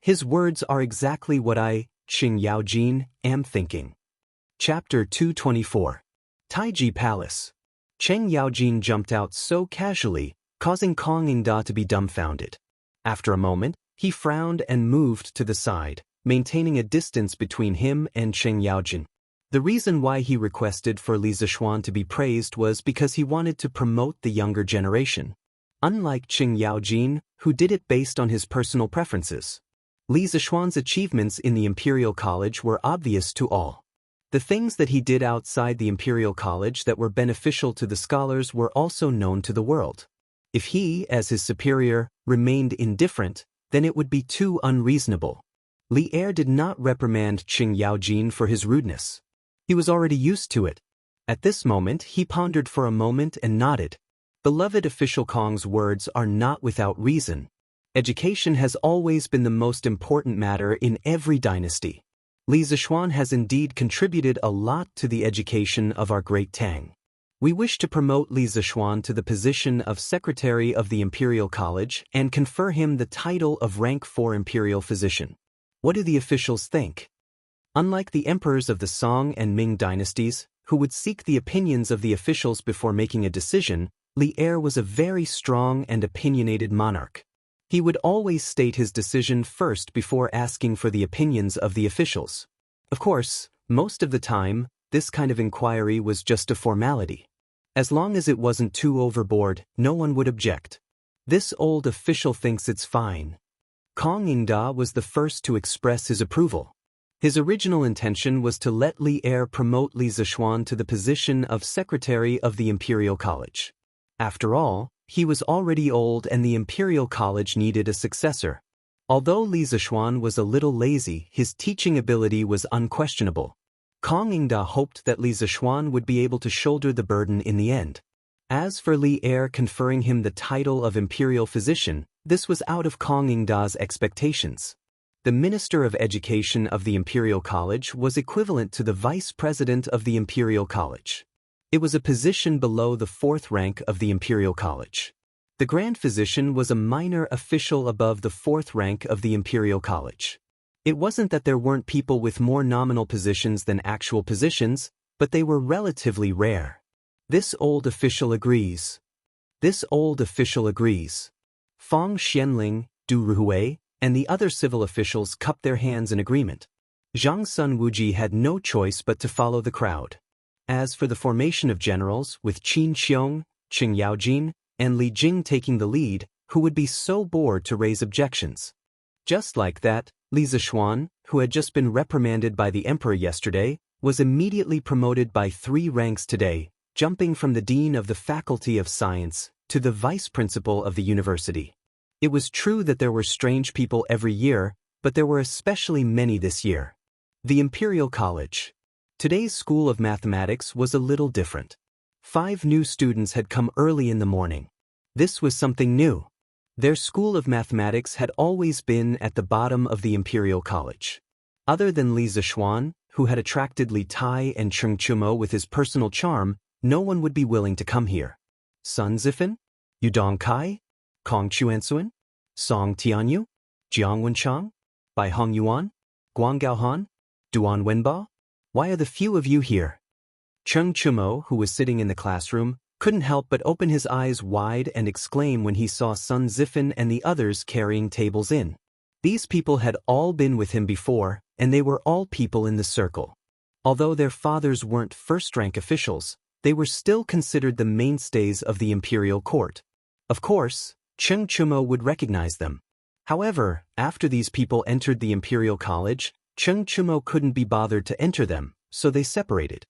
His words are exactly what I, Cheng Yaojin, am thinking. Chapter 224. Taiji Palace. Cheng Yaojin jumped out so casually, causing Kong Yingda to be dumbfounded. After a moment, he frowned and moved to the side, maintaining a distance between him and Cheng Yaojin. The reason why he requested for Li Zishuan to be praised was because he wanted to promote the younger generation. Unlike Cheng Yaojin, who did it based on his personal preferences. Li Zishuan's achievements in the Imperial College were obvious to all. The things that he did outside the Imperial College that were beneficial to the scholars were also known to the world. If he, as his superior, remained indifferent, then it would be too unreasonable. Li Er did not reprimand Cheng Yaojin for his rudeness. He was already used to it. At this moment, he pondered for a moment and nodded. Beloved official Kong's words are not without reason. Education has always been the most important matter in every dynasty. Li Zixuan has indeed contributed a lot to the education of our great Tang. We wish to promote Li Zixuan to the position of Secretary of the Imperial College and confer him the title of Rank 4 Imperial Physician. What do the officials think? Unlike the emperors of the Song and Ming dynasties, who would seek the opinions of the officials before making a decision, Li Er was a very strong and opinionated monarch. He would always state his decision first before asking for the opinions of the officials. Of course, most of the time, this kind of inquiry was just a formality. As long as it wasn't too overboard, no one would object. This old official thinks it's fine. Kong Yingda was the first to express his approval. His original intention was to let Li Er promote Li Zixuan to the position of Secretary of the Imperial College. After all, he was already old and the Imperial College needed a successor. Although Li Zixuan was a little lazy, his teaching ability was unquestionable. Kong Yingda hoped that Li Zixuan would be able to shoulder the burden in the end. As for Li Er conferring him the title of Imperial Physician, this was out of Kong Yingda's expectations. The Minister of Education of the Imperial College was equivalent to the Vice President of the Imperial College. It was a position below the 4th rank of the Imperial College. The Grand Physician was a minor official above the 4th rank of the Imperial College. It wasn't that there weren't people with more nominal positions than actual positions, but they were relatively rare. This old official agrees. Fang Xianling, Du Ruhui, and the other civil officials cupped their hands in agreement. Zhang Sun Wuji had no choice but to follow the crowd. As for the formation of generals, with Qin Xiong, Qing Yaojin, and Li Jing taking the lead, who would be so bored to raise objections? Just like that, Li Zixuan, who had just been reprimanded by the emperor yesterday, was immediately promoted by 3 ranks today, jumping from the dean of the Faculty of Science to the vice principal of the university. It was true that there were strange people every year, but there were especially many this year. The Imperial College. Today's School of Mathematics was a little different. 5 new students had come early in the morning. This was something new. Their School of Mathematics had always been at the bottom of the Imperial College. Other than Li Zixuan, who had attracted Li Tai and Cheng Chumo with his personal charm, no one would be willing to come here. Sun Zifan? Yu Dongkai? Kong Chuansuan? Song Tianyu? Jiang Wenchang? Bai Hong Yuan? Guang Gaohan? Duan Wenba? Why are the few of you here? Cheng Chumo, who was sitting in the classroom, couldn't help but open his eyes wide and exclaim when he saw Sun Zifan and the others carrying tables in. These people had all been with him before, and they were all people in the circle. Although their fathers weren't first-rank officials, they were still considered the mainstays of the imperial court. Of course, Cheng Chumo would recognize them. However, after these people entered the imperial college, Cheng Chumo couldn't be bothered to enter them, so they separated.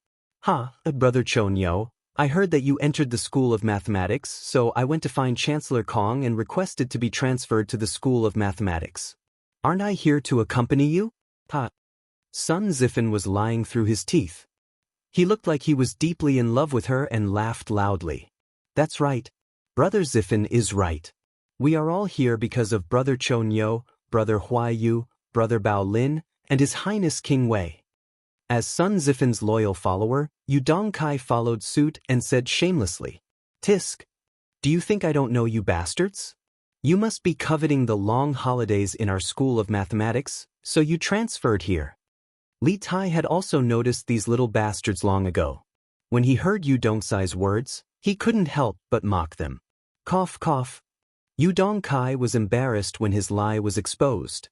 Brother Chonyo, I heard that you entered the School of Mathematics, so I went to find Chancellor Kong and requested to be transferred to the School of Mathematics. Aren't I here to accompany you? Sun Zifan was lying through his teeth. He looked like he was deeply in love with her and laughed loudly. That's right. Brother Zifan is right. We are all here because of Brother Chonyo, Brother Huaiyu, Brother Bao Lin, and His Highness King Wei. As Sun Zifan's loyal follower, Yu Dongkai followed suit and said shamelessly, "Tisk, do you think I don't know you bastards? You must be coveting the long holidays in our School of Mathematics, so you transferred here." Li Tai had also noticed these little bastards long ago. When he heard Yu Dongkai's words, he couldn't help but mock them. Cough, cough. Yu Dongkai was embarrassed when his lie was exposed.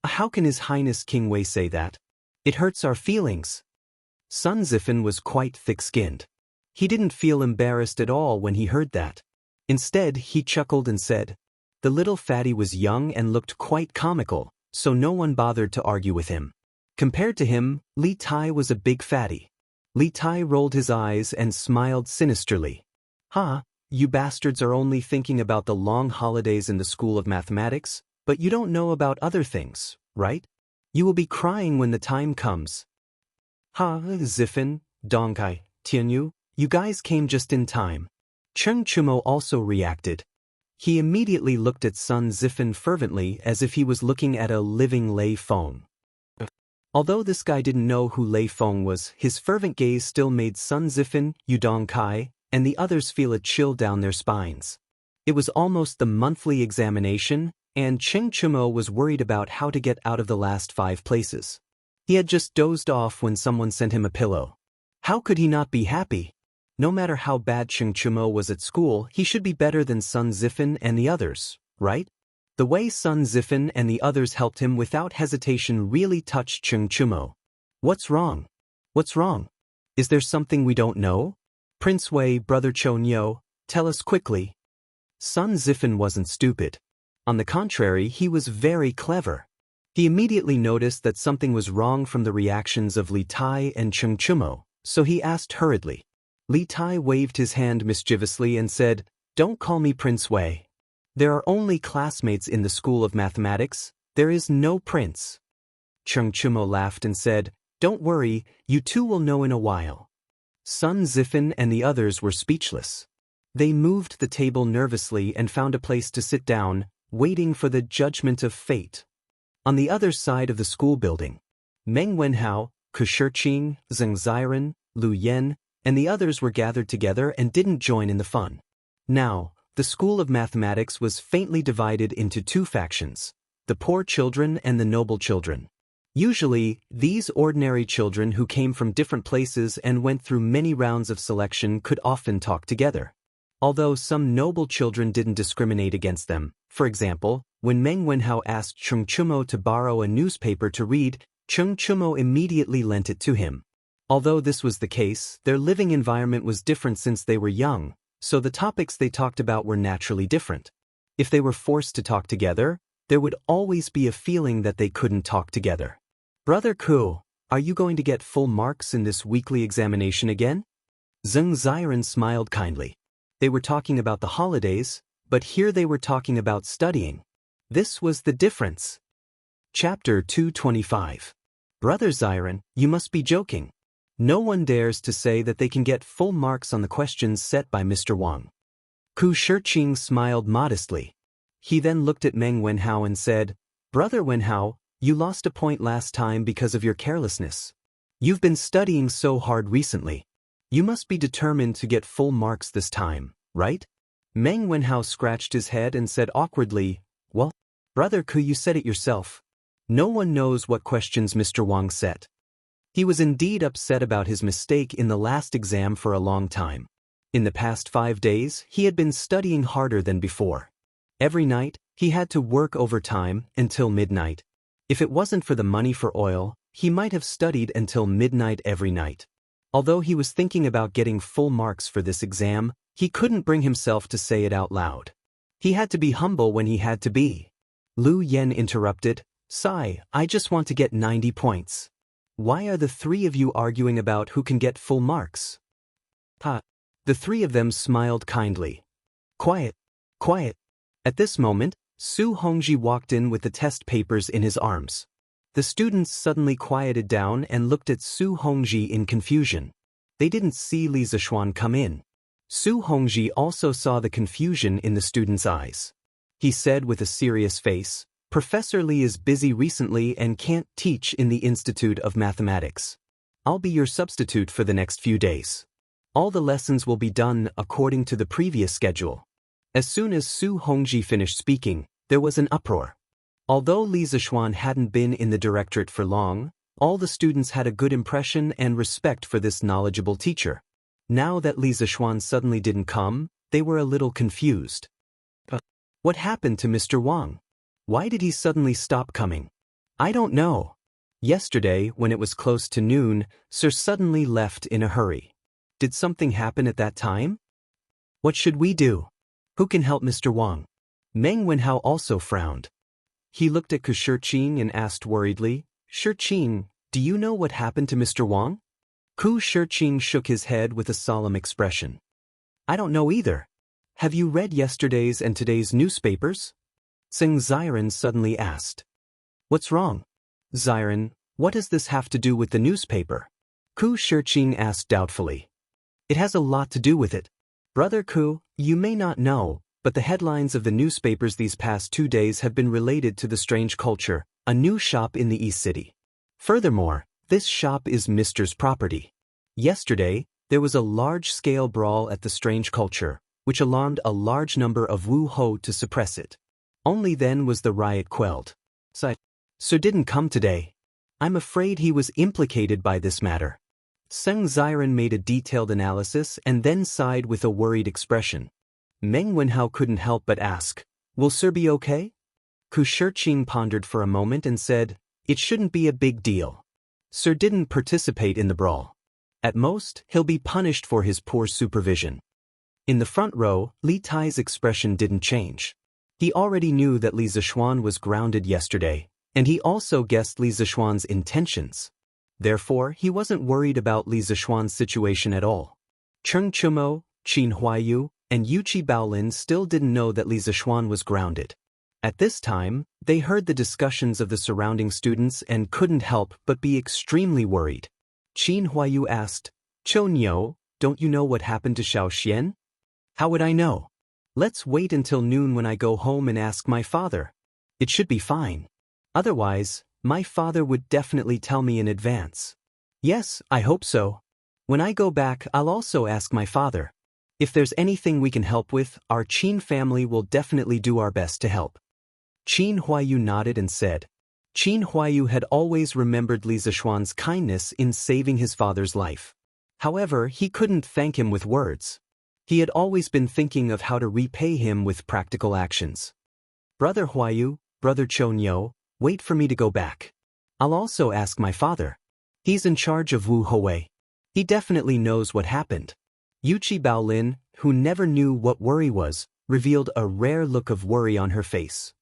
How can His Highness King Wei say that? It hurts our feelings. Sun Zifan was quite thick-skinned. He didn't feel embarrassed at all when he heard that. Instead, he chuckled and said, the little fatty was young and looked quite comical, so no one bothered to argue with him. Compared to him, Li Tai was a big fatty. Li Tai rolled his eyes and smiled sinisterly. You bastards are only thinking about the long holidays in the School of Mathematics, but you don't know about other things, right? You will be crying when the time comes. Zifan, Dongkai, Tianyu, you guys came just in time. Cheng Chumo also reacted. He immediately looked at Sun Zifen fervently as if he was looking at a living Lei Feng. Although this guy didn't know who Lei Feng was, his fervent gaze still made Sun Zifen, Yudong Kai, and the others feel a chill down their spines. It was almost the monthly examination, and Cheng Chumo was worried about how to get out of the last 5 places. He had just dozed off when someone sent him a pillow. How could he not be happy? No matter how bad Cheng Chumo was at school, he should be better than Sun Zifen and the others, right? The way Sun Zifen and the others helped him without hesitation really touched Cheng Chumo. What's wrong? What's wrong? Is there something we don't know? Prince Wei, Brother Chonyo, tell us quickly. Sun Zifen wasn't stupid. On the contrary, he was very clever. He immediately noticed that something was wrong from the reactions of Li Tai and Cheng Chumo, so he asked hurriedly. Li Tai waved his hand mischievously and said, "Don't call me Prince Wei. There are only classmates in the School of Mathematics, there is no prince." Cheng Chumo laughed and said, "Don't worry, you two will know in a while." Sun Zifen and the others were speechless. They moved the table nervously and found a place to sit down, waiting for the judgment of fate. On the other side of the school building, Meng Wenhao, Ku Shiqing, Zheng Ziren, Lu Yen, and the others were gathered together and didn't join in the fun. Now, the School of Mathematics was faintly divided into 2 factions, the poor children and the noble children. Usually, these ordinary children who came from different places and went through many rounds of selection could often talk together. Although some noble children didn't discriminate against them. For example, when Meng Wenhao asked Cheng Chumo to borrow a newspaper to read, Cheng Chumo immediately lent it to him. Although this was the case, their living environment was different since they were young, so the topics they talked about were naturally different. If they were forced to talk together, there would always be a feeling that they couldn't talk together. Brother Ku, are you going to get full marks in this weekly examination again? Zheng Ziren smiled kindly. They were talking about the holidays, but here they were talking about studying. This was the difference. Chapter 225. Brother Ziren, you must be joking. No one dares to say that they can get full marks on the questions set by Mr. Wang. Ku Shiqing smiled modestly. He then looked at Meng Wenhao and said, "Brother Wenhao, you lost a point last time because of your carelessness. You've been studying so hard recently. You must be determined to get full marks this time, right?" Meng Wenhao scratched his head and said awkwardly, "Well, Brother Ku, you said it yourself. No one knows what questions Mr. Wang set." He was indeed upset about his mistake in the last exam for a long time. In the past 5 days, he had been studying harder than before. Every night, he had to work overtime until midnight. If it wasn't for the money for oil, he might have studied until midnight every night. Although he was thinking about getting full marks for this exam, he couldn't bring himself to say it out loud. He had to be humble when he had to be. Lu Yen interrupted, "Sai, I just want to get 90 points. Why are the 3 of you arguing about who can get full marks?" The 3 of them smiled kindly. "Quiet, quiet." At this moment, Su Hongji walked in with the test papers in his arms. The students suddenly quieted down and looked at Su Hongji in confusion. They didn't see Li Zishuan come in. Su Hongji also saw the confusion in the students' eyes. He said with a serious face, "Professor Li is busy recently and can't teach in the Institute of Mathematics. I'll be your substitute for the next few days. All the lessons will be done according to the previous schedule." As soon as Su Hongji finished speaking, there was an uproar. Although Li Zishuan hadn't been in the directorate for long, all the students had a good impression and respect for this knowledgeable teacher. Now that Li Zishuan suddenly didn't come, they were a little confused. What happened to Mr. Wang? Why did he suddenly stop coming? I don't know. Yesterday, when it was close to noon, Sir suddenly left in a hurry. Did something happen at that time? What should we do? Who can help Mr. Wang? Meng Wenhao also frowned. He looked at Ku Shiqing and asked worriedly, "Shiqing, do you know what happened to Mr. Wang?" Ku Shiqing shook his head with a solemn expression. "I don't know either. Have you read yesterday's and today's newspapers?" Zheng Ziren suddenly asked. "What's wrong?" "Ziren, what does this have to do with the newspaper?" Ku Shiqing asked doubtfully. "It has a lot to do with it. Brother Ku, you may not know, but the headlines of the newspapers these past 2 days have been related to the strange culture, a new shop in the East City. Furthermore, this shop is Mr.'s property. Yesterday, there was a large-scale brawl at the strange culture, which alarmed a large number of Wu Ho to suppress it. Only then was the riot quelled. Sir didn't come today. I'm afraid he was implicated by this matter. Seng Ziren made a detailed analysis and then sighed with a worried expression. Meng Wenhao couldn't help but ask, "Will Sir be okay?" Ku Shiqing pondered for a moment and said, "It shouldn't be a big deal. Sir didn't participate in the brawl. At most, he'll be punished for his poor supervision." In the front row, Li Tai's expression didn't change. He already knew that Li Zishuan was grounded yesterday, and he also guessed Li Zishuan's intentions. Therefore, he wasn't worried about Li Zishuan's situation at all. Cheng Chumo, Qin Huayu, and Yuqi Baolin still didn't know that Li Zishuan was grounded. At this time, they heard the discussions of the surrounding students and couldn't help but be extremely worried. Qin Huayu asked, "Qiu Niu, don't you know what happened to Xiaoxian?" "How would I know? Let's wait until noon when I go home and ask my father. It should be fine. Otherwise, my father would definitely tell me in advance." "Yes, I hope so. When I go back, I'll also ask my father. If there's anything we can help with, our Qin family will definitely do our best to help." Qin Huayu nodded and said. Qin Huayu had always remembered Li Zishuan's kindness in saving his father's life. However, he couldn't thank him with words. He had always been thinking of how to repay him with practical actions. "Brother Huayu, Brother Chonyo, wait for me to go back. I'll also ask my father. He's in charge of Wu Hui. He definitely knows what happened." Yuqi Baolin, who never knew what worry was, revealed a rare look of worry on her face.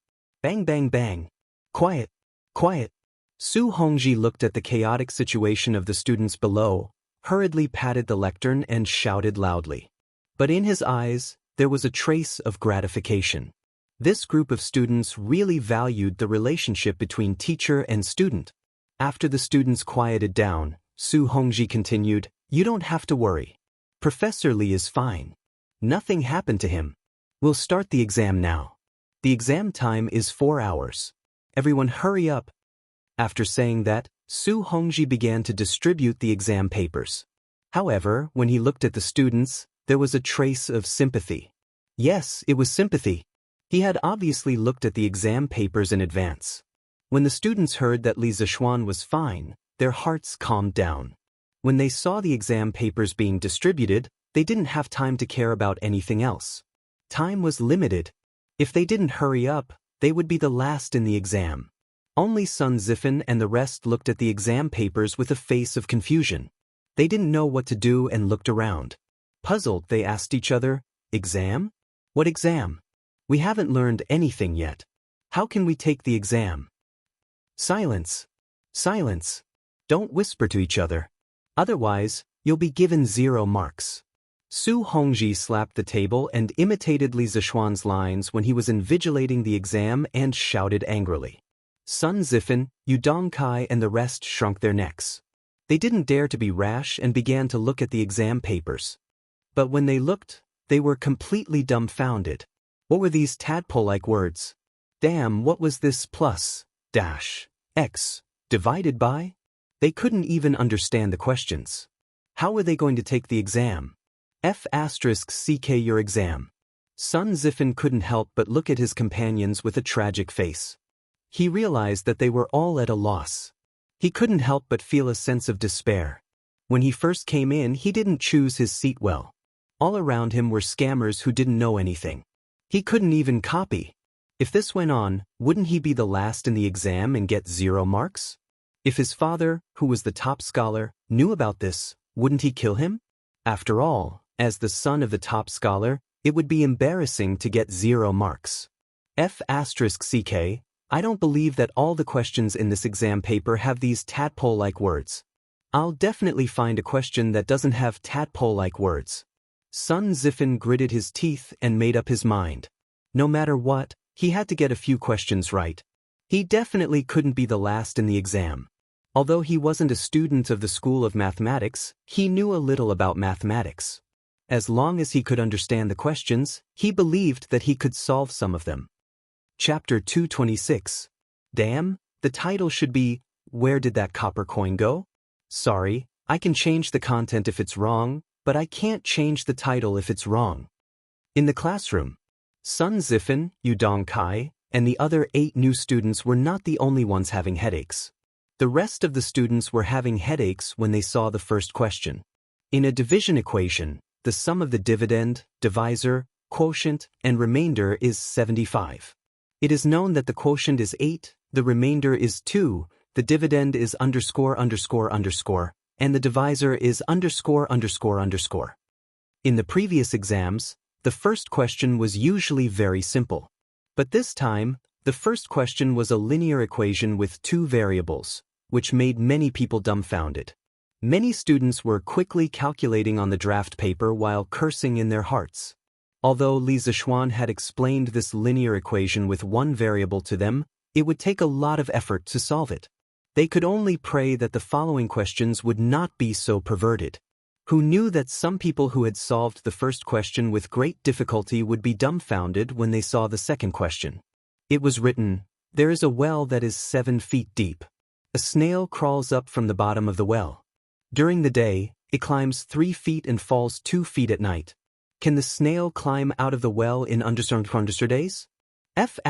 Bang bang bang. "Quiet, quiet." Su Hongji looked at the chaotic situation of the students below, hurriedly patted the lectern and shouted loudly. But in his eyes, there was a trace of gratification. This group of students really valued the relationship between teacher and student. After the students quieted down, Su Hongji continued, "You don't have to worry. Professor Li is fine. Nothing happened to him. We'll start the exam now. The exam time is 4 hours. Everyone hurry up." After saying that, Su Hongji began to distribute the exam papers. However, when he looked at the students, there was a trace of sympathy. Yes, it was sympathy. He had obviously looked at the exam papers in advance. When the students heard that Li Zishuan was fine, their hearts calmed down. When they saw the exam papers being distributed, they didn't have time to care about anything else. Time was limited. If they didn't hurry up, they would be the last in the exam. Only Sun Zifen and the rest looked at the exam papers with a face of confusion. They didn't know what to do and looked around. Puzzled, they asked each other, "Exam? What exam? We haven't learned anything yet. How can we take the exam?" "Silence. Silence. Don't whisper to each other. Otherwise, you'll be given 0 marks." Su Hongji slapped the table and imitated Li Zishuan's lines when he was invigilating the exam and shouted angrily. Sun Zifen, Yu Dongkai and the rest shrunk their necks. They didn't dare to be rash and began to look at the exam papers. But when they looked, they were completely dumbfounded. What were these tadpole-like words? Damn, what was this plus, dash, x, divided by? They couldn't even understand the questions. How were they going to take the exam? F***ck your exam. Sun Zifen couldn't help but look at his companions with a tragic face. He realized that they were all at a loss. He couldn't help but feel a sense of despair. When he first came in, he didn't choose his seat well. All around him were scammers who didn't know anything. He couldn't even copy. If this went on, wouldn't he be the last in the exam and get 0 marks? If his father, who was the top scholar, knew about this, wouldn't he kill him? After all, as the son of the top scholar, it would be embarrassing to get 0 marks. F***ck, I don't believe that all the questions in this exam paper have these tadpole-like words. I'll definitely find a question that doesn't have tadpole-like words. Sun Zifen gritted his teeth and made up his mind. No matter what, he had to get a few questions right. He definitely couldn't be the last in the exam. Although he wasn't a student of the School of Mathematics, he knew a little about mathematics. As long as he could understand the questions, he believed that he could solve some of them. Chapter 226. Damn, the title should be, Where Did That Copper Coin Go? Sorry, I can change the content if it's wrong, but I can't change the title if it's wrong. In the classroom, Sun Zifan, Yudong Kai, and the other 8 new students were not the only ones having headaches. The rest of the students were having headaches when they saw the first question. In a division equation, the sum of the dividend, divisor, quotient, and remainder is 75. It is known that the quotient is 8, the remainder is 2, the dividend is underscore underscore underscore, and the divisor is underscore underscore underscore. In the previous exams, the first question was usually very simple. But this time, the first question was a linear equation with 2 variables, which made many people dumbfounded. Many students were quickly calculating on the draft paper while cursing in their hearts. Although Li Zishuan had explained this linear equation with 1 variable to them, it would take a lot of effort to solve it. They could only pray that the following questions would not be so perverted. Who knew that some people who had solved the first question with great difficulty would be dumbfounded when they saw the second question? It was written, there is a well that is 7 feet deep. A snail crawls up from the bottom of the well. During the day, it climbs 3 feet and falls 2 feet at night. Can the snail climb out of the well in under days? F*ck.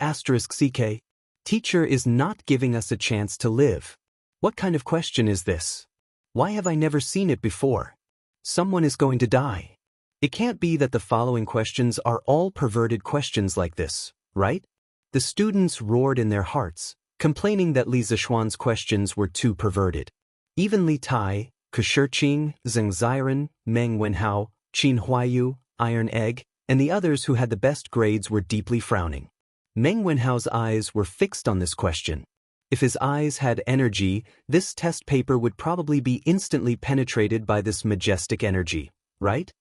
F*ck. Teacher is not giving us a chance to live. What kind of question is this? Why have I never seen it before? Someone is going to die. It can't be that the following questions are all perverted questions like this, right? The students roared in their hearts, complaining that Li Zishuan's questions were too perverted. Even Li Tai, Kushirqing, Zheng Ziren, Meng Wenhao, Qin Huayu, Iron Egg, and the others who had the best grades were deeply frowning. Meng Wenhao's eyes were fixed on this question. If his eyes had energy, this test paper would probably be instantly penetrated by this majestic energy, right?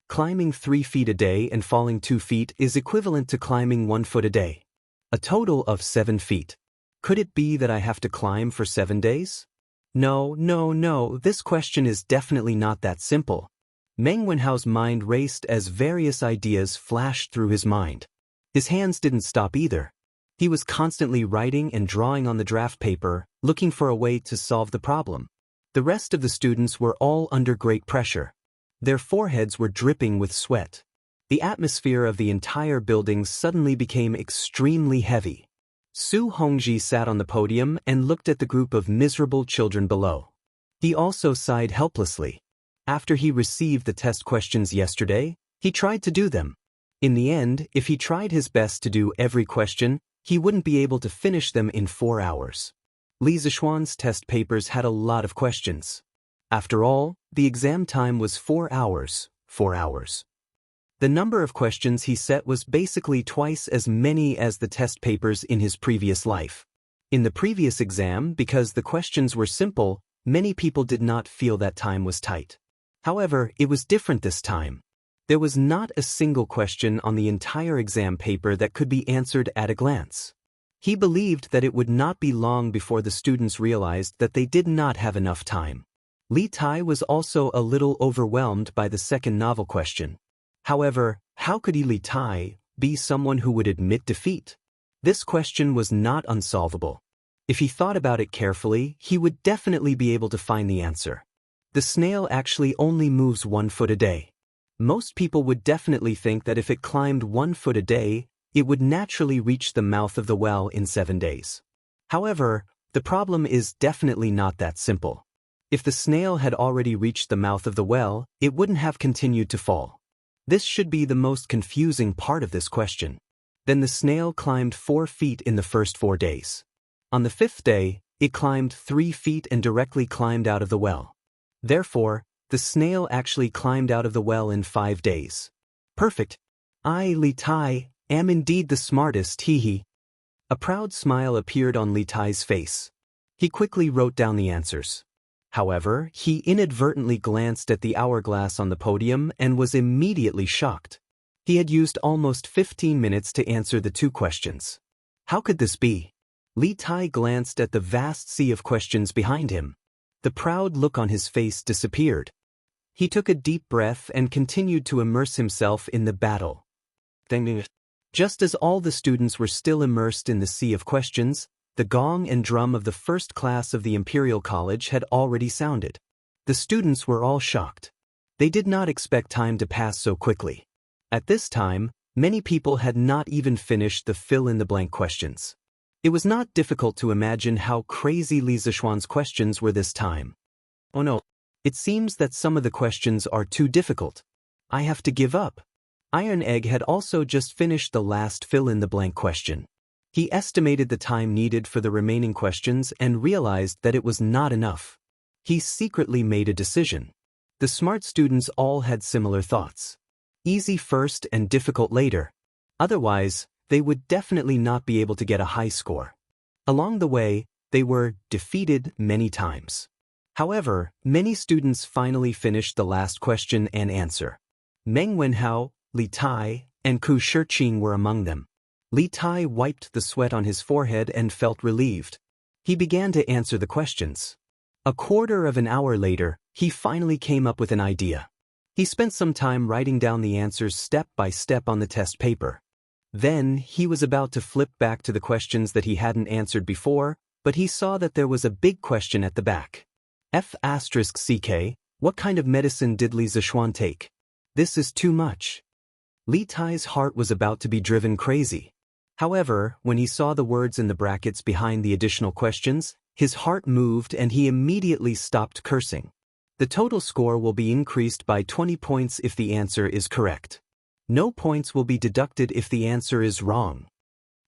Climbing 3 feet a day and falling 2 feet is equivalent to climbing 1 foot a day. A total of 7 feet. Could it be that I have to climb for 7 days? No, this question is definitely not that simple. Meng Wenhao's mind raced as various ideas flashed through his mind. His hands didn't stop either. He was constantly writing and drawing on the draft paper, looking for a way to solve the problem. The rest of the students were all under great pressure. Their foreheads were dripping with sweat. The atmosphere of the entire building suddenly became extremely heavy. Su Hongji sat on the podium and looked at the group of miserable children below. He also sighed helplessly. After he received the test questions yesterday, he tried to do them. In the end, if he tried his best to do every question, he wouldn't be able to finish them in 4 hours. Li Zishuan's test papers had a lot of questions. After all, the exam time was 4 hours. 4 hours. The number of questions he set was basically twice as many as the test papers in his previous life. In the previous exam, because the questions were simple, many people did not feel that time was tight. However, it was different this time. There was not a single question on the entire exam paper that could be answered at a glance. He believed that it would not be long before the students realized that they did not have enough time. Li Tai was also a little overwhelmed by the second novel question. However, how could Li Tai be someone who would admit defeat? This question was not unsolvable. If he thought about it carefully, he would definitely be able to find the answer. The snail actually only moves 1 foot a day. Most people would definitely think that if it climbed 1 foot a day, it would naturally reach the mouth of the well in 7 days. However, the problem is definitely not that simple. If the snail had already reached the mouth of the well, it wouldn't have continued to fall. This should be the most confusing part of this question. Then the snail climbed 4 feet in the first 4 days. On the 5th day, it climbed 3 feet and directly climbed out of the well. Therefore, the snail actually climbed out of the well in 5 days. Perfect. I, Li Tai, am indeed the smartest, hee. A proud smile appeared on Li Tai's face. He quickly wrote down the answers. However, he inadvertently glanced at the hourglass on the podium and was immediately shocked. He had used almost 15 minutes to answer the 2 questions. How could this be? Li Tai glanced at the vast sea of questions behind him. The proud look on his face disappeared. He took a deep breath and continued to immerse himself in the battle. Just as all the students were still immersed in the sea of questions, the gong and drum of the first class of the Imperial College had already sounded. The students were all shocked. They did not expect time to pass so quickly. At this time, many people had not even finished the fill-in-the-blank questions. It was not difficult to imagine how crazy Li Zishuan's questions were this time. Oh no, it seems that some of the questions are too difficult. I have to give up. Iron Egg had also just finished the last fill-in-the-blank question. He estimated the time needed for the remaining questions and realized that it was not enough. He secretly made a decision. The smart students all had similar thoughts. Easy first and difficult later. Otherwise, they would definitely not be able to get a high score. Along the way, they were defeated many times. However, many students finally finished the last question and answer. Meng Wenhao, Li Tai, and Ku Shiqing were among them. Li Tai wiped the sweat on his forehead and felt relieved. He began to answer the questions. A quarter of an hour later, he finally came up with an idea. He spent some time writing down the answers step by step on the test paper. Then, he was about to flip back to the questions that he hadn't answered before, but he saw that there was a big question at the back. F***CK, what kind of medicine did Li Zishuan take? This is too much. Li Tai's heart was about to be driven crazy. However, when he saw the words in the brackets behind the additional questions, his heart moved and he immediately stopped cursing. The total score will be increased by 20 points if the answer is correct. No points will be deducted if the answer is wrong.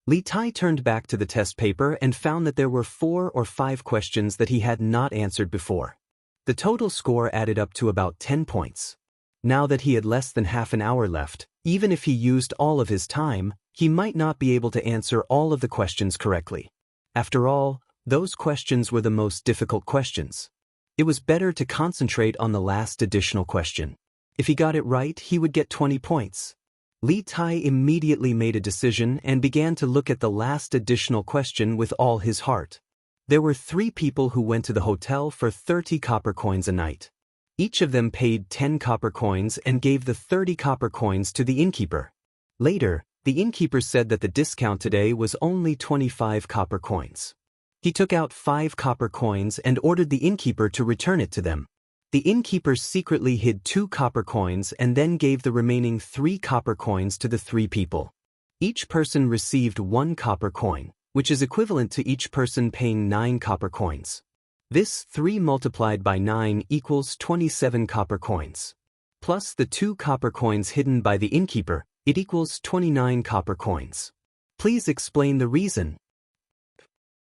Li Tai turned back to the test paper and found that there were 4 or 5 questions that he had not answered before. The total score added up to about 10 points. Now that he had less than half an hour left, even if he used all of his time, he might not be able to answer all of the questions correctly. After all, those questions were the most difficult questions. It was better to concentrate on the last additional question. If he got it right, he would get 20 points. Li Tai immediately made a decision and began to look at the last additional question with all his heart. There were 3 people who went to the hotel for 30 copper coins a night. Each of them paid 10 copper coins and gave the 30 copper coins to the innkeeper. Later, the innkeeper said that the discount today was only 25 copper coins. He took out 5 copper coins and ordered the innkeeper to return it to them. The innkeeper secretly hid 2 copper coins and then gave the remaining 3 copper coins to the 3 people. Each person received 1 copper coin, which is equivalent to each person paying 9 copper coins. This 3 multiplied by 9 equals 27 copper coins. Plus the 2 copper coins hidden by the innkeeper, it equals 29 copper coins. Please explain the reason.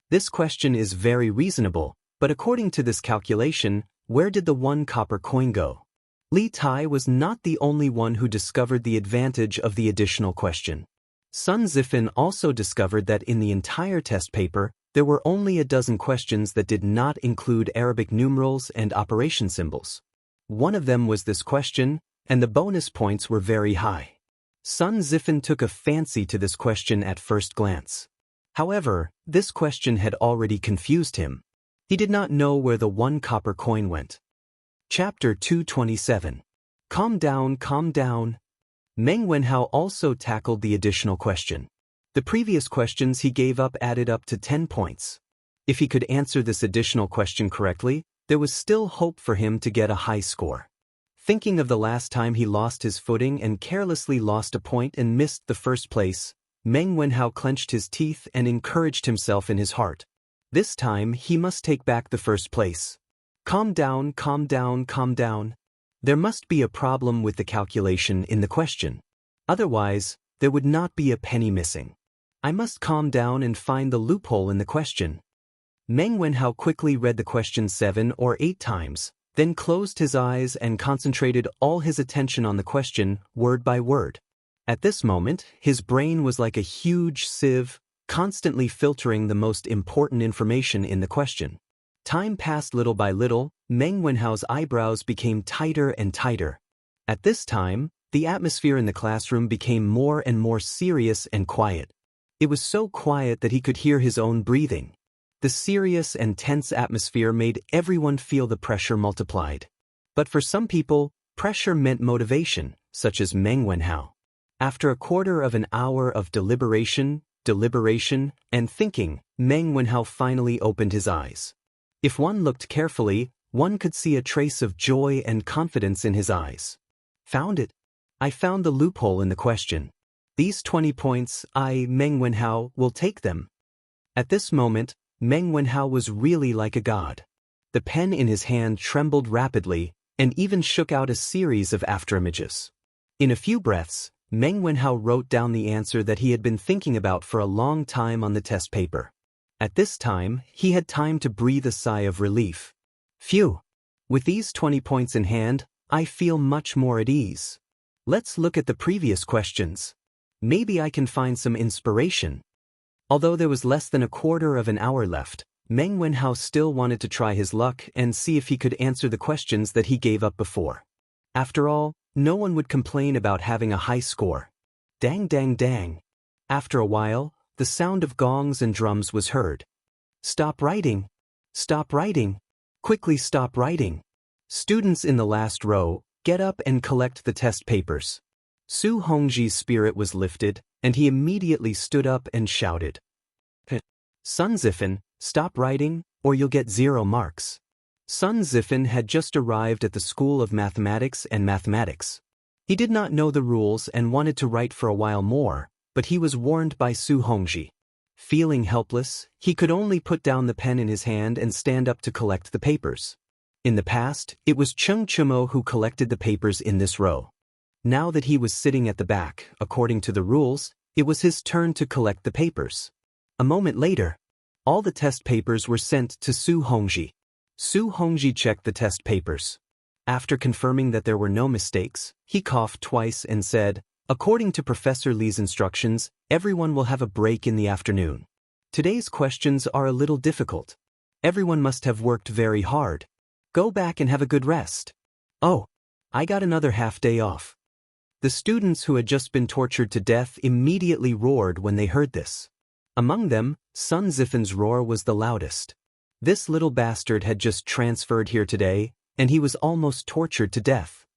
This question is very reasonable, but according to this calculation, where did the 1 copper coin go? Li Tai was not the only one who discovered the advantage of the additional question. Sun Zifan also discovered that in the entire test paper, there were only a dozen questions that did not include Arabic numerals and operation symbols. One of them was this question, and the bonus points were very high. Sun Zifan took a fancy to this question at first glance. However, this question had already confused him. He did not know where the 1 copper coin went. Chapter 227. Calm down, calm down. Meng Wenhao also tackled the additional question. The previous questions he gave up added up to 10 points. If he could answer this additional question correctly, there was still hope for him to get a high score. Thinking of the last time he lost his footing and carelessly lost a point and missed the first place, Meng Wenhao clenched his teeth and encouraged himself in his heart. This time, he must take back the first place. Calm down, calm down, calm down. There must be a problem with the calculation in the question. Otherwise, there would not be a penny missing. I must calm down and find the loophole in the question. Meng Wenhao quickly read the question 7 or 8 times, then closed his eyes and concentrated all his attention on the question, word by word. At this moment, his brain was like a huge sieve, constantly filtering the most important information in the question. Time passed little by little, Meng Wenhao's eyebrows became tighter and tighter. At this time, the atmosphere in the classroom became more and more serious and quiet. It was so quiet that he could hear his own breathing. The serious and tense atmosphere made everyone feel the pressure multiplied. But for some people, Pressure meant motivation, such as Meng Wenhao. After a quarter of an hour of deliberation, and thinking, Meng Wenhao finally opened his eyes. If one looked carefully, one could see a trace of joy and confidence in his eyes. Found it. I found the loophole in the question. These 20 points, Meng Wenhao, will take them. At this moment, Meng Wenhao was really like a god. The pen in his hand trembled rapidly, and even shook out a series of afterimages. In a few breaths, Meng Wenhao wrote down the answer that he had been thinking about for a long time on the test paper. At this time, he had time to breathe a sigh of relief. Phew! With these 20 points in hand, I feel much more at ease. Let's look at the previous questions. Maybe I can find some inspiration. Although there was less than a quarter of an hour left, Meng Wenhao still wanted to try his luck and see if he could answer the questions that he gave up before. After all, no one would complain about having a high score. Dang dang dang. After a while, the sound of gongs and drums was heard. Stop writing. Stop writing. Quickly stop writing. Students in the last row, get up and collect the test papers. Su Hongji's spirit was lifted, and he immediately stood up and shouted. Sun Zifan, stop writing, or you'll get 0 marks. Sun Zifan had just arrived at the School of Mathematics and Mathematics. He did not know the rules and wanted to write for a while more, but he was warned by Su Hongji. Feeling helpless, he could only put down the pen in his hand and stand up to collect the papers. In the past, it was Cheng Chumo who collected the papers in this row. Now that he was sitting at the back, according to the rules, it was his turn to collect the papers. A moment later, all the test papers were sent to Su Hongji. Su Hongji checked the test papers. After confirming that there were no mistakes, he coughed twice and said, "According to Professor Li's instructions, everyone will have a break in the afternoon. Today's questions are a little difficult. Everyone must have worked very hard. Go back and have a good rest." Oh, I got another half day off. The students who had just been tortured to death immediately roared when they heard this. Among them, Sun Zifan's roar was the loudest. This little bastard had just transferred here today, and he was almost tortured to death.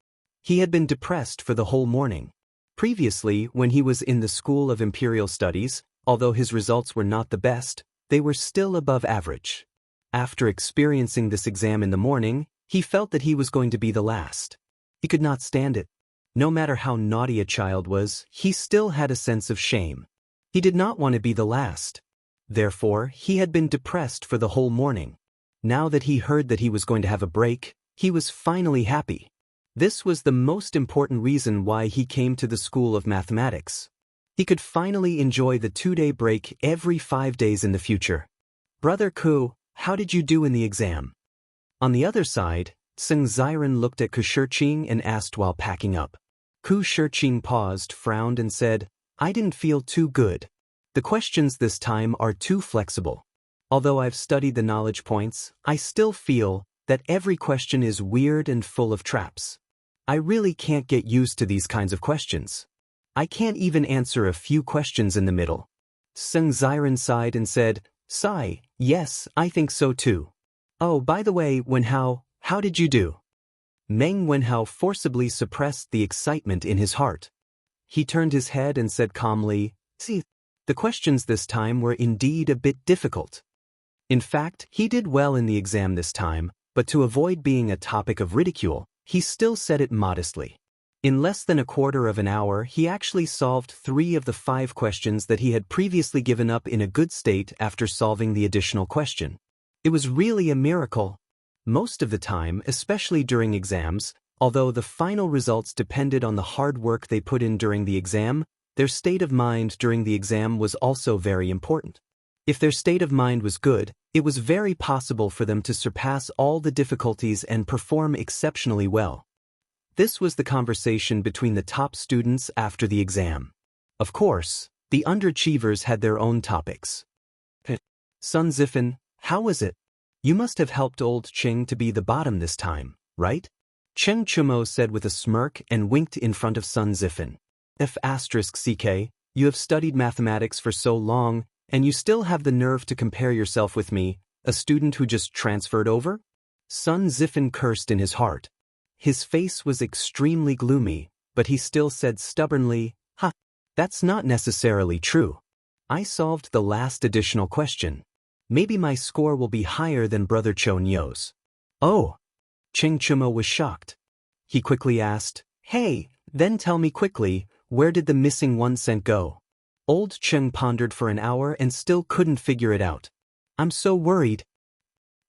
He had been depressed for the whole morning. Previously, when he was in the School of Imperial Studies, although his results were not the best, they were still above average. After experiencing this exam in the morning, he felt that he was going to be the last. He could not stand it. No matter how naughty a child was, he still had a sense of shame. He did not want to be the last. Therefore, he had been depressed for the whole morning. Now that he heard that he was going to have a break, he was finally happy. This was the most important reason why he came to the School of Mathematics. He could finally enjoy the 2-day break every 5 days in the future. Brother Ku, how did you do in the exam? On the other side, Seng Ziren looked at Ku Shiqing and asked while packing up. Ku Shiqing paused, frowned and said, "I didn't feel too good. The questions this time are too flexible. Although I've studied the knowledge points, I still feel that every question is weird and full of traps. I really can't get used to these kinds of questions. I can't even answer a few questions in the middle." Seng Ziren sighed and said, "Sigh, yes, I think so too. Oh, by the way, Wenhao, how did you do?" Meng Wenhao forcibly suppressed the excitement in his heart. He turned his head and said calmly, "See, the questions this time were indeed a bit difficult." In fact, he did well in the exam this time, but to avoid being a topic of ridicule, he still said it modestly. In less than a quarter of an hour, he actually solved 3 of the 5 questions that he had previously given up in a good state after solving the additional question. It was really a miracle. Most of the time, especially during exams, although the final results depended on the hard work they put in during the exam, their state of mind during the exam was also very important. If their state of mind was good, it was very possible for them to surpass all the difficulties and perform exceptionally well. This was the conversation between the top students after the exam. Of course, the underachievers had their own topics. "Sun Zifan, how was it? You must have helped old Cheng to be the bottom this time, right?" Cheng Chumo said with a smirk and winked in front of Sun Zifan. "CK, you have studied mathematics for so long, and you still have the nerve to compare yourself with me, a student who just transferred over?" Sun Zifan cursed in his heart. His face was extremely gloomy, but he still said stubbornly, "Ha, that's not necessarily true. I solved the last additional question. Maybe my score will be higher than Brother Chonyo's." "Oh." Cheng Chumo was shocked. He quickly asked, "Hey, then tell me quickly, where did the missing 1 cent go?" Old Cheng pondered for an hour and still couldn't figure it out. "I'm so worried."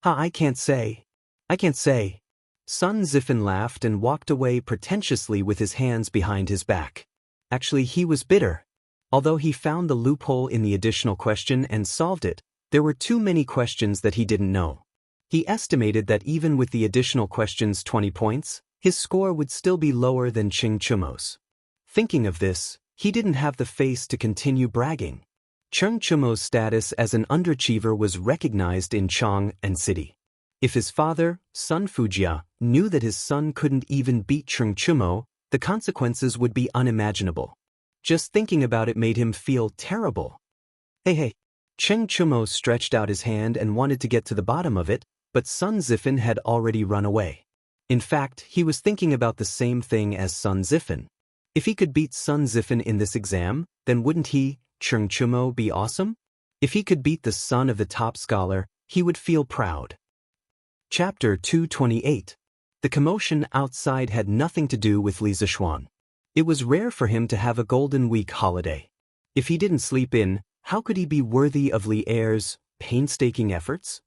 "Ha, I can't say. I can't say." Sun Zifen laughed and walked away pretentiously with his hands behind his back. Actually, he was bitter. Although he found the loophole in the additional question and solved it, there were too many questions that he didn't know. He estimated that even with the additional questions 20 points, his score would still be lower than Cheng Chumo's. Thinking of this, he didn't have the face to continue bragging. Cheng Chumo's status as an underachiever was recognized in Chang and City. If his father, Sun Fujia, knew that his son couldn't even beat Cheng Chumo, the consequences would be unimaginable. Just thinking about it made him feel terrible. Hey. Cheng Chumo stretched out his hand and wanted to get to the bottom of it, but Sun Zifen had already run away. In fact, he was thinking about the same thing as Sun Zifen. If he could beat Sun Zifen in this exam, then wouldn't he, Cheng Chumo, be awesome? If he could beat the son of the top scholar, he would feel proud. Chapter 228. The commotion outside had nothing to do with Li Zishuan. It was rare for him to have a Golden Week holiday. If he didn't sleep in, how could he be worthy of Li Er's painstaking efforts?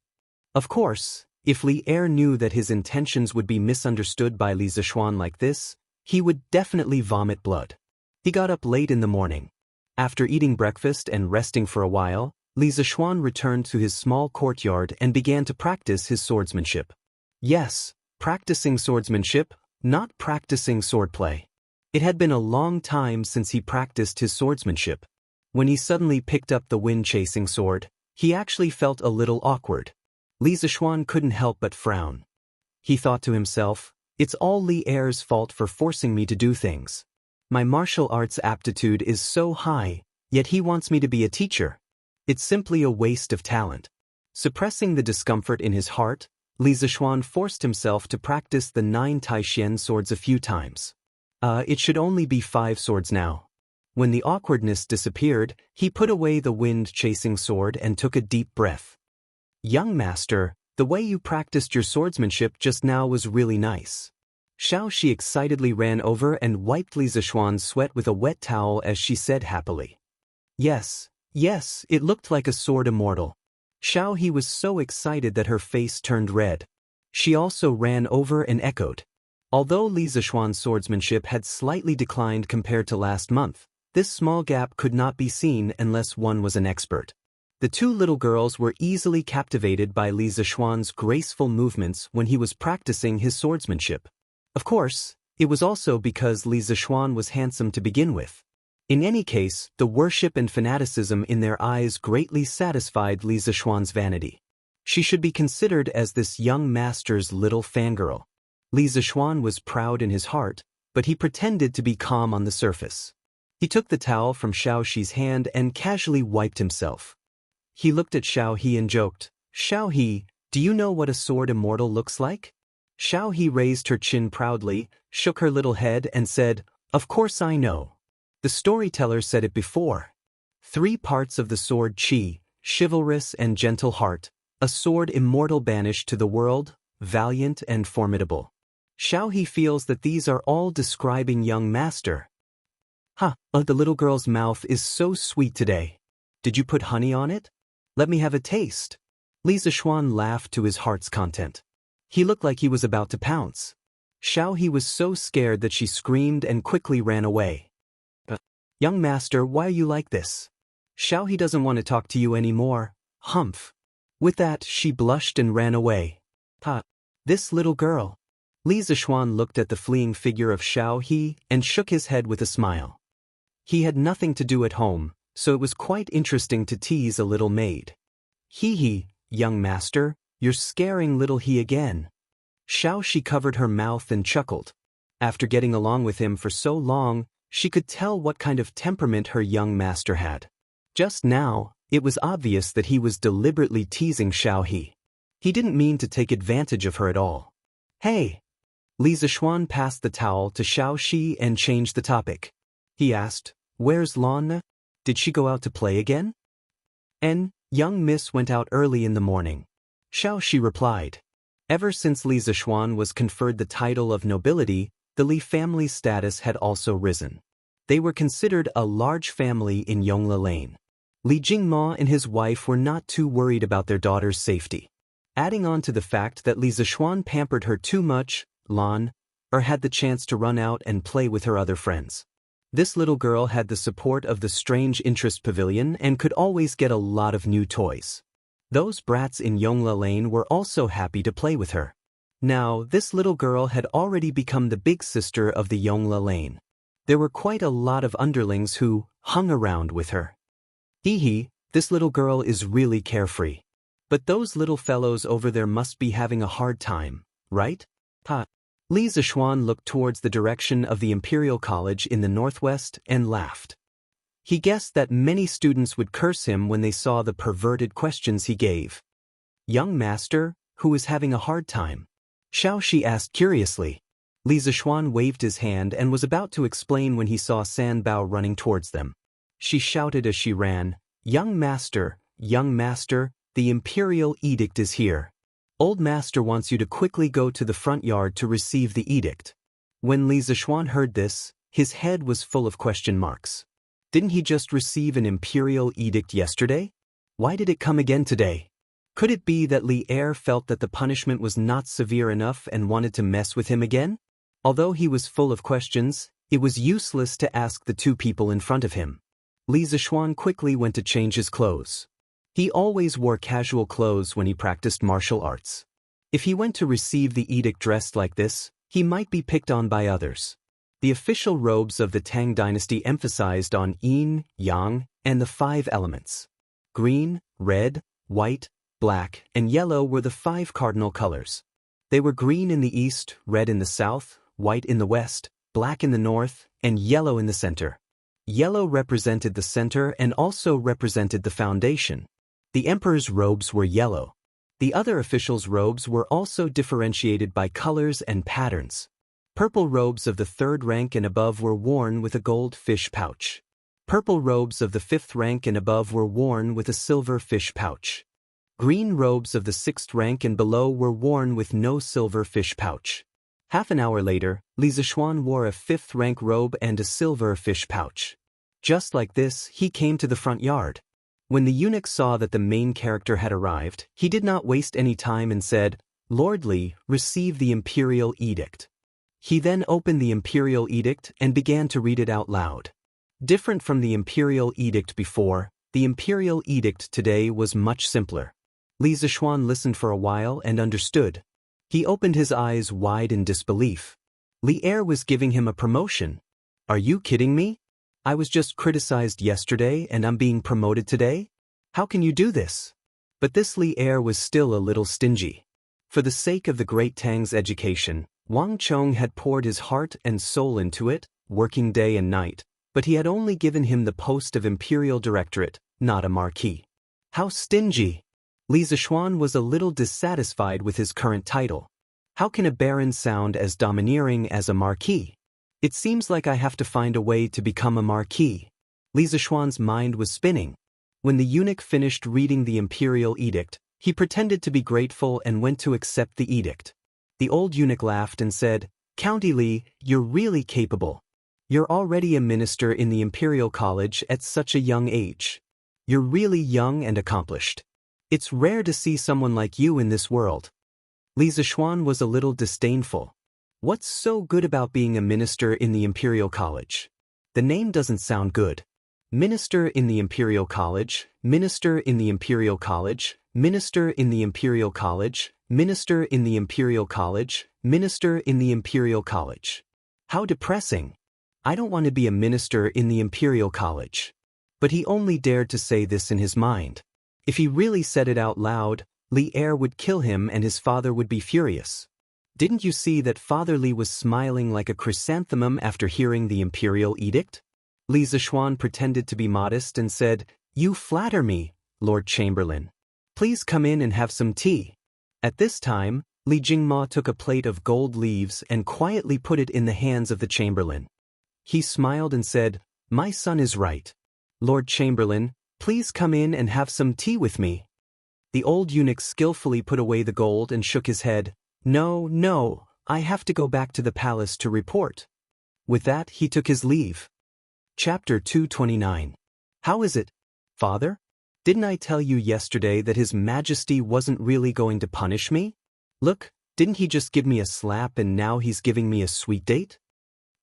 Of course, if Li Er knew that his intentions would be misunderstood by Li Zishuan like this, he would definitely vomit blood. He got up late in the morning. After eating breakfast and resting for a while, Li Zishuan returned to his small courtyard and began to practice his swordsmanship. Yes, practicing swordsmanship, not practicing swordplay. It had been a long time since he practiced his swordsmanship. When he suddenly picked up the wind-chasing sword, he actually felt a little awkward. Li Zishuan couldn't help but frown. He thought to himself, "It's all Li Er's fault for forcing me to do things. My martial arts aptitude is so high, yet he wants me to be a teacher. It's simply a waste of talent." Suppressing the discomfort in his heart, Li Zishuan forced himself to practice the 9 Taishen swords a few times. It should only be 5 swords now. When the awkwardness disappeared, he put away the wind-chasing sword and took a deep breath. "Young master, the way you practiced your swordsmanship just now was really nice." Xiaoxi excitedly ran over and wiped Li Zishuan's sweat with a wet towel as she said happily. Yes, it looked like a sword immortal." Xiaoxi was so excited that her face turned red. She also ran over and echoed. Although Li Zishuan's swordsmanship had slightly declined compared to last month, this small gap could not be seen unless one was an expert. The 2 little girls were easily captivated by Li Zishuan's graceful movements when he was practicing his swordsmanship. Of course, it was also because Li Zishuan was handsome to begin with. In any case, the worship and fanaticism in their eyes greatly satisfied Li Zishuan's vanity. She should be considered as this young master's little fangirl. Li Zishuan was proud in his heart, but he pretended to be calm on the surface. He took the towel from Xiaoxi's hand and casually wiped himself. He looked at Xiaoxi and joked, "Xiaoxi, do you know what a sword immortal looks like?" Xiaoxi raised her chin proudly, shook her little head and said, "Of course I know. The storyteller said it before. 3 parts of the sword qi, chivalrous and gentle heart, a sword immortal banished to the world, valiant and formidable." Xiaoxi feels that these are all describing young master. The little girl's mouth is so sweet today. Did you put honey on it? Let me have a taste. Li Zishuan laughed to his heart's content. He looked like he was about to pounce. Xiaoxi was so scared that she screamed and quickly ran away. "Young master, why are you like this? Xiaoxi doesn't want to talk to you anymore, humph." With that, she blushed and ran away. This little girl. Li Zishuan looked at the fleeing figure of Xiaoxi and shook his head with a smile. He had nothing to do at home, so it was quite interesting to tease a little maid. "Hee, young master, you're scaring little he again." Xiaoxi covered her mouth and chuckled. After getting along with him for so long, she could tell what kind of temperament her young master had. Just now, it was obvious that he was deliberately teasing Xiaoxi. He didn't mean to take advantage of her at all. "Hey!" Li Zishuan passed the towel to Xiaoxi and changed the topic. He asked, "Where's Lana? Did she go out to play again?" Young miss went out early in the morning. Xiaoxi replied. Ever since Li Zishuan was conferred the title of nobility, the Li family's status had also risen. They were considered a large family in Yongla Lane. Li Jingma and his wife were not too worried about their daughter's safety. Adding on to the fact that Li Zishuan pampered her too much, Lan had the chance to run out and play with her other friends. This little girl had the support of the Strange Interest Pavilion and could always get a lot of new toys. Those brats in Yongla Lane were also happy to play with her. Now, this little girl had already become the big sister of the Yongla Lane. There were quite a lot of underlings who hung around with her. Hee, this little girl is really carefree. But those little fellows over there must be having a hard time, right? Ha. Li Zishuan looked towards the direction of the Imperial College in the northwest and laughed. He guessed that many students would curse him when they saw the perverted questions he gave. "Young master, who is having a hard time?" Xiaoxi asked curiously. Li Zishuan waved his hand and was about to explain when he saw San Bao running towards them. She shouted as she ran, young master, the Imperial Edict is here. Old master wants you to quickly go to the front yard to receive the edict." When Li Zishuan heard this, his head was full of question marks. Didn't he just receive an Imperial Edict yesterday? Why did it come again today? Could it be that Li Er felt that the punishment was not severe enough and wanted to mess with him again? Although he was full of questions, it was useless to ask the two people in front of him. Li Zishuan quickly went to change his clothes. He always wore casual clothes when he practiced martial arts. If he went to receive the edict dressed like this, he might be picked on by others. The official robes of the Tang dynasty emphasized on yin, yang, and the 5 elements. Green, red, white, black, and yellow were the 5 cardinal colors. They were green in the east, red in the south, white in the west, black in the north, and yellow in the center. Yellow represented the center and also represented the foundation. The emperor's robes were yellow. The other officials' robes were also differentiated by colors and patterns. Purple robes of the 3rd rank and above were worn with a gold fish pouch. Purple robes of the 5th rank and above were worn with a silver fish pouch. Green robes of the 6th rank and below were worn with no silver fish pouch. Half an hour later, Li Zishuan wore a 5th rank robe and a silver fish pouch. Just like this, he came to the front yard. When the eunuch saw that the main character had arrived, he did not waste any time and said, "Lord Li, receive the Imperial Edict." He then opened the Imperial Edict and began to read it out loud. Different from the Imperial Edict before, the Imperial Edict today was much simpler. Li Zishuan listened for a while and understood. He opened his eyes wide in disbelief. Li Er was giving him a promotion. Are you kidding me? I was just criticized yesterday and I'm being promoted today? How can you do this? But this Li Er was still a little stingy. For the sake of the great Tang's education, Wang Chong had poured his heart and soul into it, working day and night, but he had only given him the post of Imperial Directorate, not a marquis. How stingy! Li Zishuan was a little dissatisfied with his current title. How can a baron sound as domineering as a marquis? It seems like I have to find a way to become a marquis. Li Zishuan's mind was spinning. When the eunuch finished reading the Imperial Edict, he pretended to be grateful and went to accept the edict. The old eunuch laughed and said, "County Li, you're really capable. You're already a minister in the Imperial College at such a young age. You're really young and accomplished. It's rare to see someone like you in this world." Li Zishuan was a little disdainful. What's so good about being a minister in the Imperial College? The name doesn't sound good. Minister in the Imperial College, Minister in the Imperial College, Minister in the Imperial College, Minister in the Imperial College, Minister in the Imperial College. How depressing. I don't want to be a minister in the Imperial College. But he only dared to say this in his mind. If he really said it out loud, Li Er would kill him and his father would be furious. Didn't you see that Father Li was smiling like a chrysanthemum after hearing the Imperial Edict? Li Zishuan pretended to be modest and said, "You flatter me, Lord Chamberlain. Please come in and have some tea." At this time, Li Jingma took a plate of gold leaves and quietly put it in the hands of the chamberlain. He smiled and said, "My son is right. Lord Chamberlain, please come in and have some tea with me." The old eunuch skillfully put away the gold and shook his head. "No, no, I have to go back to the palace to report." With that, he took his leave. Chapter 229. How is it, father? Didn't I tell you yesterday that His Majesty wasn't really going to punish me? Look, didn't he just give me a slap and now he's giving me a sweet date?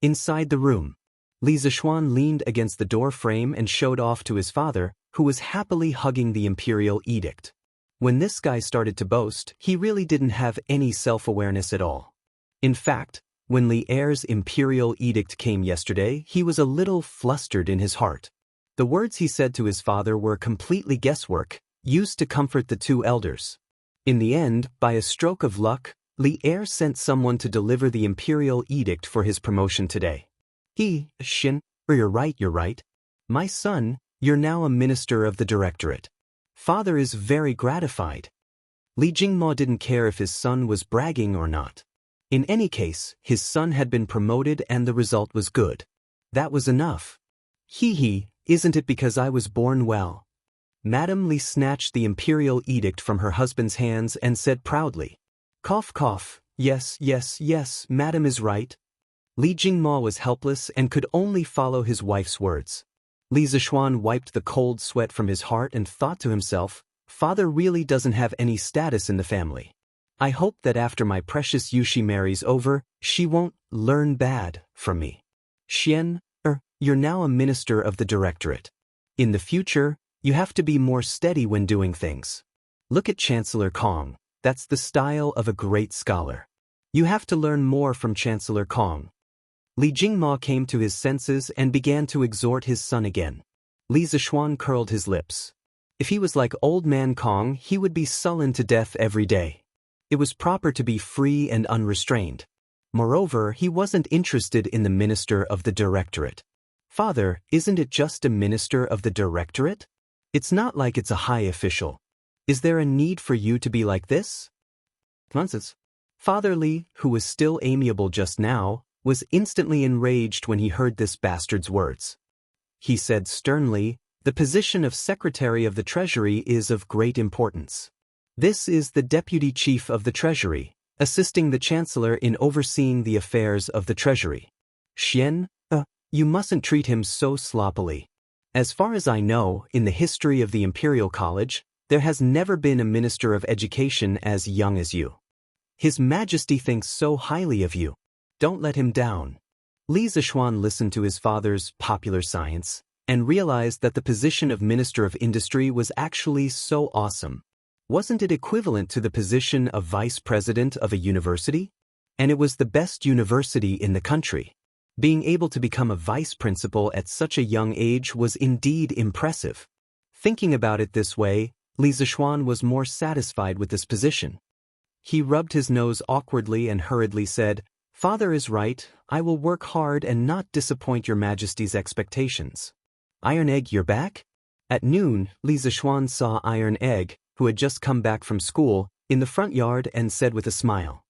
Inside the room, Li Zixuan leaned against the door frame and showed off to his father, who was happily hugging the imperial edict. When this guy started to boast, he really didn't have any self-awareness at all. In fact, when Li Er's imperial edict came yesterday, he was a little flustered in his heart. The words he said to his father were completely guesswork, used to comfort the two elders. In the end, by a stroke of luck, Li Er sent someone to deliver the imperial edict for his promotion today. You're right. My son, you're now a minister of the directorate. Father is very gratified. Li Jingma didn't care if his son was bragging or not. In any case, his son had been promoted and the result was good. That was enough. Isn't it because I was born well? Madame Li snatched the imperial edict from her husband's hands and said proudly, "Cough, cough, yes, Madame is right." Li Jingma was helpless and could only follow his wife's words. Li Zixuan wiped the cold sweat from his heart and thought to himself, "Father really doesn't have any status in the family. I hope that after my precious Yushi marries over, she won't learn bad from me." You're now a minister of the directorate. In the future, you have to be more steady when doing things. Look at Chancellor Kong. That's the style of a great scholar. You have to learn more from Chancellor Kong. Li Jingma came to his senses and began to exhort his son again. Li Zixuan curled his lips. If he was like old man Kong, he would be sullen to death every day. It was proper to be free and unrestrained. Moreover, he wasn't interested in the minister of the directorate. Father, isn't it just a minister of the directorate? It's not like it's a high official. Is there a need for you to be like this? Nonsense. Father Li, who was still amiable just now, was instantly enraged when he heard this bastard's words. He said sternly, "The position of Secretary of the Treasury is of great importance. This is the Deputy Chief of the Treasury, assisting the Chancellor in overseeing the affairs of the Treasury. You mustn't treat him so sloppily. As far as I know, in the history of the Imperial College, there has never been a Minister of Education as young as you. His Majesty thinks so highly of you. Don't let him down." Li Zixuan listened to his father's popular science and realized that the position of Minister of Industry was actually so awesome. Wasn't it equivalent to the position of Vice President of a university? And it was the best university in the country. Being able to become a vice principal at such a young age was indeed impressive. Thinking about it this way, Li Zixuan was more satisfied with this position. He rubbed his nose awkwardly and hurriedly said, "Father is right, I will work hard and not disappoint your Majesty's expectations." "Iron Egg, you're back?" At noon, Li Zixuan saw Iron Egg, who had just come back from school, in the front yard and said with a smile,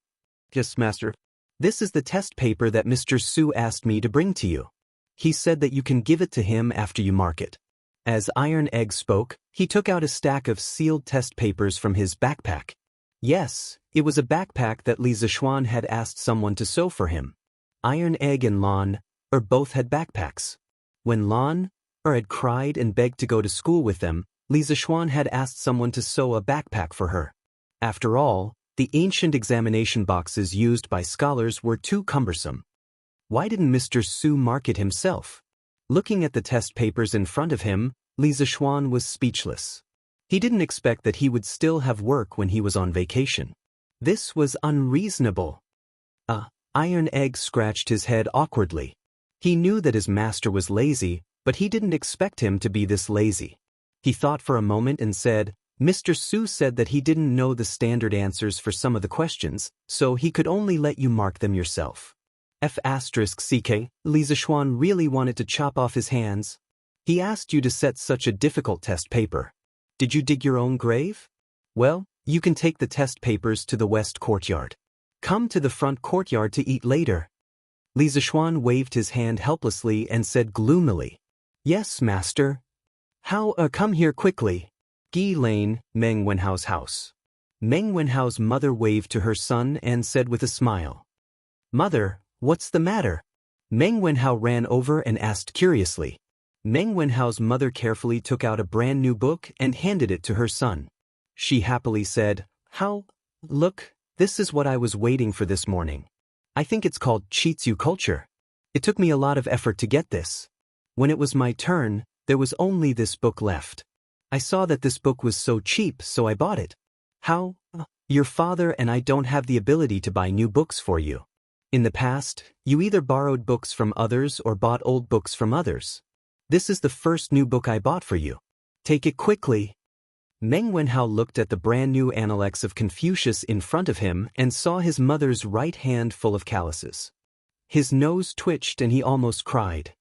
"Yes, master. This is the test paper that Mr. Su asked me to bring to you. He said that you can give it to him after you mark it." As Iron Egg spoke, he took out a stack of sealed test papers from his backpack. Yes, it was a backpack that Li Zixuan had asked someone to sew for him. Iron Egg and Lan both had backpacks. When Lan had cried and begged to go to school with them, Li Zixuan had asked someone to sew a backpack for her. After all, the ancient examination boxes used by scholars were too cumbersome. Why didn't Mr. Su mark it himself? Looking at the test papers in front of him, Li Zixuan was speechless. He didn't expect that he would still have work when he was on vacation. This was unreasonable. Iron Egg scratched his head awkwardly. He knew that his master was lazy, but he didn't expect him to be this lazy. He thought for a moment and said, "Mr. Su said that he didn't know the standard answers for some of the questions, so he could only let you mark them yourself." Li Zixuan really wanted to chop off his hands. He asked you to set such a difficult test paper. Did you dig your own grave? Well, you can take the test papers to the west courtyard. Come to the front courtyard to eat later. Li Zishuan waved his hand helplessly and said gloomily, Yes, master. How, come here quickly. Gi Lane, Meng Wenhao's house. Meng Wenhao's mother waved to her son and said with a smile, Mother, what's the matter? Meng Wenhao ran over and asked curiously. Meng Wenhao's mother carefully took out a brand new book and handed it to her son. She happily said, Look, this is what I was waiting for this morning. I think it's called Chitsu culture. It took me a lot of effort to get this. When it was my turn, there was only this book left. I saw that this book was so cheap, so I bought it. How? Your father and I don't have the ability to buy new books for you. In the past, you either borrowed books from others or bought old books from others. This is the first new book I bought for you. Take it quickly. Meng Wenhao looked at the brand new Analects of Confucius in front of him and saw his mother's right hand full of calluses. His nose twitched and he almost cried.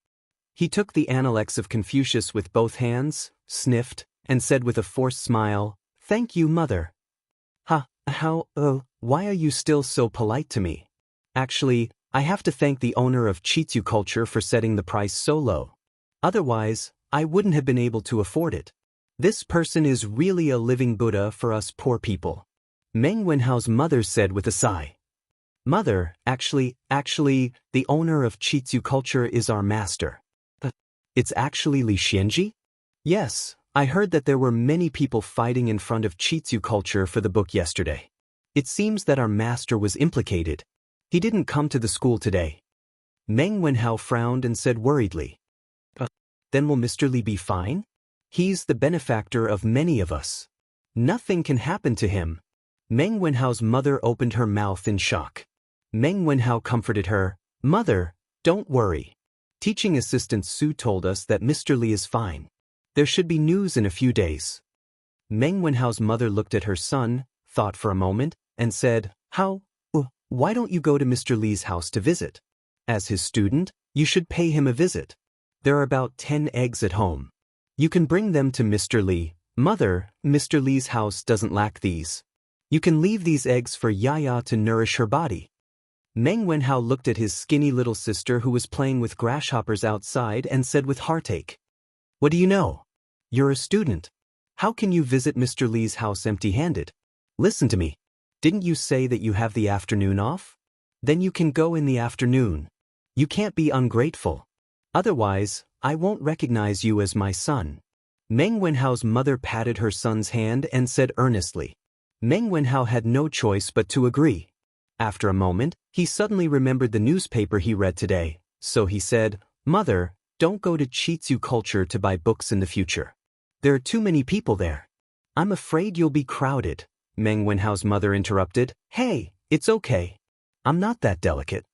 He took the Analects of Confucius with both hands, sniffed, and said with a forced smile, Thank you, mother. Why are you still so polite to me? Actually, I have to thank the owner of Chitsu culture for setting the price so low. Otherwise, I wouldn't have been able to afford it. This person is really a living Buddha for us poor people. Meng Wenhao's mother said with a sigh. Mother, actually, the owner of Chitsu culture is our master. It's actually Li Xianxia? Yes, I heard that there were many people fighting in front of Chitsu culture for the book yesterday. It seems that our master was implicated. He didn't come to the school today. Meng Wenhao frowned and said worriedly. Then will Mr. Li be fine? He's the benefactor of many of us. Nothing can happen to him. Meng Wenhao's mother opened her mouth in shock. Meng Wenhao comforted her, Mother, don't worry. Teaching assistant Su told us that Mr. Li is fine. There should be news in a few days. Meng Wenhao's mother looked at her son, thought for a moment, and said, Why don't you go to Mr. Li's house to visit? As his student, you should pay him a visit. There are about 10 eggs at home. You can bring them to Mr. Li. Mother, Mr. Li's house doesn't lack these. You can leave these eggs for Yaya to nourish her body. Meng Wenhao looked at his skinny little sister who was playing with grasshoppers outside and said with heartache, What do you know? You're a student. How can you visit Mr. Li's house empty-handed? Listen to me. Didn't you say that you have the afternoon off? Then you can go in the afternoon. You can't be ungrateful. Otherwise, I won't recognize you as my son. Meng Wenhao's mother patted her son's hand and said earnestly. Meng Wenhao had no choice but to agree. After a moment, he suddenly remembered the newspaper he read today, so he said, Mother, don't go to Chitsu culture to buy books in the future. There are too many people there. I'm afraid you'll be crowded. Meng Wenhao's mother interrupted. Hey, it's okay. I'm not that delicate.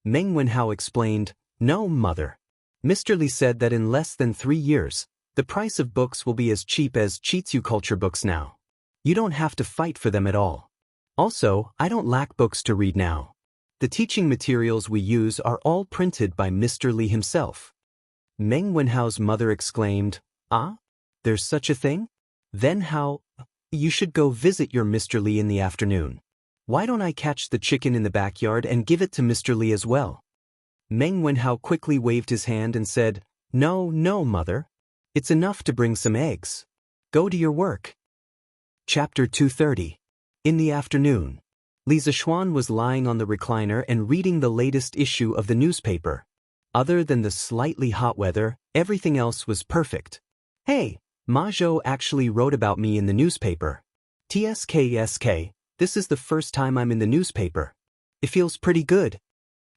Meng Wenhao explained, No, mother. Mr. Li said that in less than 3 years, the price of books will be as cheap as Chitsu culture books now. You don't have to fight for them at all. Also, I don't lack books to read now. The teaching materials we use are all printed by Mr. Li himself. Meng Wenhao's mother exclaimed, There's such a thing? Then how? You should go visit your Mr. Li in the afternoon. Why don't I catch the chicken in the backyard and give it to Mr. Li as well? Meng Wenhao quickly waved his hand and said, No, mother. It's enough to bring some eggs. Go to your work. Chapter 230. In the afternoon, Li Zishuan was lying on the recliner and reading the latest issue of the newspaper. Other than the slightly hot weather, everything else was perfect. Hey, Ma Zhou actually wrote about me in the newspaper. TSK, this is the first time I'm in the newspaper. It feels pretty good.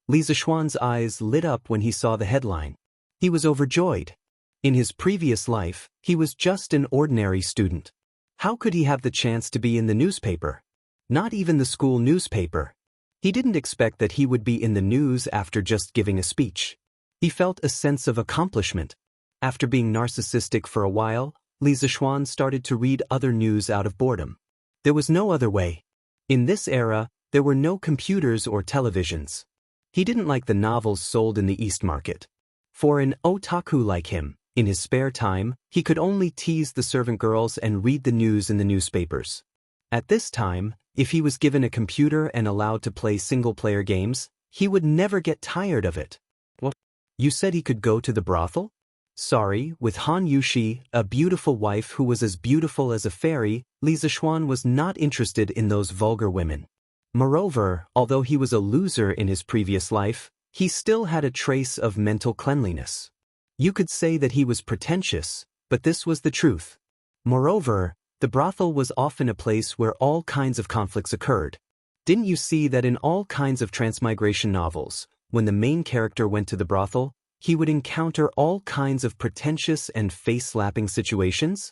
Li Zishuan's eyes lit up when he saw the headline. He was overjoyed. In his previous life, he was just an ordinary student. How could he have the chance to be in the newspaper? Not even the school newspaper. He didn't expect that he would be in the news after just giving a speech. He felt a sense of accomplishment. After being narcissistic for a while, Li Zishuan started to read other news out of boredom. There was no other way. In this era, there were no computers or televisions. He didn't like the novels sold in the East Market. For an otaku like him, in his spare time, he could only tease the servant girls and read the news in the newspapers. At this time, if he was given a computer and allowed to play single-player games, he would never get tired of it. What? You said he could go to the brothel? Sorry, with Han Yushi, a beautiful wife who was as beautiful as a fairy, Li Zixuan was not interested in those vulgar women. Moreover, although he was a loser in his previous life, he still had a trace of mental cleanliness. You could say that he was pretentious, but this was the truth. Moreover, the brothel was often a place where all kinds of conflicts occurred. Didn't you see that in all kinds of transmigration novels, when the main character went to the brothel, he would encounter all kinds of pretentious and face-slapping situations?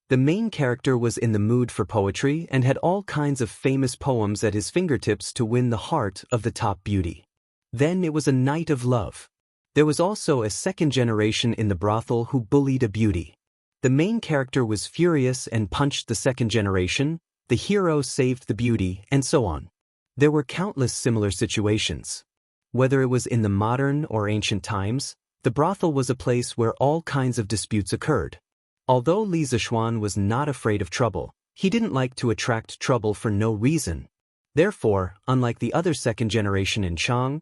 The main character was in the mood for poetry and had all kinds of famous poems at his fingertips to win the heart of the top beauty. Then it was a night of love. There was also a second generation in the brothel who bullied a beauty. The main character was furious and punched the second generation, the hero saved the beauty, and so on. There were countless similar situations. Whether it was in the modern or ancient times, the brothel was a place where all kinds of disputes occurred. Although Li Zixuan was not afraid of trouble, he didn't like to attract trouble for no reason. Therefore, unlike the other second generation in Chang,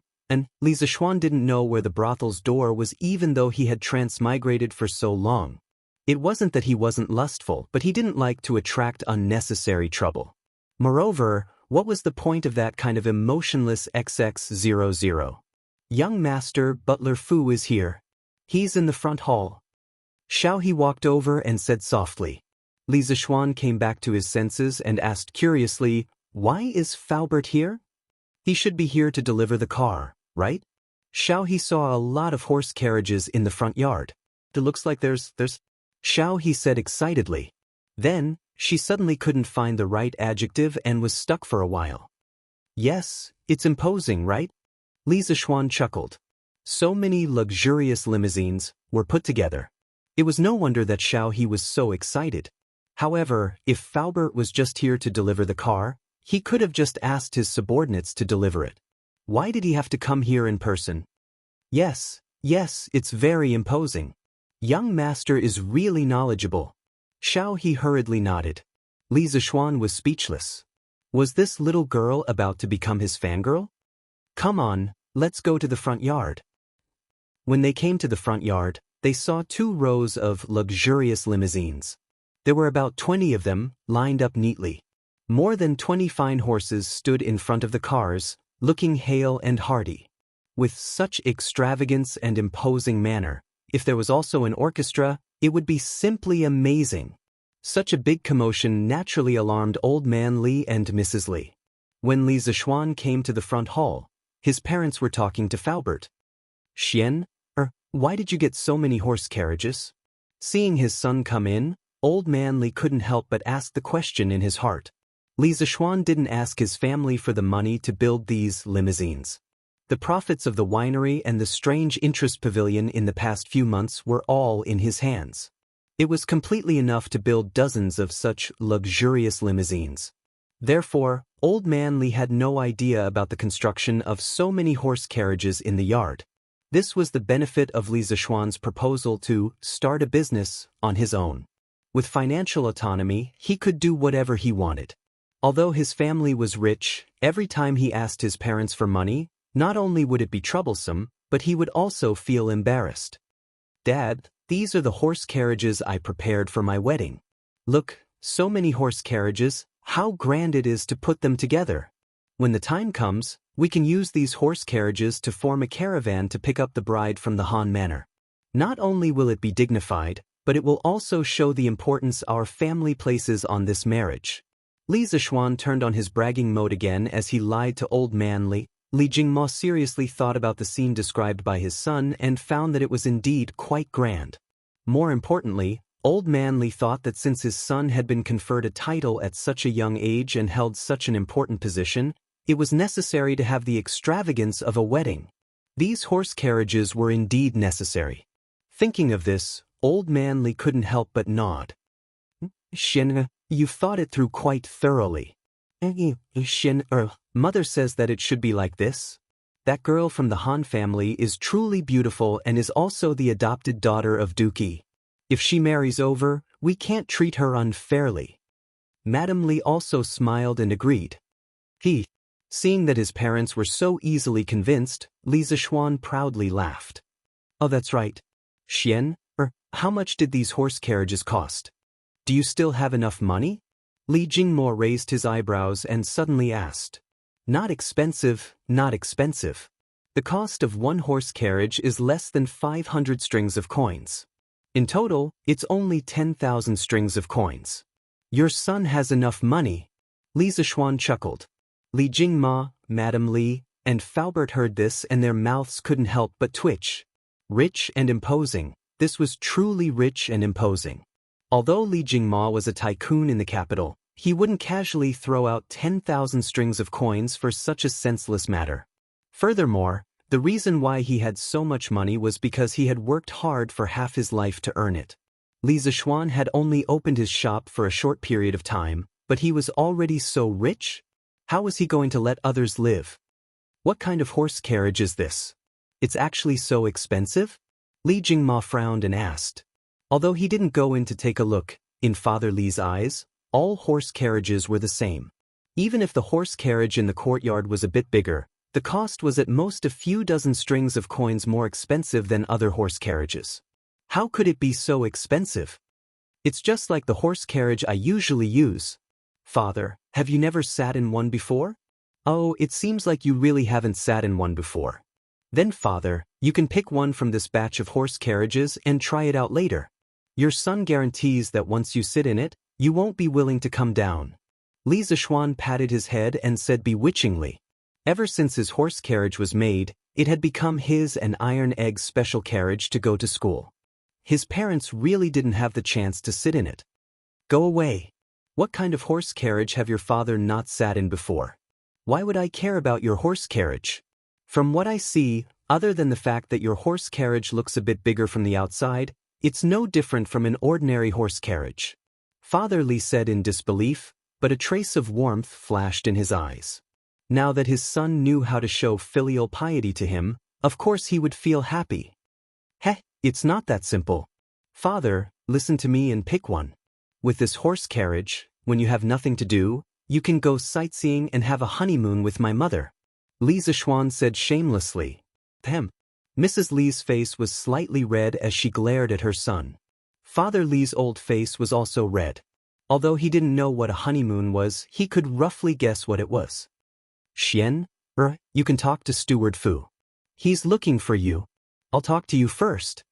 Li Zixuan didn't know where the brothel's door was even though he had transmigrated for so long. It wasn't that he wasn't lustful, but he didn't like to attract unnecessary trouble. Moreover, what was the point of that kind of emotionless XX00? Young Master Butler Fu is here. He's in the front hall. Xiao He walked over and said softly. Li Zixuan came back to his senses and asked curiously, "Why is Faubert here? He should be here to deliver the car, right?" Xiao He saw a lot of horse carriages in the front yard. It looks like there's... Xiao He said excitedly. Then, she suddenly couldn't find the right adjective and was stuck for a while. Yes, it's imposing, right? Li Zixuan chuckled. So many luxurious limousines were put together. It was no wonder that Xiao He was so excited. However, if Faubert was just here to deliver the car, he could have just asked his subordinates to deliver it. Why did he have to come here in person? Yes, it's very imposing. Young Master is really knowledgeable. Xiao He hurriedly nodded. Li Zixuan was speechless. Was this little girl about to become his fangirl? Come on, let's go to the front yard. When they came to the front yard, they saw 2 rows of luxurious limousines. There were about 20 of them, lined up neatly. More than 20 fine horses stood in front of the cars, looking hale and hearty. With such extravagance and imposing manner, if there was also an orchestra, it would be simply amazing. Such a big commotion naturally alarmed Old Man Li and Mrs. Li. When Li Zixuan came to the front hall, his parents were talking to Faubert. Why did you get so many horse carriages? Seeing his son come in, Old Man Li couldn't help but ask the question in his heart. Li Zixuan didn't ask his family for the money to build these limousines. The profits of the winery and the strange interest pavilion in the past few months were all in his hands. It was completely enough to build dozens of such luxurious limousines. Therefore, Old Man Li had no idea about the construction of so many horse carriages in the yard. This was the benefit of Li Zixuan's proposal to start a business on his own. With financial autonomy, he could do whatever he wanted. Although his family was rich, every time he asked his parents for money, not only would it be troublesome, but he would also feel embarrassed. Dad, these are the horse carriages I prepared for my wedding. Look, so many horse carriages, how grand it is to put them together. When the time comes, we can use these horse carriages to form a caravan to pick up the bride from the Han Manor. Not only will it be dignified, but it will also show the importance our family places on this marriage. Li Zixuan turned on his bragging mode again as he lied to Old Man Li. Li Jingmo seriously thought about the scene described by his son and found that it was indeed quite grand. More importantly, Old Man Li thought that since his son had been conferred a title at such a young age and held such an important position, it was necessary to have the extravagance of a wedding. These horse carriages were indeed necessary. Thinking of this, Old Man Li couldn't help but nod. Xianxia, you've thought it through quite thoroughly. Mother says that it should be like this. That girl from the Han family is truly beautiful and is also the adopted daughter of Duki. If she marries over, we can't treat her unfairly. Madame Li also smiled and agreed. Seeing that his parents were so easily convinced, Li Zishuan proudly laughed. Oh, that's right. How much did these horse carriages cost? Do you still have enough money? Li Jingmo raised his eyebrows and suddenly asked. Not expensive, not expensive. The cost of one horse carriage is less than 500 strings of coins. In total, it's only 10,000 strings of coins. Your son has enough money. Li Zishuan chuckled. Li Jingma, Madame Li, and Faubert heard this and their mouths couldn't help but twitch. Rich and imposing. This was truly rich and imposing. Although Li Jingma was a tycoon in the capital, he wouldn't casually throw out 10,000 strings of coins for such a senseless matter. Furthermore, the reason why he had so much money was because he had worked hard for half his life to earn it. Li Zishuan had only opened his shop for a short period of time, but he was already so rich? How was he going to let others live? What kind of horse carriage is this? It's actually so expensive? Li Jingma frowned and asked. Although he didn't go in to take a look, in Father Li's eyes, all horse carriages were the same. Even if the horse carriage in the courtyard was a bit bigger, the cost was at most a few dozen strings of coins more expensive than other horse carriages. How could it be so expensive? It's just like the horse carriage I usually use. Father, have you never sat in one before? Oh, it seems like you really haven't sat in one before. Then Father, you can pick one from this batch of horse carriages and try it out later. Your son guarantees that once you sit in it, you won't be willing to come down. Li Zishuan patted his head and said bewitchingly. Ever since his horse carriage was made, it had become his and Iron Egg's special carriage to go to school. His parents really didn't have the chance to sit in it. Go away. What kind of horse carriage have your father not sat in before? Why would I care about your horse carriage? From what I see, other than the fact that your horse carriage looks a bit bigger from the outside, it's no different from an ordinary horse carriage. Father Li said in disbelief, but a trace of warmth flashed in his eyes. Now that his son knew how to show filial piety to him, of course he would feel happy. It's not that simple. Father, listen to me and pick one. With this horse carriage, when you have nothing to do, you can go sightseeing and have a honeymoon with my mother. Li Zishuan said shamelessly. Mrs. Li's face was slightly red as she glared at her son. Father Li's old face was also red. Although he didn't know what a honeymoon was, he could roughly guess what it was. You can talk to Steward Fu. He's looking for you. I'll talk to you first.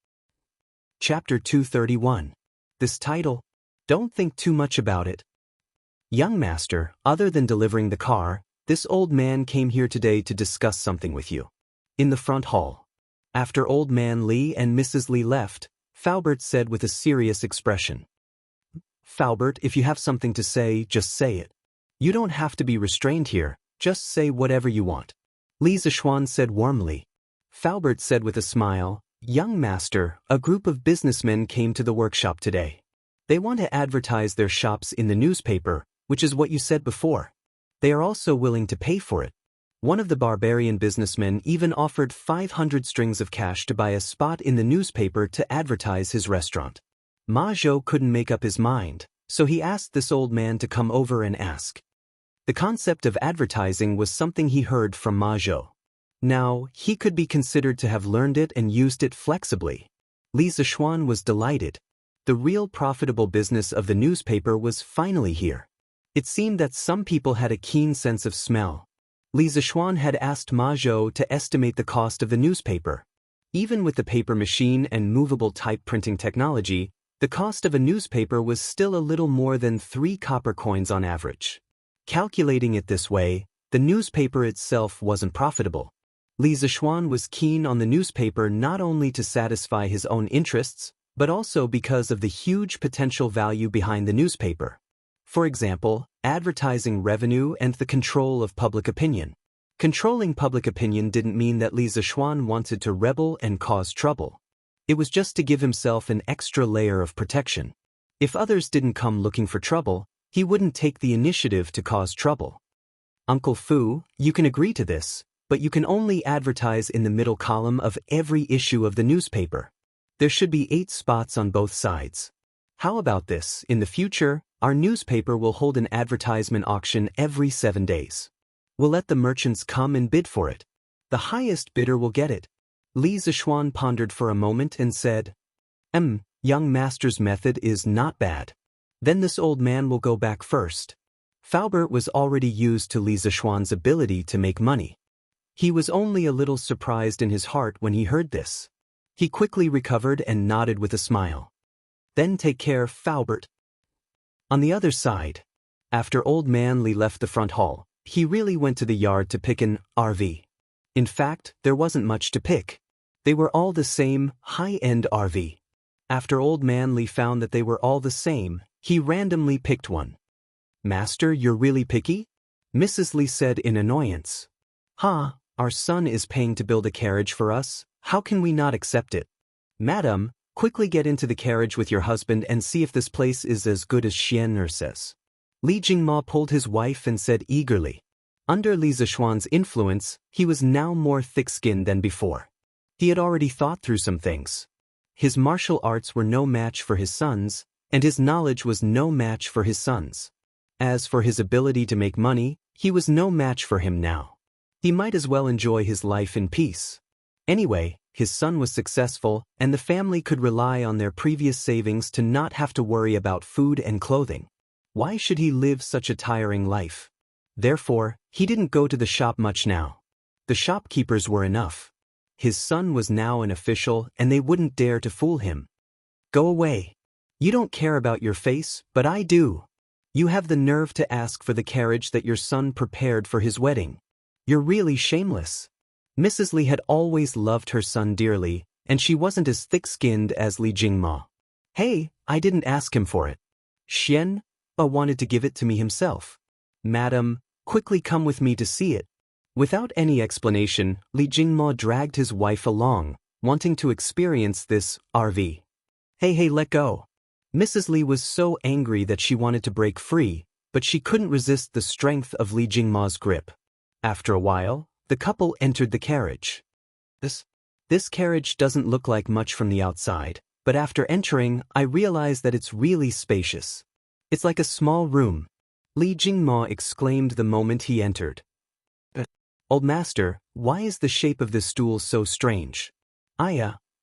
Chapter 231. This title? Don't think too much about it. Young master, other than delivering the car, this old man came here today to discuss something with you. In the front hall. After old man Li and Mrs. Li left, Faubert said with a serious expression. Faubert, if you have something to say, just say it. You don't have to be restrained here, just say whatever you want. Li Zishuan said warmly. Faubert said with a smile, Young master, a group of businessmen came to the workshop today. They want to advertise their shops in the newspaper, which is what you said before. They are also willing to pay for it. One of the barbarian businessmen even offered 500 strings of cash to buy a spot in the newspaper to advertise his restaurant. Ma Zhou couldn't make up his mind, so he asked this old man to come over and ask. The concept of advertising was something he heard from Ma Zhou. Now, he could be considered to have learned it and used it flexibly. Li Zishuan was delighted. The real profitable business of the newspaper was finally here. It seemed that some people had a keen sense of smell. Li Zishuan had asked Ma Zhou to estimate the cost of the newspaper. Even with the paper machine and movable type printing technology, the cost of a newspaper was still a little more than 3 copper coins on average. Calculating it this way, the newspaper itself wasn't profitable. Li Zishuan was keen on the newspaper not only to satisfy his own interests, but also because of the huge potential value behind the newspaper. For example, advertising revenue and the control of public opinion. Controlling public opinion didn't mean that Li Zishuan wanted to rebel and cause trouble. It was just to give himself an extra layer of protection. If others didn't come looking for trouble, he wouldn't take the initiative to cause trouble. Uncle Fu, you can agree to this, but you can only advertise in the middle column of every issue of the newspaper. There should be 8 spots on both sides. How about this? In the future, Our newspaper will hold an advertisement auction every 7 days. We'll let the merchants come and bid for it. The highest bidder will get it. Li Zishuan pondered for a moment and said, Young master's method is not bad. Then this old man will go back first. Faubert was already used to Li Zishuan's ability to make money. He was only a little surprised in his heart when he heard this. He quickly recovered and nodded with a smile. Then take care, Faubert. On the other side, after old man Li left the front hall, he really went to the yard to pick an RV. In fact, there wasn't much to pick. They were all the same, high-end RV. After old man Li found that they were all the same, he randomly picked one. Master, you're really picky? Mrs. Li said in annoyance. Our son is paying to build a carriage for us. How can we not accept it? Madam, quickly get into the carriage with your husband and see if this place is as good as Xianxia says. Li Jingma pulled his wife and said eagerly. Under Li Zishuan's influence, he was now more thick-skinned than before. He had already thought through some things. His martial arts were no match for his son's, and his knowledge was no match for his son's. As for his ability to make money, he was no match for him now. He might as well enjoy his life in peace. Anyway, his son was successful, and the family could rely on their previous savings to not have to worry about food and clothing. Why should he live such a tiring life? Therefore, he didn't go to the shop much now. The shopkeepers were enough. His son was now an official, and they wouldn't dare to fool him. Go away. You don't care about your face, but I do. You have the nerve to ask for the carriage that your son prepared for his wedding. You're really shameless. Mrs. Li had always loved her son dearly, and she wasn't as thick-skinned as Li Jingma. Hey, I didn't ask him for it. Xianxia wanted to give it to me himself. Madam, quickly come with me to see it. Without any explanation, Li Jingma dragged his wife along, wanting to experience this RV. Hey, let go. Mrs. Li was so angry that she wanted to break free, but she couldn't resist the strength of Li Jingma's grip. After a while, the couple entered the carriage. This carriage doesn't look like much from the outside, but after entering, I realized that it's really spacious. It's like a small room. Li Jingma exclaimed the moment he entered. Old master, why is the shape of this stool so strange?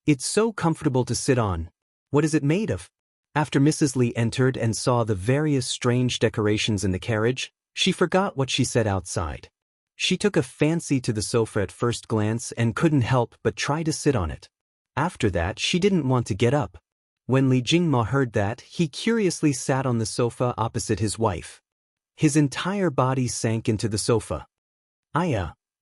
It's so comfortable to sit on. What is it made of? After Mrs. Li entered and saw the various strange decorations in the carriage, she forgot what she said outside. She took a fancy to the sofa at first glance and couldn't help but try to sit on it. After that, she didn't want to get up. When Li Jingma heard that, he curiously sat on the sofa opposite his wife. His entire body sank into the sofa.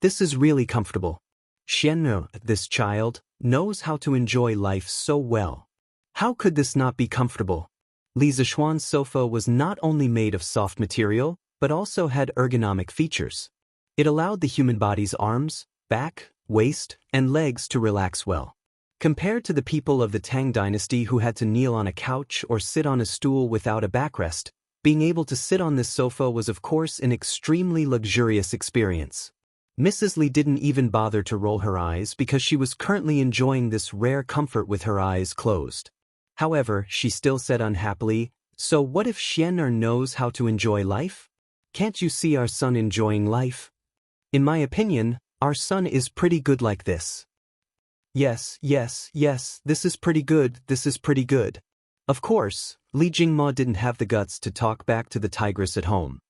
This is really comfortable. Xianxia, this child, knows how to enjoy life so well. How could this not be comfortable? Li Zishuan's sofa was not only made of soft material, but also had ergonomic features. It allowed the human body's arms, back, waist, and legs to relax well. Compared to the people of the Tang dynasty who had to kneel on a couch or sit on a stool without a backrest, being able to sit on this sofa was of course an extremely luxurious experience. Mrs. Li didn't even bother to roll her eyes because she was currently enjoying this rare comfort with her eyes closed. However, she still said unhappily, so what if Xianxia knows how to enjoy life? Can't you see our son enjoying life? In my opinion, our son is pretty good like this. Yes, this is pretty good. Of course, Li Jingma didn't have the guts to talk back to the tigress at home.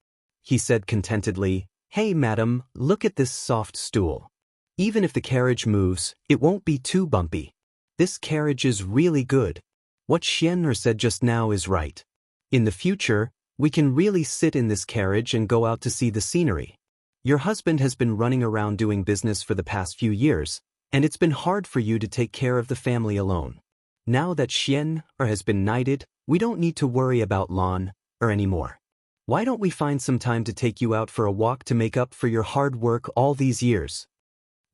He said contentedly, Hey madam, look at this soft stool. Even if the carriage moves, it won't be too bumpy. This carriage is really good. What Xianxia said just now is right. In the future, we can really sit in this carriage and go out to see the scenery. Your husband has been running around doing business for the past few years, and it's been hard for you to take care of the family alone. Now that Xianxia has been knighted, we don't need to worry about lawn anymore. Why don't we find some time to take you out for a walk to make up for your hard work all these years?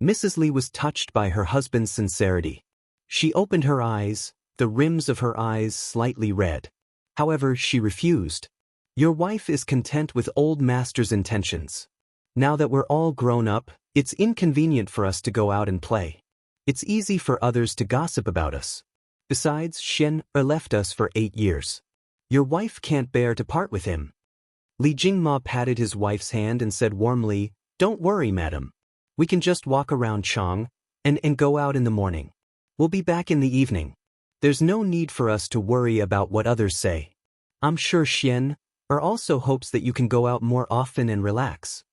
Mrs. Li was touched by her husband's sincerity. She opened her eyes, the rims of her eyes slightly red. However, she refused. Your wife is content with old master's intentions. Now that we're all grown up, it's inconvenient for us to go out and play. It's easy for others to gossip about us. Besides, Xianxia left us for 8 years. Your wife can't bear to part with him. Li Jingma patted his wife's hand and said warmly, "Don't worry, madam. We can just walk around Chang and go out in the morning. We'll be back in the evening. There's no need for us to worry about what others say. I'm sure Xian also hopes that you can go out more often and relax."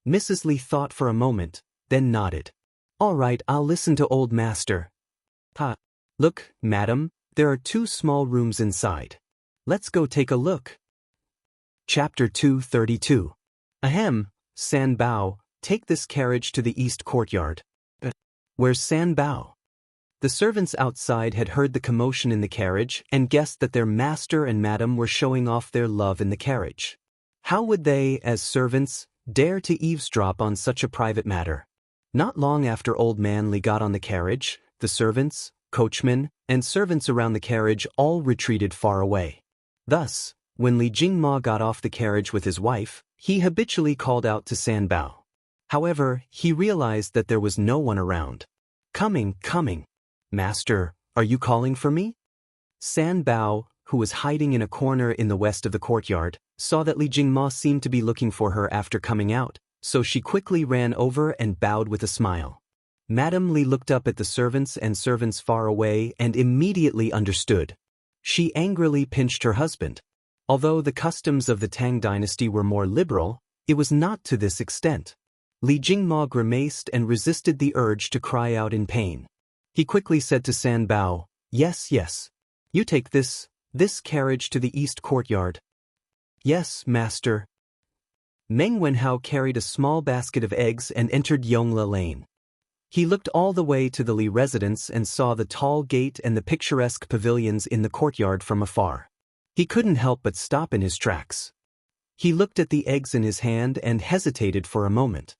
Mrs. Li thought for a moment, then nodded. "All right, I'll listen to old master." Look, madam, there are 2 small rooms inside. Let's go take a look." Chapter 232. Ahem, San Bao, take this carriage to the east courtyard. Where's San Bao? The servants outside had heard the commotion in the carriage and guessed that their master and madam were showing off their love in the carriage. How would they, as servants, dare to eavesdrop on such a private matter? Not long after Old Man Li got on the carriage, the servants, coachmen, and servants around the carriage all retreated far away. Thus, when Li Jingma got off the carriage with his wife, he habitually called out to San Bao. However, he realized that there was no one around. Coming. Master, are you calling for me?" San Bao, who was hiding in a corner in the west of the courtyard, saw that Li Jingma seemed to be looking for her after coming out, so she quickly ran over and bowed with a smile. Madame Li looked up at the servants far away and immediately understood. She angrily pinched her husband. Although the customs of the Tang dynasty were more liberal, it was not to this extent. Li Jingma grimaced and resisted the urge to cry out in pain. He quickly said to San Bao, Yes. You take this carriage to the east courtyard." "Yes, master." Meng Wenhao carried a small basket of eggs and entered Yongla Lane. He looked all the way to the Li residence and saw the tall gate and the picturesque pavilions in the courtyard from afar. He couldn't help but stop in his tracks. He looked at the eggs in his hand and hesitated for a moment.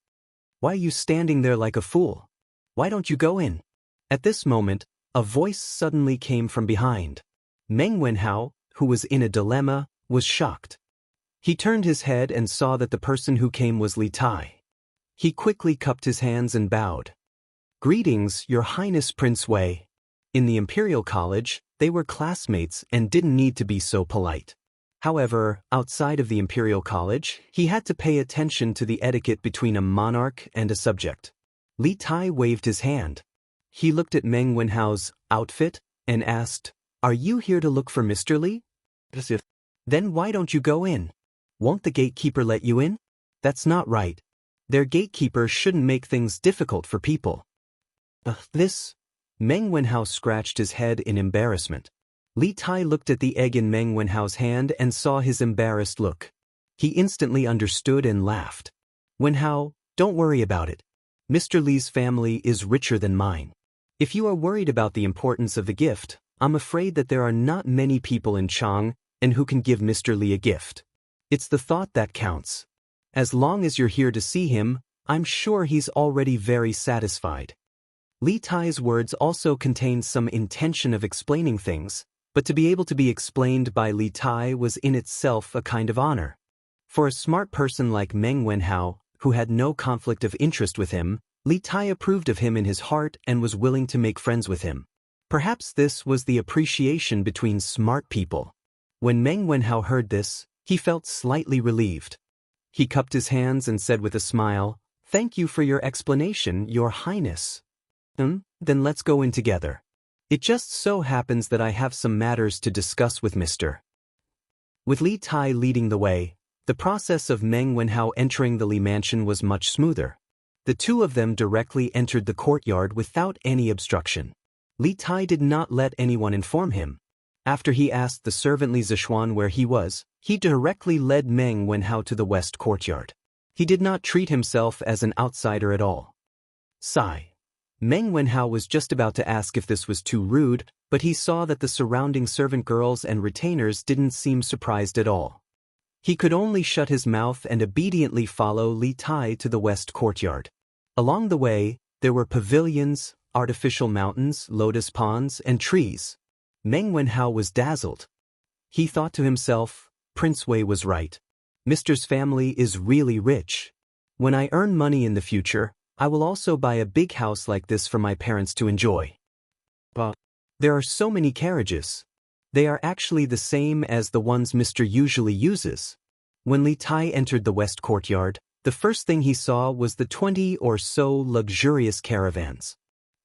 "Why are you standing there like a fool? Why don't you go in?" At this moment, a voice suddenly came from behind. Meng Wenhao, who was in a dilemma, was shocked. He turned his head and saw that the person who came was Li Tai. He quickly cupped his hands and bowed. "Greetings, Your Highness Prince Wei." In the Imperial College, they were classmates and didn't need to be so polite. However, outside of the Imperial College, he had to pay attention to the etiquette between a monarch and a subject. Li Tai waved his hand. He looked at Meng Wenhao's outfit and asked, "Are you here to look for Mr. Li?" "Then why don't you go in? Won't the gatekeeper let you in?" "That's not right. Their gatekeeper shouldn't make things difficult for people." Meng Wenhao scratched his head in embarrassment. Li Tai looked at the egg in Meng Wenhao's hand and saw his embarrassed look. He instantly understood and laughed. "Wenhao, don't worry about it. Mr. Li's family is richer than mine. If you are worried about the importance of the gift, I'm afraid that there are not many people in Chang and who can give Mr. Li a gift. It's the thought that counts. As long as you're here to see him, I'm sure he's already very satisfied." Li Tai's words also contained some intention of explaining things, but to be able to be explained by Li Tai was in itself a kind of honor. For a smart person like Meng Wenhao, who had no conflict of interest with him, Li Tai approved of him in his heart and was willing to make friends with him. Perhaps this was the appreciation between smart people. When Meng Wenhao heard this, he felt slightly relieved. He cupped his hands and said with a smile, "Thank you for your explanation, Your Highness." Then let's go in together. It just so happens that I have some matters to discuss with Mr. With Li Tai leading the way, the process of Meng Wenhao entering the Li mansion was much smoother. The two of them directly entered the courtyard without any obstruction. Li Tai did not let anyone inform him. After he asked the servant Li Zishuan where he was, he directly led Meng Wenhao to the west courtyard. He did not treat himself as an outsider at all. Sigh. Meng Wenhao was just about to ask if this was too rude, but he saw that the surrounding servant girls and retainers didn't seem surprised at all. He could only shut his mouth and obediently follow Li Tai to the west courtyard. Along the way, there were pavilions, artificial mountains, lotus ponds, and trees. Meng Wenhao was dazzled. He thought to himself, Prince Wei was right. Mr.'s family is really rich. When I earn money in the future, I will also buy a big house like this for my parents to enjoy. But there are so many carriages. They are actually the same as the ones Mr. usually uses. When Li Tai entered the west courtyard, the first thing he saw was the 20 or so luxurious caravans.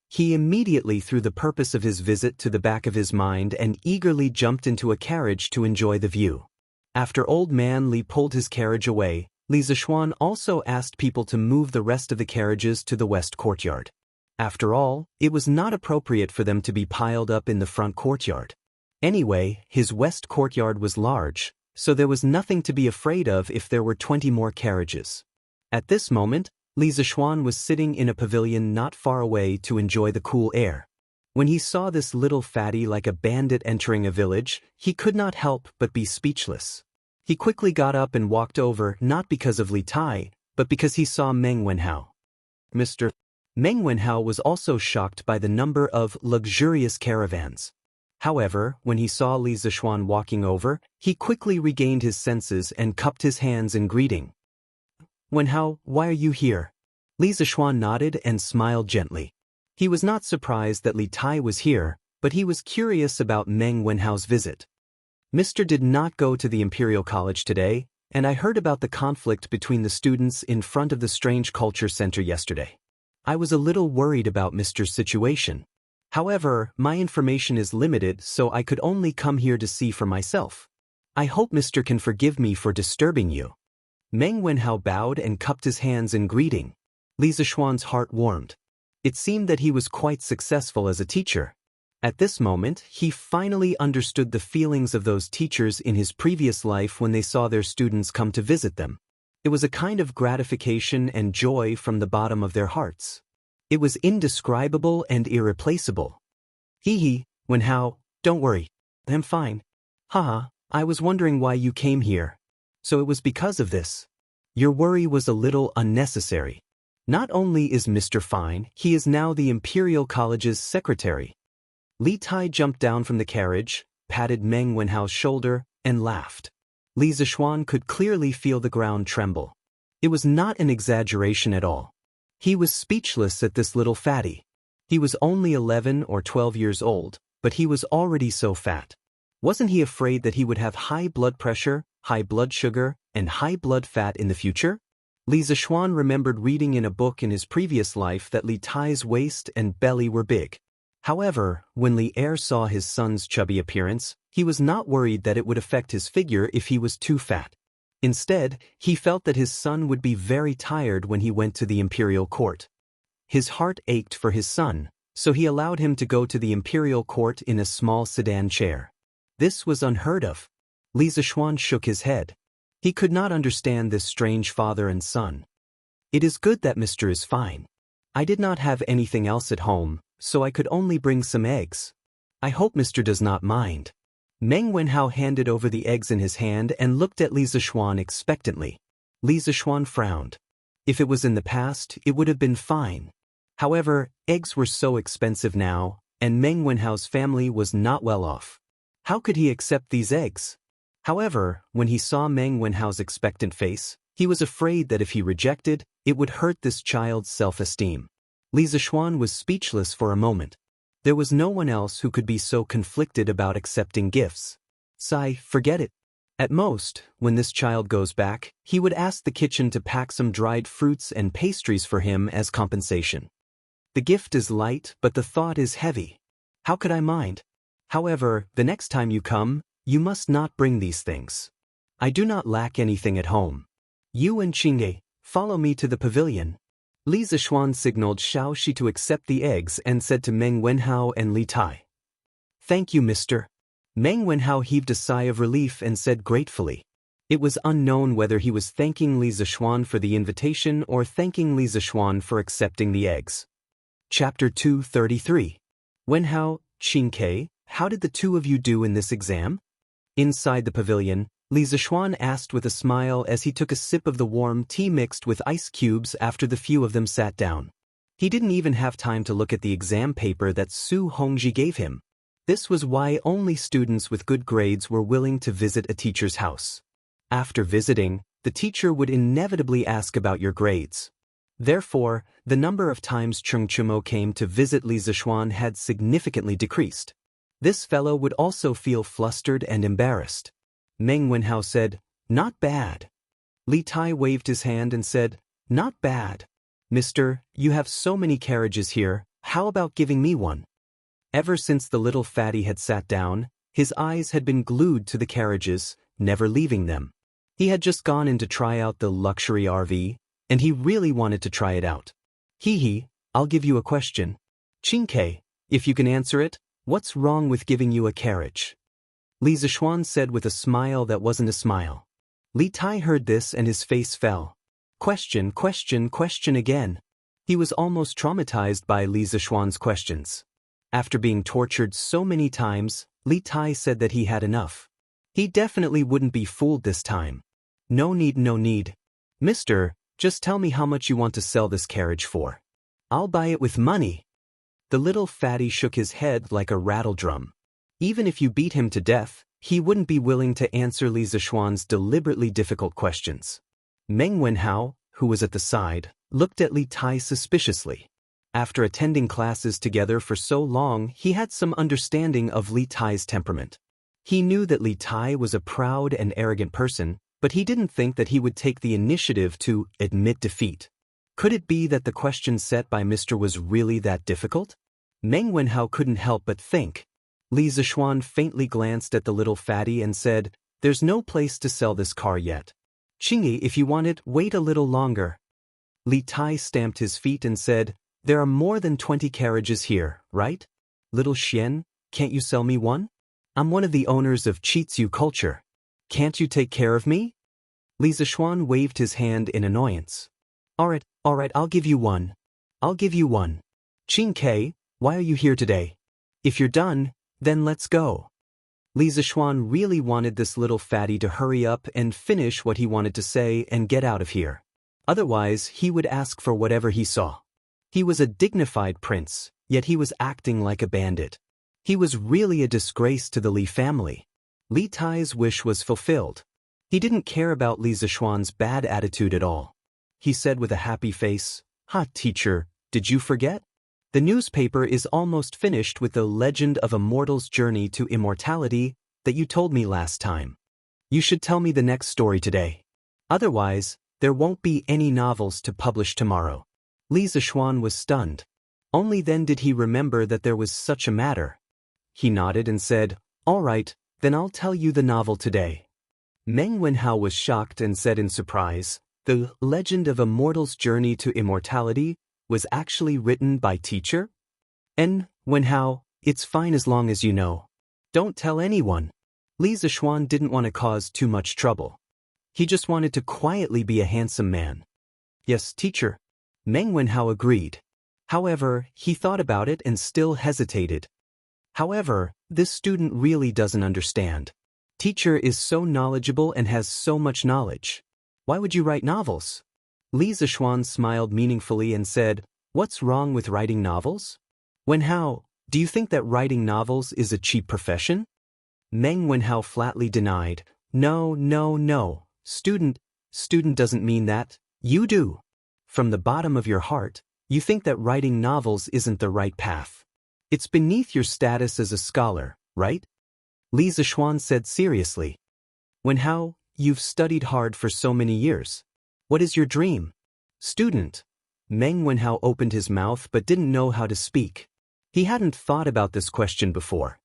He immediately threw the purpose of his visit to the back of his mind and eagerly jumped into a carriage to enjoy the view. After old man Li pulled his carriage away, Li Zishuan also asked people to move the rest of the carriages to the west courtyard. After all, it was not appropriate for them to be piled up in the front courtyard. Anyway, his west courtyard was large, so there was nothing to be afraid of if there were 20 more carriages. At this moment, Li Zishuan was sitting in a pavilion not far away to enjoy the cool air. When he saw this little fatty like a bandit entering a village, he could not help but be speechless. He quickly got up and walked over, not because of Li Tai, but because he saw Meng Wenhao. Mr. Meng Wenhao was also shocked by the number of luxurious caravans. However, when he saw Li Zishuan walking over, he quickly regained his senses and cupped his hands in greeting. Wenhao, why are you here? Li Zishuan nodded and smiled gently. He was not surprised that Li Tai was here, but he was curious about Meng Wenhao's visit. Mr. did not go to the Imperial College today, and I heard about the conflict between the students in front of the Strange Culture Center yesterday. I was a little worried about Mr.'s situation. However, my information is limited, so I could only come here to see for myself. I hope Mr. can forgive me for disturbing you. Meng Wenhao bowed and cupped his hands in greeting. Li Zishuan's heart warmed. It seemed that he was quite successful as a teacher. At this moment, he finally understood the feelings of those teachers in his previous life when they saw their students come to visit them. It was a kind of gratification and joy from the bottom of their hearts. It was indescribable and irreplaceable. Hee, Wenhao, don't worry. I'm fine. Haha, I was wondering why you came here. So it was because of this. Your worry was a little unnecessary. Not only is Mr. fine, he is now the Imperial College's secretary. Li Tai jumped down from the carriage, patted Meng Wenhao's shoulder, and laughed. Li Zishuan could clearly feel the ground tremble. It was not an exaggeration at all. He was speechless at this little fatty. He was only 11 or 12 years old, but he was already so fat. Wasn't he afraid that he would have high blood pressure, high blood sugar, and high blood fat in the future? Li Zishuan remembered reading in a book in his previous life that Li Tai's waist and belly were big. However, when Li Er saw his son's chubby appearance, he was not worried that it would affect his figure if he was too fat. Instead, he felt that his son would be very tired when he went to the imperial court. His heart ached for his son, so he allowed him to go to the imperial court in a small sedan chair. This was unheard of. Li Zishuan shook his head. He could not understand this strange father and son. It is good that Mr. is fine. I did not have anything else at home, so I could only bring some eggs. I hope Mr. does not mind. Meng Wenhao handed over the eggs in his hand and looked at Li Zishuan expectantly. Li Zishuan frowned. If it was in the past, it would have been fine. However, eggs were so expensive now, and Meng Wenhao's family was not well off. How could he accept these eggs? However, when he saw Meng Wenhao's expectant face, he was afraid that if he rejected, it would hurt this child's self-esteem. Li Zishuan was speechless for a moment. There was no one else who could be so conflicted about accepting gifts. Forget it. At most, when this child goes back, he would ask the kitchen to pack some dried fruits and pastries for him as compensation. The gift is light, but the thought is heavy. How could I mind? However, the next time you come, you must not bring these things. I do not lack anything at home. You and Xianxia, follow me to the pavilion. Li Zishuan signaled Xiaoxi to accept the eggs and said to Meng Wenhao and Li Tai, "Thank you, Mr." Meng Wenhao heaved a sigh of relief and said gratefully. It was unknown whether he was thanking Li Zishuan for the invitation or thanking Li Zishuan for accepting the eggs. Chapter 233. Wenhao, Xianxia, how did the two of you do in this exam? Inside the pavilion, Li Zishuan asked with a smile as he took a sip of the warm tea mixed with ice cubes after the few of them sat down. He didn't even have time to look at the exam paper that Su Hongji gave him. This was why only students with good grades were willing to visit a teacher's house. After visiting, the teacher would inevitably ask about your grades. Therefore, the number of times Cheng Chumo came to visit Li Zishuan had significantly decreased. This fellow would also feel flustered and embarrassed. Meng Wenhao said, "Not bad." Li Tai waved his hand and said, "Not bad. Mister, you have so many carriages here, how about giving me one?" Ever since the little fatty had sat down, his eyes had been glued to the carriages, never leaving them. He had just gone in to try out the luxury RV, and he really wanted to try it out. Hee, I'll give you a question. Qingke, if you can answer it, what's wrong with giving you a carriage? Li Zishuan said with a smile that wasn't a smile. Li Tai heard this and his face fell. Question again. He was almost traumatized by Li Zishuan's questions. After being tortured so many times, Li Tai said that he had enough. He definitely wouldn't be fooled this time. No need. Mister, just tell me how much you want to sell this carriage for. I'll buy it with money. The little fatty shook his head like a rattle drum. Even if you beat him to death, he wouldn't be willing to answer Li Zishuan's deliberately difficult questions. Meng Wenhao, who was at the side, looked at Li Tai suspiciously. After attending classes together for so long, he had some understanding of Li Tai's temperament. He knew that Li Tai was a proud and arrogant person, but he didn't think that he would take the initiative to admit defeat. Could it be that the question set by Mr. was really that difficult? Meng Wenhao couldn't help but think. Li Zishuan faintly glanced at the little fatty and said, "There's no place to sell this car yet. Qingyi, if you want it, wait a little longer." Li Tai stamped his feet and said, "There are more than 20 carriages here, right? Little Xian, can't you sell me one? I'm one of the owners of Chitsu Culture. Can't you take care of me?" Li Zishuan waved his hand in annoyance. All right, I'll give you one. Qingke, why are you here today? If you're done, then let's go. Li Zishuan really wanted this little fatty to hurry up and finish what he wanted to say and get out of here. Otherwise, he would ask for whatever he saw. He was a dignified prince, yet he was acting like a bandit. He was really a disgrace to the Li family. Li Tai's wish was fulfilled. He didn't care about Li Zishuan's bad attitude at all. He said with a happy face, "Ha, teacher, did you forget? The newspaper is almost finished with the legend of a mortal's journey to immortality that you told me last time. You should tell me the next story today. Otherwise, there won't be any novels to publish tomorrow." Li Zishuan was stunned. Only then did he remember that there was such a matter. He nodded and said, "All right, then I'll tell you the novel today." Meng Wenhao was shocked and said in surprise, "The legend of a mortal's journey to immortality was actually written by teacher?" "And, Wenhao, it's fine as long as you know. Don't tell anyone." Li Zishuan didn't want to cause too much trouble. He just wanted to quietly be a handsome man. "Yes, teacher." Meng Wenhao agreed. However, he thought about it and still hesitated. However, this student really doesn't understand. Teacher is so knowledgeable and has so much knowledge. Why would you write novels? Li Zishuan smiled meaningfully and said, "What's wrong with writing novels? Wenhao, do you think that writing novels is a cheap profession?" Meng Wenhao flatly denied, No. Student doesn't mean that. You do. From the bottom of your heart, you think that writing novels isn't the right path. It's beneath your status as a scholar, right?" Li Zishuan said seriously. "Wenhao, you've studied hard for so many years. What is your dream?" "Student." Meng Wenhao opened his mouth but didn't know how to speak. He hadn't thought about this question before.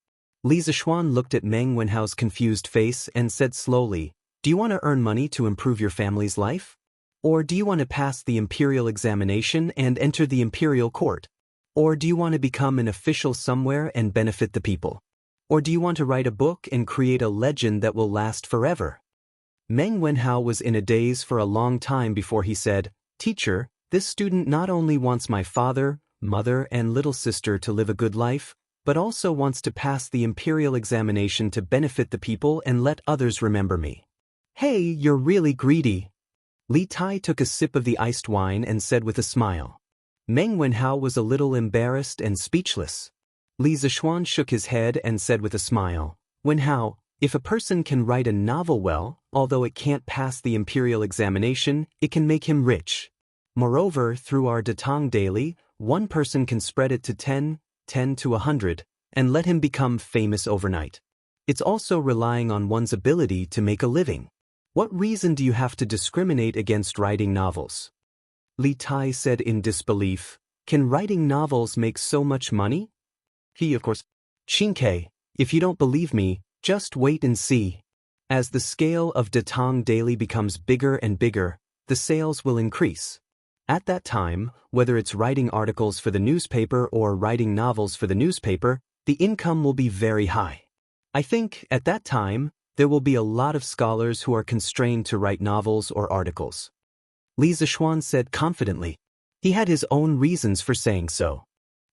Li Zishuan looked at Meng Wenhao's confused face and said slowly, "Do you want to earn money to improve your family's life? Or do you want to pass the imperial examination and enter the imperial court? Or do you want to become an official somewhere and benefit the people? Or do you want to write a book and create a legend that will last forever?" Meng Wenhao was in a daze for a long time before he said, "Teacher, this student not only wants my father, mother, and little sister to live a good life, but also wants to pass the imperial examination to benefit the people and let others remember me." "Hey, you're really greedy." Li Tai took a sip of the iced wine and said with a smile. Meng Wenhao was a little embarrassed and speechless. Li Zishuan shook his head and said with a smile, "Wenhao, if a person can write a novel well, although it can't pass the imperial examination, it can make him rich. Moreover, through our Datang daily, one person can spread it to 10 to 100, and let him become famous overnight. It's also relying on one's ability to make a living. What reason do you have to discriminate against writing novels? Li Tai said in disbelief. Can writing novels make so much money? He, of course. Xianxia, if you don't believe me, just wait and see. As the scale of Datang Daily becomes bigger and bigger, the sales will increase. At that time, whether it's writing articles for the newspaper or writing novels for the newspaper, the income will be very high. I think, at that time, there will be a lot of scholars who are constrained to write novels or articles. Li Zishuan said confidently. He had his own reasons for saying so.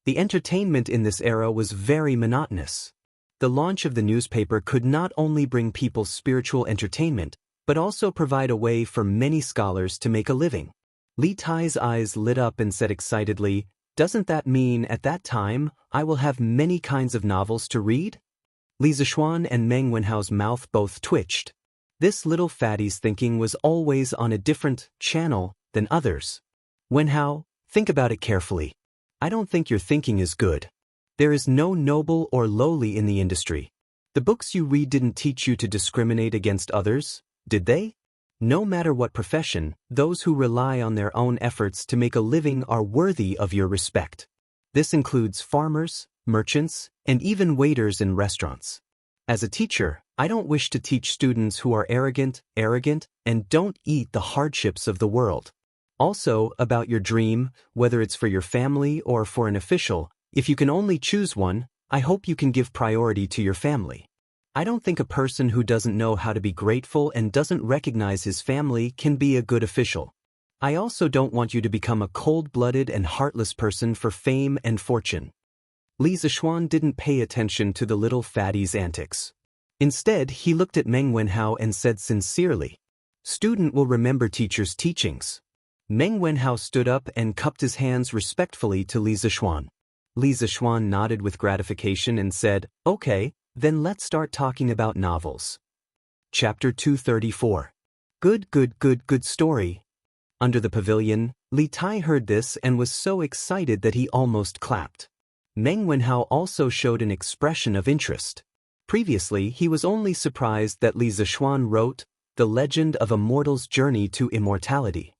The entertainment in this era was very monotonous. The launch of the newspaper could not only bring people spiritual entertainment, but also provide a way for many scholars to make a living. Li Tai's eyes lit up and said excitedly, "Doesn't that mean, at that time, I will have many kinds of novels to read?" Li Zishuan and Meng Wenhao's mouth both twitched. This little fatty's thinking was always on a different channel than others. Wenhao, think about it carefully. I don't think your thinking is good. There is no noble or lowly in the industry. The books you read didn't teach you to discriminate against others, did they? No matter what profession, those who rely on their own efforts to make a living are worthy of your respect. This includes farmers, merchants, and even waiters in restaurants. As a teacher, I don't wish to teach students who are arrogant, and don't eat the hardships of the world. Also, about your dream, whether it's for your family or for an official, if you can only choose one, I hope you can give priority to your family. I don't think a person who doesn't know how to be grateful and doesn't recognize his family can be a good official. I also don't want you to become a cold-blooded and heartless person for fame and fortune. Li Zishuan didn't pay attention to the little fatty's antics. Instead, he looked at Meng Wenhao and said sincerely, "Student will remember teacher's teachings." Meng Wenhao stood up and cupped his hands respectfully to Li Zishuan. Li Zishuan nodded with gratification and said, "Okay, then let's start talking about novels." Chapter 234. Good story. Under the pavilion, Li Tai heard this and was so excited that he almost clapped. Meng Wenhao also showed an expression of interest. Previously, he was only surprised that Li Zishuan wrote The Legend of a Mortal's Journey to Immortality.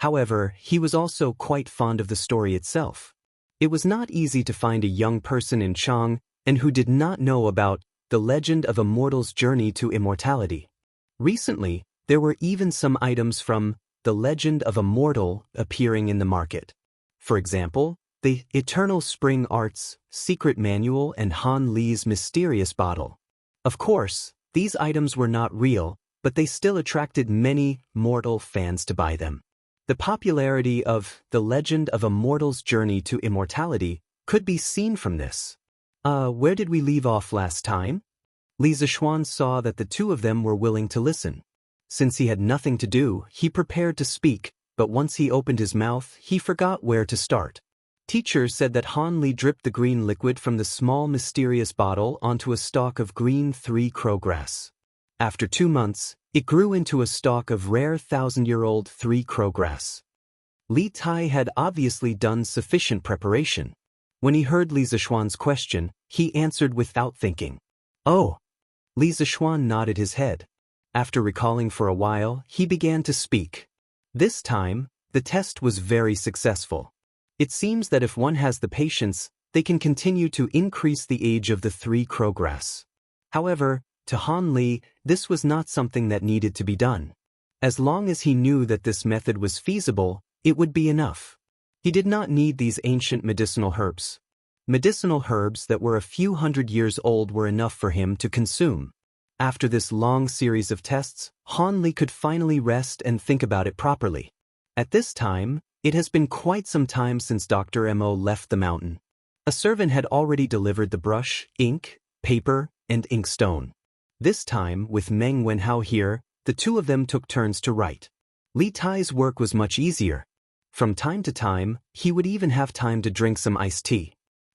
However, he was also quite fond of the story itself. It was not easy to find a young person in Chang and who did not know about The Legend of a Mortal's Journey to Immortality. Recently, there were even some items from The Legend of a Mortal appearing in the market. For example, the Eternal Spring Arts Secret Manual and Han Li's Mysterious Bottle. Of course, these items were not real, but they still attracted many mortal fans to buy them. The popularity of The Legend of a Mortal's Journey to Immortality could be seen from this. Where did we leave off last time? Li Zishuan saw that the two of them were willing to listen. Since he had nothing to do, he prepared to speak, but once he opened his mouth, he forgot where to start. Teacher said that Han Li dripped the green liquid from the small mysterious bottle onto a stalk of green 3 crowgrass. After 2 months, it grew into a stalk of rare 1,000-year-old 3 crowgrass. Li Tai had obviously done sufficient preparation. When he heard Li Zishuan's question, he answered without thinking. "Oh." Li Zishuan nodded his head. After recalling for a while, he began to speak. This time, the test was very successful. It seems that if one has the patience, they can continue to increase the age of the 3 crowgrass. However, to Han Li, this was not something that needed to be done. As long as he knew that this method was feasible, it would be enough. He did not need these ancient medicinal herbs. Medicinal herbs that were a few hundred years old were enough for him to consume. After this long series of tests, Han Li could finally rest and think about it properly. At this time, it has been quite some time since Dr. Mo left the mountain. A servant had already delivered the brush, ink, paper, and inkstone. This time, with Meng Wenhao here, the two of them took turns to write. Li Tai's work was much easier. From time to time, he would even have time to drink some iced tea.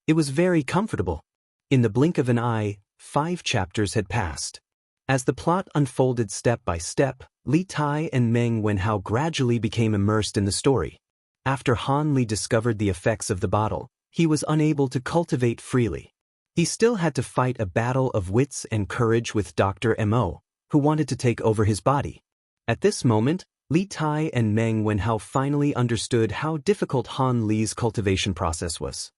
It was very comfortable. In the blink of an eye, 5 chapters had passed. As the plot unfolded step by step, Li Tai and Meng Wenhao gradually became immersed in the story. After Han Li discovered the effects of the bottle, he was unable to cultivate freely. He still had to fight a battle of wits and courage with Dr. Mo, who wanted to take over his body. At this moment, Li Tai and Meng Wenhao finally understood how difficult Han Li's cultivation process was.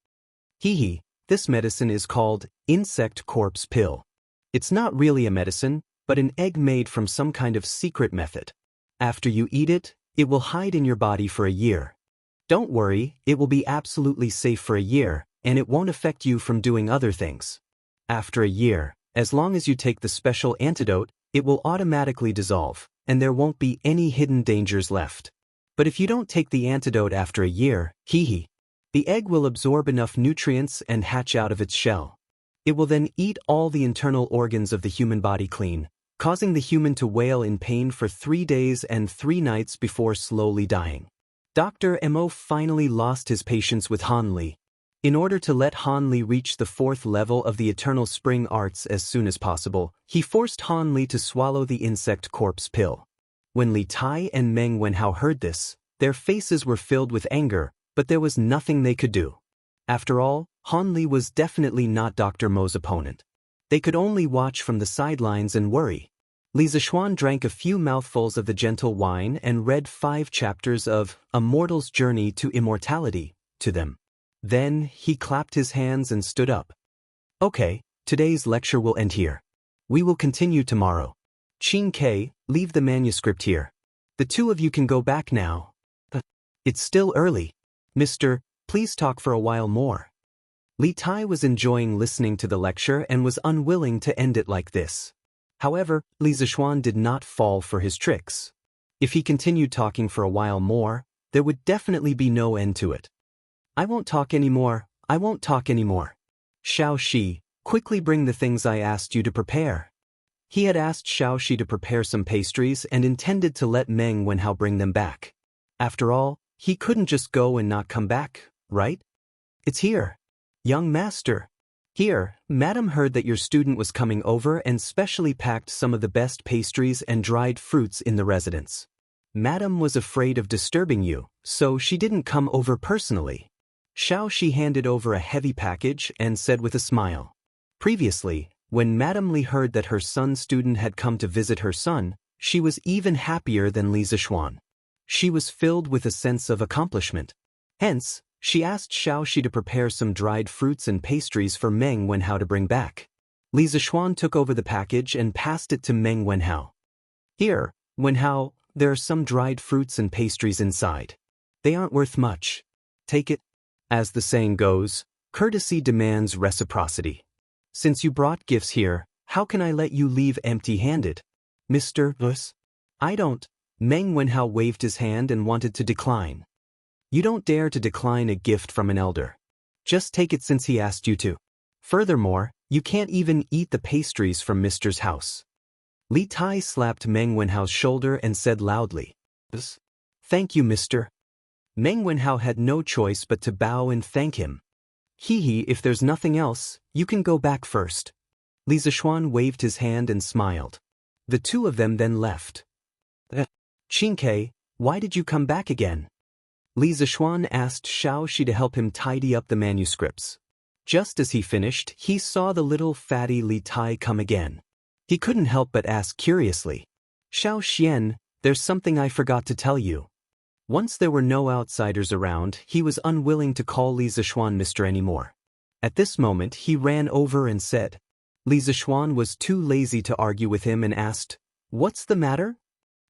This medicine is called insect corpse pill. It's not really a medicine, but an egg made from some kind of secret method. After you eat it, it will hide in your body for a year. Don't worry, it will be absolutely safe for a year, and it won't affect you from doing other things. After a year, as long as you take the special antidote, it will automatically dissolve, and there won't be any hidden dangers left. But if you don't take the antidote after a year, the egg will absorb enough nutrients and hatch out of its shell. It will then eat all the internal organs of the human body clean, causing the human to wail in pain for 3 days and 3 nights before slowly dying. Dr. Mo finally lost his patience with Han Li. In order to let Han Li reach the 4th level of the Eternal Spring Arts as soon as possible, he forced Han Li to swallow the insect corpse pill. When Li Tai and Meng Wenhao heard this, their faces were filled with anger, but there was nothing they could do. After all, Han Li was definitely not Dr. Mo's opponent. They could only watch from the sidelines and worry. Li Zishuan drank a few mouthfuls of the gentle wine and read 5 chapters of A Mortal's Journey to Immortality to them. Then, he clapped his hands and stood up. Okay, today's lecture will end here. We will continue tomorrow. Qing Ke, leave the manuscript here. The 2 of you can go back now. It's still early. Mr., please talk for a while more. Li Tai was enjoying listening to the lecture and was unwilling to end it like this. However, Li Zishuan did not fall for his tricks. If he continued talking for a while more, there would definitely be no end to it. I won't talk anymore. Xiao Shi, quickly bring the things I asked you to prepare. He had asked Xiao Shi to prepare some pastries and intended to let Meng Wenhao bring them back. After all, he couldn't just go and not come back, right? It's here. Young master. Here, Madam heard that your student was coming over and specially packed some of the best pastries and dried fruits in the residence. Madam was afraid of disturbing you, so she didn't come over personally. Xiao Shi handed over a heavy package and said with a smile. Previously, when Madam Li heard that her son's student had come to visit her son, she was even happier than Li Zishuan. She was filled with a sense of accomplishment. Hence, she asked Xiao Shi to prepare some dried fruits and pastries for Meng Wenhao to bring back. Li Zishuan took over the package and passed it to Meng Wenhao. Here, Wenhao, there are some dried fruits and pastries inside. They aren't worth much. Take it. As the saying goes, courtesy demands reciprocity. Since you brought gifts here, how can I let you leave empty-handed? Mr. Bus? I don't. Meng Wenhao waved his hand and wanted to decline. You don't dare to decline a gift from an elder. Just take it since he asked you to. Furthermore, you can't even eat the pastries from Mr.'s house. Li Tai slapped Meng Wenhao's shoulder and said loudly, Thank you, Mr. Meng Wenhao had no choice but to bow and thank him. If there's nothing else, you can go back first. Li Zishuan waved his hand and smiled. The 2 of them then left. Qing Ke, why did you come back again? Li Zishuan asked Xiao Shi to help him tidy up the manuscripts. Just as he finished, he saw the little fatty Li Tai come again. He couldn't help but ask curiously, Xiao Xian, there's something I forgot to tell you. Once there were no outsiders around, he was unwilling to call Li Zishuan Mr. anymore. At this moment, he ran over and said. Li Zishuan was too lazy to argue with him and asked, What's the matter?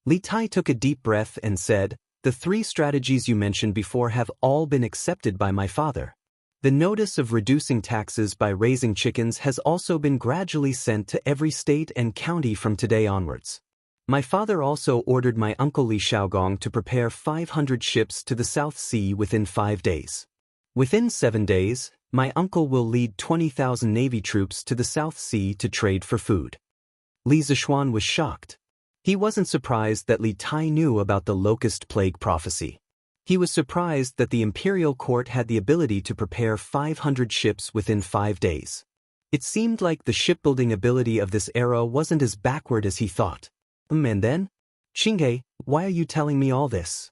Li Tai took a deep breath and said, The 3 strategies you mentioned before have all been accepted by my father. The notice of reducing taxes by raising chickens has also been gradually sent to every state and county from today onwards. My father also ordered my uncle Li Xiaogong to prepare 500 ships to the South Sea within 5 days. Within 7 days, my uncle will lead 20,000 Navy troops to the South Sea to trade for food. Li Zishuan was shocked. He wasn't surprised that Li Tai knew about the locust plague prophecy. He was surprised that the imperial court had the ability to prepare 500 ships within 5 days. It seemed like the shipbuilding ability of this era wasn't as backward as he thought. And then? Qinghe, why are you telling me all this?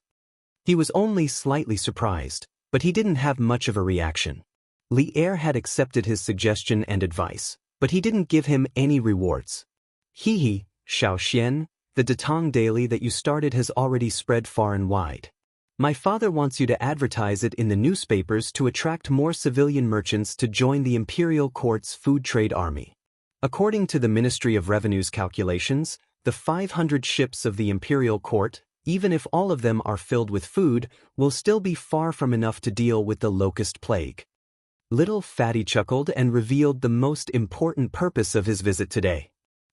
He was only slightly surprised, but he didn't have much of a reaction. Li Er had accepted his suggestion and advice, but he didn't give him any rewards. Hee, Xiaoxian, the Datang Daily that you started has already spread far and wide. My father wants you to advertise it in the newspapers to attract more civilian merchants to join the Imperial Court's food trade army. According to the Ministry of Revenue's calculations, the 500 ships of the Imperial Court, even if all of them are filled with food, will still be far from enough to deal with the locust plague. Little Fatty chuckled and revealed the most important purpose of his visit today.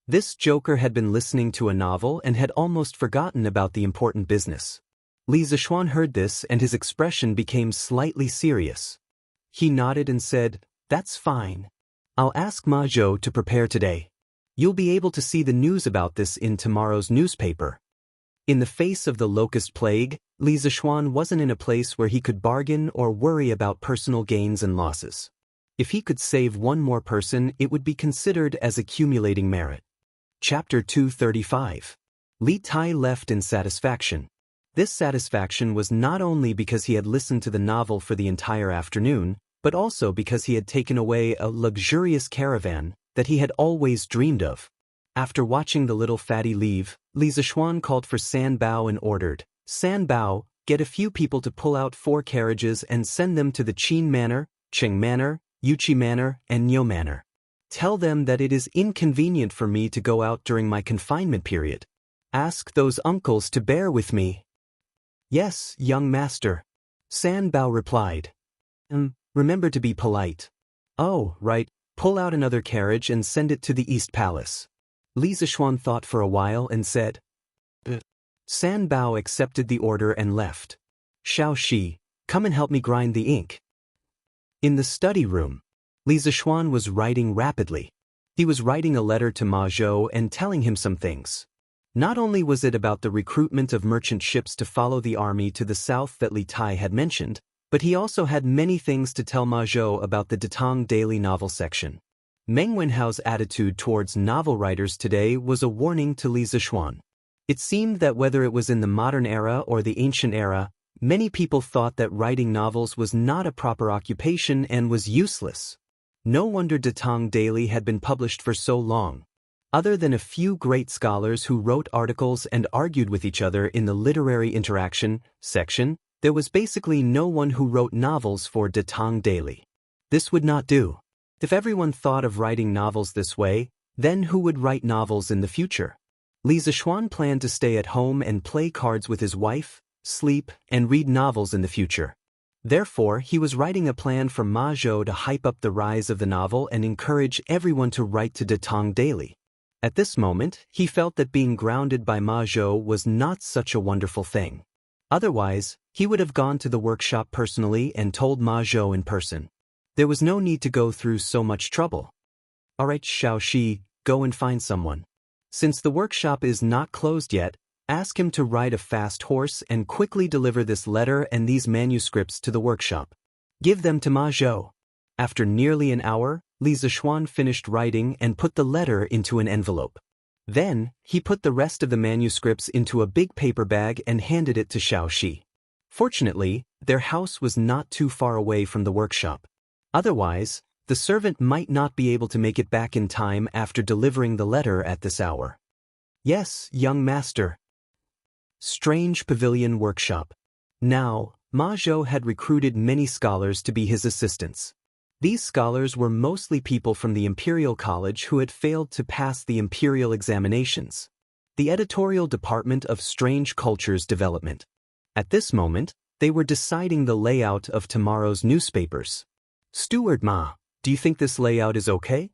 This joker had been listening to a novel and had almost forgotten about the important business. Li Zishuan heard this and his expression became slightly serious. He nodded and said, "That's fine. I'll ask Ma Zhou to prepare today. You'll be able to see the news about this in tomorrow's newspaper." In the face of the locust plague, Li Zishuan wasn't in a place where he could bargain or worry about personal gains and losses. If he could save one more person, it would be considered as accumulating merit. Chapter 235. Li Tai left in satisfaction. This satisfaction was not only because he had listened to the novel for the entire afternoon, but also because he had taken away a luxurious caravan that he had always dreamed of. After watching the little fatty leave, Li Zishuan called for San Bao and ordered, "San Bao, get a few people to pull out 4 carriages and send them to the Qin Manor, Cheng Manor, Yuqi Manor, and Niu Manor. Tell them that it is inconvenient for me to go out during my confinement period. Ask those uncles to bear with me." "Yes, young master," San Bao replied. Remember to be polite." "Oh, right, pull out another carriage and send it to the East Palace." Li Zishuan thought for a while and said, San Bao accepted the order and left. "Xiao Shi, come and help me grind the ink." In the study room, Li Zishuan was writing rapidly. He was writing a letter to Ma Zhou and telling him some things. Not only was it about the recruitment of merchant ships to follow the army to the south that Li Tai had mentioned, but he also had many things to tell Ma Zhou about the Datang Daily novel section. Meng Wenhao's attitude towards novel writers today was a warning to Li Zishuan. It seemed that whether it was in the modern era or the ancient era, many people thought that writing novels was not a proper occupation and was useless. No wonder Datang Daily had been published for so long. Other than a few great scholars who wrote articles and argued with each other in the literary interaction section, there was basically no one who wrote novels for Datang Daily. This would not do. If everyone thought of writing novels this way, then who would write novels in the future? Li Zishuan planned to stay at home and play cards with his wife, sleep, and read novels in the future. Therefore, he was writing a plan for Ma Zhou to hype up the rise of the novel and encourage everyone to write to Datang Daily. At this moment, he felt that being grounded by Ma Zhou was not such a wonderful thing. Otherwise, he would have gone to the workshop personally and told Ma Zhou in person. There was no need to go through so much trouble. "Alright, Xiao Shi, go and find someone. Since the workshop is not closed yet, ask him to ride a fast horse and quickly deliver this letter and these manuscripts to the workshop. Give them to Ma Zhou." After nearly an hour, Li Zishuan finished writing and put the letter into an envelope. Then, he put the rest of the manuscripts into a big paper bag and handed it to Xiao Shi. Fortunately, their house was not too far away from the workshop. Otherwise, the servant might not be able to make it back in time after delivering the letter at this hour. "Yes, young master." Strange Pavilion Workshop. Now, Ma Zhou had recruited many scholars to be his assistants. These scholars were mostly people from the Imperial College who had failed to pass the Imperial examinations. The editorial department of Strange Cultures Development. At this moment, they were deciding the layout of tomorrow's newspapers. "Steward Ma, do you think this layout is okay?"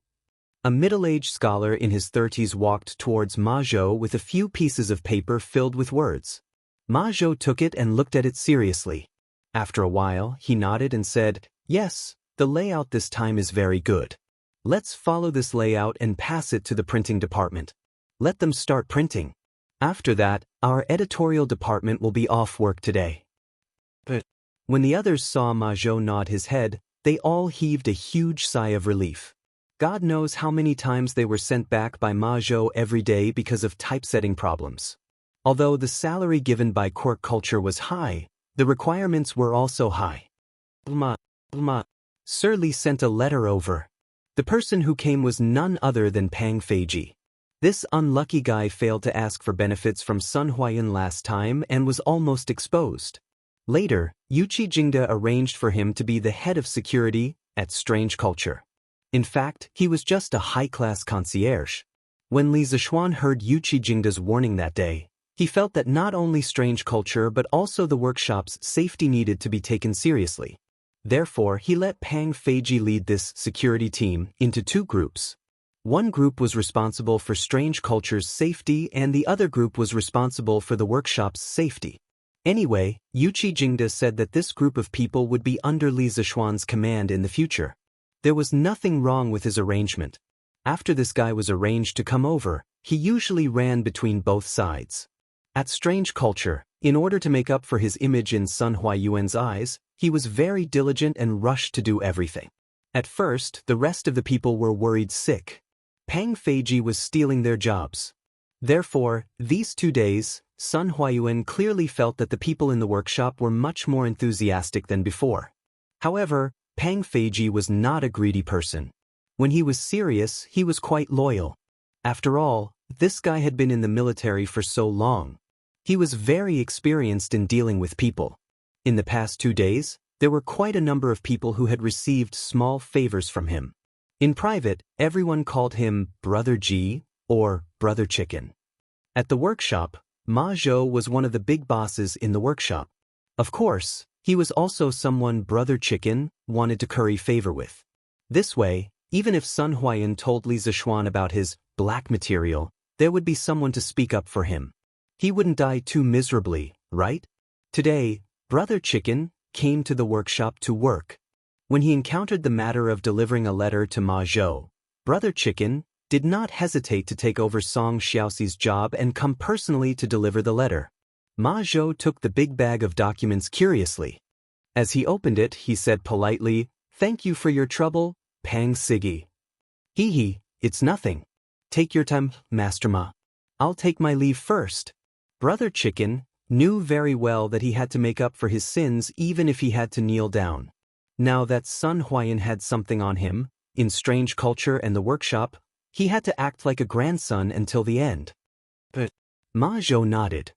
A middle-aged scholar in his 30s walked towards Ma Zhou with a few pieces of paper filled with words. Ma Zhou took it and looked at it seriously. After a while, he nodded and said, "Yes, the layout this time is very good. Let's follow this layout and pass it to the printing department. Let them start printing. After that, our editorial department will be off work today." But when the others saw Ma Zhou nod his head, they all heaved a huge sigh of relief. God knows how many times they were sent back by Ma Zhou every day because of typesetting problems. Although the salary given by court culture was high, the requirements were also high. Ma, Sir Li sent a letter over. The person who came was none other than Pang Feiji. This unlucky guy failed to ask for benefits from Sun Huayan last time and was almost exposed. Later, Yuqi Jingde arranged for him to be the head of security at Strange Culture. In fact, he was just a high-class concierge. When Li Zixuan heard Yuqi Jingde's warning that day, he felt that not only Strange Culture but also the workshop's safety needed to be taken seriously. Therefore, he let Pang Feiji lead this security team into two groups. One group was responsible for Strange Culture's safety and the other group was responsible for the workshop's safety. Anyway, Yuqi Jingde said that this group of people would be under Li Zixuan's command in the future. There was nothing wrong with his arrangement. After this guy was arranged to come over, he usually ran between both sides. At Strange Culture, in order to make up for his image in Sun Huayuan's eyes, he was very diligent and rushed to do everything. At first, the rest of the people were worried sick. Pang Feiji was stealing their jobs. Therefore, these 2 days, Sun Huayuan clearly felt that the people in the workshop were much more enthusiastic than before. However, Pang Feiji was not a greedy person. When he was serious, he was quite loyal. After all, this guy had been in the military for so long. He was very experienced in dealing with people. In the past 2 days, there were quite a number of people who had received small favors from him. In private, everyone called him Brother Ji or Brother Chicken. At the workshop, Ma Zhou was one of the big bosses in the workshop. Of course, he was also someone Brother Chicken wanted to curry favor with. This way, even if Sun Huayan told Li Zixuan about his black material, there would be someone to speak up for him. He wouldn't die too miserably, right? Today, Brother Chicken came to the workshop to work. When he encountered the matter of delivering a letter to Ma Zhou, Brother Chicken did not hesitate to take over Song Xiaoxi's job and come personally to deliver the letter. Ma Zhou took the big bag of documents curiously. As he opened it, he said politely, "Thank you for your trouble, Pang Sigi." "Hee, it's nothing. Take your time, Master Ma. I'll take my leave first." Brother Chicken knew very well that he had to make up for his sins even if he had to kneel down. Now that Sun Huayan had something on him, in Strange Culture and the workshop, he had to act like a grandson until the end. But Ma Zhou nodded.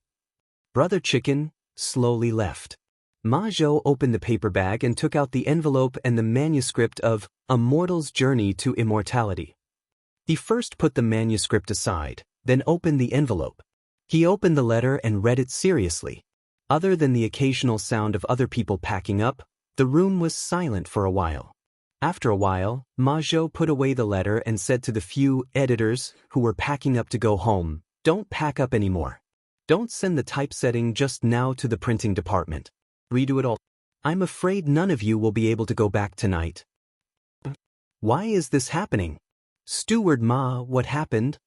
Brother Chicken slowly left. Ma Zhou opened the paper bag and took out the envelope and the manuscript of A Mortal's Journey to Immortality. He first put the manuscript aside, then opened the envelope. He opened the letter and read it seriously. Other than the occasional sound of other people packing up, the room was silent for a while. After a while, Ma Zhou put away the letter and said to the few editors who were packing up to go home, "Don't pack up anymore. Don't send the typesetting just now to the printing department. Redo it all. I'm afraid none of you will be able to go back tonight." "Why is this happening? Steward Ma, what happened?"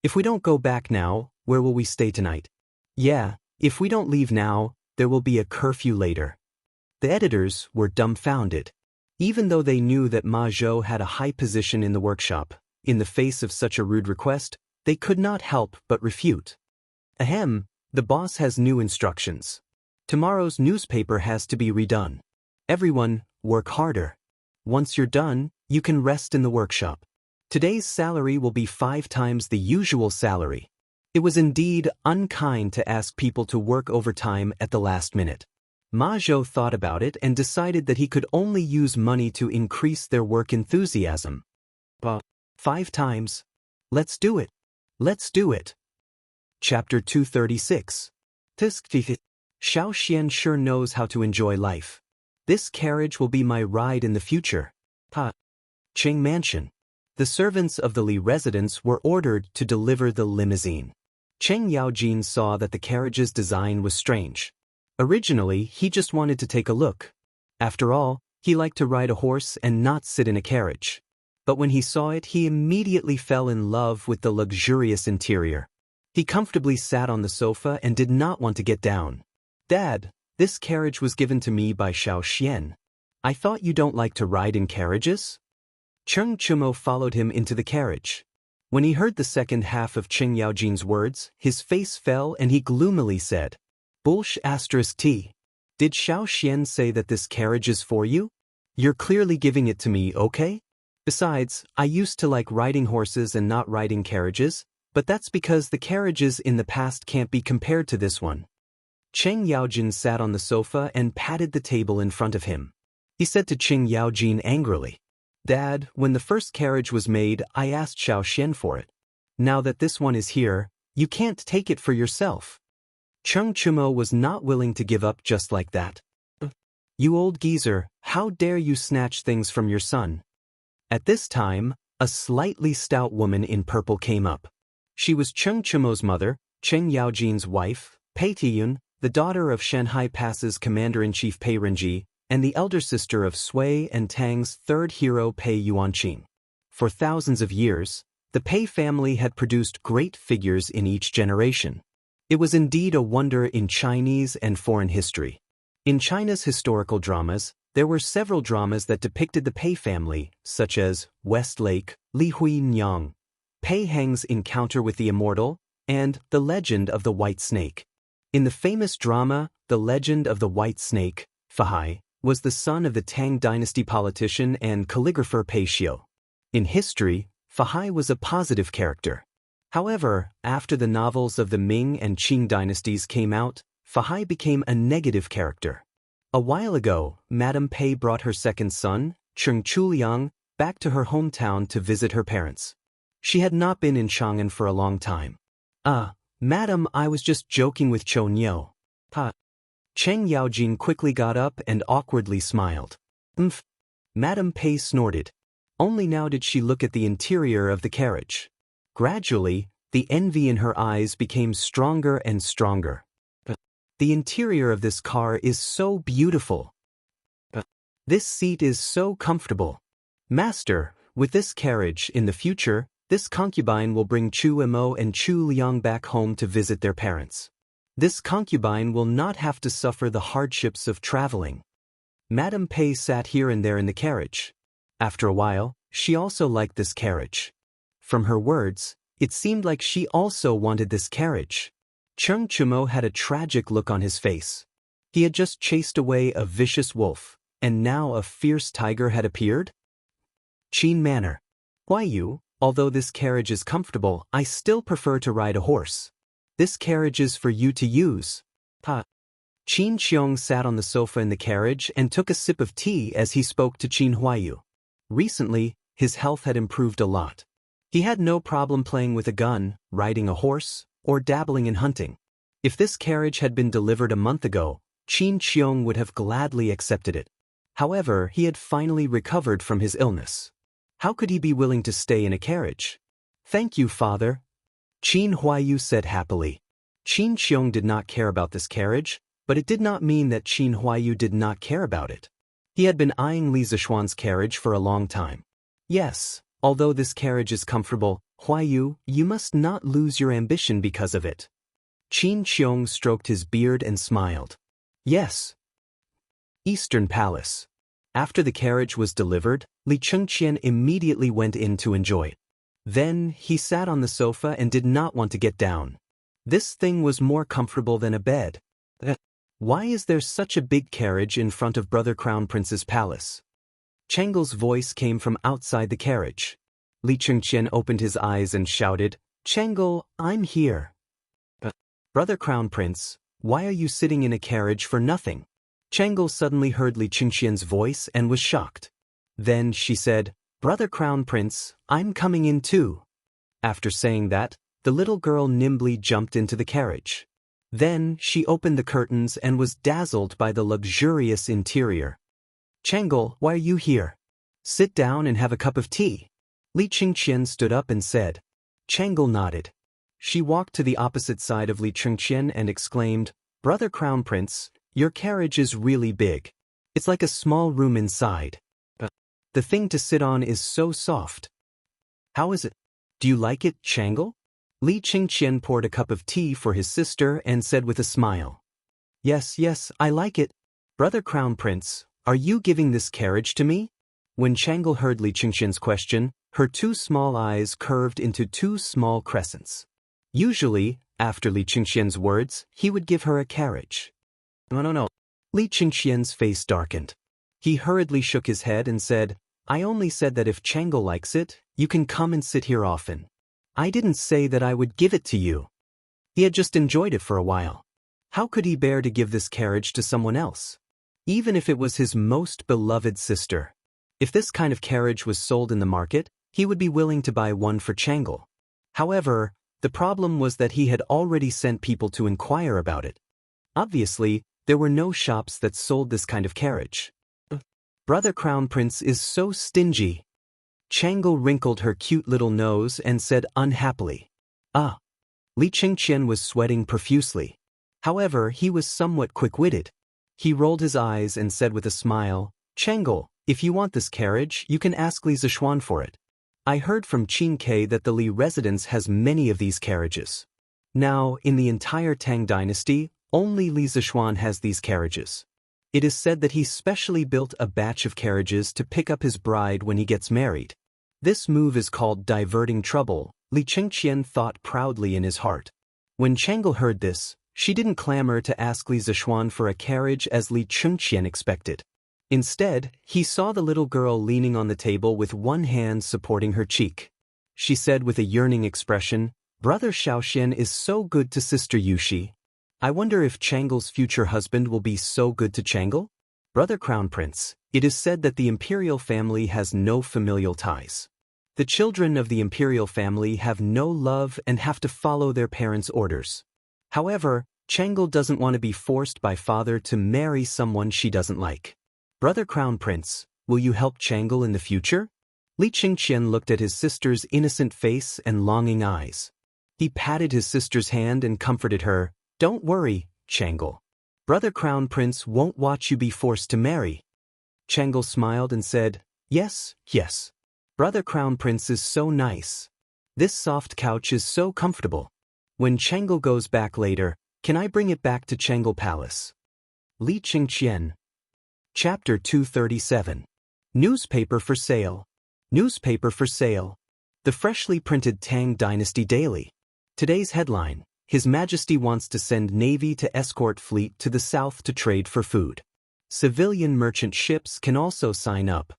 "If we don't go back now, where will we stay tonight?" "Yeah, if we don't leave now, there will be a curfew later." The editors were dumbfounded. Even though they knew that Ma Zhou had a high position in the workshop, in the face of such a rude request, they could not help but refute. "Ahem, the boss has new instructions. Tomorrow's newspaper has to be redone. Everyone, work harder. Once you're done, you can rest in the workshop. Today's salary will be 5 times the usual salary." It was indeed unkind to ask people to work overtime at the last minute. Ma Zhou thought about it and decided that he could only use money to increase their work enthusiasm. But 5 times? Let's do it. Let's do it. Chapter 236. Xiao Xian sure knows how to enjoy life. This carriage will be my ride in the future. Qing Mansion. The servants of the Li residence were ordered to deliver the limousine. Cheng Yaojin saw that the carriage's design was strange. Originally, he just wanted to take a look. After all, he liked to ride a horse and not sit in a carriage. But when he saw it, he immediately fell in love with the luxurious interior. He comfortably sat on the sofa and did not want to get down. "Dad, this carriage was given to me by Xiao Xian. I thought you don't like to ride in carriages?" Cheng Chumo followed him into the carriage. When he heard the second half of Cheng Yaojin's words, his face fell and he gloomily said, "Bullsh**t. Did Xiao Xian say that this carriage is for you?" You're clearly giving it to me, okay? Besides, I used to like riding horses and not riding carriages, but that's because the carriages in the past can't be compared to this one. Cheng Yaojin sat on the sofa and patted the table in front of him. He said to Cheng Yaojin angrily, Dad, when the first carriage was made, I asked Xiao Xian for it. Now that this one is here, you can't take it for yourself. Cheng Chumo was not willing to give up just like that. You old geezer, how dare you snatch things from your son? At this time, a slightly stout woman in purple came up. She was Cheng Chumo's mother, Cheng Yaojin's wife, Pei Tiyun, the daughter of Shanhai Pass's commander-in-chief Pei Renji, and the elder sister of Sui and Tang's third hero Pei Yuanqing. For thousands of years, the Pei family had produced great figures in each generation. It was indeed a wonder in Chinese and foreign history. In China's historical dramas, there were several dramas that depicted the Pei family, such as Westlake, Li Hui Nyang, Pei Heng's encounter with the immortal, and The Legend of the White Snake. In the famous drama, The Legend of the White Snake, Fahai was the son of the Tang dynasty politician and calligrapher Pei Xiu. In history, Fahai was a positive character. However, after the novels of the Ming and Qing dynasties came out, Fahai became a negative character. A while ago, Madame Pei brought her second son, Cheng Chuliang, back to her hometown to visit her parents. She had not been in Chang'an for a long time. Madam, I was just joking with Chou Niu. Cheng Yaojin quickly got up and awkwardly smiled. Madame Pei snorted. Only now did she look at the interior of the carriage. Gradually, the envy in her eyes became stronger and stronger. The interior of this car is so beautiful. This seat is so comfortable. Master, with this carriage, in the future, this concubine will bring Chu Emo and Chu Liang back home to visit their parents. This concubine will not have to suffer the hardships of traveling. Madame Pei sat here and there in the carriage. After a while, she also liked this carriage. From her words, it seemed like she also wanted this carriage. Cheng Chumo had a tragic look on his face. He had just chased away a vicious wolf, and now a fierce tiger had appeared? Qin Manor. Why you? Although this carriage is comfortable, I still prefer to ride a horse. This carriage is for you to use. Qin Xiong sat on the sofa in the carriage and took a sip of tea as he spoke to Qin Huayu. Recently, his health had improved a lot. He had no problem playing with a gun, riding a horse, or dabbling in hunting. If this carriage had been delivered a month ago, Qin Xiong would have gladly accepted it. However, he had finally recovered from his illness. How could he be willing to stay in a carriage? Thank you, father. Qin Huayu said happily. Qin Xiong did not care about this carriage, but it did not mean that Qin Huayu did not care about it. He had been eyeing Li Zishuan's carriage for a long time. Yes, although this carriage is comfortable, Huayu, you must not lose your ambition because of it. Qin Xiong stroked his beard and smiled. Yes. Eastern Palace. After the carriage was delivered, Li Chengqian immediately went in to enjoy it. Then, he sat on the sofa and did not want to get down. This thing was more comfortable than a bed. Why is there such a big carriage in front of Brother Crown Prince's palace? Chengle's voice came from outside the carriage. Li Chengqian opened his eyes and shouted, Chengle, I'm here. Brother Crown Prince, why are you sitting in a carriage for nothing? Chengle suddenly heard Li Chengqian's voice and was shocked. Then she said, Brother Crown Prince, I'm coming in too. After saying that, the little girl nimbly jumped into the carriage. Then she opened the curtains and was dazzled by the luxurious interior. Chengle, why are you here? Sit down and have a cup of tea. Li Chengqian stood up and said. Chengle nodded. She walked to the opposite side of Li Chengqian and exclaimed, Brother Crown Prince, your carriage is really big. It's like a small room inside. The thing to sit on is so soft. How is it? Do you like it, Chengle? Li Chengqian poured a cup of tea for his sister and said with a smile. Yes, I like it. Brother Crown Prince, are you giving this carriage to me? When Chengle heard Li Chengqian's question, her two small eyes curved into two small crescents. Usually, after Li Chengqian's words, he would give her a carriage. No. Li Chengqian's face darkened. He hurriedly shook his head and said, I only said that if Changel likes it, you can come and sit here often. I didn't say that I would give it to you. He had just enjoyed it for a while. How could he bear to give this carriage to someone else? Even if it was his most beloved sister. If this kind of carriage was sold in the market, he would be willing to buy one for Changel. However, the problem was that he had already sent people to inquire about it. Obviously, there were no shops that sold this kind of carriage. Brother Crown Prince is so stingy. Changel wrinkled her cute little nose and said unhappily. Li Qingqian was sweating profusely. However, he was somewhat quick-witted. He rolled his eyes and said with a smile, Changel, if you want this carriage, you can ask Li Zishuan for it. I heard from Qin Ke that the Li residence has many of these carriages. Now, in the entire Tang dynasty, only Li Zishuan has these carriages. It is said that he specially built a batch of carriages to pick up his bride when he gets married. This move is called diverting trouble, Li Qingqian thought proudly in his heart. When Changel heard this, she didn't clamor to ask Li Zishuan for a carriage as Li Qingqian expected. Instead, he saw the little girl leaning on the table with one hand supporting her cheek. She said with a yearning expression, Brother Xiaoxian is so good to Sister Yushi. I wonder if Changel's future husband will be so good to Changel? Brother Crown Prince, it is said that the imperial family has no familial ties. The children of the imperial family have no love and have to follow their parents' orders. However, Changel doesn't want to be forced by father to marry someone she doesn't like. Brother Crown Prince, will you help Changel in the future? Li Qingqian looked at his sister's innocent face and longing eyes. He patted his sister's hand and comforted her. Don't worry, Changel. Brother Crown Prince won't watch you be forced to marry. Changel smiled and said, Yes, yes. Brother Crown Prince is so nice. This soft couch is so comfortable. When Changel goes back later, can I bring it back to Changel Palace? Li Qingqian. Chapter 237. Newspaper for sale. Newspaper for sale. The freshly printed Tang Dynasty Daily. Today's headline, His Majesty wants to send Navy to escort fleet to the south to trade for food. Civilian merchant ships can also sign up.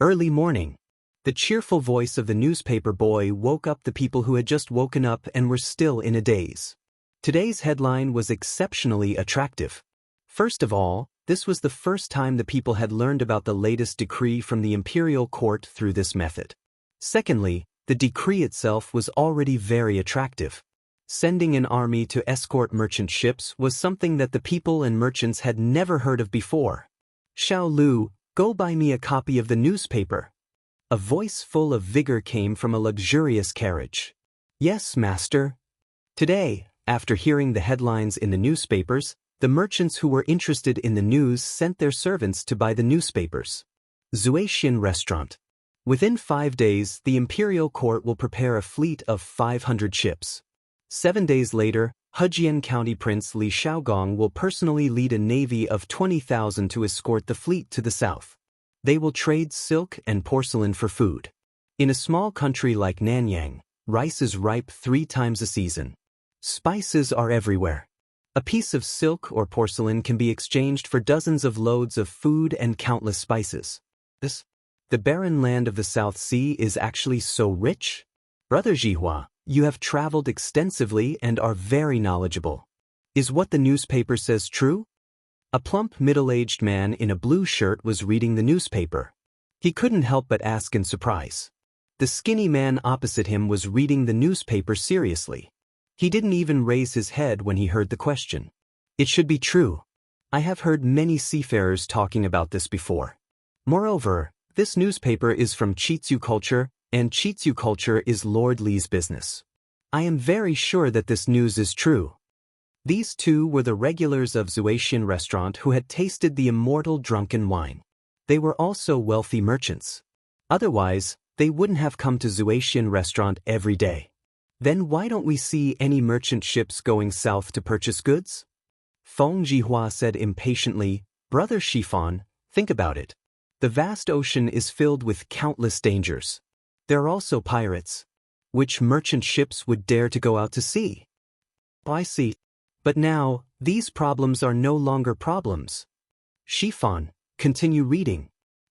Early morning. The cheerful voice of the newspaper boy woke up the people who had just woken up and were still in a daze. Today's headline was exceptionally attractive. First of all, this was the first time the people had learned about the latest decree from the imperial court through this method. Secondly, the decree itself was already very attractive. Sending an army to escort merchant ships was something that the people and merchants had never heard of before. Xiao Lu, go buy me a copy of the newspaper. A voice full of vigor came from a luxurious carriage. Yes, master. Today, after hearing the headlines in the newspapers, the merchants who were interested in the news sent their servants to buy the newspapers. Zuaxian Restaurant. Within 5 days, the imperial court will prepare a fleet of 500 ships. 7 days later, Hejian County Prince Li Shaogong will personally lead a navy of 20,000 to escort the fleet to the south. They will trade silk and porcelain for food. In a small country like Nanyang, rice is ripe 3 times a season. Spices are everywhere. A piece of silk or porcelain can be exchanged for dozens of loads of food and countless spices. The barren land of the South Sea is actually so rich? Brother Jihua, you have traveled extensively and are very knowledgeable. Is what the newspaper says true? A plump middle-aged man in a blue shirt was reading the newspaper. He couldn't help but ask in surprise. The skinny man opposite him was reading the newspaper seriously. He didn't even raise his head when he heard the question. It should be true. I have heard many seafarers talking about this before. Moreover, this newspaper is from Chitsu culture, and Chitsu culture is Lord Li's business. I am very sure that this news is true. These two were the regulars of Zuaxian Restaurant who had tasted the immortal drunken wine. They were also wealthy merchants. Otherwise, they wouldn't have come to Zuaxian Restaurant every day. Then why don't we see any merchant ships going south to purchase goods? Feng Jihua said impatiently, Brother Shifan, think about it. The vast ocean is filled with countless dangers. There are also pirates. Which merchant ships would dare to go out to sea? I see. But now, these problems are no longer problems. Shifan, Continue reading.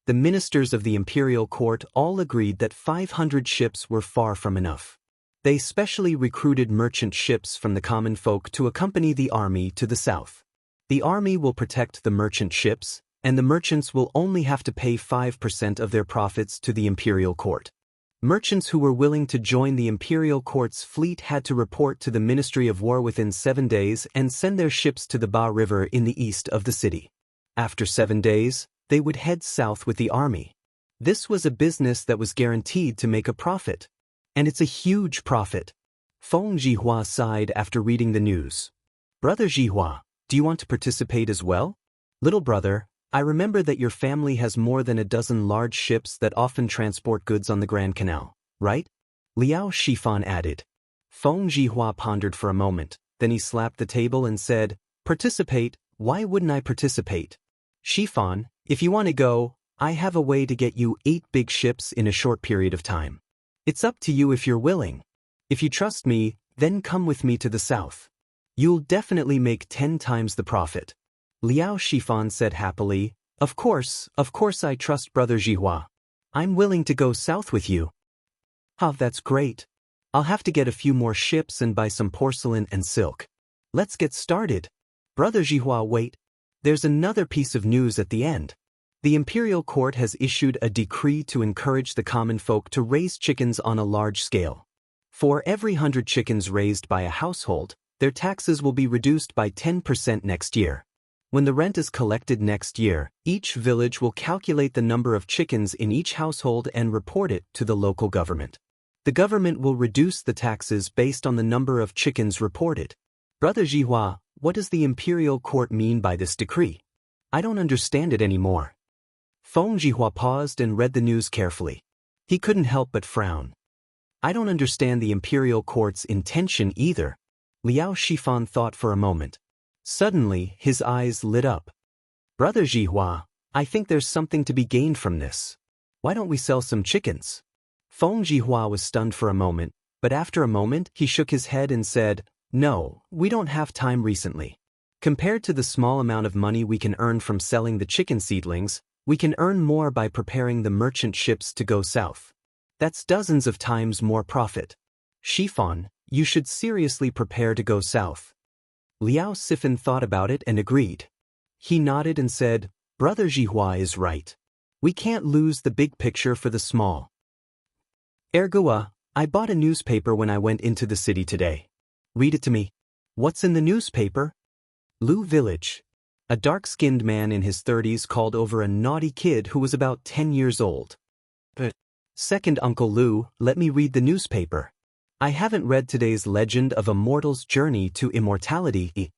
The ministers of the imperial court all agreed that 500 ships were far from enough. They specially recruited merchant ships from the common folk to accompany the army to the south. The army will protect the merchant ships, and the merchants will only have to pay 5% of their profits to the imperial court. Merchants who were willing to join the imperial court's fleet had to report to the Ministry of War within 7 days and send their ships to the Ba River in the east of the city. After 7 days, they would head south with the army. This was a business that was guaranteed to make a profit. And it's a huge profit. Feng Jihua sighed after reading the news. Brother Jihua, do you want to participate as well? Little brother, I remember that your family has more than a dozen large ships that often transport goods on the Grand Canal, right? Liao Shifan added. Feng Jihua pondered for a moment, then he slapped the table and said, Participate, why wouldn't I participate? Shifan, if you want to go, I have a way to get you 8 big ships in a short period of time. It's up to you if you're willing. If you trust me, then come with me to the south. You'll definitely make 10 times the profit. Liao Shifan said happily, Of course I trust Brother Jihua. I'm willing to go south with you. That's great. I'll have to get a few more ships and buy some porcelain and silk. Let's get started. Brother Jihua, wait. There's another piece of news at the end. The imperial court has issued a decree to encourage the common folk to raise chickens on a large scale. For every 100 chickens raised by a household, their taxes will be reduced by 10% next year. When the rent is collected next year, each village will calculate the number of chickens in each household and report it to the local government. The government will reduce the taxes based on the number of chickens reported. Brother Jihua, what does the imperial court mean by this decree? I don't understand it anymore. Feng Jihua paused and read the news carefully. He couldn't help but frown. I don't understand the imperial court's intention either. Liao Shifan thought for a moment. Suddenly, his eyes lit up. Brother Jihua, I think there's something to be gained from this. Why don't we sell some chickens? Feng Jihua was stunned for a moment, but after a moment he shook his head and said, No, we don't have time recently. Compared to the small amount of money we can earn from selling the chicken seedlings, we can earn more by preparing the merchant ships to go south. That's dozens of times more profit. Shifan, you should seriously prepare to go south. Liao Sifan thought about it and agreed. He nodded and said, Brother Jihua is right. We can't lose the big picture for the small. Ergua, I bought a newspaper when I went into the city today. Read it to me. What's in the newspaper? Lu Village. A dark-skinned man in his 30s called over a naughty kid who was about 10 years old. But, Second Uncle Lu, let me read the newspaper. I haven't read today's legend of a mortal's journey to immortality.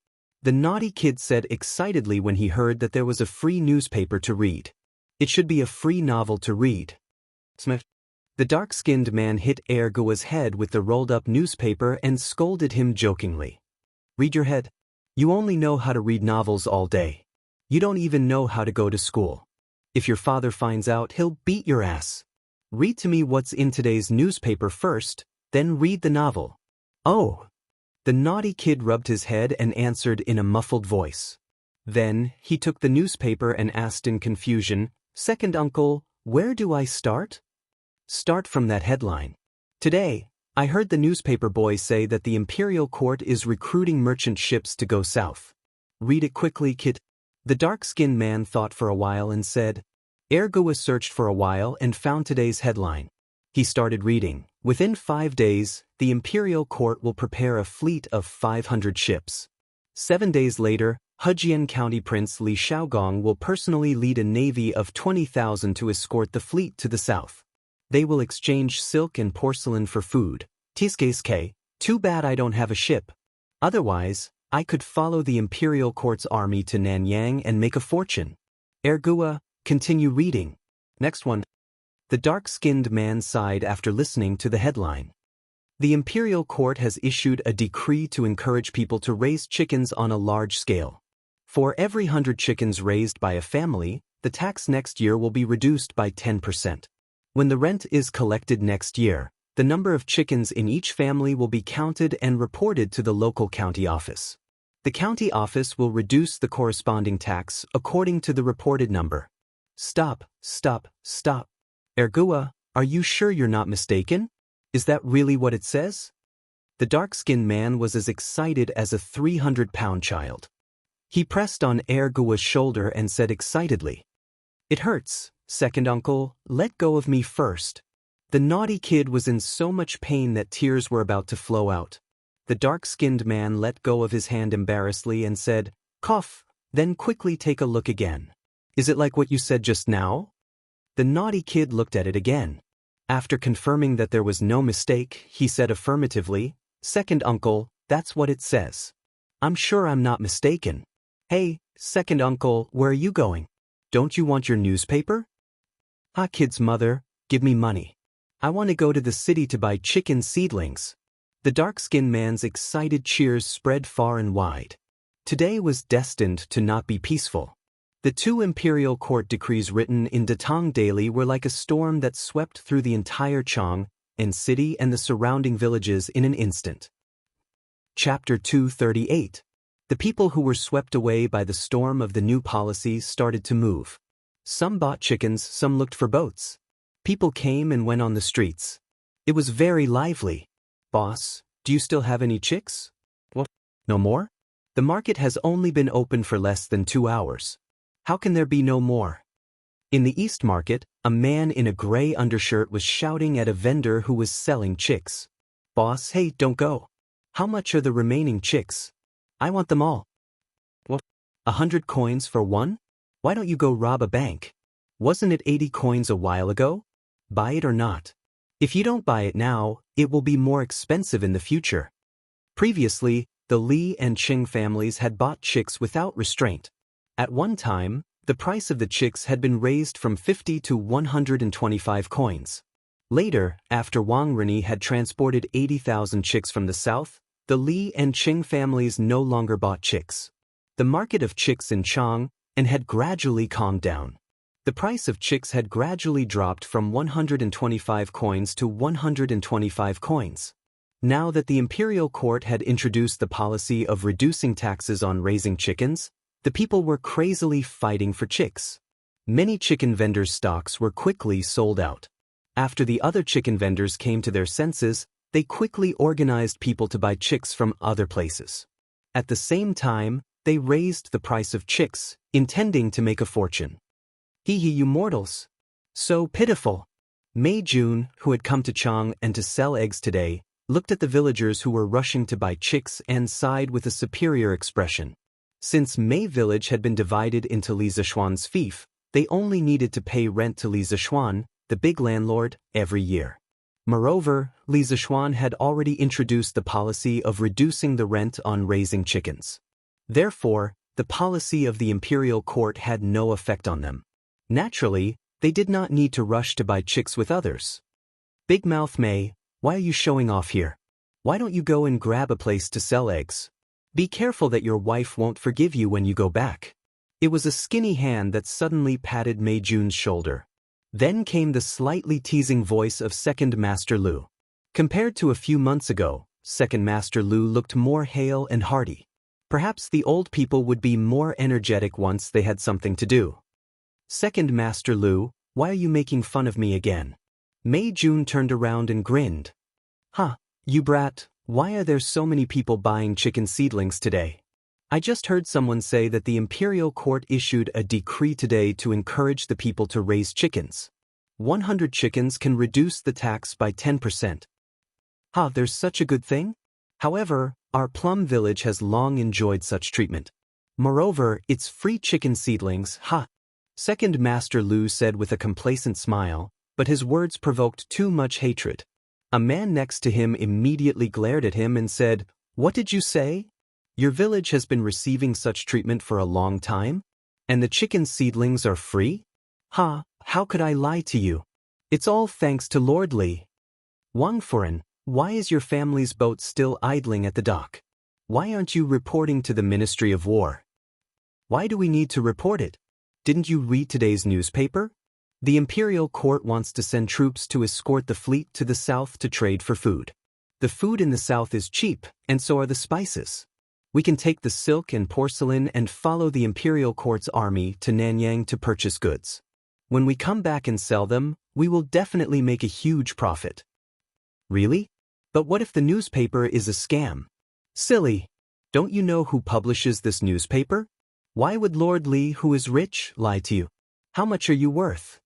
The naughty kid said excitedly when he heard that there was a free newspaper to read. It should be a free novel to read. Smith. The dark-skinned man hit Ergua's head with the rolled-up newspaper and scolded him jokingly. Read your head. You only know how to read novels all day. You don't even know how to go to school. If your father finds out, he'll beat your ass. Read to me what's in today's newspaper first, then read the novel. Oh. The naughty kid rubbed his head and answered in a muffled voice. Then, he took the newspaper and asked in confusion, Second uncle, where do I start? Start from that headline. Today, I heard the newspaper boy say that the imperial court is recruiting merchant ships to go south. Read it quickly, kid. The dark-skinned man thought for a while and said, Ergua searched for a while and found today's headline. He started reading. Within 5 days, the imperial court will prepare a fleet of 500 ships. 7 days later, Hejian County Prince Li Shaogong will personally lead a navy of 20,000 to escort the fleet to the south. They will exchange silk and porcelain for food. Tsk, too bad I don't have a ship. Otherwise, I could follow the imperial court's army to Nanyang and make a fortune. Ergua, continue reading. Next one. The dark-skinned man sighed after listening to the headline. The imperial court has issued a decree to encourage people to raise chickens on a large scale. For every 100 chickens raised by a family, the tax next year will be reduced by 10%. When the rent is collected next year, the number of chickens in each family will be counted and reported to the local county office. The county office will reduce the corresponding tax according to the reported number. Stop, stop, stop. Ergua, are you sure you're not mistaken? Is that really what it says? The dark-skinned man was as excited as a 300-pound child. He pressed on Ergua's shoulder and said excitedly, "It hurts, second uncle, let go of me first." The naughty kid was in so much pain that tears were about to flow out. The dark-skinned man let go of his hand embarrassedly and said, "Cough, then quickly take a look again. Is it like what you said just now?" The naughty kid looked at it again. After confirming that there was no mistake, he said affirmatively, "Second uncle, that's what it says. I'm sure I'm not mistaken." "Hey, second uncle, where are you going? Don't you want your newspaper?" "Ah, kid's mother, give me money. I want to go to the city to buy chicken seedlings." The dark-skinned man's excited cheers spread far and wide. Today was destined to not be peaceful. The 2 imperial court decrees written in Datong daily were like a storm that swept through the entire Chang'an city and the surrounding villages in an instant. Chapter 238. The people who were swept away by the storm of the new policies started to move. Some bought chickens, some looked for boats. People came and went on the streets. It was very lively. "Boss, do you still have any chicks?" "What? No more? The market has only been open for less than 2 hours. How can there be no more?" In the East Market, a man in a gray undershirt was shouting at a vendor who was selling chicks. "Boss, hey, don't go. How much are the remaining chicks? I want them all." "What? 100 coins for one? Why don't you go rob a bank? Wasn't it 80 coins a while ago? Buy it or not. If you don't buy it now, it will be more expensive in the future." Previously, the Li and Qing families had bought chicks without restraint. At one time, the price of the chicks had been raised from 50 to 125 coins. Later, after Wang Rini had transported 80,000 chicks from the south, the Li and Qing families no longer bought chicks. The market of chicks in Chang'an had gradually calmed down. The price of chicks had gradually dropped from 125 coins to 125 coins. Now that the imperial court had introduced the policy of reducing taxes on raising chickens, the people were crazily fighting for chicks. Many chicken vendors' stocks were quickly sold out. After the other chicken vendors came to their senses, they quickly organized people to buy chicks from other places. At the same time, they raised the price of chicks, intending to make a fortune. "Hee hee, you mortals! So pitiful!" Mei Jun, who had come to Chang'an to sell eggs today, looked at the villagers who were rushing to buy chicks and sighed with a superior expression. Since Mei village had been divided into Li Zishuan's fief, they only needed to pay rent to Li Zishuan, the big landlord, every year. Moreover, Li Zishuan had already introduced the policy of reducing the rent on raising chickens. Therefore, the policy of the imperial court had no effect on them. Naturally, they did not need to rush to buy chicks with others. "Big Mouth Mei, why are you showing off here? Why don't you go and grab a place to sell eggs? Be careful that your wife won't forgive you when you go back." It was a skinny hand that suddenly patted Mei Jun's shoulder. Then came the slightly teasing voice of Second Master Lu. Compared to a few months ago, Second Master Lu looked more hale and hearty. Perhaps the old people would be more energetic once they had something to do. "Second Master Lu, why are you making fun of me again?" Mei Jun turned around and grinned. "Huh, you brat, why are there so many people buying chicken seedlings today? I just heard someone say that the imperial court issued a decree today to encourage the people to raise chickens. 100 chickens can reduce the tax by 10%. "Huh, there's such a good thing? However, our plum village has long enjoyed such treatment. Moreover, it's free chicken seedlings, ha." Second Master Lu said with a complacent smile, but his words provoked too much hatred. A man next to him immediately glared at him and said, "What did you say? Your village has been receiving such treatment for a long time? And the chicken seedlings are free? Ha, how could I lie to you? It's all thanks to Lord Li. Wang Furen, why is your family's boat still idling at the dock? Why aren't you reporting to the Ministry of War?" "Why do we need to report it? Didn't you read today's newspaper? The imperial court wants to send troops to escort the fleet to the south to trade for food. The food in the south is cheap, and so are the spices. We can take the silk and porcelain and follow the imperial court's army to Nanyang to purchase goods. When we come back and sell them, we will definitely make a huge profit. Really? But what if the newspaper is a scam? Silly. Don't you know who publishes this newspaper? Why would Lord Li, who is rich, lie to you? How much are you worth?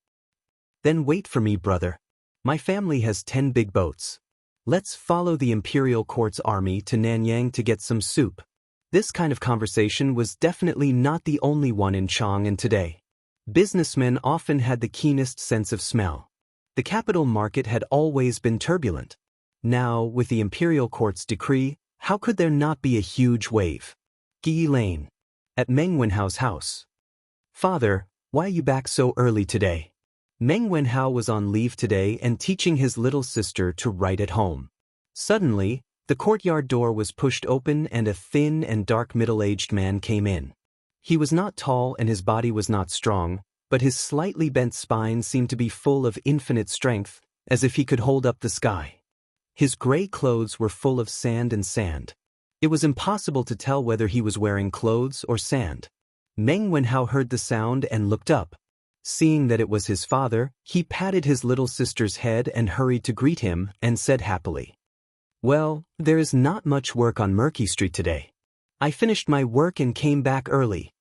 Then wait for me, brother. My family has 10 big boats. Let's follow the imperial court's army to Nanyang to get some soup. This kind of conversation was definitely not the only one in Chang'an today. Businessmen often had the keenest sense of smell. The capital market had always been turbulent. Now, with the imperial court's decree, how could there not be a huge wave? Gi Lane. At Meng Wenhao's house. Father, why are you back so early today? Meng Wenhao was on leave today and teaching his little sister to write at home. Suddenly, the courtyard door was pushed open and a thin and dark middle-aged man came in. He was not tall and his body was not strong, but his slightly bent spine seemed to be full of infinite strength, as if he could hold up the sky. His gray clothes were full of sand and sand. It was impossible to tell whether he was wearing clothes or sand. Meng Wenhao heard the sound and looked up. Seeing that it was his father, he patted his little sister's head and hurried to greet him and said happily, "Well, there is not much work on Murky Street today. I finished my work and came back early.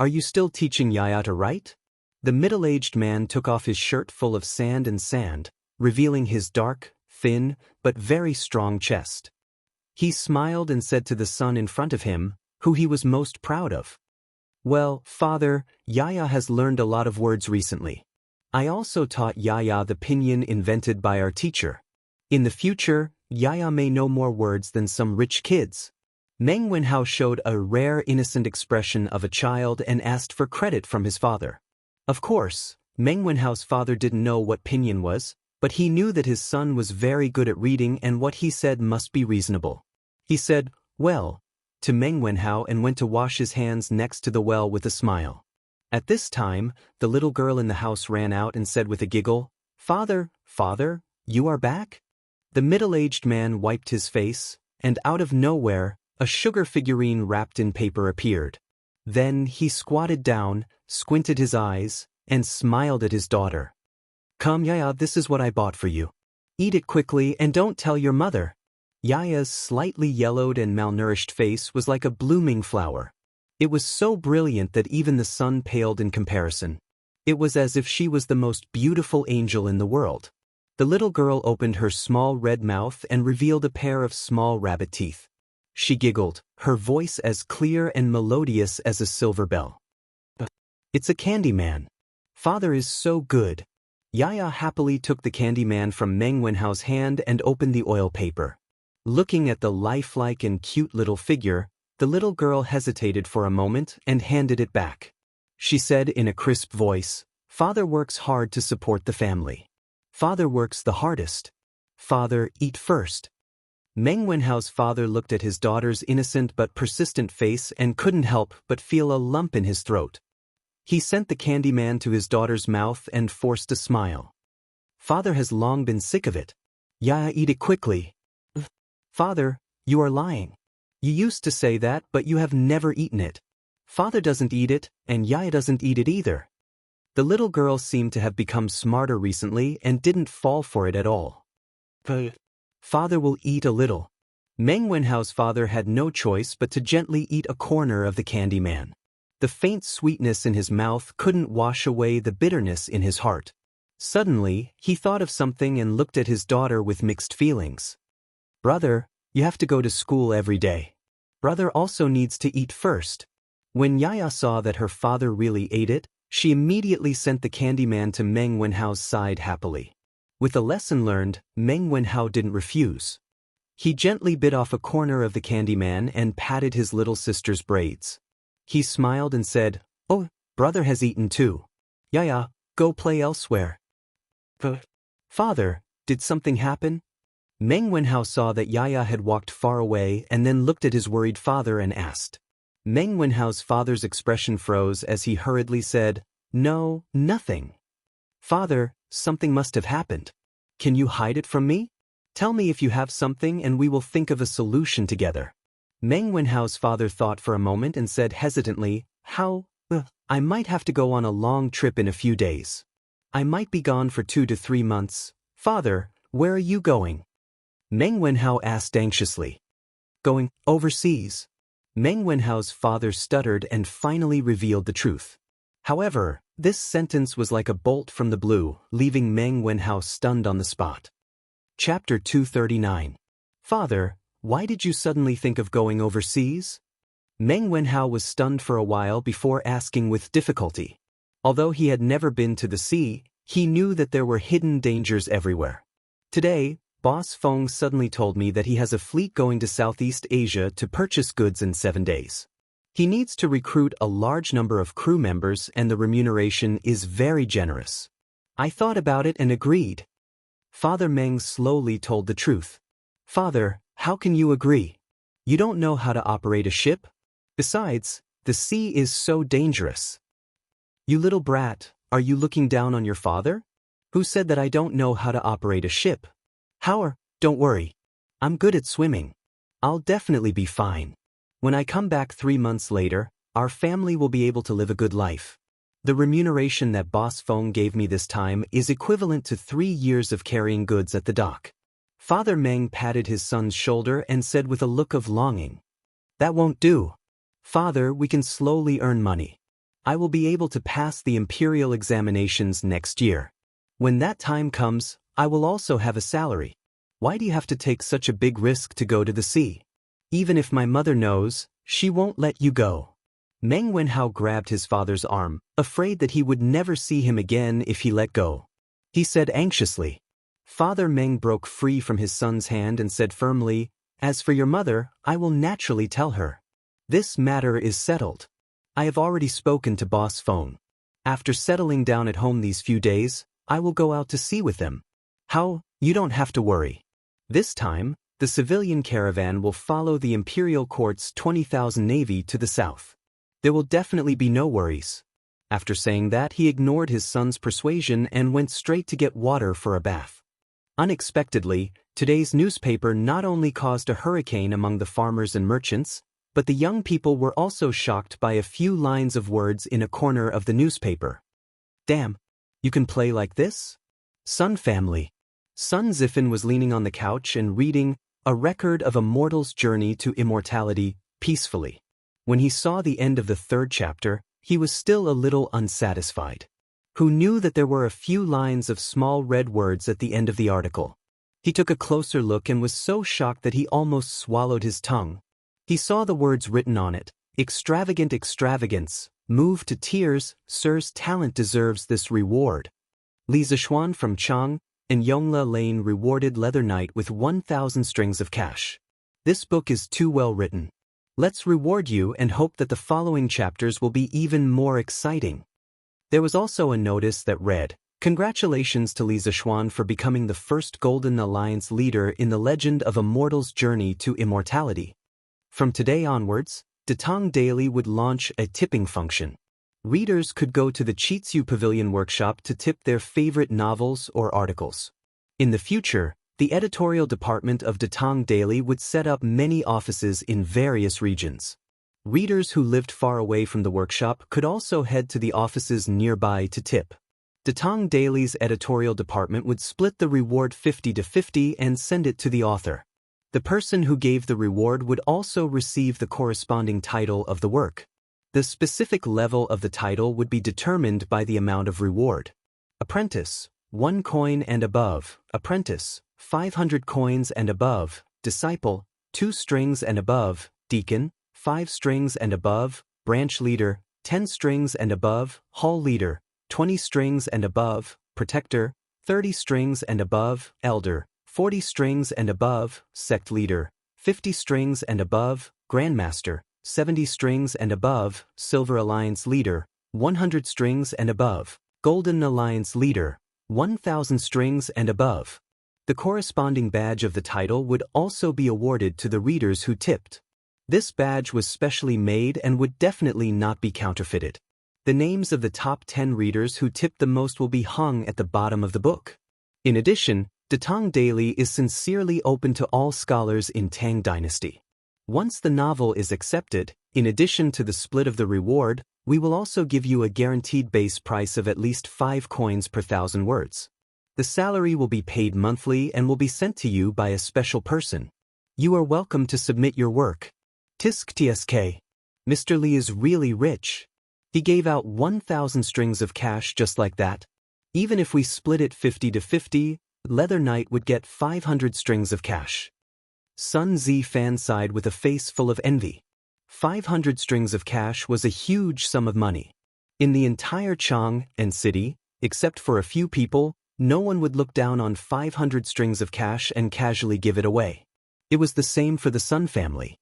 Are you still teaching Yaya to write?" The middle-aged man took off his shirt full of sand and sand, revealing his dark, thin, but very strong chest. He smiled and said to the son in front of him, who he was most proud of, "Well, father, Yaya has learned a lot of words recently. I also taught Yaya the pinyin invented by our teacher. In the future, Yaya may know more words than some rich kids." Meng Wenhao showed a rare innocent expression of a child and asked for credit from his father. Of course, Meng Wenhao's father didn't know what pinyin was, but he knew that his son was very good at reading and what he said must be reasonable. He said, "Well," to Meng Wenhao and went to wash his hands next to the well with a smile. At this time, the little girl in the house ran out and said with a giggle, Father, you are back?" The middle-aged man wiped his face, and out of nowhere, a sugar figurine wrapped in paper appeared. Then he squatted down, squinted his eyes, and smiled at his daughter. "Come, Yaya, this is what I bought for you. Eat it quickly and don't tell your mother." Yaya's slightly yellowed and malnourished face was like a blooming flower. It was so brilliant that even the sun paled in comparison. It was as if she was the most beautiful angel in the world. The little girl opened her small red mouth and revealed a pair of small rabbit teeth. She giggled, her voice as clear and melodious as a silver bell. "It's a candy man. Father is so good." Yaya happily took the candy man from Meng Wenhao's hand and opened the oil paper. Looking at the lifelike and cute little figure, the little girl hesitated for a moment and handed it back. She said in a crisp voice, "Father works hard to support the family. Father works the hardest. Father, eat first." Meng Wenhao's father looked at his daughter's innocent but persistent face and couldn't help but feel a lump in his throat. He sent the candy man to his daughter's mouth and forced a smile. "Father has long been sick of it. Yaya, eat it quickly." "Father, you are lying. You used to say that, but you have never eaten it. Father doesn't eat it, and Yaya doesn't eat it either." The little girl seemed to have become smarter recently and didn't fall for it at all. "Father will eat a little." Meng Wenhao's father had no choice but to gently eat a corner of the candy man. The faint sweetness in his mouth couldn't wash away the bitterness in his heart. Suddenly, he thought of something and looked at his daughter with mixed feelings. "Brother, you have to go to school every day. Brother also needs to eat first." When Yaya saw that her father really ate it, she immediately sent the candy man to Meng Wenhao's side happily. With a lesson learned, Meng Wenhao didn't refuse. He gently bit off a corner of the candy man and patted his little sister's braids. He smiled and said, "Oh, brother has eaten too. Yaya, go play elsewhere." "Father, did something happen?" Meng Wenhao saw that Yaya had walked far away and then looked at his worried father and asked. Meng Wenhao's father's expression froze as he hurriedly said, "No, nothing." "Father, something must have happened. Can you hide it from me? Tell me if you have something and we will think of a solution together." Meng Wenhao's father thought for a moment and said hesitantly, I might have to go on a long trip in a few days. I might be gone for 2 to 3 months. Father, where are you going? Meng Wenhao asked anxiously. Going overseas. Meng Wenhao's father stuttered and finally revealed the truth. However, this sentence was like a bolt from the blue, leaving Meng Wenhao stunned on the spot. Chapter 239. Father, why did you suddenly think of going overseas? Meng Wenhao was stunned for a while before asking with difficulty. Although he had never been to the sea, he knew that there were hidden dangers everywhere. Today, Boss Feng suddenly told me that he has a fleet going to Southeast Asia to purchase goods in 7 days. He needs to recruit a large number of crew members and the remuneration is very generous. I thought about it and agreed. Father Meng slowly told the truth. Father, how can you agree? You don't know how to operate a ship? Besides, the sea is so dangerous. You little brat, are you looking down on your father? Who said that I don't know how to operate a ship? Don't worry. I'm good at swimming. I'll definitely be fine. When I come back 3 months later, our family will be able to live a good life. The remuneration that Boss Feng gave me this time is equivalent to 3 years of carrying goods at the dock. Father Meng patted his son's shoulder and said with a look of longing. That won't do. Father, we can slowly earn money. I will be able to pass the imperial examinations next year. When that time comes, I will also have a salary. Why do you have to take such a big risk to go to the sea? Even if my mother knows, she won't let you go. Meng Wenhao grabbed his father's arm, afraid that he would never see him again if he let go. He said anxiously. Father Meng broke free from his son's hand and said firmly, As for your mother, I will naturally tell her. This matter is settled. I have already spoken to Boss Feng. After settling down at home these few days, I will go out to sea with them. How? You don't have to worry. This time, the civilian caravan will follow the Imperial Court's 20,000 navy to the south. There will definitely be no worries. After saying that, he ignored his son's persuasion and went straight to get water for a bath. Unexpectedly, today's newspaper not only caused a hurricane among the farmers and merchants, but the young people were also shocked by a few lines of words in a corner of the newspaper. Damn, you can play like this? Sun family. Sun Zifan was leaning on the couch and reading A Record of a Mortal's Journey to Immortality peacefully. When he saw the end of the 3rd chapter, he was still a little unsatisfied. Who knew that there were a few lines of small red words at the end of the article? He took a closer look and was so shocked that he almost swallowed his tongue. He saw the words written on it, Extravagant extravagance, moved to tears, Sir's talent deserves this reward. Li Zishuan from Chang and Yongla Lane rewarded Leather Knight with 1,000 strings of cash. This book is too well written. Let's reward you and hope that the following chapters will be even more exciting. There was also a notice that read, Congratulations to Li Zishuan for becoming the first Golden Alliance leader in the legend of a mortal's journey to immortality. From today onwards, Datang Daily would launch a tipping function. Readers could go to the Chitsu Pavilion workshop to tip their favorite novels or articles. In the future, the editorial department of Datang Daily would set up many offices in various regions. Readers who lived far away from the workshop could also head to the offices nearby to tip. Datang Daily's editorial department would split the reward 50-50 and send it to the author. The person who gave the reward would also receive the corresponding title of the work. The specific level of the title would be determined by the amount of reward. Apprentice, 1 coin and above. Apprentice, 500 coins and above. Disciple, 2 strings and above. Deacon, 5 strings and above. Branch leader, 10 strings and above. Hall leader, 20 strings and above. Protector, 30 strings and above. Elder, 40 strings and above. Sect leader, 50 strings and above. Grandmaster, 70 strings and above. Silver Alliance leader, 100 strings and above. Golden Alliance leader, 1,000 strings and above. The corresponding badge of the title would also be awarded to the readers who tipped. This badge was specially made and would definitely not be counterfeited. The names of the top 10 readers who tipped the most will be hung at the bottom of the book. In addition, Datang Daily is sincerely open to all scholars in Tang Dynasty. Once the novel is accepted, In addition to the split of the reward, we will also give you a guaranteed base price of at least 5 coins per 1,000 words. The salary will be paid monthly and will be sent to you by a special person. You are welcome to submit your work. Tisk tsk. Mr. Li is really rich. He gave out 1,000 strings of cash just like that. Even if we split it 50 to 50, Leather Knight would get 500 strings of cash. Sun Zi fan sighed with a face full of envy. 500 strings of cash was a huge sum of money. In the entire Chang and city, except for a few people, no one would look down on 500 strings of cash and casually give it away. It was the same for the Sun family.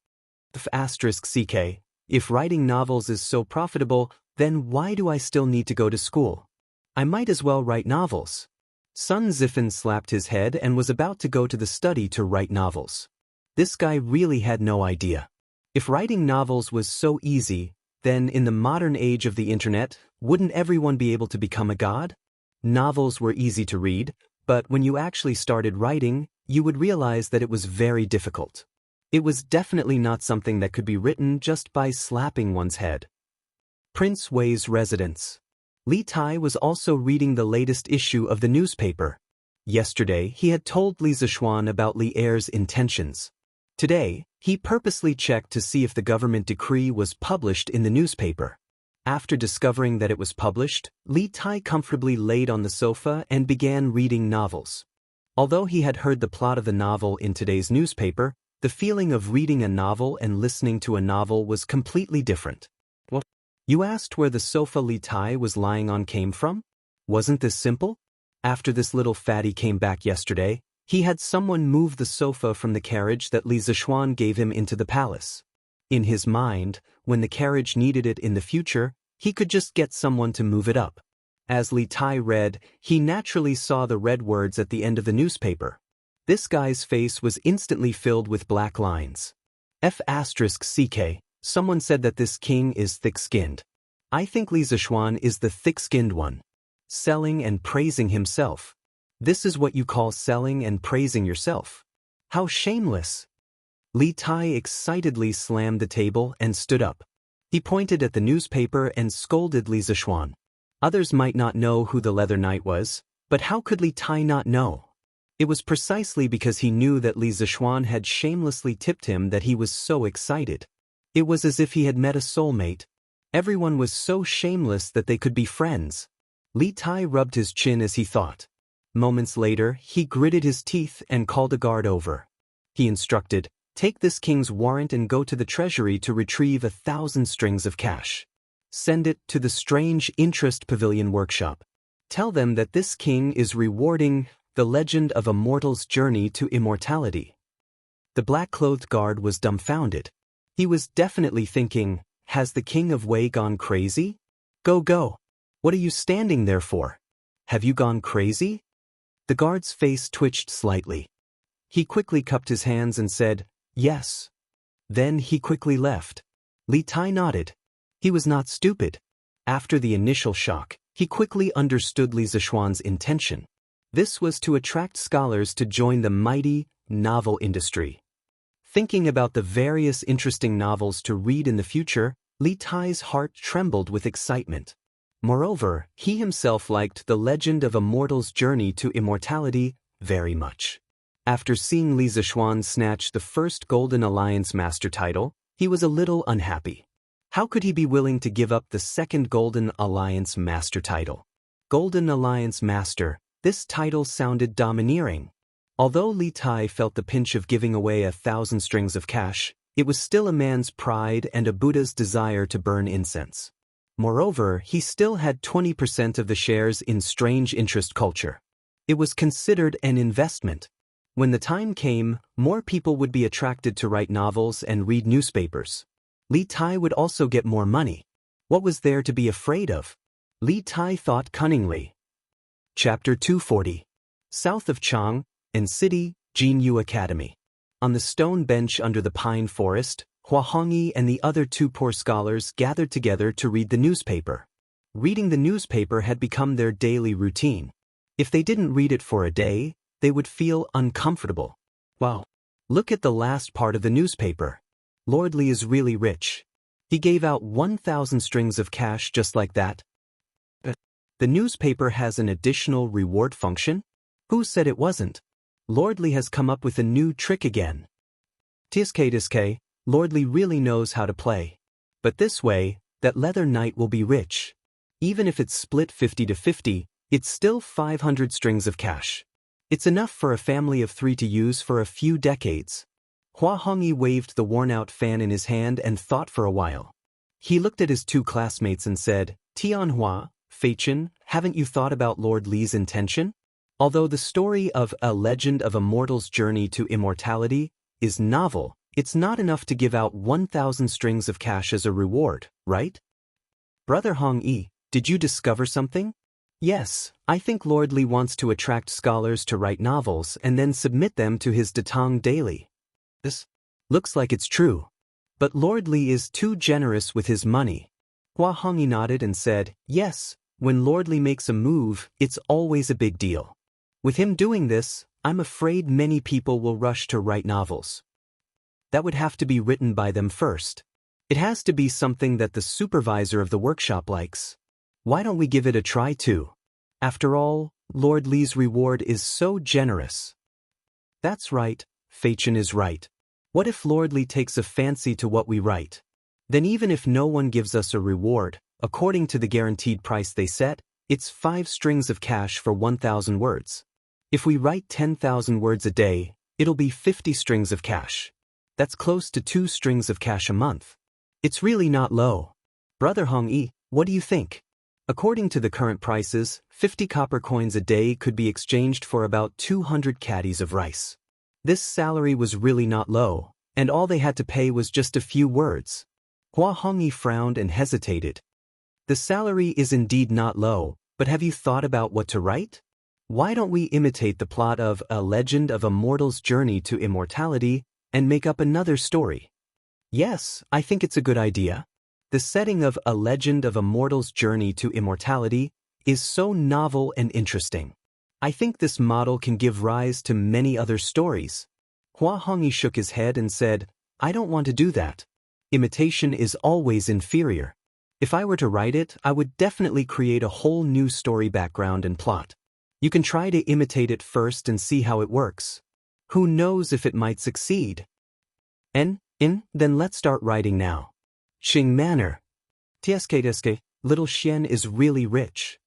*CK. If writing novels is so profitable, then why do I still need to go to school? I might as well write novels. Sun Zifan slapped his head and was about to go to the study to write novels. This guy really had no idea. If writing novels was so easy, then in the modern age of the internet, wouldn't everyone be able to become a god? Novels were easy to read, but when you actually started writing, you would realize that it was very difficult. It was definitely not something that could be written just by slapping one's head. Prince Wei's residence. Li Tai was also reading the latest issue of the newspaper. Yesterday, he had told Li Zixuan about Li Er's intentions. Today, he purposely checked to see if the government decree was published in the newspaper. After discovering that it was published, Li Tai comfortably laid on the sofa and began reading novels. Although he had heard the plot of the novel in today's newspaper, the feeling of reading a novel and listening to a novel was completely different. What? You asked where the sofa Li Tai was lying on came from? Wasn't this simple? After this little fatty came back yesterday, he had someone move the sofa from the carriage that Li Zixuan gave him into the palace. In his mind, when the carriage needed it in the future, he could just get someone to move it up. As Li Tai read, he naturally saw the red words at the end of the newspaper. This guy's face was instantly filled with black lines. *CK. Someone said that this king is thick-skinned. I think Li Zixuan is the thick-skinned one. Selling and praising himself. This is what you call selling and praising yourself. How shameless! Li Tai excitedly slammed the table and stood up. He pointed at the newspaper and scolded Li Zixuan. Others might not know who the Leather Knight was, but how could Li Tai not know? It was precisely because he knew that Li Zixuan had shamelessly tipped him that he was so excited. It was as if he had met a soulmate. Everyone was so shameless that they could be friends. Li Tai rubbed his chin as he thought. Moments later, he gritted his teeth and called a guard over. He instructed, "Take this king's warrant and go to the treasury to retrieve 1,000 strings of cash. Send it to the Strange Interest Pavilion workshop. Tell them that this king is rewarding the legend of a mortal's journey to immortality." The black-clothed guard was dumbfounded. He was definitely thinking, has the king of Wei gone crazy? Go. What are you standing there for? Have you gone crazy? The guard's face twitched slightly. He quickly cupped his hands and said, yes. Then he quickly left. Li Tai nodded. He was not stupid. After the initial shock, he quickly understood Li Zixuan's intention. This was to attract scholars to join the mighty novel industry. Thinking about the various interesting novels to read in the future, Li Tai's heart trembled with excitement. Moreover, he himself liked the legend of a mortal's journey to immortality very much. After seeing Li Zixuan snatch the first Golden Alliance Master title, he was a little unhappy. How could he be willing to give up the second Golden Alliance Master title? Golden Alliance Master, this title sounded domineering. Although Li Tai felt the pinch of giving away 1,000 strings of cash, it was still a man's pride and a Buddha's desire to burn incense. Moreover, he still had 20% of the shares in Strange Interest Culture. It was considered an investment. When the time came, more people would be attracted to write novels and read newspapers. Li Tai would also get more money. What was there to be afraid of? Li Tai thought cunningly. Chapter 240. South of Chang and City, Jinyu Academy. On the stone bench under the pine forest, Hua Hongyi and the other 2 poor scholars gathered together to read the newspaper. Reading the newspaper had become their daily routine. If they didn't read it for a day, they would feel uncomfortable. Wow! Look at the last part of the newspaper. Lord Li is really rich. He gave out 1,000 strings of cash just like that. The newspaper has an additional reward function? Who said it wasn't? Lordly has come up with a new trick again. Tiske, Lordly really knows how to play. But this way, that leather knight will be rich. Even if it's split 50 to 50, it's still 500 strings of cash. It's enough for a family of 3 to use for a few decades. Hua Hongyi waved the worn-out fan in his hand and thought for a while. He looked at his 2 classmates and said, Tianhua, Feichen, haven't you thought about Lord Li's intention? Although the story of A Legend of a Mortal's Journey to Immortality is novel, it's not enough to give out 1,000 strings of cash as a reward, right? Brother Hongyi, did you discover something? Yes, I think Lord Li wants to attract scholars to write novels and then submit them to his Datang daily. This looks like it's true. But Lord Li is too generous with his money. Hua Hongyi nodded and said, yes, when Lord Li makes a move, it's always a big deal. With him doing this, I'm afraid many people will rush to write novels. That would have to be written by them first. It has to be something that the supervisor of the workshop likes. Why don't we give it a try too? After all, Lord Li's reward is so generous. That's right, Feichen is right. What if Lord Li takes a fancy to what we write? Then even if no one gives us a reward, according to the guaranteed price they set, it's 5 strings of cash for 1,000 words. If we write 10,000 words a day, it'll be 50 strings of cash. That's close to 2 strings of cash a month. It's really not low. Brother Hongyi, what do you think? According to the current prices, 50 copper coins a day could be exchanged for about 200 caddies of rice. This salary was really not low, and all they had to pay was just a few words. Hua Hongyi frowned and hesitated. The salary is indeed not low, but have you thought about what to write? Why don't we imitate the plot of A Legend of a Mortal's Journey to Immortality and make up another story? Yes, I think it's a good idea. The setting of A Legend of a Mortal's Journey to Immortality is so novel and interesting. I think this model can give rise to many other stories. Hua Hongyi shook his head and said, I don't want to do that. Imitation is always inferior. If I were to write it, I would definitely create a whole new story background and plot. You can try to imitate it first and see how it works. Who knows if it might succeed? Then let's start writing now. Qing Manor. Tiske, little Xian is really rich.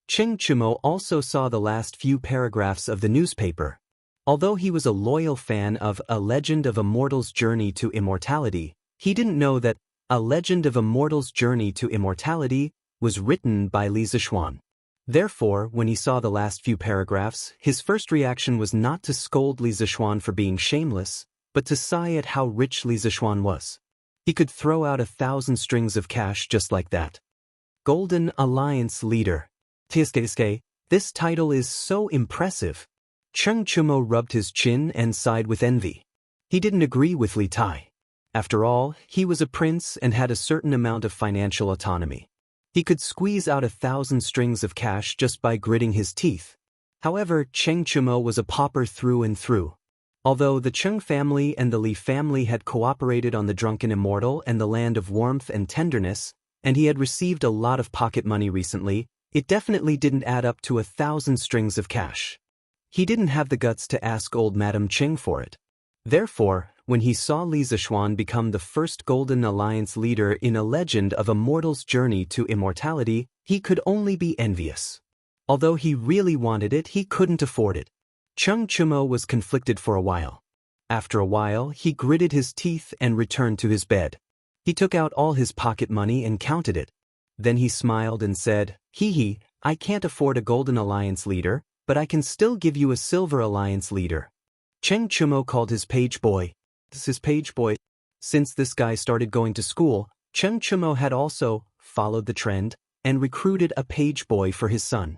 Cheng Chumo also saw the last few paragraphs of the newspaper. Although he was a loyal fan of A Legend of a Mortal's Journey to Immortality, he didn't know that A Legend of a Mortal's Journey to Immortality was written by Li Zixuan. Therefore, when he saw the last few paragraphs, his first reaction was not to scold Li Zixuan for being shameless, but to sigh at how rich Li Zixuan was. He could throw out 1,000 strings of cash just like that. Golden Alliance Leader. Tiske, this title is so impressive. Cheng Chumo rubbed his chin and sighed with envy. He didn't agree with Li Tai. After all, he was a prince and had a certain amount of financial autonomy. He could squeeze out 1,000 strings of cash just by gritting his teeth. However, Cheng Chumo was a pauper through and through. Although the Cheng family and the Li family had cooperated on the Drunken Immortal and the Land of Warmth and Tenderness, and he had received a lot of pocket money recently, it definitely didn't add up to 1,000 strings of cash. He didn't have the guts to ask old Madame Cheng for it. Therefore, when he saw Li Zixuan become the first Golden Alliance leader in A Legend of a Mortal's Journey to Immortality, he could only be envious. Although he really wanted it, he couldn't afford it. Cheng Chumo was conflicted for a while. After a while, he gritted his teeth and returned to his bed. He took out all his pocket money and counted it. Then he smiled and said, Hee, I can't afford a Golden Alliance leader, but I can still give you a Silver Alliance leader. Cheng Chumo called his page boy. This is page boy. Since this guy started going to school, Cheng Chumo had also followed the trend and recruited a page boy for his son.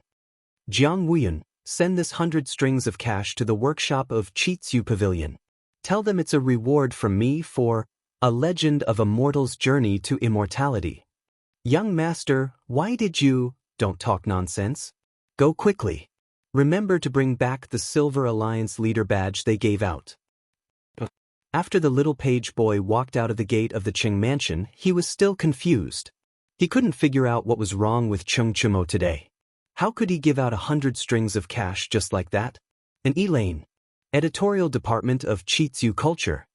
Jiang Wuyun, send this 100 strings of cash to the workshop of Chitsu Pavilion. Tell them it's a reward from me for A Legend of a Mortal's Journey to Immortality. Young master, why did you? Don't talk nonsense. Go quickly. Remember to bring back the Silver Alliance leader badge they gave out. After the little page boy walked out of the gate of the Qing mansion, he was still confused. He couldn't figure out what was wrong with Cheng Chumo today. How could he give out 100 strings of cash just like that? And Elaine, editorial department of Chitsu Culture.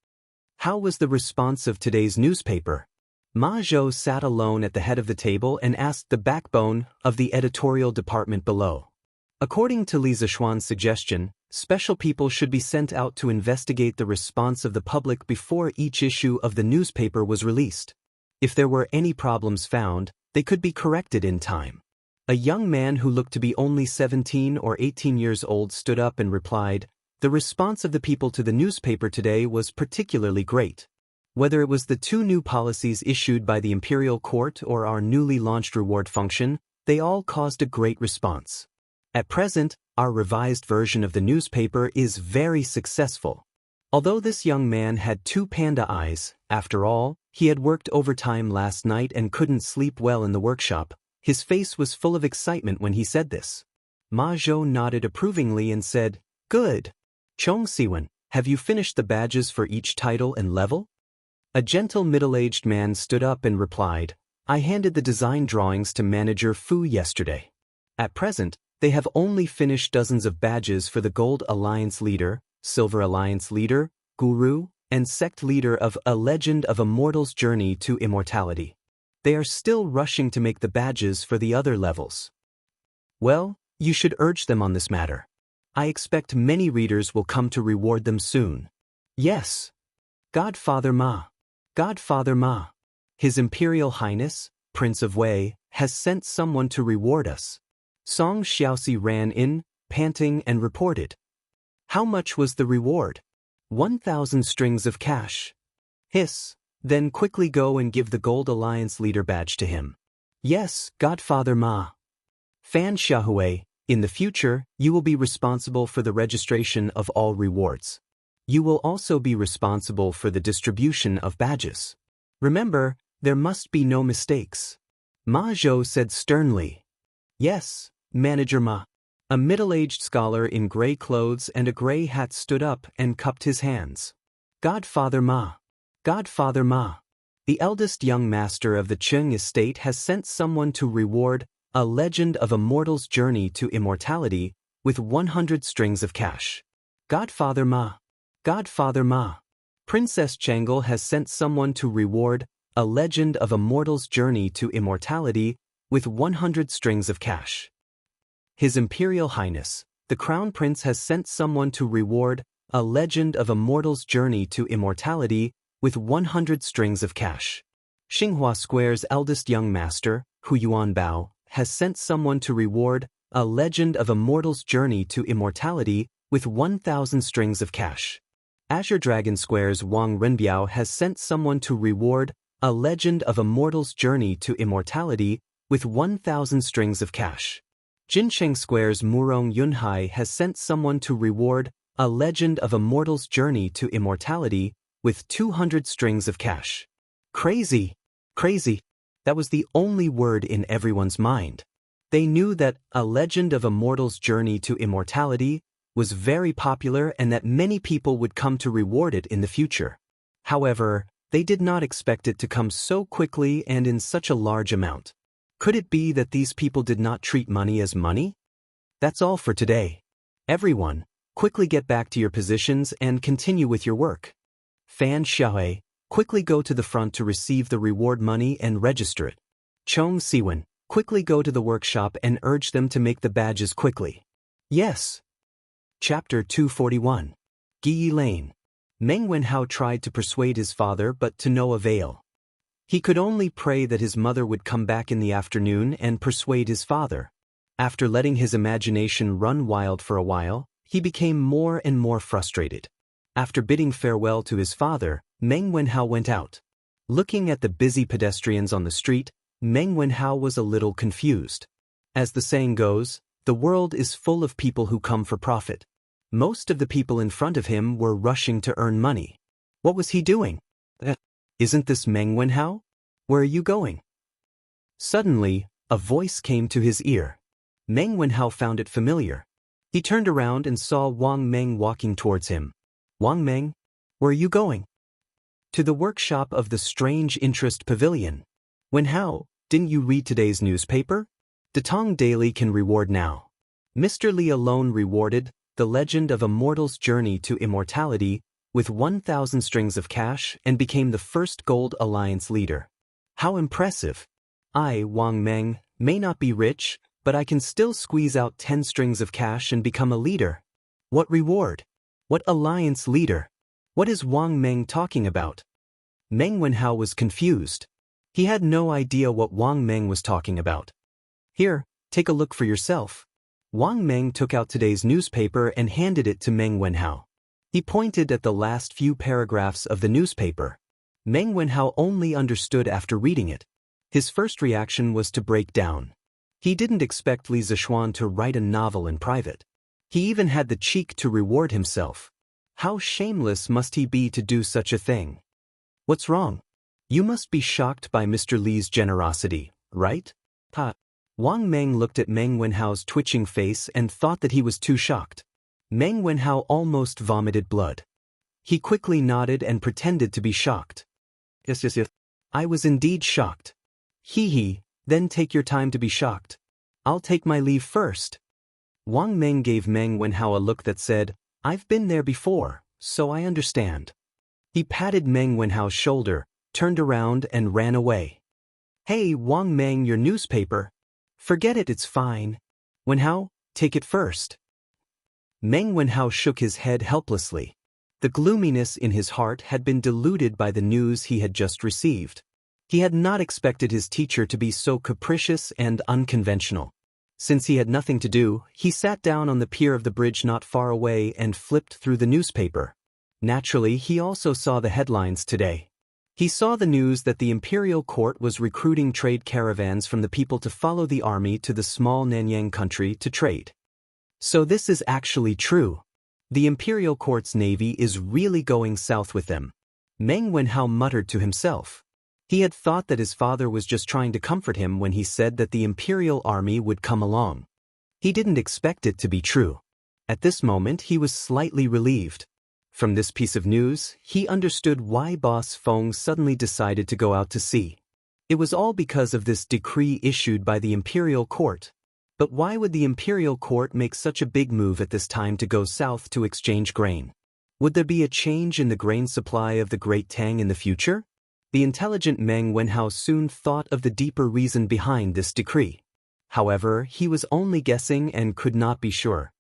How was the response of today's newspaper? Ma Zhou sat alone at the head of the table and asked the backbone of the editorial department below. According to Li Zishuan's suggestion, special people should be sent out to investigate the response of the public before each issue of the newspaper was released. If there were any problems found, they could be corrected in time. A young man who looked to be only 17 or 18 years old stood up and replied, "The response of the people to the newspaper today was particularly great. Whether it was the 2 new policies issued by the Imperial Court or our newly launched reward function, they all caused a great response. At present, our revised version of the newspaper is very successful." Although this young man had 2 panda eyes, after all, he had worked overtime last night and couldn't sleep well in the workshop, his face was full of excitement when he said this. Ma Zhou nodded approvingly and said, "Good. Chong Siwen, have you finished the badges for each title and level?" A gentle middle-aged man stood up and replied, "I handed the design drawings to Manager Fu yesterday. At present, they have only finished dozens of badges for the Gold Alliance Leader, Silver Alliance Leader, Guru, and Sect Leader of A Legend of a Mortal's Journey to Immortality. They are still rushing to make the badges for the other levels. Well, you should urge them on this matter. I expect many readers will come to reward them soon." "Yes. Godfather Ma. Godfather Ma. His Imperial Highness, Prince of Wei, has sent someone to reward us." Song Xiaoxi ran in, panting, and reported. "How much was the reward?" 1,000 strings of cash." "Hiss. Then quickly go and give the Gold Alliance Leader badge to him." "Yes, Godfather Ma." "Fan Xiaohui, in the future, you will be responsible for the registration of all rewards. You will also be responsible for the distribution of badges. Remember, there must be no mistakes." Ma Zhou said sternly. "Yes, Manager Ma." A middle-aged scholar in gray clothes and a gray hat stood up and cupped his hands. "Godfather Ma. Godfather Ma. The eldest young master of the Qing estate has sent someone to reward A Legend of a Mortal's Journey to Immortality with 100 strings of cash. Godfather Ma. Godfather Ma. Princess Changle has sent someone to reward A Legend of a Mortal's Journey to Immortality with 100 strings of cash. His Imperial Highness, the Crown Prince, has sent someone to reward A Legend of a Mortal's Journey to Immortality with 100 strings of cash. Xinghua Square's eldest young master, Hu Yuan Bao, has sent someone to reward A Legend of a Mortal's Journey to Immortality with 1,000 strings of cash. Azure Dragon Square's Wang Renbiao has sent someone to reward A Legend of a Mortal's Journey to Immortality with 1,000 strings of cash. Jincheng Square's Murong Yunhai has sent someone to reward A Legend of a Mortal's Journey to Immortality with 200 strings of cash. Crazy! Crazy! That was the only word in everyone's mind. They knew that A Legend of a Mortal's Journey to Immortality was very popular and that many people would come to reward it in the future. However, they did not expect it to come so quickly and in such a large amount. Could it be that these people did not treat money as money? That's all for today. Everyone, quickly get back to your positions and continue with your work. Fan Xiaohui, quickly go to the front to receive the reward money and register it. Chong Siwen, quickly go to the workshop and urge them to make the badges quickly. Yes. Chapter 241. Yi Lane. Meng Wenhao tried to persuade his father but to no avail. He could only pray that his mother would come back in the afternoon and persuade his father. After letting his imagination run wild for a while, he became more and more frustrated. After bidding farewell to his father, Meng Wenhao went out. Looking at the busy pedestrians on the street, Meng Wenhao was a little confused. As the saying goes, the world is full of people who come for profit. Most of the people in front of him were rushing to earn money. What was he doing? Isn't this Meng Wenhao? Where are you going? Suddenly, a voice came to his ear. Meng Wenhao found it familiar. He turned around and saw Wang Meng walking towards him. Wang Meng, where are you going? To the workshop of the Strange Interest Pavilion. Wenhao, didn't you read today's newspaper? Datong Daily can reward now. Mr. Li alone rewarded The Legend of a Mortal's Journey to Immortality with 1,000 strings of cash and became the first Gold Alliance leader. How impressive! I, Wang Meng, may not be rich, but I can still squeeze out 10 strings of cash and become a leader. What reward? What alliance leader? What is Wang Meng talking about? Meng Wenhao was confused. He had no idea what Wang Meng was talking about. Here, take a look for yourself. Wang Meng took out today's newspaper and handed it to Meng Wenhao. He pointed at the last few paragraphs of the newspaper. Meng Wenhao only understood after reading it. His first reaction was to break down. He didn't expect Li Zishuan to write a novel in private. He even had the cheek to reward himself. How shameless must he be to do such a thing? What's wrong? You must be shocked by Mr. Li's generosity, right? Ha! Wang Meng looked at Meng Wenhao's twitching face and thought that he was too shocked. Meng Wenhao almost vomited blood. He quickly nodded and pretended to be shocked. Yes. I was indeed shocked. Hee, then take your time to be shocked. I'll take my leave first. Wang Meng gave Meng Wenhao a look that said, I've been there before, so I understand. He patted Meng Wenhao's shoulder, turned around and ran away. Hey Wang Meng, your newspaper. Forget it, it's fine. Wenhao, take it first. Meng Wenhao shook his head helplessly. The gloominess in his heart had been diluted by the news he had just received. He had not expected his teacher to be so capricious and unconventional. Since he had nothing to do, he sat down on the pier of the bridge not far away and flipped through the newspaper. Naturally, he also saw the headlines today. He saw the news that the imperial court was recruiting trade caravans from the people to follow the army to the small Nanyang country to trade. So this is actually true. The imperial court's navy is really going south with them. Meng Wenhao muttered to himself. He had thought that his father was just trying to comfort him when he said that the imperial army would come along. He didn't expect it to be true. At this moment he was slightly relieved. From this piece of news, he understood why Boss Feng suddenly decided to go out to sea. It was all because of this decree issued by the imperial court. But why would the imperial court make such a big move at this time to go south to exchange grain? Would there be a change in the grain supply of the Great Tang in the future? The intelligent Meng Wenhao soon thought of the deeper reason behind this decree. However, he was only guessing and could not be sure.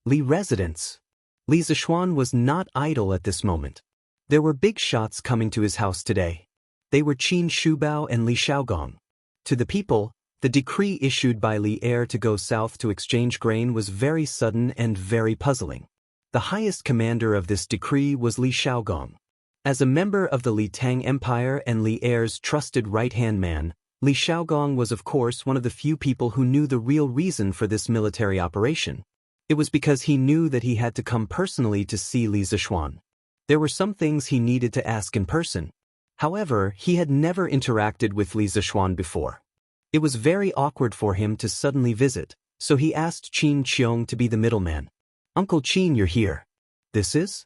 Li residence. Li Zishuan was not idle at this moment. There were big shots coming to his house today. They were Qin Shubao and Li Xiaogong. To the people, the decree issued by Li Heir to go south to exchange grain was very sudden and very puzzling. The highest commander of this decree was Li Xiaogong. As a member of the Li Tang Empire and Li Heir's trusted right-hand man, Li Xiaogong was of course one of the few people who knew the real reason for this military operation. It was because he knew that he had to come personally to see Li Zishuan. There were some things he needed to ask in person. However, he had never interacted with Li Zishuan before. It was very awkward for him to suddenly visit, so he asked Qin Qiong to be the middleman. Uncle Qin, you're here. This is?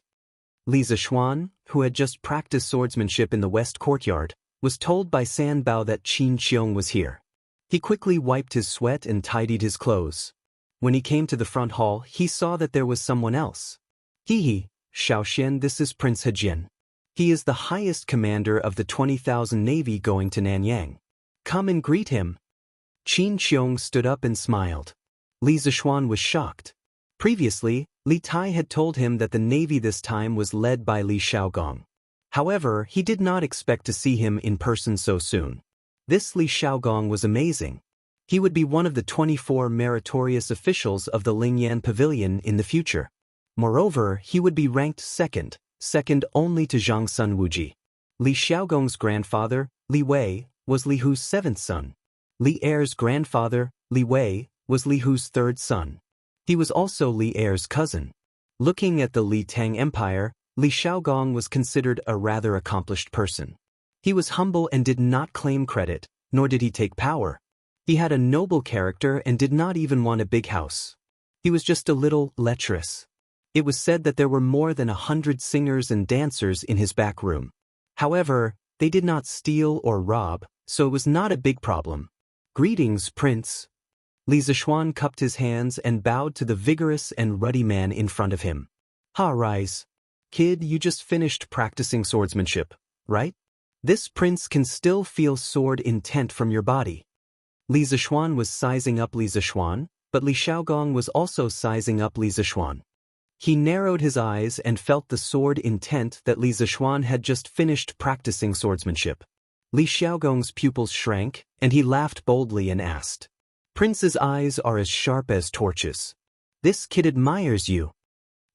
Li Zishuan, who had just practiced swordsmanship in the west courtyard, was told by San Bao that Qin Qiong was here. He quickly wiped his sweat and tidied his clothes. When he came to the front hall, he saw that there was someone else. Hee, Xiaoxian, this is Prince Hejian. He is the highest commander of the 20,000 navy going to Nanyang. Come and greet him. Qin Qiong stood up and smiled. Li Zishuan was shocked. Previously, Li Tai had told him that the navy this time was led by Li Xiaogong. However, he did not expect to see him in person so soon. This Li Xiaogong was amazing. He would be one of the 24 meritorious officials of the Lingyan Pavilion in the future. Moreover, he would be ranked second only to Zhang Sun Wuji. Li Xiaogong's grandfather, Li Wei, was Li Hu's seventh son. Li Heir's grandfather, Li Wei, was Li Hu's third son. He was also Li Heir's cousin. Looking at the Li Tang Empire, Li Xiaogong was considered a rather accomplished person. He was humble and did not claim credit, nor did he take power. He had a noble character and did not even want a big house. He was just a little lecherous. It was said that there were more than 100 singers and dancers in his back room. However, they did not steal or rob, so it was not a big problem. Greetings, Prince. Li Zishuan cupped his hands and bowed to the vigorous and ruddy man in front of him. Ha, rise. Kid, you just finished practicing swordsmanship, right? This prince can still feel sword intent from your body. Li Zishuan was sizing up Li Zishuan, but Li Xiaogong was also sizing up Li Zishuan. He narrowed his eyes and felt the sword intent that Li Zishuan had just finished practicing swordsmanship. Li Xiaogong's pupils shrank, and he laughed boldly and asked, Prince's eyes are as sharp as torches. This kid admires you.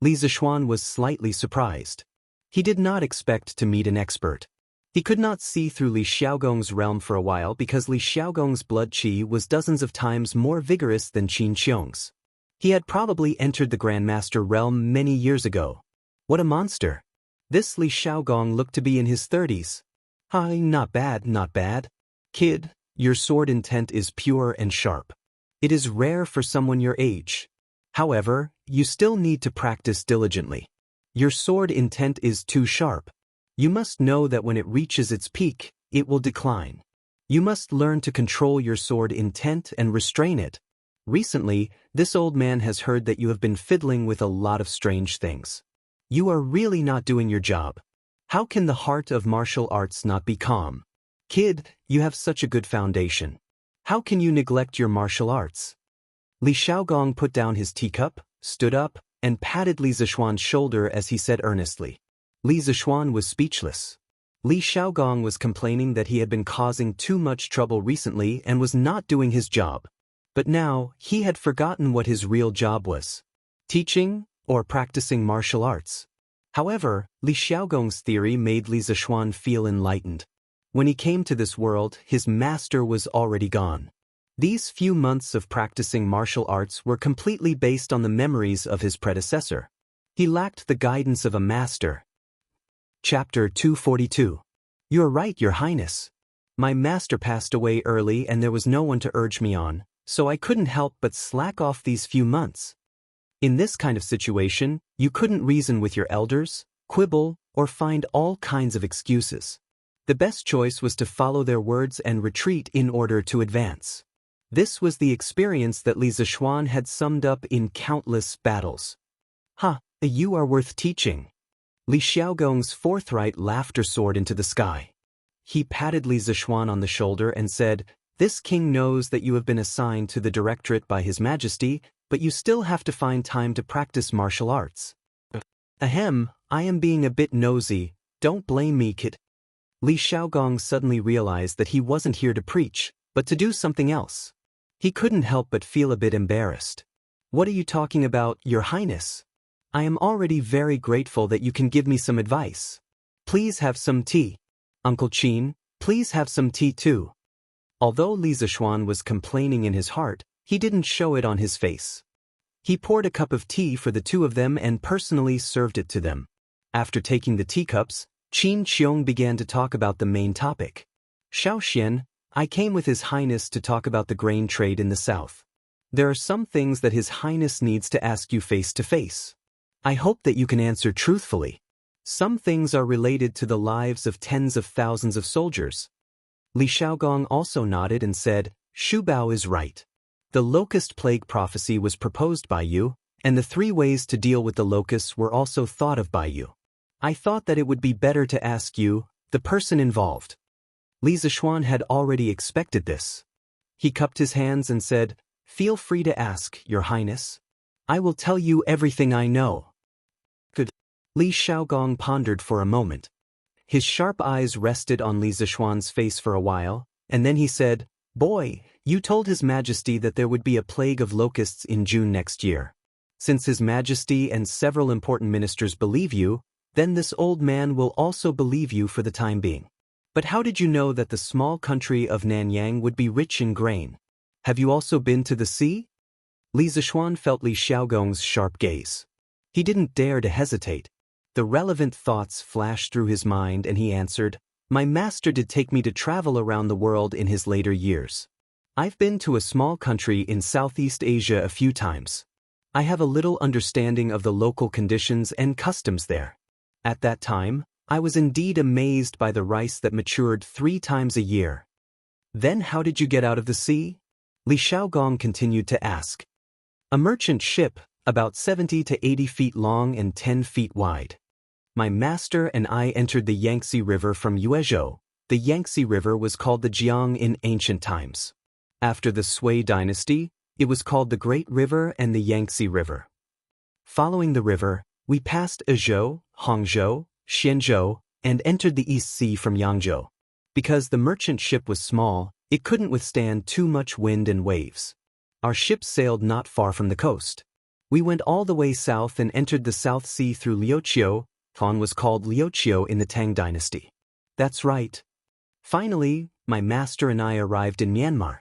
Li Zishuan was slightly surprised. He did not expect to meet an expert. He could not see through Li Xiaogong's realm for a while because Li Xiaogong's blood qi was dozens of times more vigorous than Qin Qiong's. He had probably entered the Grandmaster realm many years ago. What a monster. This Li Xiaogong looked to be in his 30s. Hi, not bad, not bad. Kid, your sword intent is pure and sharp. It is rare for someone your age. However, you still need to practice diligently. Your sword intent is too sharp. You must know that when it reaches its peak, it will decline. You must learn to control your sword intent and restrain it. Recently, this old man has heard that you have been fiddling with a lot of strange things. You are really not doing your job. How can the heart of martial arts not be calm? Kid, you have such a good foundation. How can you neglect your martial arts? Li Xiaogong put down his teacup, stood up, and patted Li Zishuan's shoulder as he said earnestly. Li Zishuan was speechless. Li Xiaogong was complaining that he had been causing too much trouble recently and was not doing his job. But now, he had forgotten what his real job was. Teaching, or practicing martial arts. However, Li Xiaogong's theory made Li Zishuan feel enlightened. When he came to this world, his master was already gone. These few months of practicing martial arts were completely based on the memories of his predecessor. He lacked the guidance of a master. Chapter 242. You are right, Your Highness. My master passed away early and there was no one to urge me on, so I couldn't help but slack off these few months. In this kind of situation, you couldn't reason with your elders, quibble, or find all kinds of excuses. The best choice was to follow their words and retreat in order to advance. This was the experience that Li Zishuan had summed up in countless battles. Ha, you are worth teaching. Li Xiaogong's forthright laughter soared into the sky. He patted Li Zishuan on the shoulder and said, This king knows that you have been assigned to the directorate by His Majesty, but you still have to find time to practice martial arts. Ahem, I am being a bit nosy, don't blame me, kid. Li Xiaogong suddenly realized that he wasn't here to preach, but to do something else. He couldn't help but feel a bit embarrassed. What are you talking about, Your Highness? I am already very grateful that you can give me some advice. Please have some tea. Uncle Qin, please have some tea too. Although Li Zishuan was complaining in his heart, he didn't show it on his face. He poured a cup of tea for the two of them and personally served it to them. After taking the teacups, Qin Qiong began to talk about the main topic. Xiaoxian, I came with His Highness to talk about the grain trade in the south. There are some things that His Highness needs to ask you face to face. I hope that you can answer truthfully. Some things are related to the lives of tens of thousands of soldiers. Li Xiaogong also nodded and said, Shu Bao is right. The locust plague prophecy was proposed by you, and the 3 ways to deal with the locusts were also thought of by you. I thought that it would be better to ask you, the person involved. Li Zishuan had already expected this. He cupped his hands and said, Feel free to ask, Your Highness. I will tell you everything I know. Good. Li Xiaogong pondered for a moment. His sharp eyes rested on Li Zishuan's face for a while, and then he said, Boy, you told His Majesty that there would be a plague of locusts in June next year. Since His Majesty and several important ministers believe you, then this old man will also believe you for the time being. But how did you know that the small country of Nanyang would be rich in grain? Have you also been to the sea? Li Zishuan felt Li Xiaogong's sharp gaze. He didn't dare to hesitate. The relevant thoughts flashed through his mind and he answered, My master did take me to travel around the world in his later years. I've been to a small country in Southeast Asia a few times. I have a little understanding of the local conditions and customs there. At that time, I was indeed amazed by the rice that matured 3 times a year. Then how did you get out of the sea? Li Xiaogong continued to ask. A merchant ship, about 70 to 80 feet long and 10 feet wide. My master and I entered the Yangtze River from Yuezhou. The Yangtze River was called the Jiang in ancient times. After the Sui dynasty, it was called the Great River and the Yangtze River. Following the river, we passed Ezhou, Hangzhou, Xianxia, and entered the East Sea from Yangzhou. Because the merchant ship was small, it couldn't withstand too much wind and waves. Our ship sailed not far from the coast. We went all the way south and entered the South Sea through Liuqiu. Han was called Liuqiu in the Tang dynasty. That's right. Finally, my master and I arrived in Myanmar.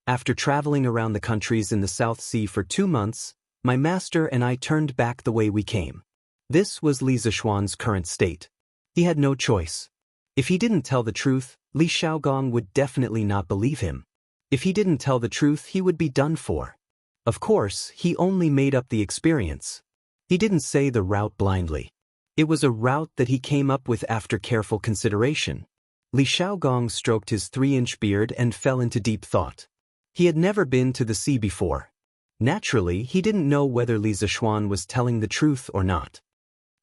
After traveling around the countries in the South Sea for 2 months, my master and I turned back the way we came. This was Li Zishuan's current state. He had no choice. If he didn't tell the truth, Li Xiaogong would definitely not believe him. If he didn't tell the truth, he would be done for. Of course, he only made up the experience. He didn't say the route blindly. It was a route that he came up with after careful consideration. Li Xiaogong stroked his 3-inch beard and fell into deep thought. He had never been to the sea before. Naturally, he didn't know whether Li Zishuan was telling the truth or not.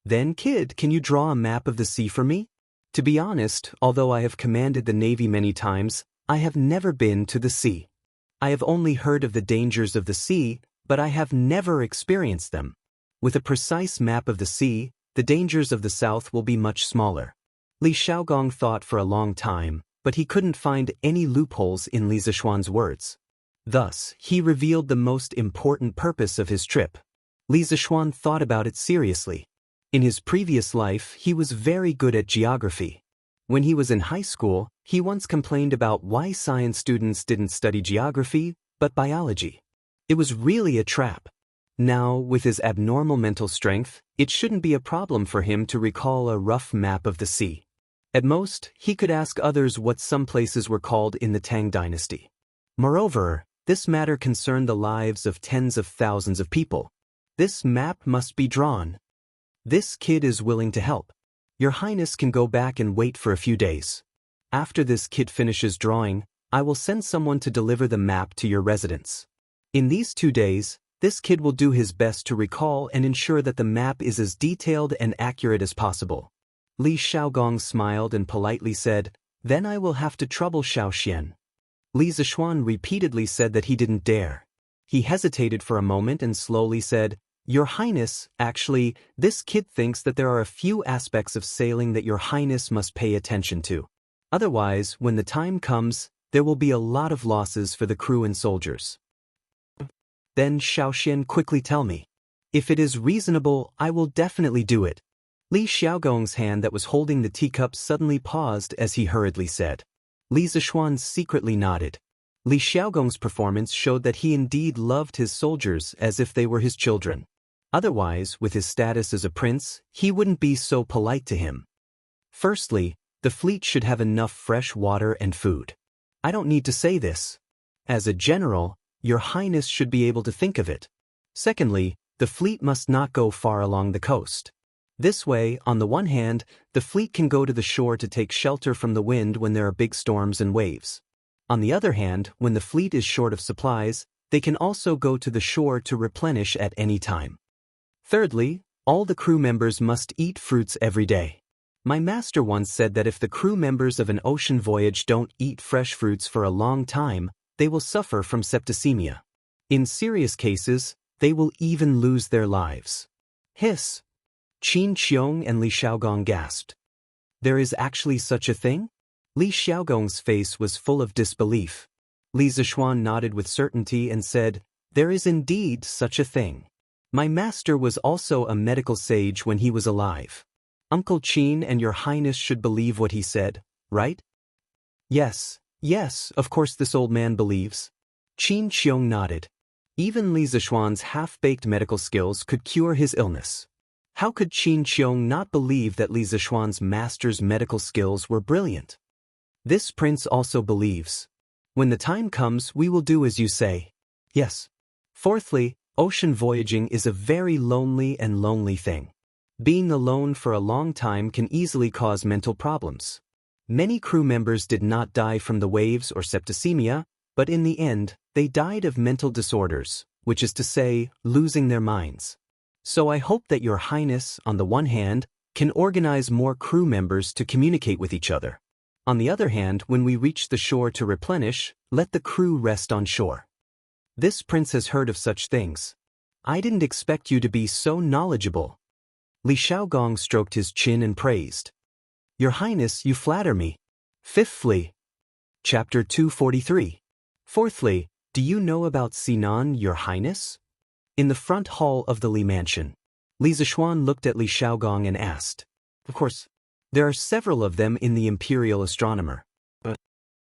Then, kid, can you draw a map of the sea for me? To be honest, although I have commanded the Navy many times, I have never been to the sea. I have only heard of the dangers of the sea, but I have never experienced them. With a precise map of the sea, the dangers of the south will be much smaller. Li Xiaogong thought for a long time, but he couldn't find any loopholes in Li Zishuan's words. Thus, he revealed the most important purpose of his trip. Li Zishuan thought about it seriously. In his previous life, he was very good at geography. When he was in high school, he once complained about why science students didn't study geography, but biology. It was really a trap. Now, with his abnormal mental strength, it shouldn't be a problem for him to recall a rough map of the sea. At most, he could ask others what some places were called in the Tang dynasty. Moreover, this matter concerned the lives of tens of thousands of people. This map must be drawn. This kid is willing to help. Your Highness can go back and wait for a few days. After this kid finishes drawing, I will send someone to deliver the map to your residence. In these 2 days, this kid will do his best to recall and ensure that the map is as detailed and accurate as possible. Li Xiaogong smiled and politely said, Then I will have to trouble Xiaoxian. Li Zishuan repeatedly said that he didn't dare. He hesitated for a moment and slowly said, Your Highness, actually, this kid thinks that there are a few aspects of sailing that Your Highness must pay attention to. Otherwise, when the time comes, there will be a lot of losses for the crew and soldiers. Then Xiaoxian, quickly tell me. If it is reasonable, I will definitely do it. Li Xiaogong's hand that was holding the teacup suddenly paused as he hurriedly said. Li Zishuan secretly nodded. Li Xiaogong's performance showed that he indeed loved his soldiers as if they were his children. Otherwise, with his status as a prince, he wouldn't be so polite to him. Firstly, the fleet should have enough fresh water and food. I don't need to say this. As a general, Your Highness should be able to think of it. Secondly, the fleet must not go far along the coast. This way, on the one hand, the fleet can go to the shore to take shelter from the wind when there are big storms and waves. On the other hand, when the fleet is short of supplies, they can also go to the shore to replenish at any time. Thirdly, all the crew members must eat fruits every day. My master once said that if the crew members of an ocean voyage don't eat fresh fruits for a long time, they will suffer from septicemia. In serious cases, they will even lose their lives. Hiss! Qin Qiong and Li Xiaogong gasped. There is actually such a thing? Li Xiaogong's face was full of disbelief. Li Zishuan nodded with certainty and said, There is indeed such a thing. My master was also a medical sage when he was alive. Uncle Qin and Your Highness should believe what he said, right? Yes, of course this old man believes. Qin Qiong nodded. Even Li Zishuan's half-baked medical skills could cure his illness. How could Qin Qiong not believe that Li Zishuan's master's medical skills were brilliant? This prince also believes. When the time comes, we will do as you say. Yes. Fourthly, ocean voyaging is a very lonely thing. Being alone for a long time can easily cause mental problems. Many crew members did not die from the waves or septicemia, but in the end, they died of mental disorders, which is to say, losing their minds. So I hope that Your Highness, on the one hand, can organize more crew members to communicate with each other. On the other hand, when we reach the shore to replenish, let the crew rest on shore. This prince has heard of such things. I didn't expect you to be so knowledgeable. Li Xiaogong stroked his chin and praised. Your Highness, you flatter me. Fifthly. Chapter 243. Fourthly, do you know about Sinan, Your Highness? In the front hall of the Li mansion, Li Zishuan looked at Li Xiaogong and asked. Of course, there are several of them in the Imperial Astronomer. But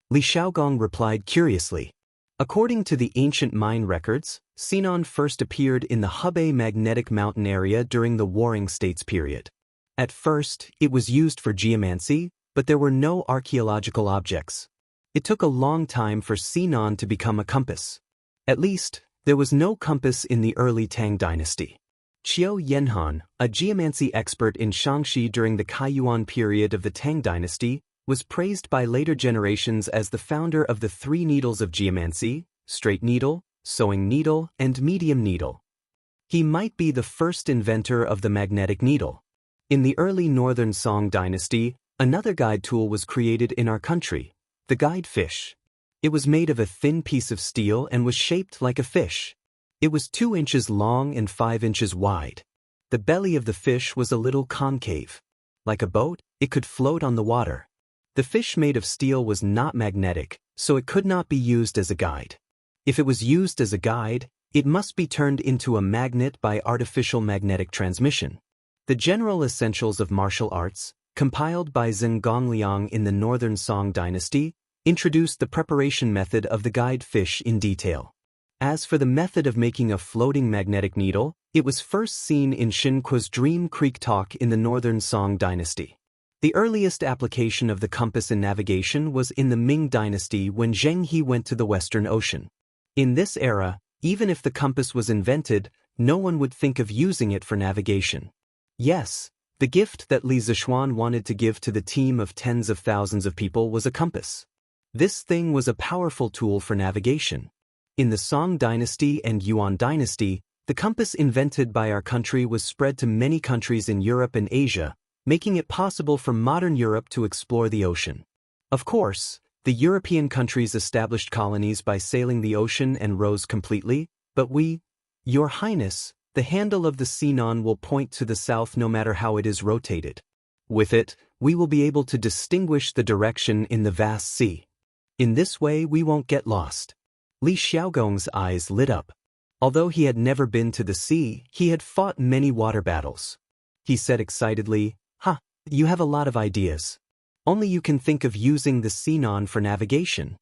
Li Xiaogong replied curiously. According to the ancient mine records, Sinan first appeared in the Hebei Magnetic Mountain area during the Warring States period. At first, it was used for geomancy, but there were no archaeological objects. It took a long time for Sinan to become a compass. At least, there was no compass in the early Tang dynasty. Qiu Yanhan, a geomancy expert in Xianxia during the Kaiyuan period of the Tang dynasty, was praised by later generations as the founder of the three needles of geomancy: straight needle, sewing needle, and medium needle. He might be the first inventor of the magnetic needle. In the early Northern Song dynasty, another guide tool was created in our country, the guide fish. It was made of a thin piece of steel and was shaped like a fish. It was 2 inches long and 5 inches wide. The belly of the fish was a little concave. Like a boat, it could float on the water. The fish made of steel was not magnetic, so it could not be used as a guide. If it was used as a guide, it must be turned into a magnet by artificial magnetic transmission. The General Essentials of Martial Arts, compiled by Zhen Gongliang in the Northern Song dynasty, introduced the preparation method of the guide fish in detail. As for the method of making a floating magnetic needle, it was first seen in Xin Kuo's Dream Creek Talk in the Northern Song dynasty. The earliest application of the compass in navigation was in the Ming dynasty when Zheng He went to the Western Ocean. In this era, even if the compass was invented, no one would think of using it for navigation. Yes, the gift that Li Zishuan wanted to give to the team of tens of thousands of people was a compass. This thing was a powerful tool for navigation. In the Song dynasty and Yuan dynasty, the compass invented by our country was spread to many countries in Europe and Asia, making it possible for modern Europe to explore the ocean. Of course, the European countries established colonies by sailing the ocean and rose completely, but we, Your Highness, the handle of the Sinan will point to the south no matter how it is rotated. With it, we will be able to distinguish the direction in the vast sea. In this way we won't get lost. Li Xiaogong's eyes lit up. Although he had never been to the sea, he had fought many water battles. He said excitedly, you have a lot of ideas. Only you can think of using the Sinan for navigation.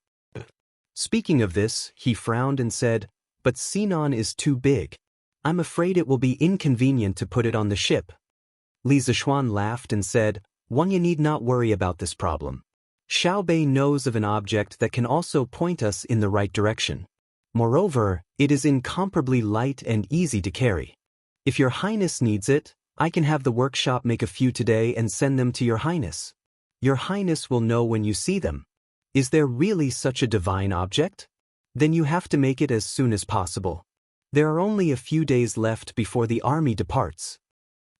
Speaking of this, he frowned and said, but Sinan is too big. I'm afraid it will be inconvenient to put it on the ship. Li Zishuan laughed and said, you need not worry about this problem. Xiaobei knows of an object that can also point us in the right direction. Moreover, it is incomparably light and easy to carry. If Your Highness needs it, I can have the workshop make a few today and send them to Your Highness. Your Highness will know when you see them. Is there really such a divine object? Then you have to make it as soon as possible. There are only a few days left before the army departs.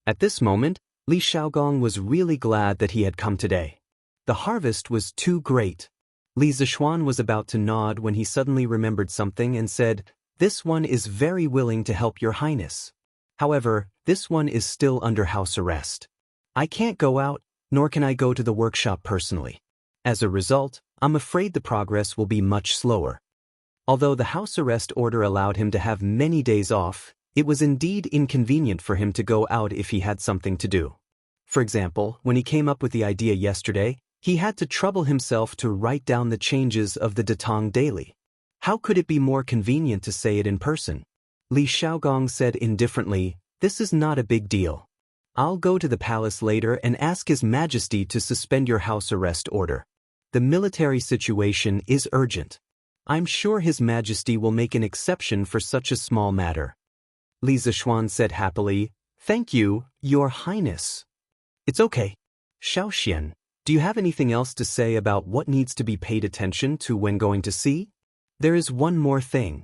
At this moment, Li Xiaogong was really glad that he had come today. The harvest was too great. Li Zishuan was about to nod when he suddenly remembered something and said, this one is very willing to help Your Highness. However, this one is still under house arrest. I can't go out, nor can I go to the workshop personally. As a result, I'm afraid the progress will be much slower. Although the house arrest order allowed him to have many days off, it was indeed inconvenient for him to go out if he had something to do. For example, when he came up with the idea yesterday, he had to trouble himself to write down the changes of the Datang daily. How could it be more convenient to say it in person? Li Xiaogong said indifferently, this is not a big deal. I'll go to the palace later and ask His Majesty to suspend your house arrest order. The military situation is urgent. I'm sure His Majesty will make an exception for such a small matter. Li Zishuan said happily, Thank you, Your Highness. It's okay. Xiaoxian, do you have anything else to say about what needs to be paid attention to when going to sea? There is one more thing.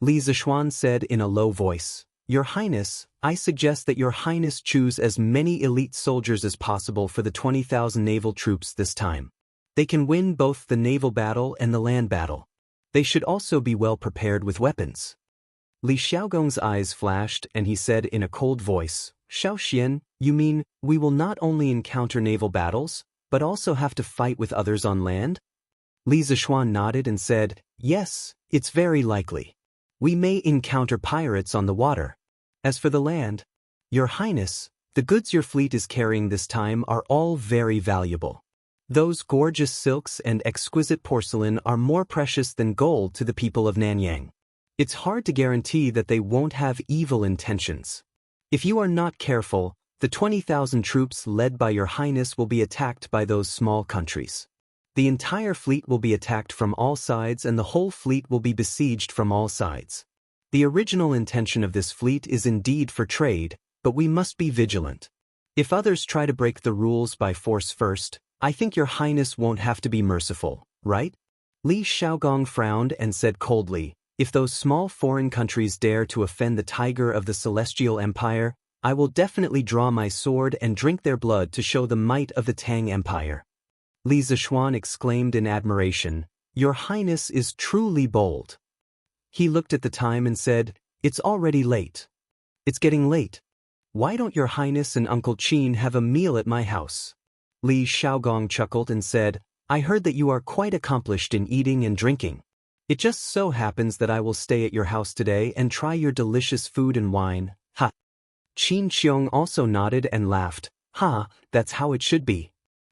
Li Zishuan said in a low voice. Your Highness, I suggest that Your Highness choose as many elite soldiers as possible for the 20,000 naval troops this time. They can win both the naval battle and the land battle. They should also be well prepared with weapons. Li Xiaogong's eyes flashed and he said in a cold voice, Xiaoxian, you mean we will not only encounter naval battles, but also have to fight with others on land? Li Zishuan nodded and said, yes, it's very likely. We may encounter pirates on the water. As for the land, Your Highness, the goods your fleet is carrying this time are all very valuable. Those gorgeous silks and exquisite porcelain are more precious than gold to the people of Nanyang. It's hard to guarantee that they won't have evil intentions. If you are not careful, the 20,000 troops led by Your Highness will be attacked by those small countries. The entire fleet will be attacked from all sides and the whole fleet will be besieged from all sides. The original intention of this fleet is indeed for trade, but we must be vigilant. If others try to break the rules by force first, I think Your Highness won't have to be merciful, right? Li Xiaogong frowned and said coldly, if those small foreign countries dare to offend the tiger of the Celestial Empire, I will definitely draw my sword and drink their blood to show the might of the Tang Empire. Li Zishuan exclaimed in admiration, Your Highness is truly bold. He looked at the time and said, it's already late. It's getting late. Why don't Your Highness and Uncle Qin have a meal at my house? Li Xiaogong chuckled and said, I heard that you are quite accomplished in eating and drinking. It just so happens that I will stay at your house today and try your delicious food and wine. Ha! Qin Xiong also nodded and laughed. Ha, that's how it should be.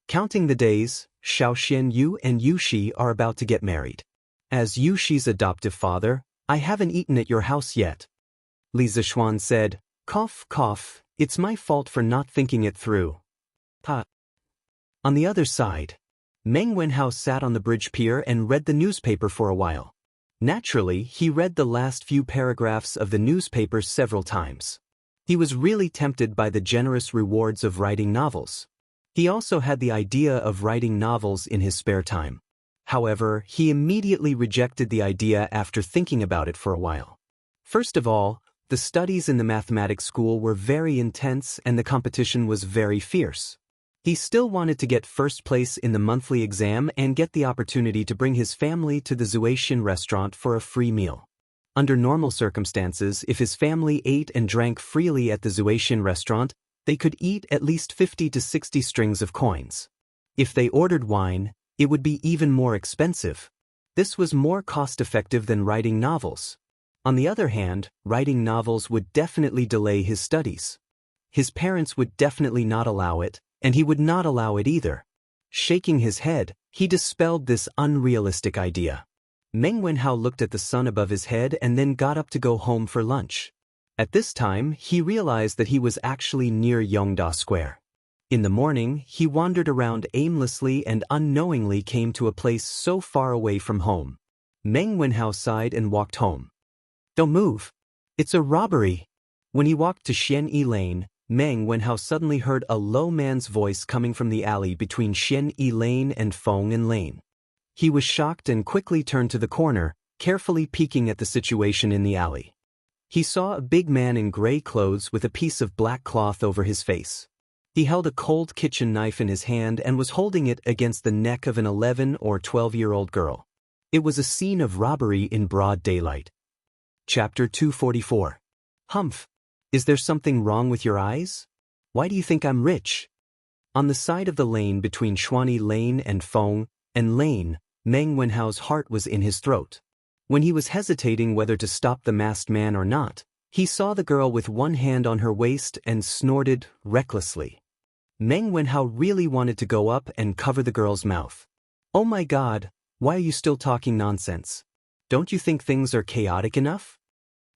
Counting the days, Xiaoxian Yu and Yushi are about to get married. As Yushi's adoptive father, I haven't eaten at your house yet. Li Zishuan said, cough, cough, it's my fault for not thinking it through. Ha! On the other side, Meng Wenhao sat on the bridge pier and read the newspaper for a while. Naturally, he read the last few paragraphs of the newspaper several times. He was really tempted by the generous rewards of writing novels. He also had the idea of writing novels in his spare time. However, he immediately rejected the idea after thinking about it for a while. First of all, the studies in the mathematics school were very intense and the competition was very fierce. He still wanted to get first place in the monthly exam and get the opportunity to bring his family to the Zuaishin restaurant for a free meal. Under normal circumstances, if his family ate and drank freely at the Zuaishin restaurant, they could eat at least 50 to 60 strings of coins. If they ordered wine, it would be even more expensive. This was more cost-effective than writing novels. On the other hand, writing novels would definitely delay his studies. His parents would definitely not allow it, and he would not allow it either. Shaking his head, he dispelled this unrealistic idea. Meng Wenhao looked at the sun above his head and then got up to go home for lunch. At this time, he realized that he was actually near Yongda Square. In the morning, he wandered around aimlessly and unknowingly came to a place so far away from home. Meng Wenhao sighed and walked home. Don't move. It's a robbery. When he walked to Xianxia Lane, Meng Wenhao suddenly heard a low man's voice coming from the alley between Xianxia Lane and Feng'an Lane. He was shocked and quickly turned to the corner, carefully peeking at the situation in the alley. He saw a big man in gray clothes with a piece of black cloth over his face. He held a cold kitchen knife in his hand and was holding it against the neck of an 11 or 12-year-old girl. It was a scene of robbery in broad daylight. Chapter 244. Humph. Is there something wrong with your eyes? Why do you think I'm rich? On the side of the lane between Xuanyi Lane and Feng'an Lane, Meng Wenhao's heart was in his throat. When he was hesitating whether to stop the masked man or not, he saw the girl with one hand on her waist and snorted recklessly. Meng Wenhao really wanted to go up and cover the girl's mouth. Oh my God, why are you still talking nonsense? Don't you think things are chaotic enough?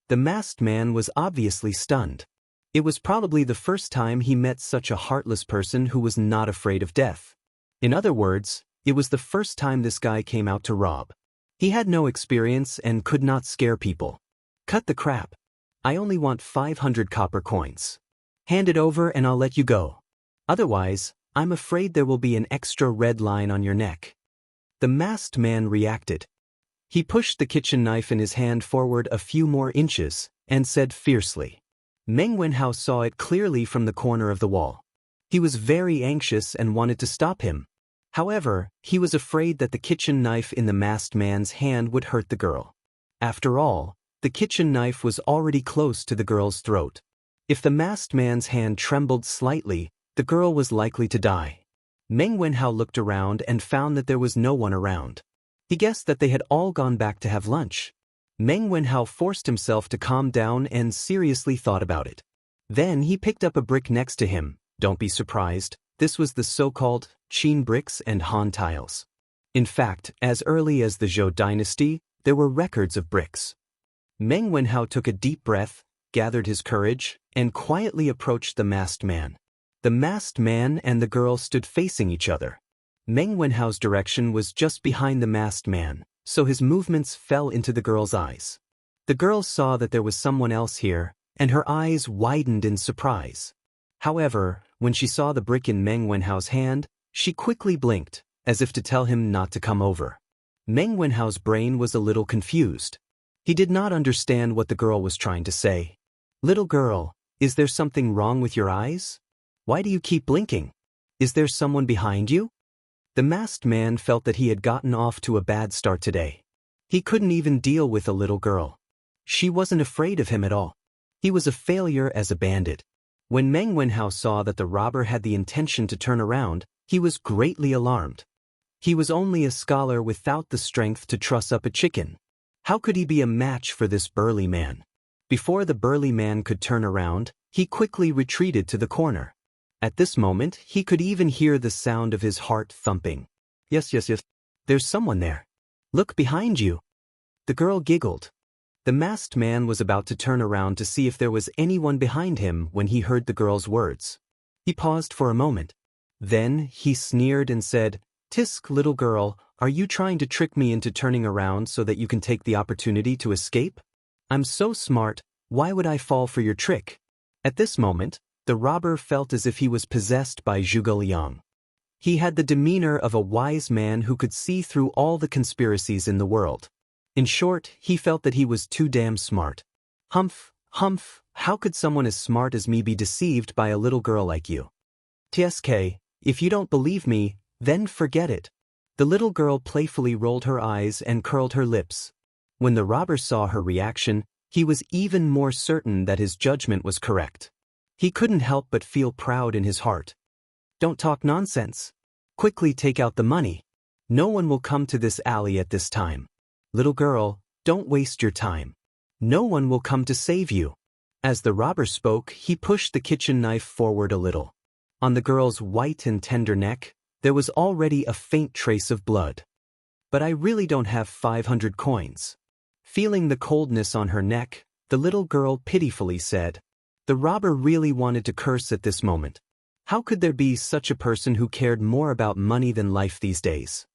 The masked man was obviously stunned. It was probably the first time he met such a heartless person who was not afraid of death. In other words, it was the first time this guy came out to rob. He had no experience and could not scare people. Cut the crap. I only want 500 copper coins. Hand it over and I'll let you go. Otherwise, I'm afraid there will be an extra red line on your neck. The masked man reacted. He pushed the kitchen knife in his hand forward a few more inches and said fiercely. Meng Wenhao saw it clearly from the corner of the wall. He was very anxious and wanted to stop him. However, he was afraid that the kitchen knife in the masked man's hand would hurt the girl. After all, the kitchen knife was already close to the girl's throat. If the masked man's hand trembled slightly, the girl was likely to die. Meng Wenhao looked around and found that there was no one around. He guessed that they had all gone back to have lunch. Meng Wenhao forced himself to calm down and seriously thought about it. Then he picked up a brick next to him. Don't be surprised, this was the so-called Qin bricks and Han tiles. In fact, as early as the Zhou dynasty, there were records of bricks. Meng Wenhao took a deep breath, gathered his courage, and quietly approached the masked man. The masked man and the girl stood facing each other. Meng Wenhao's direction was just behind the masked man, so his movements fell into the girl's eyes. The girl saw that there was someone else here, and her eyes widened in surprise. However, when she saw the brick in Meng Wenhao's hand, she quickly blinked, as if to tell him not to come over. Meng Wenhao's brain was a little confused. He did not understand what the girl was trying to say. Little girl, is there something wrong with your eyes? Why do you keep blinking? Is there someone behind you? The masked man felt that he had gotten off to a bad start today. He couldn't even deal with a little girl. She wasn't afraid of him at all. He was a failure as a bandit. When Meng Wenhao saw that the robber had the intention to turn around, he was greatly alarmed. He was only a scholar without the strength to truss up a chicken. How could he be a match for this burly man? Before the burly man could turn around, he quickly retreated to the corner. At this moment, he could even hear the sound of his heart thumping. Yes, there's someone there. Look behind you. The girl giggled. The masked man was about to turn around to see if there was anyone behind him when he heard the girl's words. He paused for a moment. Then he sneered and said, "Tisk, little girl, are you trying to trick me into turning around so that you can take the opportunity to escape? I'm so smart, why would I fall for your trick?" At this moment, the robber felt as if he was possessed by Zhuge Liang. He had the demeanor of a wise man who could see through all the conspiracies in the world. In short, he felt that he was too damn smart. Humph, how could someone as smart as me be deceived by a little girl like you? TSK, if you don't believe me, then forget it. The little girl playfully rolled her eyes and curled her lips. When the robber saw her reaction, he was even more certain that his judgment was correct. He couldn't help but feel proud in his heart. Don't talk nonsense. Quickly take out the money. No one will come to this alley at this time. Little girl, don't waste your time. No one will come to save you. As the robber spoke, he pushed the kitchen knife forward a little. On the girl's white and tender neck, there was already a faint trace of blood. But I really don't have 500 coins. Feeling the coldness on her neck, the little girl pitifully said. The robber really wanted to curse at this moment. How could there be such a person who cared more about money than life these days?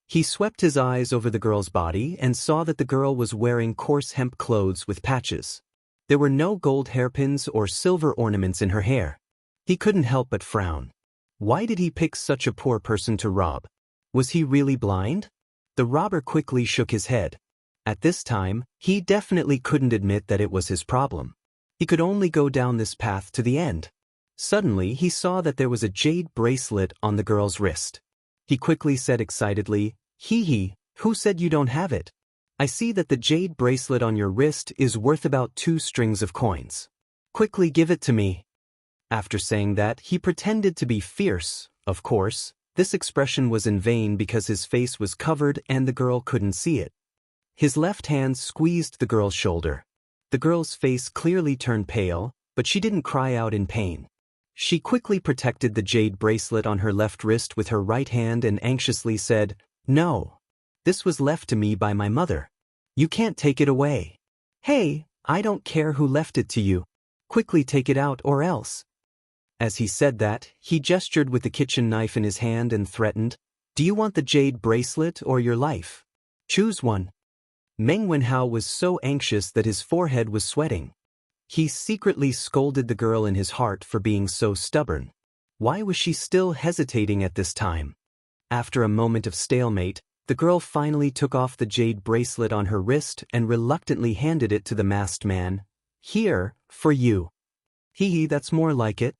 He swept his eyes over the girl's body and saw that the girl was wearing coarse hemp clothes with patches. There were no gold hairpins or silver ornaments in her hair. He couldn't help but frown. Why did he pick such a poor person to rob? Was he really blind? The robber quickly shook his head. At this time, he definitely couldn't admit that it was his problem. He could only go down this path to the end. Suddenly, he saw that there was a jade bracelet on the girl's wrist. He quickly said excitedly, "Hee, who said you don't have it? I see that the jade bracelet on your wrist is worth about 2 strings of coins. Quickly give it to me." After saying that, he pretended to be fierce. Of course, this expression was in vain because his face was covered and the girl couldn't see it. His left hand squeezed the girl's shoulder. The girl's face clearly turned pale, but she didn't cry out in pain. She quickly protected the jade bracelet on her left wrist with her right hand and anxiously said, "No. This was left to me by my mother. You can't take it away." "Hey, I don't care who left it to you. Quickly take it out or else." As he said that, he gestured with the kitchen knife in his hand and threatened, "Do you want the jade bracelet or your life? Choose one." Meng Wenhao was so anxious that his forehead was sweating. He secretly scolded the girl in his heart for being so stubborn. Why was she still hesitating at this time? After a moment of stalemate, the girl finally took off the jade bracelet on her wrist and reluctantly handed it to the masked man. Here, for you. Hee, that's more like it.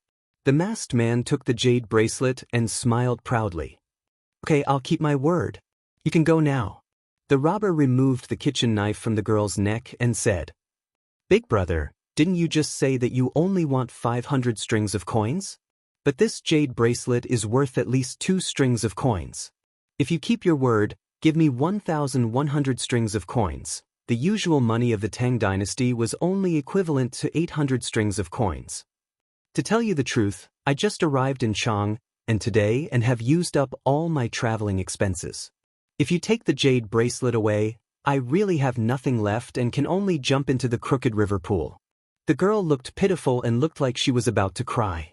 The masked man took the jade bracelet and smiled proudly. Okay, I'll keep my word. You can go now. The robber removed the kitchen knife from the girl's neck and said, Big brother, didn't you just say that you only want 500 strings of coins? But this jade bracelet is worth at least 2 strings of coins. If you keep your word, give me 1,100 strings of coins. The usual money of the Tang dynasty was only equivalent to 800 strings of coins. To tell you the truth, I just arrived in Chang, and today and have used up all my traveling expenses. If you take the jade bracelet away, I really have nothing left and can only jump into the crooked river pool. The girl looked pitiful and looked like she was about to cry.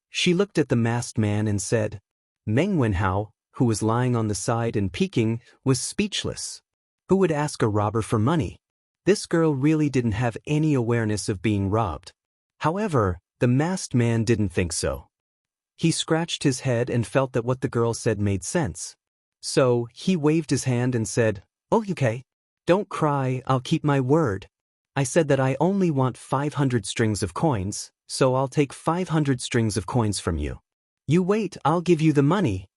She looked at the masked man and said, Meng Wenhao, who was lying on the side and peeking, was speechless. Who would ask a robber for money? This girl really didn't have any awareness of being robbed. However, the masked man didn't think so. He scratched his head and felt that what the girl said made sense. So, he waved his hand and said, Oh, okay. Don't cry, I'll keep my word. I said that I only want 500 strings of coins, so I'll take 500 strings of coins from you. You wait, I'll give you the money.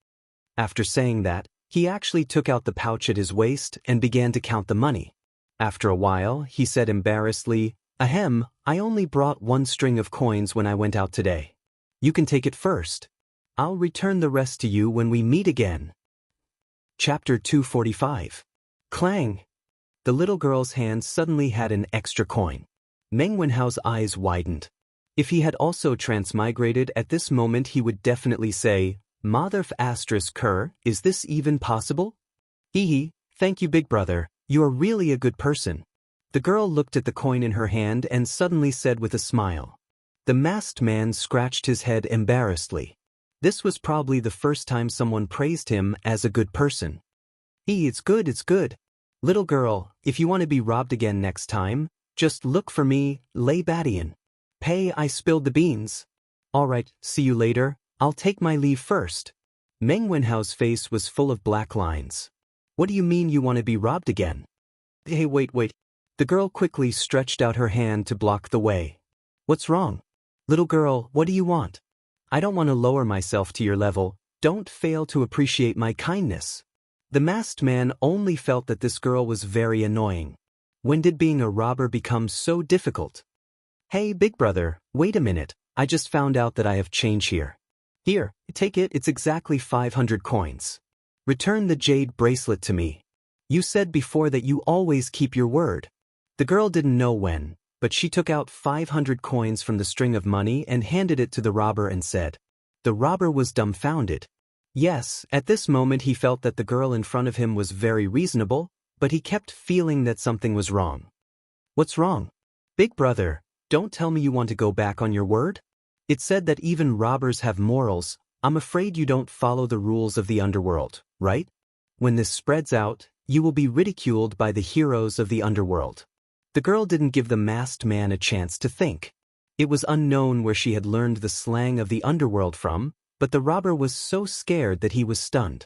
After saying that, he actually took out the pouch at his waist and began to count the money. After a while, he said embarrassedly, Ahem, I only brought 1 string of coins when I went out today. You can take it first. I'll return the rest to you when we meet again. Chapter 245. Clang! The little girl's hand suddenly had an extra coin. Meng Wenhao's eyes widened. If he had also transmigrated at this moment, he would definitely say, Mother asterisk Kerr, is this even possible? Hee, thank you, big brother, you are really a good person. The girl looked at the coin in her hand and suddenly said with a smile. The masked man scratched his head embarrassedly. This was probably the first time someone praised him as a good person. It's good, it's good. Little girl, if you want to be robbed again next time, just look for me, Lei Badian. Pay, I spilled the beans. All right, see you later, I'll take my leave first. Meng Wenhao's face was full of black lines. What do you mean you want to be robbed again? Hey, wait. The girl quickly stretched out her hand to block the way. What's wrong? Little girl, what do you want? I don't want to lower myself to your level, don't fail to appreciate my kindness. The masked man only felt that this girl was very annoying. When did being a robber become so difficult? Hey, big brother, wait a minute, I just found out that I have change here. Here, take it, it's exactly 500 coins. Return the jade bracelet to me. You said before that you always keep your word. The girl didn't know when, but she took out 500 coins from the string of money and handed it to the robber and said. The robber was dumbfounded. Yes, at this moment he felt that the girl in front of him was very reasonable, but he kept feeling that something was wrong. What's wrong? Big brother, don't tell me you want to go back on your word? It said that even robbers have morals. I'm afraid you don't follow the rules of the underworld, right? When this spreads out, you will be ridiculed by the heroes of the underworld. The girl didn't give the masked man a chance to think. It was unknown where she had learned the slang of the underworld from, but the robber was so scared that he was stunned.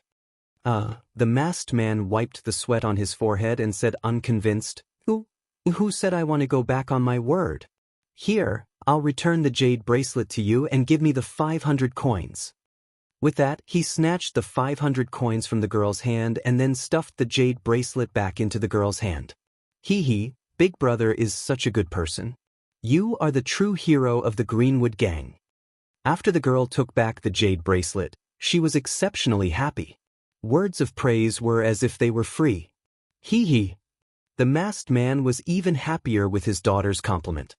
The masked man wiped the sweat on his forehead and said unconvinced, Who said I want to go back on my word? Here, I'll return the jade bracelet to you and give me the 500 coins. With that, he snatched the 500 coins from the girl's hand and then stuffed the jade bracelet back into the girl's hand. Hee, big brother is such a good person. You are the true hero of the Greenwood gang. After the girl took back the jade bracelet, she was exceptionally happy. Words of praise were as if they were free. Hee. The masked man was even happier with his daughter's compliment.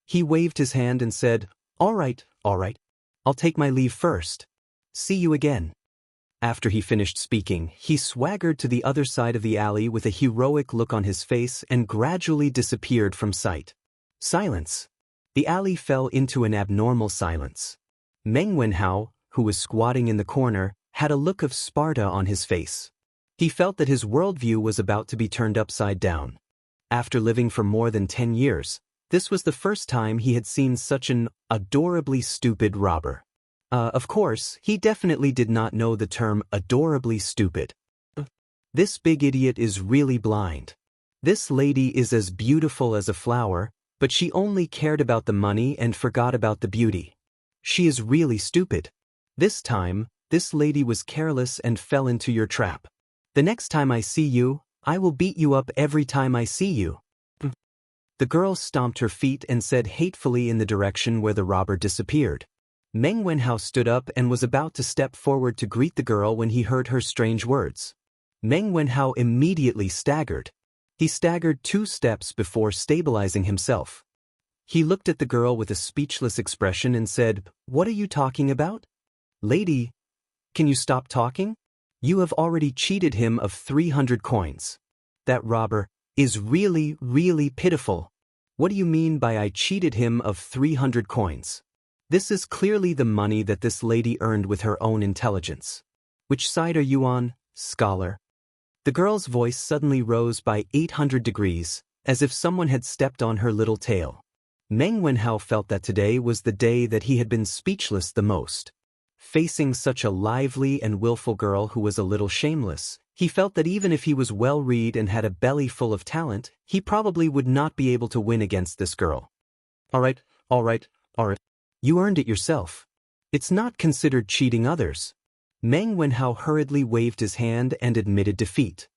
He waved his hand and said, All right, I'll take my leave first. See you again. After he finished speaking, he swaggered to the other side of the alley with a heroic look on his face and gradually disappeared from sight. Silence. The alley fell into an abnormal silence. Meng Wenhao, who was squatting in the corner, had a look of Sparta on his face. He felt that his worldview was about to be turned upside down. After living for more than 10 years, This was the first time he had seen such an adorably stupid robber. Of course, he definitely did not know the term adorably stupid. This big idiot is really blind. This lady is as beautiful as a flower, but she only cared about the money and forgot about the beauty. She is really stupid. This time, this lady was careless and fell into your trap. The next time I see you, I will beat you up every time I see you. The girl stomped her feet and said hatefully in the direction where the robber disappeared. Meng Wenhao stood up and was about to step forward to greet the girl when he heard her strange words. Meng Wenhao immediately staggered. He staggered 2 steps before stabilizing himself. He looked at the girl with a speechless expression and said, "What are you talking about? Lady, can you stop talking? You have already cheated him of 300 coins. That robber is really, really pitiful. What do you mean by I cheated him of 300 coins? This is clearly the money that this lady earned with her own intelligence. Which side are you on, scholar?" The girl's voice suddenly rose by 800 degrees, as if someone had stepped on her little tail. Meng Wenhao felt that today was the day that he had been speechless the most. Facing such a lively and willful girl who was a little shameless, he felt that even if he was well-read and had a belly full of talent, he probably would not be able to win against this girl. All right. You earned it yourself. It's not considered cheating others. Meng Wenhao hurriedly waved his hand and admitted defeat.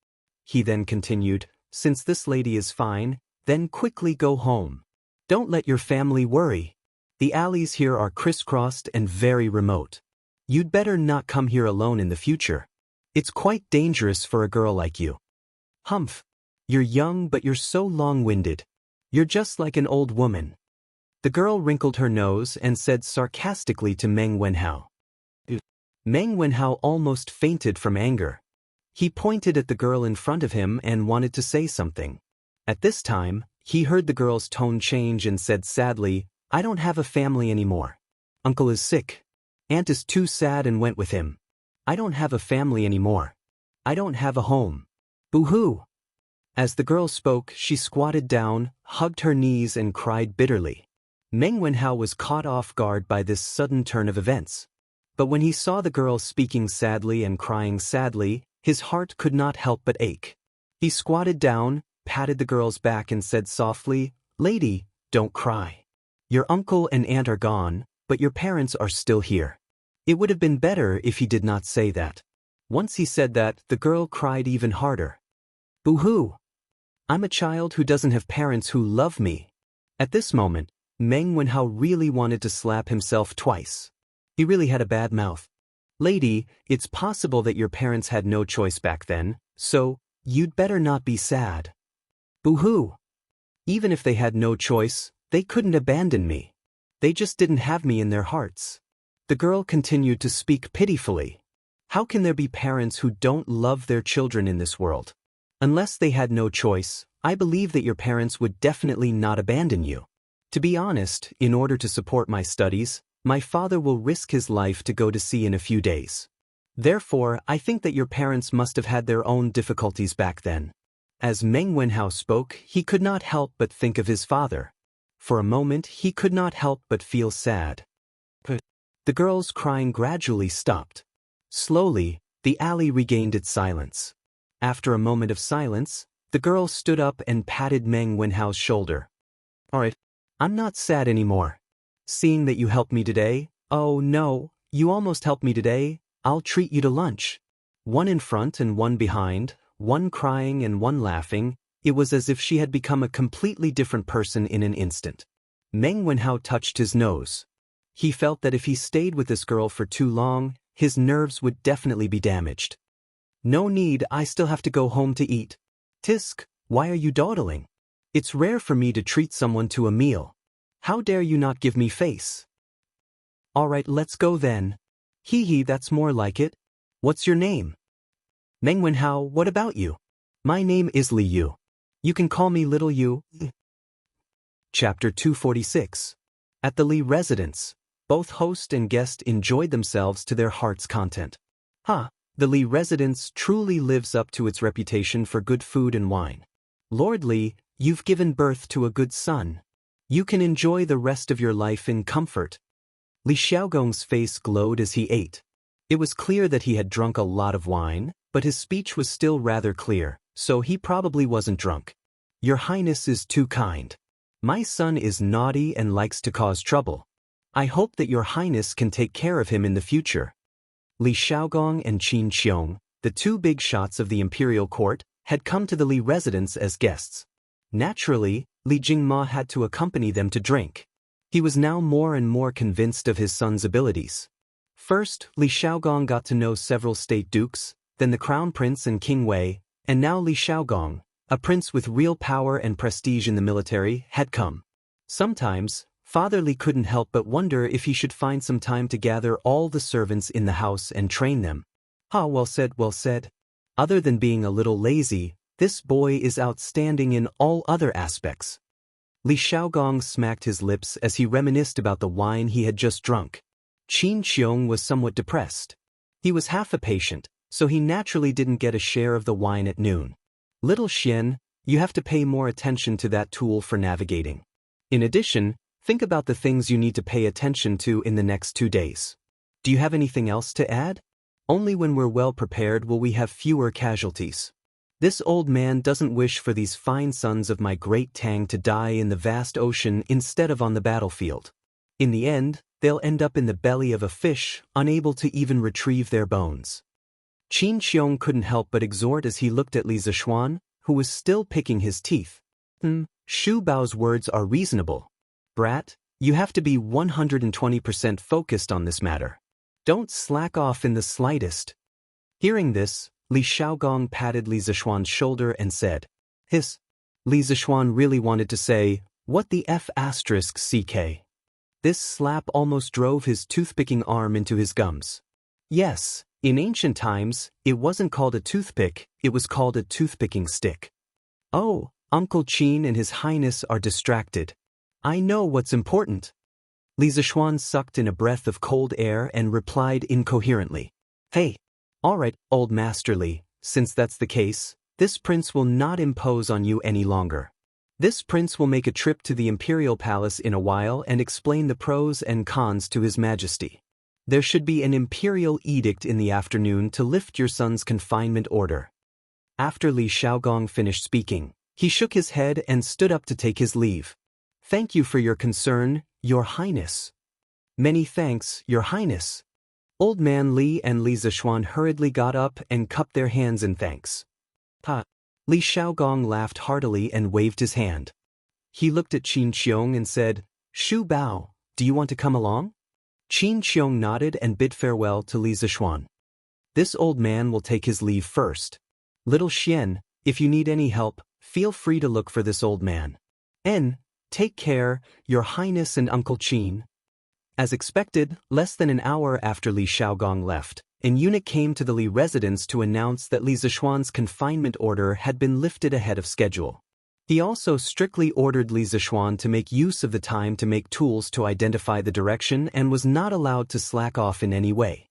He then continued, "Since this lady is fine, then quickly go home. Don't let your family worry. The alleys here are crisscrossed and very remote. You'd better not come here alone in the future. It's quite dangerous for a girl like you. Humph. You're young but you're so long-winded. You're just like an old woman." The girl wrinkled her nose and said sarcastically to Meng Wenhao. Meng Wenhao almost fainted from anger. He pointed at the girl in front of him and wanted to say something. At this time, he heard the girl's tone change and said sadly, "I don't have a family anymore. Uncle is sick. Aunt is too sad and went with him. I don't have a family anymore. I don't have a home. Boo-hoo." As the girl spoke, she squatted down, hugged her knees and cried bitterly. Meng Wenhao was caught off guard by this sudden turn of events. But when he saw the girl speaking sadly and crying sadly, his heart could not help but ache. He squatted down, patted the girl's back and said softly, "Lady, don't cry. Your uncle and aunt are gone, but your parents are still here." It would have been better if he did not say that. Once he said that, the girl cried even harder. "Boo-hoo. I'm a child who doesn't have parents who love me." At this moment, Meng Wenhao really wanted to slap himself twice. He really had a bad mouth. "Lady, it's possible that your parents had no choice back then, so you'd better not be sad." Boo-hoo. Even if they had no choice, they couldn't abandon me. They just didn't have me in their hearts. The girl continued to speak pitifully. How can there be parents who don't love their children in this world? Unless they had no choice, I believe that your parents would definitely not abandon you. To be honest, in order to support my studies, my father will risk his life to go to sea in a few days. Therefore, I think that your parents must have had their own difficulties back then. As Meng Wenhao spoke, he could not help but think of his father. For a moment, he could not help but feel sad. The girl's crying gradually stopped. Slowly, the alley regained its silence. After a moment of silence, the girl stood up and patted Meng Wenhao's shoulder. "All right, I'm not sad anymore. Seeing that you helped me today, oh no, you almost helped me today, I'll treat you to lunch." One in front and one behind, one crying and one laughing, it was as if she had become a completely different person in an instant. Meng Wenhao touched his nose. He felt that if he stayed with this girl for too long, his nerves would definitely be damaged. "No need, I still have to go home to eat." "Tisk, why are you dawdling? It's rare for me to treat someone to a meal. How dare you not give me face?" "All right, let's go then." "Hee, that's more like it. What's your name?" "Meng Wenhao, what about you?" "My name is Li Yu. You can call me Little Yu." Chapter 246. At the Li residence, both host and guest enjoyed themselves to their heart's content. The Li residence truly lives up to its reputation for good food and wine. "Lord Li, you've given birth to a good son. You can enjoy the rest of your life in comfort. Li Xiaogong's face glowed as he ate. It was clear that he had drunk a lot of wine, but his speech was still rather clear, so he probably wasn't drunk. Your Highness is too kind. My son is naughty and likes to cause trouble. I hope that your Highness can take care of him in the future. Li Xiaogong and Qin Xiong, the two big shots of the imperial court, had come to the Li residence as guests. Naturally, Li Jingma had to accompany them to drink. He was now more and more convinced of his son's abilities. First, Li Xiaogong got to know several state dukes, then the crown prince and King Wei, and now Li Xiaogong, a prince with real power and prestige in the military, had come. Sometimes, Father Li couldn't help but wonder if he should find some time to gather all the servants in the house and train them. Well said, well said. Other than being a little lazy, this boy is outstanding in all other aspects. Li Xiaogong smacked his lips as he reminisced about the wine he had just drunk. Qin Xiong was somewhat depressed. He was half a patient, so he naturally didn't get a share of the wine at noon. Little Xian, you have to pay more attention to that tool for navigating. In addition, think about the things you need to pay attention to in the next 2 days. Do you have anything else to add? Only when we're well prepared will we have fewer casualties. This old man doesn't wish for these fine sons of my great Tang to die in the vast ocean instead of on the battlefield. In the end, they'll end up in the belly of a fish, unable to even retrieve their bones. Qin Xiong couldn't help but exhort as he looked at Li Zishuan, who was still picking his teeth. Shu Bao's words are reasonable. Brat, you have to be 120% focused on this matter. Don't slack off in the slightest. Hearing this, Li Xiaogong patted Li Zishuan's shoulder and said, Hiss. Li Zishuan really wanted to say, what the F***ck? This slap almost drove his toothpicking arm into his gums. Yes, in ancient times, it wasn't called a toothpick, it was called a toothpicking stick. Oh, Uncle Qin and His Highness are distracted. I know what's important. Li Zishuan sucked in a breath of cold air and replied incoherently. Hey. All right, old Master Li, since that's the case, this prince will not impose on you any longer. This prince will make a trip to the imperial palace in a while and explain the pros and cons to His Majesty. There should be an imperial edict in the afternoon to lift your son's confinement order. After Li Xiaogong finished speaking, he shook his head and stood up to take his leave. Thank you for your concern, Your Highness. Many thanks, Your Highness. Old Man Li and Li Zishuan hurriedly got up and cupped their hands in thanks. Li Xiaogong laughed heartily and waved his hand. He looked at Qin Xiong and said, Shu Bao, do you want to come along? Qin Xiong nodded and bid farewell to Li Zishuan. This old man will take his leave first. Little Xian, if you need any help, feel free to look for this old man. Take care, Your Highness and Uncle Qin. As expected, less than an hour after Li Xiaogong left, an eunuch came to the Li residence to announce that Li Zishuan's confinement order had been lifted ahead of schedule. He also strictly ordered Li Zishuan to make use of the time to make tools to identify the direction and was not allowed to slack off in any way.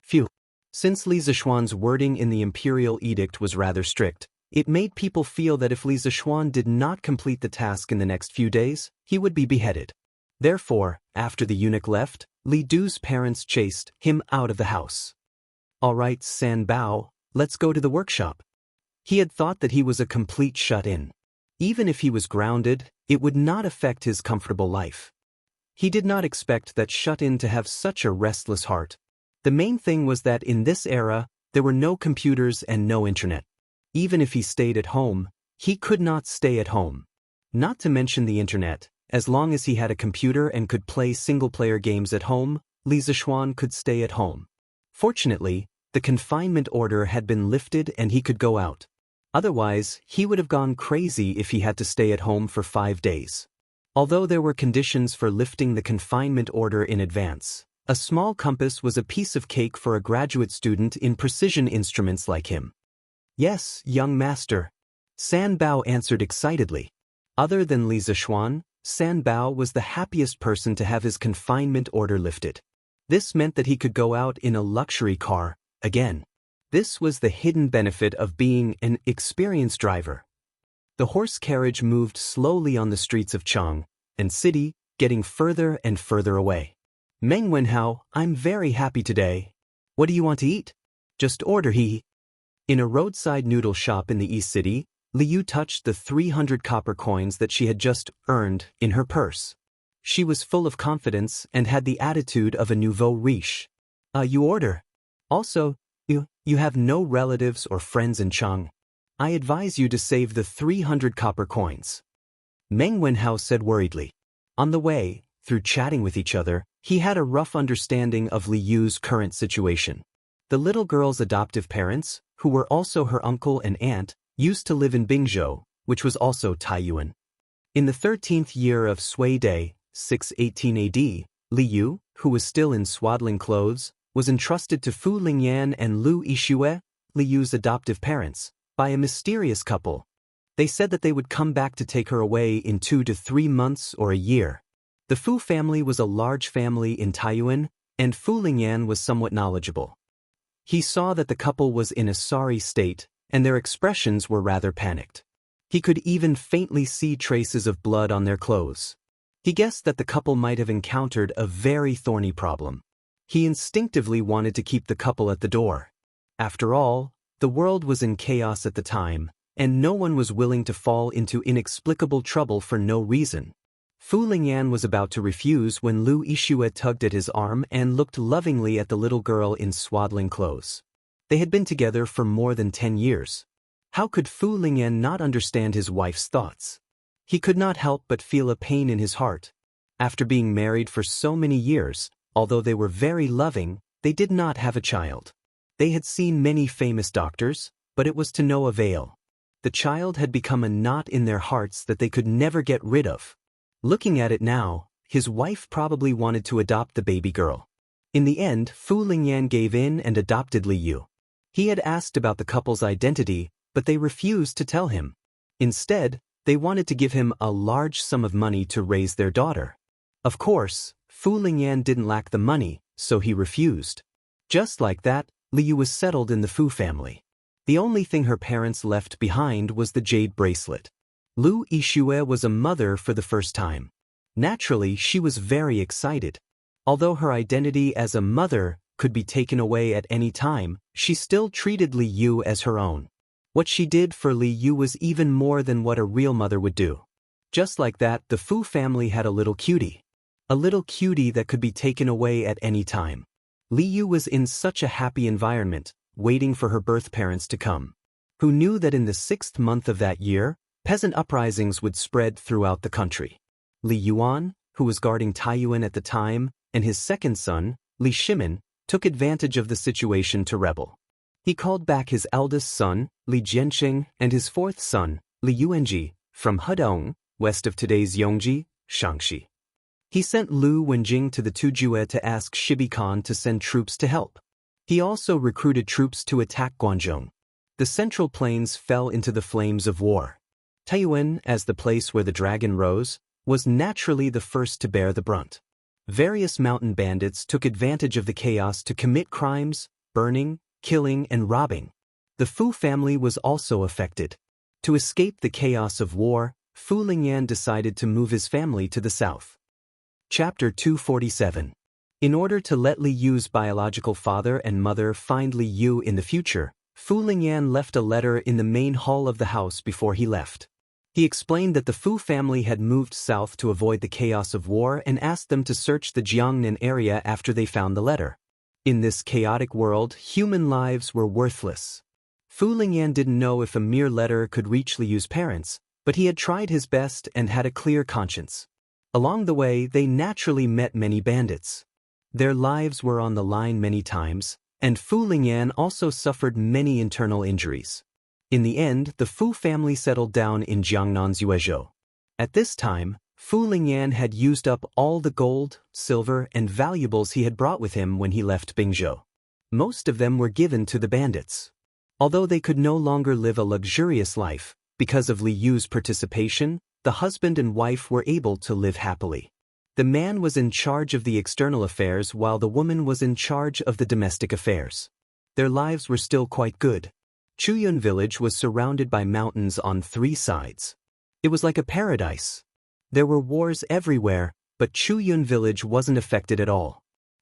Phew. Since Li Zishuan's wording in the imperial edict was rather strict, it made people feel that if Li Zishuan did not complete the task in the next few days, he would be beheaded. Therefore, after the eunuch left, Li Du's parents chased him out of the house. All right, San Bao, let's go to the workshop. He had thought that he was a complete shut-in. Even if he was grounded, it would not affect his comfortable life. He did not expect that shut-in to have such a restless heart. The main thing was that in this era, there were no computers and no internet. Even if he stayed at home, he could not stay at home. Not to mention the internet. As long as he had a computer and could play single-player games at home, Li Zishuan could stay at home. Fortunately, the confinement order had been lifted and he could go out. Otherwise, he would have gone crazy if he had to stay at home for 5 days. Although there were conditions for lifting the confinement order in advance, a small compass was a piece of cake for a graduate student in precision instruments like him. Yes, young master. San Bao answered excitedly. Other than Li Zishuan, San Bao was the happiest person to have his confinement order lifted. This meant that he could go out in a luxury car, again. This was the hidden benefit of being an experienced driver. The horse carriage moved slowly on the streets of Chang, and city, getting further and further away. Meng Wenhao, I'm very happy today. What do you want to eat? Just order he. In a roadside noodle shop in the East City, Liu touched the 300 copper coins that she had just earned in her purse. She was full of confidence and had the attitude of a nouveau riche. You order. Also, you have no relatives or friends in Chang. I advise you to save the 300 copper coins. Meng Wenhao said worriedly. On the way, through chatting with each other, he had a rough understanding of Liu's current situation. The little girl's adoptive parents, who were also her uncle and aunt, used to live in Bingzhou, which was also Taiyuan. In the 13th year of Sui Day, 618 AD, Liu, who was still in swaddling clothes, was entrusted to Fu Lingyan and Lu Yixue, Liu's adoptive parents, by a mysterious couple. They said that they would come back to take her away in 2 to 3 months or a year. The Fu family was a large family in Taiyuan, and Fu Lingyan was somewhat knowledgeable. He saw that the couple was in a sorry state, and their expressions were rather panicked. He could even faintly see traces of blood on their clothes. He guessed that the couple might have encountered a very thorny problem. He instinctively wanted to keep the couple at the door. After all, the world was in chaos at the time, and no one was willing to fall into inexplicable trouble for no reason. Fu Lingyan was about to refuse when Lu Yixue tugged at his arm and looked lovingly at the little girl in swaddling clothes. They had been together for more than 10 years. How could Fu Lingyan not understand his wife's thoughts? He could not help but feel a pain in his heart. After being married for so many years, although they were very loving, they did not have a child. They had seen many famous doctors, but it was to no avail. The child had become a knot in their hearts that they could never get rid of. Looking at it now, his wife probably wanted to adopt the baby girl. In the end, Fu Lingyan gave in and adopted Liu. He had asked about the couple's identity, but they refused to tell him. Instead, they wanted to give him a large sum of money to raise their daughter. Of course, Fu Lingyan didn't lack the money, so he refused. Just like that, Liu was settled in the Fu family. The only thing her parents left behind was the jade bracelet. Lu Yixue was a mother for the first time. Naturally, she was very excited. Although her identity as a mother could be taken away at any time, she still treated Liu as her own. What she did for Liu was even more than what a real mother would do. Just like that, the Fu family had a little cutie. A little cutie that could be taken away at any time. Liu was in such a happy environment, waiting for her birth parents to come. Who knew that in the 6th month of that year, peasant uprisings would spread throughout the country. Li Yuan, who was guarding Taiyuan at the time, and his second son, Li Shimin, took advantage of the situation to rebel. He called back his eldest son, Li Jianxing, and his fourth son, Li Yuanji, from Hedong, west of today's Yongji, Xianxia. He sent Lu Wenjing to the Tujue to ask Shibi Khan to send troops to help. He also recruited troops to attack Guangzhou. The central plains fell into the flames of war. Taiyuan, as the place where the dragon rose, was naturally the first to bear the brunt. Various mountain bandits took advantage of the chaos to commit crimes, burning, killing, and robbing. The Fu family was also affected. To escape the chaos of war, Fu Lingyan decided to move his family to the south. Chapter 247. In order to let Liu's biological father and mother find Liu in the future, Fu Lingyan left a letter in the main hall of the house before he left. He explained that the Fu family had moved south to avoid the chaos of war and asked them to search the Jiangnan area after they found the letter. In this chaotic world, human lives were worthless. Fu Lingyan didn't know if a mere letter could reach Liu's parents, but he had tried his best and had a clear conscience. Along the way, they naturally met many bandits. Their lives were on the line many times, and Fu Lingyan also suffered many internal injuries. In the end, the Fu family settled down in Jiangnan's Yuezhou. At this time, Fu Lingyan had used up all the gold, silver, and valuables he had brought with him when he left Bingzhou. Most of them were given to the bandits. Although they could no longer live a luxurious life, because of Liu's participation, the husband and wife were able to live happily. The man was in charge of the external affairs while the woman was in charge of the domestic affairs. Their lives were still quite good. Chuyun village was surrounded by mountains on 3 sides. It was like a paradise. There were wars everywhere, but Chuyun village wasn't affected at all.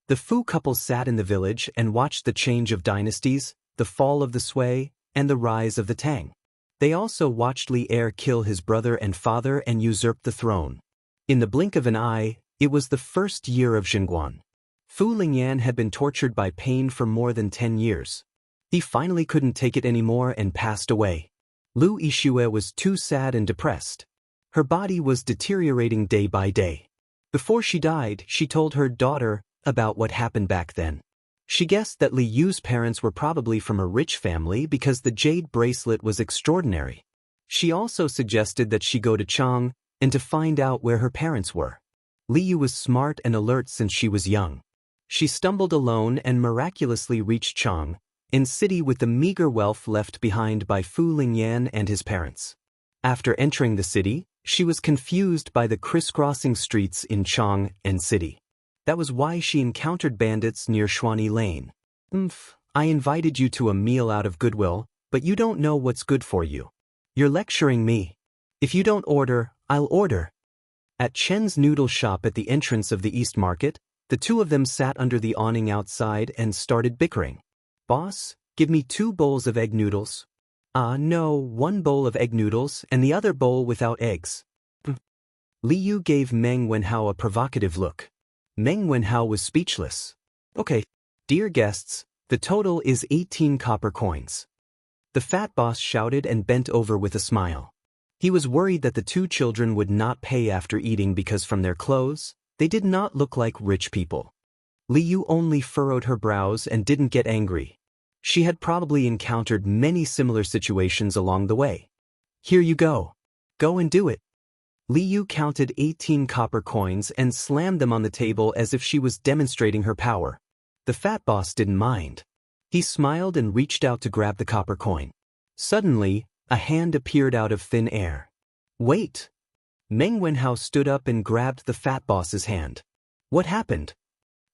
The Fu couple sat in the village and watched the change of dynasties, the fall of the Sui, and the rise of the Tang. They also watched Li Er kill his brother and father and usurp the throne. In the blink of an eye, it was the first year of Xinguan. Fu Lingyan had been tortured by pain for more than 10 years. He finally couldn't take it anymore and passed away. Lu Yixue was too sad and depressed. Her body was deteriorating day by day. Before she died, she told her daughter about what happened back then. She guessed that Li Yu's parents were probably from a rich family because the jade bracelet was extraordinary. She also suggested that she go to Chang and to find out where her parents were. Li Yu was smart and alert since she was young. She stumbled alone and miraculously reached Chang, a city with the meager wealth left behind by Fu Lingyan and his parents. After entering the city, she was confused by the crisscrossing streets in Chang and city. That was why she encountered bandits near Shuani Lane. I invited you to a meal out of goodwill, but you don't know what's good for you. You're lecturing me. If you don't order, I'll order. At Chen's noodle shop at the entrance of the East Market, the two of them sat under the awning outside and started bickering. Boss, give me 2 bowls of egg noodles. No, 1 bowl of egg noodles and the other bowl without eggs. Li Yu gave Meng Wenhao a provocative look. Meng Wenhao was speechless. Okay, dear guests, the total is 18 copper coins. The fat boss shouted and bent over with a smile. He was worried that the 2 children would not pay after eating because from their clothes, they did not look like rich people. Li Yu only furrowed her brows and didn't get angry. She had probably encountered many similar situations along the way. Here you go. Go and do it. Li Yu counted 18 copper coins and slammed them on the table as if she was demonstrating her power. The fat boss didn't mind. He smiled and reached out to grab the copper coin. Suddenly, a hand appeared out of thin air. Wait! Meng Wenhao stood up and grabbed the fat boss's hand. What happened?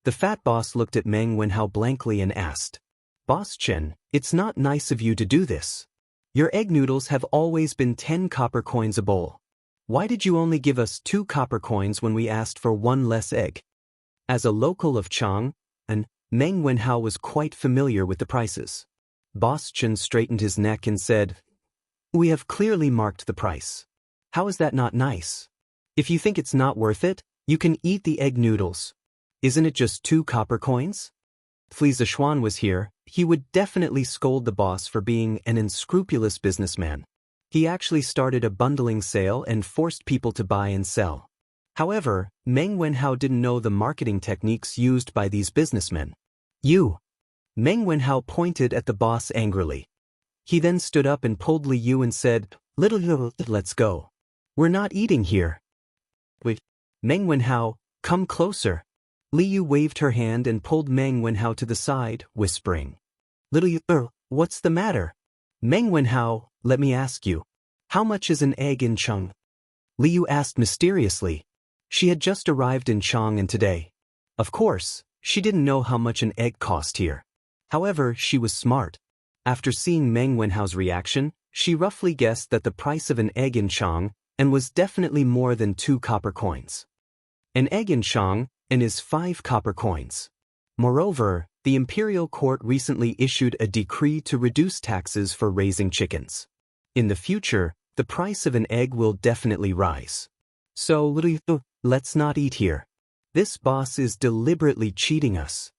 The fat boss looked at Meng Wenhao blankly and asked, Boss Chen, it's not nice of you to do this. Your egg noodles have always been 10 copper coins a bowl. Why did you only give us 2 copper coins when we asked for 1 less egg? As a local of Chang, Meng Wenhao was quite familiar with the prices. Boss Chen straightened his neck and said, We have clearly marked the price. How is that not nice? If you think it's not worth it, you can eat the egg noodles. Isn't it just 2 copper coins? If Li Zishuan was here, he would definitely scold the boss for being an unscrupulous businessman. He actually started a bundling sale and forced people to buy and sell. However, Meng Wenhao didn't know the marketing techniques used by these businessmen. You! Meng Wenhao pointed at the boss angrily. He then stood up and pulled Li Yu and said, Let's go. We're not eating here. Wait. Meng Wenhao, come closer. Li Yu waved her hand and pulled Meng Wenhao to the side, whispering. Little Yu, what's the matter? Meng Wenhao, let me ask you. How much is an egg in Chang? Li Yu asked mysteriously. She had just arrived in Chang and today. Of course, she didn't know how much an egg cost here. However, she was smart. After seeing Meng Wenhao's reaction, she roughly guessed that the price of an egg in Chang and was definitely more than 2 copper coins. An egg in Chang is 5 copper coins. Moreover, the imperial court recently issued a decree to reduce taxes for raising chickens. In the future, the price of an egg will definitely rise. So, let's not eat here. This boss is deliberately cheating us.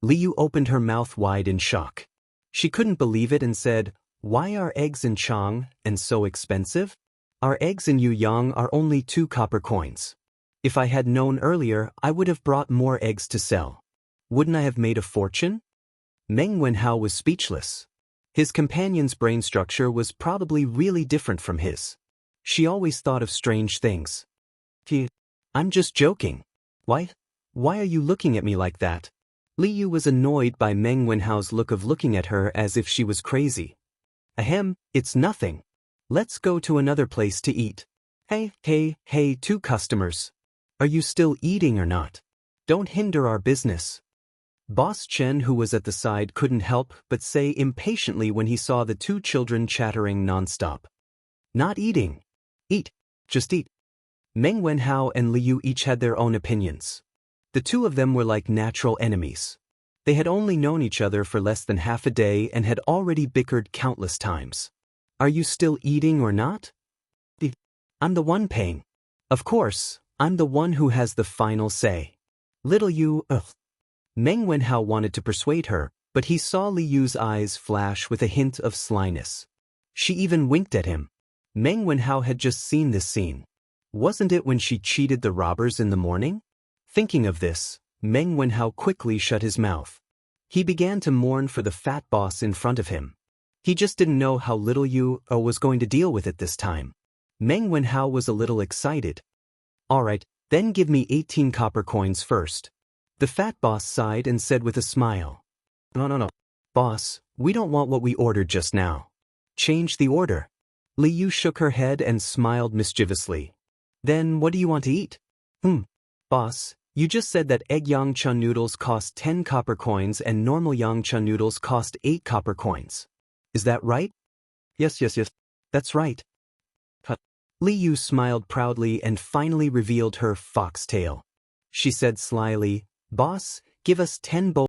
Li Yu opened her mouth wide in shock. She couldn't believe it and said, Why are eggs in Chang and so expensive? Our eggs in Yuyang are only 2 copper coins. If I had known earlier, I would have brought more eggs to sell. Wouldn't I have made a fortune? Meng Wenhao was speechless. His companion's brain structure was probably really different from his. She always thought of strange things. I'm just joking. Why are you looking at me like that? Li Yu was annoyed by Meng Wenhao's look of looking at her as if she was crazy. Ahem, it's nothing. Let's go to another place to eat. Hey, 2 customers. Are you still eating or not? Don't hinder our business. Boss Chen, who was at the side, couldn't help but say impatiently when he saw the 2 children chattering non-stop. Not eating. Eat. Just eat. Meng Wenhao and Li Yu each had their own opinions. The two of them were like natural enemies. They had only known each other for less than half a day and had already bickered countless times. Are you still eating or not? I'm the one paying. Of course, I'm the one who has the final say. Little Yu, ugh. Meng Wenhao wanted to persuade her, but he saw Li Yu's eyes flash with a hint of slyness. She even winked at him. Meng Wenhao had just seen this scene. Wasn't it when she cheated the robbers in the morning? Thinking of this, Meng Wenhao quickly shut his mouth. He began to mourn for the fat boss in front of him. He just didn't know how little Yu was going to deal with it this time. Meng Wenhao was a little excited. Alright, then give me 18 copper coins first. The fat boss sighed and said with a smile. No. Boss, we don't want what we ordered just now. Change the order. Li Yu shook her head and smiled mischievously. Then what do you want to eat? Boss, you just said that egg yangcha noodles cost 10 copper coins and normal yangcha noodles cost 8 copper coins. Is that right? Yes. That's right. Li Yu smiled proudly and finally revealed her foxtail. She said slyly, Boss, give us 10 bowls.